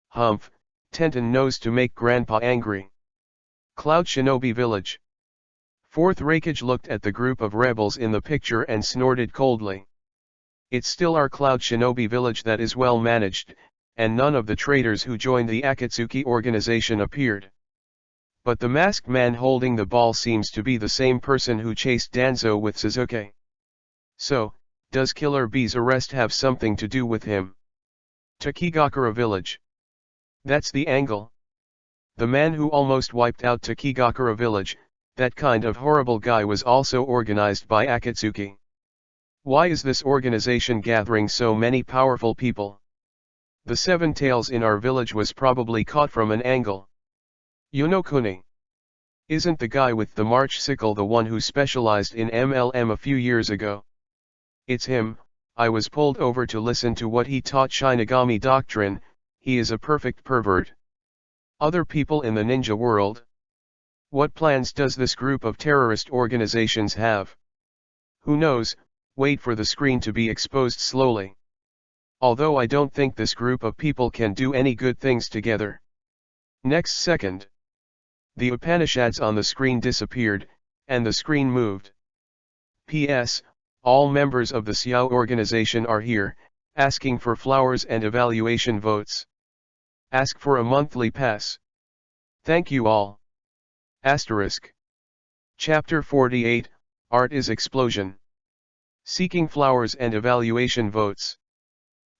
Humph, Tenten knows to make grandpa angry. Cloud Shinobi Village. 4th Reikage looked at the group of rebels in the picture and snorted coldly. It's still our Cloud Shinobi Village that is well managed, and none of the traitors who joined the Akatsuki organization appeared. But the masked man holding the ball seems to be the same person who chased Danzo with Suzuki. So, Does Killer Bee's arrest have something to do with him? Takigakura Village. That's the angle. The man who almost wiped out Takigakura Village, that kind of horrible guy, was also organized by Akatsuki. Why is this organization gathering so many powerful people? The Seven Tails in our village was probably caught from an angle. Yonokuni. Isn't the guy with the March sickle the one who specialized in MLM a few years ago? It's him. I was pulled over to listen to what he taught Shinigami doctrine. He is a perfect pervert. Other people in the ninja world? What plans does this group of terrorist organizations have? Who knows? Wait for the screen to be exposed slowly. Although I don't think this group of people can do any good things together. Next second, the Upanishads on the screen disappeared, and the screen moved. P.S. All members of the Xiao organization are here, asking for flowers and evaluation votes. Ask for a monthly pass. Thank you all. Asterisk. Chapter 48, Art is Explosion. Seeking flowers and evaluation votes.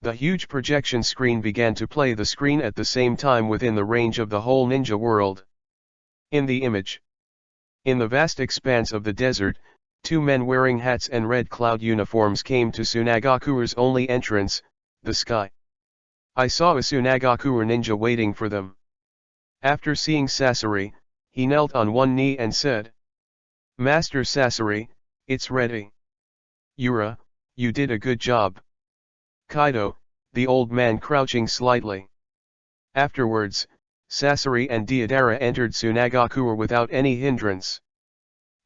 The huge projection screen began to play the screen at the same time within the range of the whole ninja world. In the image. In the vast expanse of the desert, two men wearing hats and red cloud uniforms came to Tsunagakuru's only entrance, the sky. I saw a Tsunagakura ninja waiting for them. After seeing Sasori, he knelt on one knee and said, "Master Sasori, it's ready." "Yura, you did a good job." "Kaido," the old man crouching slightly. Afterwards, Sasori and Deidara entered Tsunagakura without any hindrance.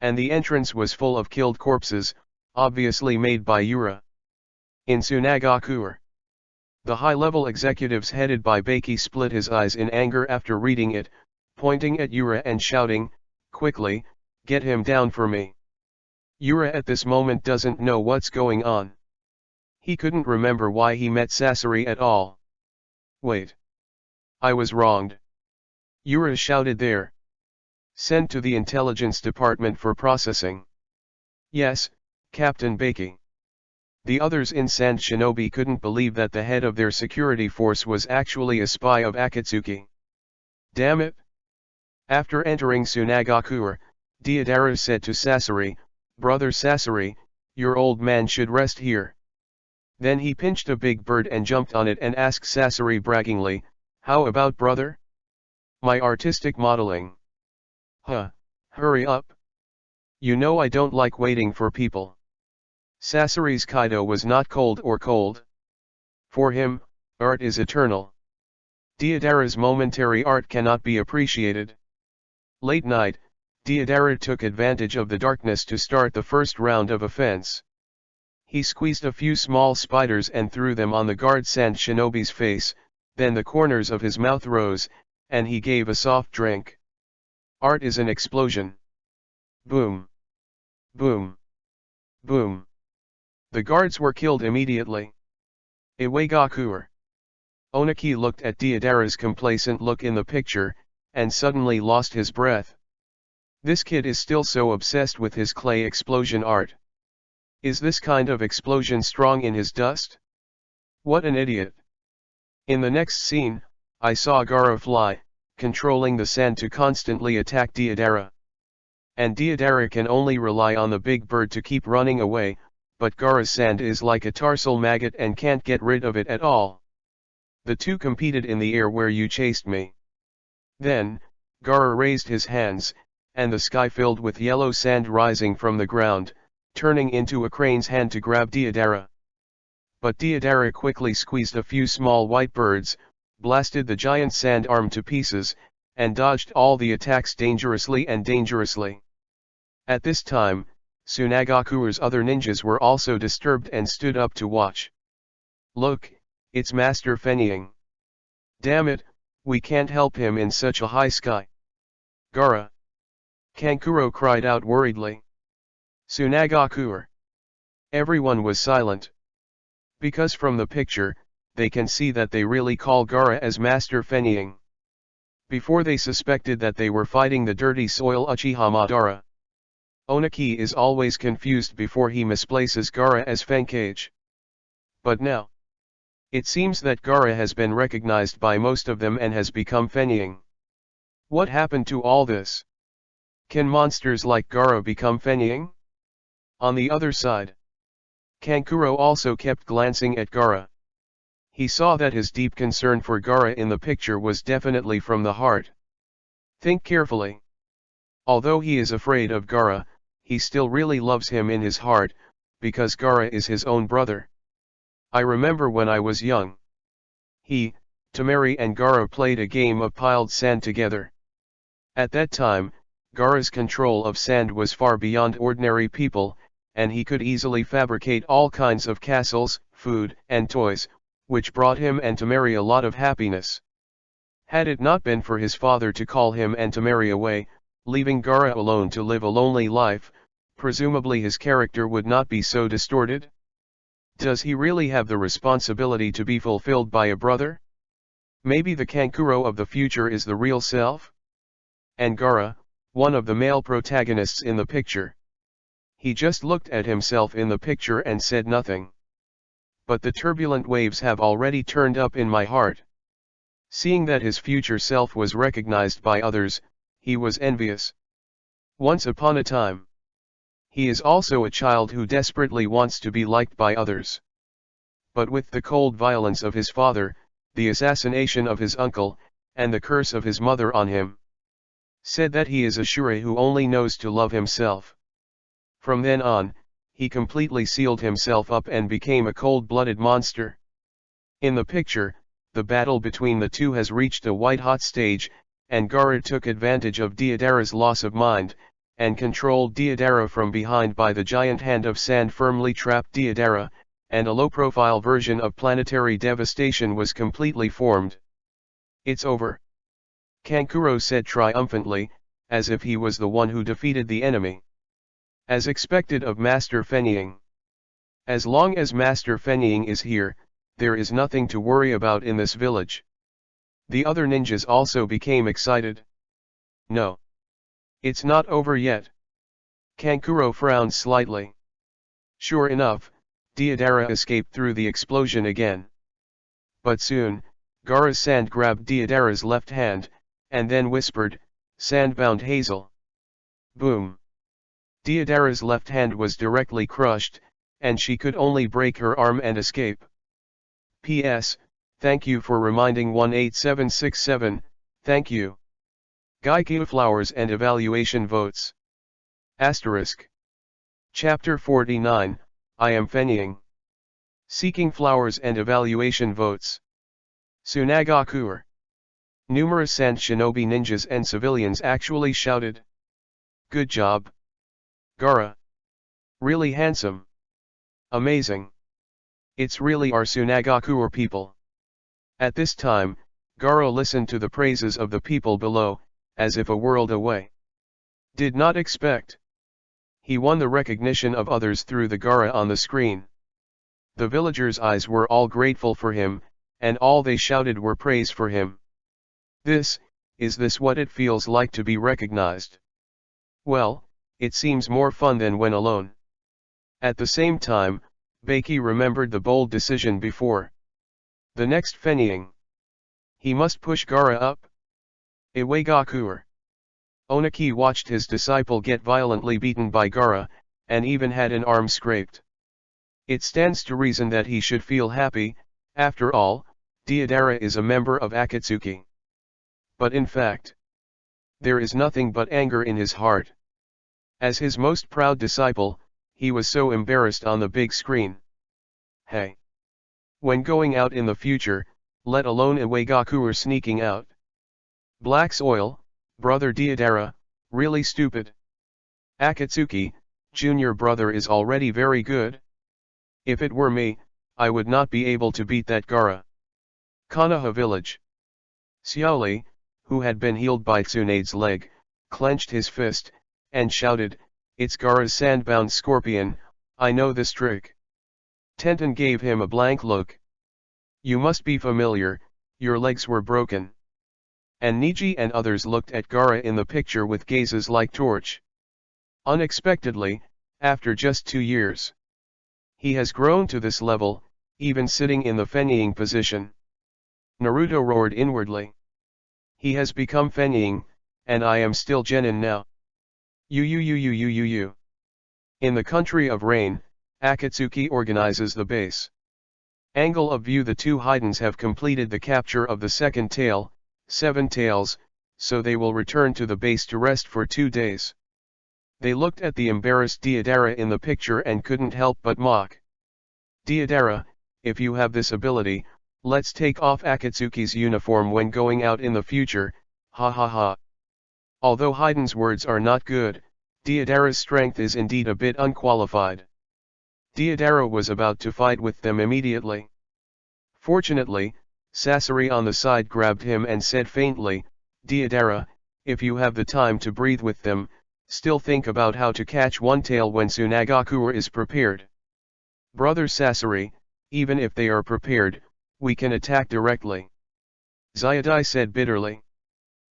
And the entrance was full of killed corpses, obviously made by Yura. In Tsunagakura, the high-level executives headed by Baki split his eyes in anger after reading it, pointing at Yura and shouting, "Quickly, get him down for me." Yura at this moment doesn't know what's going on. He couldn't remember why he met Sasori at all. "Wait. I was wronged." Yura shouted there. "Sent to the intelligence department for processing." "Yes, Captain Baki." The others in Sand Shinobi couldn't believe that the head of their security force was actually a spy of Akatsuki. Damn it! After entering Tsunagakura, Deidara said to Sasori, "Brother Sasori, your old man should rest here." Then he pinched a big bird and jumped on it and asked Sasori braggingly, "How about brother? My artistic modeling." "Huh, hurry up. You know I don't like waiting for people." Sasori's Kaido was not cold or cold. For him, art is eternal. Deidara's momentary art cannot be appreciated. Late night, Deidara took advantage of the darkness to start the first round of offense. He squeezed a few small spiders and threw them on the guard Sand Shinobi's face, then the corners of his mouth rose, and he gave a soft drink. Art is an explosion. Boom. Boom. Boom. The guards were killed immediately. Iwagakure. Oniki looked at Deidara's complacent look in the picture, and suddenly lost his breath. This kid is still so obsessed with his clay explosion art. Is this kind of explosion strong in his dust? What an idiot. In the next scene, I saw Gaara fly, controlling the sand to constantly attack Deidara. And Deidara can only rely on the big bird to keep running away, but Gaara's sand is like a tarsal maggot and can't get rid of it at all. The two competed in the air where you chased me. Then, Gaara raised his hands, and the sky filled with yellow sand rising from the ground, turning into a crane's hand to grab Deidara. But Deidara quickly squeezed a few small white birds, blasted the giant sand arm to pieces, and dodged all the attacks dangerously. At this time, Tsunagakura's other ninjas were also disturbed and stood up to watch. "Look, it's Master Fennying. Damn it, we can't help him in such a high sky." "Gaara!" Kankuro cried out worriedly. "Tsunagakura!" Everyone was silent. Because from the picture, they can see that they really call Gaara as Master Fennying. Before they suspected that they were fighting the dirty soil Uchiha Madara. Onaki is always confused before he misplaces Gaara as Fankage. But now, it seems that Gaara has been recognized by most of them and has become Fennying. What happened to all this? Can monsters like Gaara become Fennying? On the other side, Kankuro also kept glancing at Gaara. He saw that his deep concern for Gaara in the picture was definitely from the heart. Think carefully. Although he is afraid of Gaara, he still really loves him in his heart, because Gaara is his own brother. I remember when I was young. Tamari and Gaara played a game of piled sand together. At that time, Gaara's control of sand was far beyond ordinary people, and he could easily fabricate all kinds of castles, food, and toys, which brought him and Tamari a lot of happiness. Had it not been for his father to call him and Tamari away, leaving Gaara alone to live a lonely life, presumably his character would not be so distorted. Does he really have the responsibility to be fulfilled by a brother? Maybe the Kankuro of the future is the real self? And Gaara, one of the male protagonists in the picture. He just looked at himself in the picture and said nothing. But the turbulent waves have already turned up in my heart. Seeing that his future self was recognized by others, he was envious. Once upon a time. He is also a child who desperately wants to be liked by others. But with the cold violence of his father, the assassination of his uncle, and the curse of his mother on him, said that he is a Shuri who only knows to love himself. From then on, he completely sealed himself up and became a cold-blooded monster. In the picture, the battle between the two has reached a white-hot stage, and Gaara took advantage of Deodara's loss of mind, and controlled Deodara from behind by the giant hand of sand firmly trapped Deodara, and a low-profile version of planetary devastation was completely formed. It's over. Kankuro said triumphantly, as if he was the one who defeated the enemy. As expected of Master Fennying. As long as Master Fennying is here, there is nothing to worry about in this village. The other ninjas also became excited. No. It's not over yet. Kankuro frowned slightly. Sure enough, Deodara escaped through the explosion again. But soon, Gaara's sand grabbed Deodara's left hand, and then whispered, "Sandbound Hazel." Boom. Deodara's left hand was directly crushed, and she could only break her arm and escape. P.S. Thank you for reminding 18767, thank you. Gaiku Flowers and Evaluation Votes. Asterisk. Chapter 49, I am Fennying. Seeking Flowers and Evaluation Votes. Tsunagakur. Numerous Sand Shinobi ninjas and civilians actually shouted. Good job. Gaara. Really handsome. Amazing. It's really our Tsunagakur people. At this time, Gaara listened to the praises of the people below, as if a world away. Did not expect. He won the recognition of others through the Gaara on the screen. The villagers' eyes were all grateful for him, and all they shouted were praise for him. Is this what it feels like to be recognized? Well, it seems more fun than when alone. At the same time, Beiki remembered the bold decision before. The next Fennying. He must push Gaara up. Iwagakur. Onaki watched his disciple get violently beaten by Gaara, and even had an arm scraped. It stands to reason that he should feel happy. After all, Deodara is a member of Akatsuki. But in fact, there is nothing but anger in his heart. As his most proud disciple, he was so embarrassed on the big screen. Hey! When going out in the future, let alone Iwagakur sneaking out. Black soil, brother Deodara, really stupid. Akatsuki, junior brother is already very good. If it were me, I would not be able to beat that Gaara. Konoha village. Xiaoli, who had been healed by Tsunade's leg, clenched his fist, and shouted, "It's Gaara's sandbound scorpion, I know this trick." Tenten gave him a blank look. You must be familiar, your legs were broken. And Niji and others looked at Gaara in the picture with gazes like torch. Unexpectedly, after just 2 years. He has grown to this level, even sitting in the fenying position. Naruto roared inwardly. He has become fenying, and I am still genin now. You. In the country of rain, Akatsuki organizes the base. Angle of view. The two Haidens have completed the capture of the second tail, 7 tails, so they will return to the base to rest for 2 days. They looked at the embarrassed Deidara in the picture and couldn't help but mock. Deidara, if you have this ability, let's take off Akatsuki's uniform when going out in the future, ha ha ha. Although Haydn's words are not good, Deidara's strength is indeed a bit unqualified. Deidara was about to fight with them immediately. Fortunately, Sasori on the side grabbed him and said faintly, Deidara, if you have the time to breathe with them, still think about how to catch one tail when Tsunagakura is prepared. Brother Sasori, even if they are prepared, we can attack directly. Zayadai said bitterly.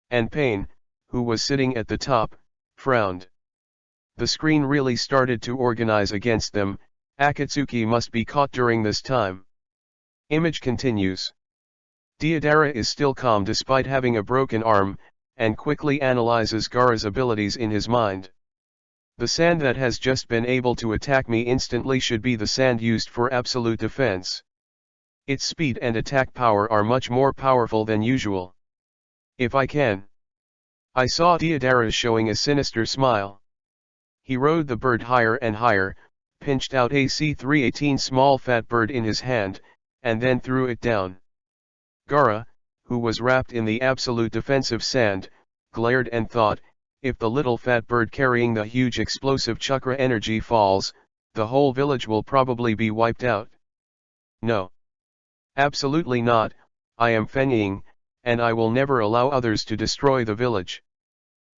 And Pain, who was sitting at the top, frowned. The screen really started to organize against them. Akatsuki must be caught during this time. Image continues. Deidara is still calm despite having a broken arm, and quickly analyzes Gaara's abilities in his mind. The sand that has just been able to attack me instantly should be the sand used for absolute defense. Its speed and attack power are much more powerful than usual. If I can. I saw Deidara showing a sinister smile. He rode the bird higher and higher, pinched out a C-318 small fat bird in his hand, and then threw it down. Gaara, who was wrapped in the absolute defensive sand, glared and thought, if the little fat bird carrying the huge explosive chakra energy falls, the whole village will probably be wiped out. No. Absolutely not, I am fenying, and I will never allow others to destroy the village.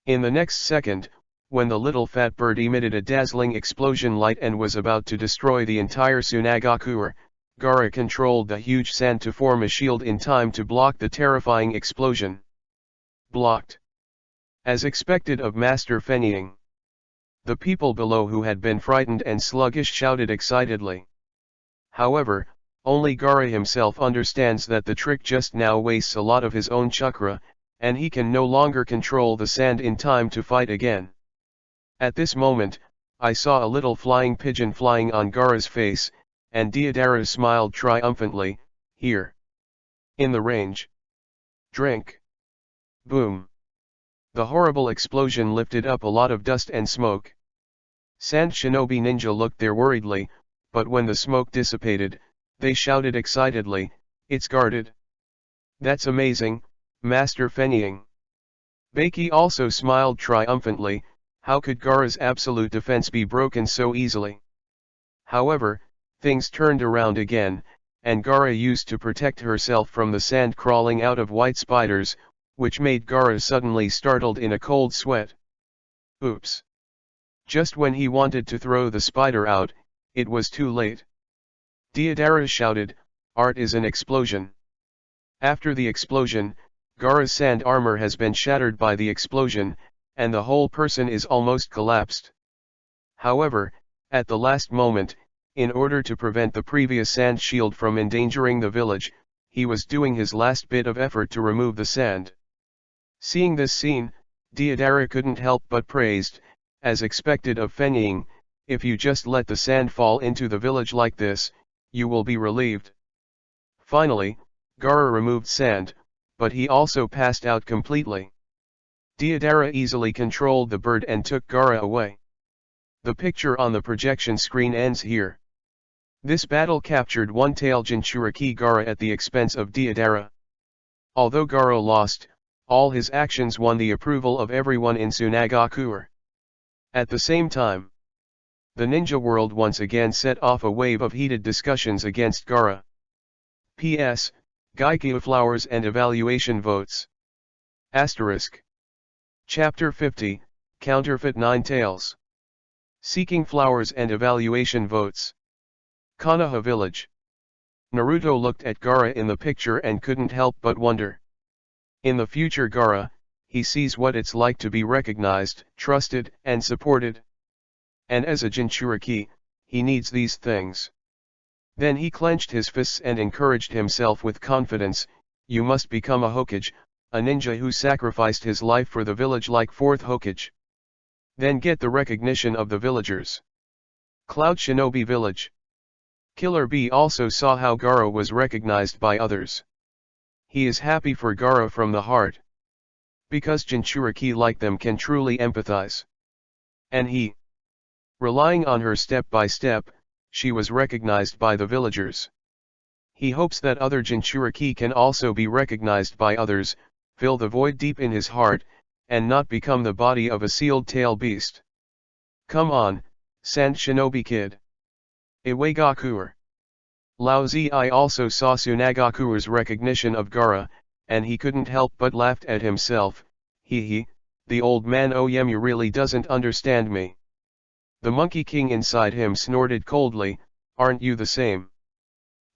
In the next second, when the little fat bird emitted a dazzling explosion light and was about to destroy the entire Tsunagakura, Gaara controlled the huge sand to form a shield in time to block the terrifying explosion. Blocked. As expected of Master Fenying. The people below who had been frightened and sluggish shouted excitedly. However, only Gaara himself understands that the trick just now wastes a lot of his own chakra, and he can no longer control the sand in time to fight again. At this moment, I saw a little flying pigeon flying on Gaara's face, and Deidara smiled triumphantly, here. In the range. Drink. Boom. The horrible explosion lifted up a lot of dust and smoke. Sand Shinobi Ninja looked there worriedly, but when the smoke dissipated, they shouted excitedly, it's guarded. That's amazing, Master Fenying. Beiki also smiled triumphantly, how could Gaara's absolute defense be broken so easily? However, things turned around again, and Gaara used to protect herself from the sand crawling out of white spiders, which made Gaara suddenly startled in a cold sweat. Oops. Just when he wanted to throw the spider out, it was too late. Deidara shouted, art is an explosion. After the explosion, Gaara's sand armor has been shattered by the explosion, and the whole person is almost collapsed. However, at the last moment, in order to prevent the previous sand shield from endangering the village, he was doing his last bit of effort to remove the sand. Seeing this scene, Deidara couldn't help but praised, as expected of Fenying, if you just let the sand fall into the village like this, you will be relieved. Finally, Gaara removed sand, but he also passed out completely. Deidara easily controlled the bird and took Gaara away. The picture on the projection screen ends here. This battle captured one-tail Jinchuriki Gaara at the expense of Deidara. Although Gaara lost, all his actions won the approval of everyone in Tsunagakura. At the same time, the ninja world once again set off a wave of heated discussions against Gaara. P.S. Gaikyu flowers and evaluation votes. Asterisk. Chapter 50, Counterfeit Nine Tails. Seeking flowers and evaluation votes. Konoha Village. Naruto looked at Gaara in the picture and couldn't help but wonder. In the future Gaara, he sees what it's like to be recognized, trusted, and supported. And as a Jinchuriki, he needs these things. Then he clenched his fists and encouraged himself with confidence, you must become a Hokage, a ninja who sacrificed his life for the village like fourth Hokage. Then get the recognition of the villagers. Cloud Shinobi Village. Killer Bee also saw how Gaara was recognized by others. He is happy for Gaara from the heart. Because Jinchuriki like them can truly empathize. And he, relying on her step by step, she was recognized by the villagers. He hopes that other Jinchuriki can also be recognized by others, fill the void deep in his heart, and not become the body of a sealed tail beast. Come on, Sand Shinobi Kid. Iwagakuer. Lao Zi also saw Tsunagakuer's recognition of Gaara, and he couldn't help but laughed at himself, the old man Oyemu really doesn't understand me. The Monkey King inside him snorted coldly, aren't you the same?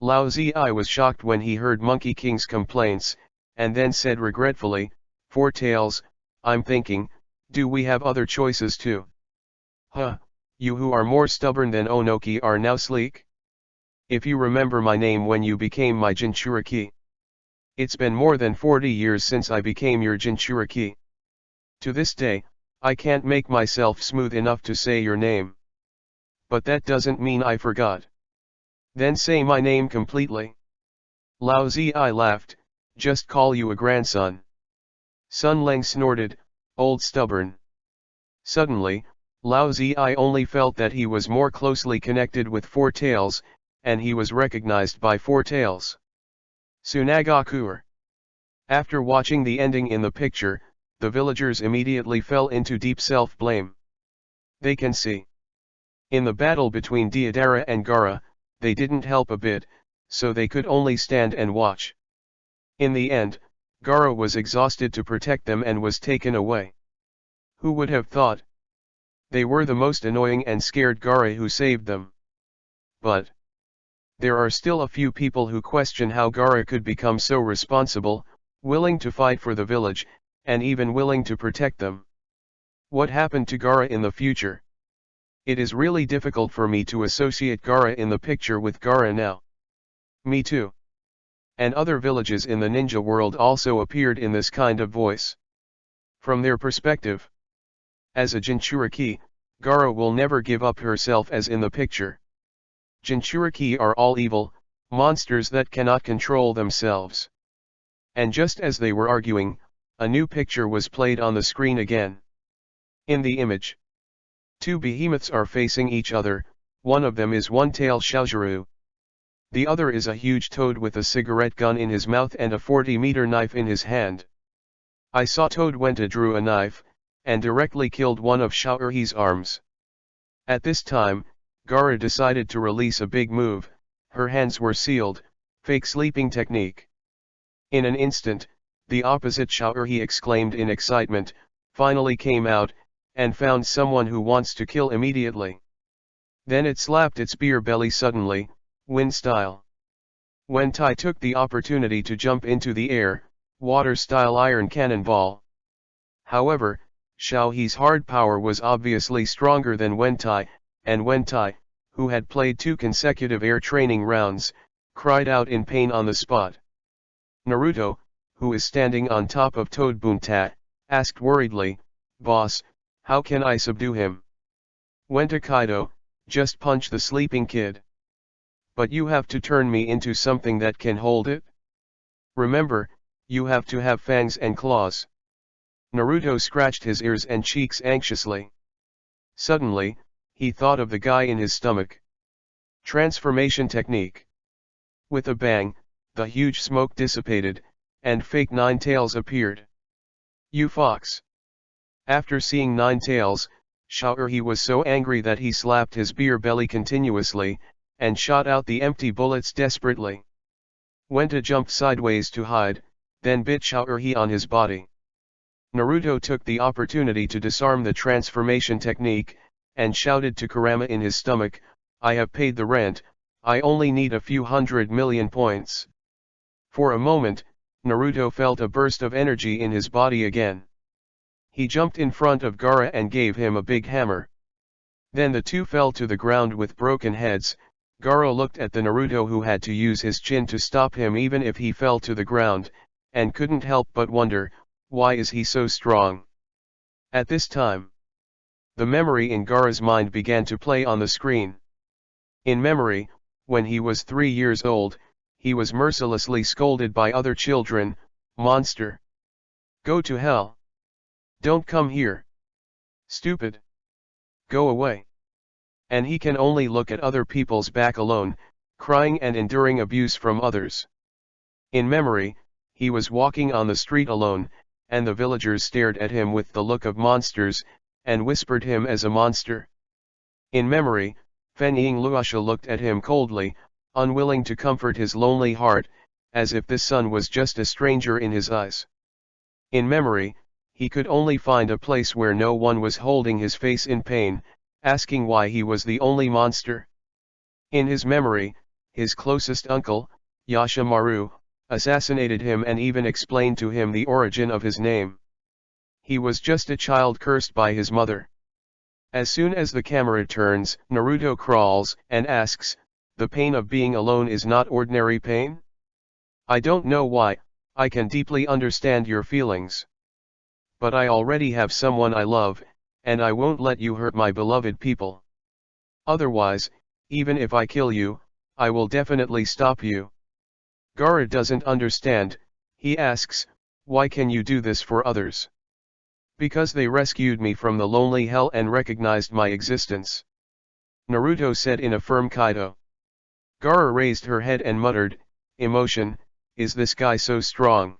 Lao Zi was shocked when he heard Monkey King's complaints, and then said regretfully, Four Tails, I'm thinking, do we have other choices too? Huh, you who are more stubborn than Onoki are now sleek? If you remember my name when you became my Jinchuriki. It's been more than 40 years since I became your Jinchuriki. To this day, I can't make myself smooth enough to say your name. But that doesn't mean I forgot. Then say my name completely. Lao Zi laughed, just call you a grandson. Sun Leng snorted, old stubborn. Suddenly, Lao Zi only felt that he was more closely connected with Four Tails, and he was recognized by Four Tails. Tsunagakuer. After watching the ending in the picture, the villagers immediately fell into deep self-blame. They can see. In the battle between Deidara and Gaara, they didn't help a bit, so they could only stand and watch. In the end, Gaara was exhausted to protect them and was taken away. Who would have thought? They were the most annoying and scared Gaara who saved them. But there are still a few people who question how Gaara could become so responsible, willing to fight for the village, and even willing to protect them. What happened to Gaara in the future? It is really difficult for me to associate Gaara in the picture with Gaara now. Me too. And other villages in the ninja world also appeared in this kind of voice. From their perspective, as a Jinchuriki, Gaara will never give up herself as in the picture. Jinchuriki are all evil, monsters that cannot control themselves. And just as they were arguing, a new picture was played on the screen again. In the image, two behemoths are facing each other, one of them is one-tail Shaojiru. The other is a huge toad with a cigarette gun in his mouth and a 40-meter knife in his hand. I saw Toad Wenta drew a knife, and directly killed one of Shaoji's arms. At this time, Gaara decided to release a big move, her hands were sealed, fake sleeping technique. In an instant, the opposite Shaoji exclaimed in excitement, finally came out, and found someone who wants to kill immediately. Then it slapped its beer belly suddenly, wind style. Wentai took the opportunity to jump into the air, water style iron cannonball. However, Shaoji's hard power was obviously stronger than Wentai, and Wentai, who had played 2 consecutive air training rounds, cried out in pain on the spot. Naruto, who is standing on top of Toad Bunta, asked worriedly, "Boss, how can I subdue him?" Wenta Kaido, "Just punch the sleeping kid. But you have to turn me into something that can hold it. Remember, you have to have fangs and claws." Naruto scratched his ears and cheeks anxiously. Suddenly, he thought of the guy in his stomach. Transformation technique. With a bang, the huge smoke dissipated, and fake Nine Tails appeared. "You fox!" After seeing Nine Tails, Shaoji was so angry that he slapped his beer belly continuously, and shot out the empty bullets desperately. Wenta jumped sideways to hide, then bit Shaoji on his body. Naruto took the opportunity to disarm the transformation technique, and shouted to Kurama in his stomach, "I have paid the rent, I only need a few 100 million points." For a moment, Naruto felt a burst of energy in his body again. He jumped in front of Gaara and gave him a big hammer. Then the two fell to the ground with broken heads. Gaara looked at the Naruto who had to use his chin to stop him even if he fell to the ground, and couldn't help but wonder, why is he so strong? At this time, the memory in Gaara's mind began to play on the screen. In memory, when he was 3 years old, he was mercilessly scolded by other children, "Monster! Go to hell! Don't come here! Stupid! Go away!" And he can only look at other people's back alone, crying and enduring abuse from others. In memory, he was walking on the street alone, and the villagers stared at him with the look of monsters, and whispered him as a monster. In memory, Fenying Luasha looked at him coldly, unwilling to comfort his lonely heart, as if this son was just a stranger in his eyes. In memory, he could only find a place where no one was holding his face in pain, asking why he was the only monster. In his memory, his closest uncle, Yashimaru, assassinated him and even explained to him the origin of his name. He was just a child cursed by his mother. As soon as the camera turns, Naruto crawls and asks, "The pain of being alone is not ordinary pain? I don't know why, I can deeply understand your feelings. But I already have someone I love, and I won't let you hurt my beloved people. Otherwise, even if I kill you, I will definitely stop you." Gaara doesn't understand. He asks, "Why can you do this for others?" "Because they rescued me from the lonely hell and recognized my existence," Naruto said in a firm Kaido. Gaara raised her head and muttered, "Emotion, is this guy so strong?"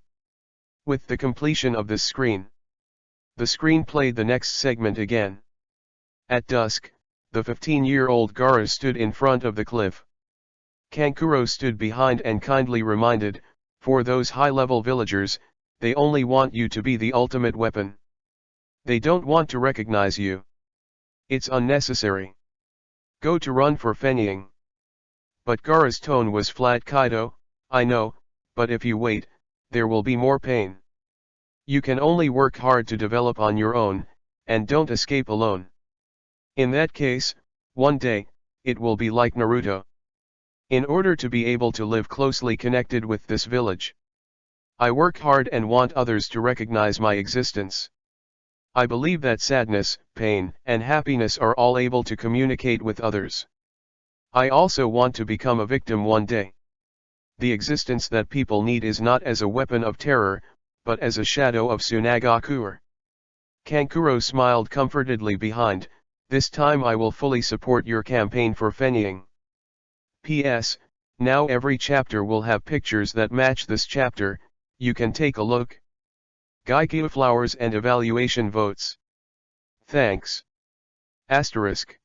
With the completion of this screen, the screen played the next segment again. At dusk, the 15-year-old Gaara stood in front of the cliff. Kankuro stood behind and kindly reminded, "For those high-level villagers, they only want you to be the ultimate weapon. They don't want to recognize you. It's unnecessary. Go to run for Fenying." But Gaara's tone was flat. "Kaido, I know, but if you wait, there will be more pain. You can only work hard to develop on your own, and don't escape alone. In that case, one day, it will be like Naruto. In order to be able to live closely connected with this village, I work hard and want others to recognize my existence. I believe that sadness, pain, and happiness are all able to communicate with others. I also want to become a victim one day. The existence that people need is not as a weapon of terror, but as a shadow of Tsunagakuer." Kankuro smiled comfortedly behind, "This time I will fully support your campaign for Fenying. P.S. Now every chapter will have pictures that match this chapter, you can take a look. Gaiku flowers and evaluation votes. Thanks. Asterisk.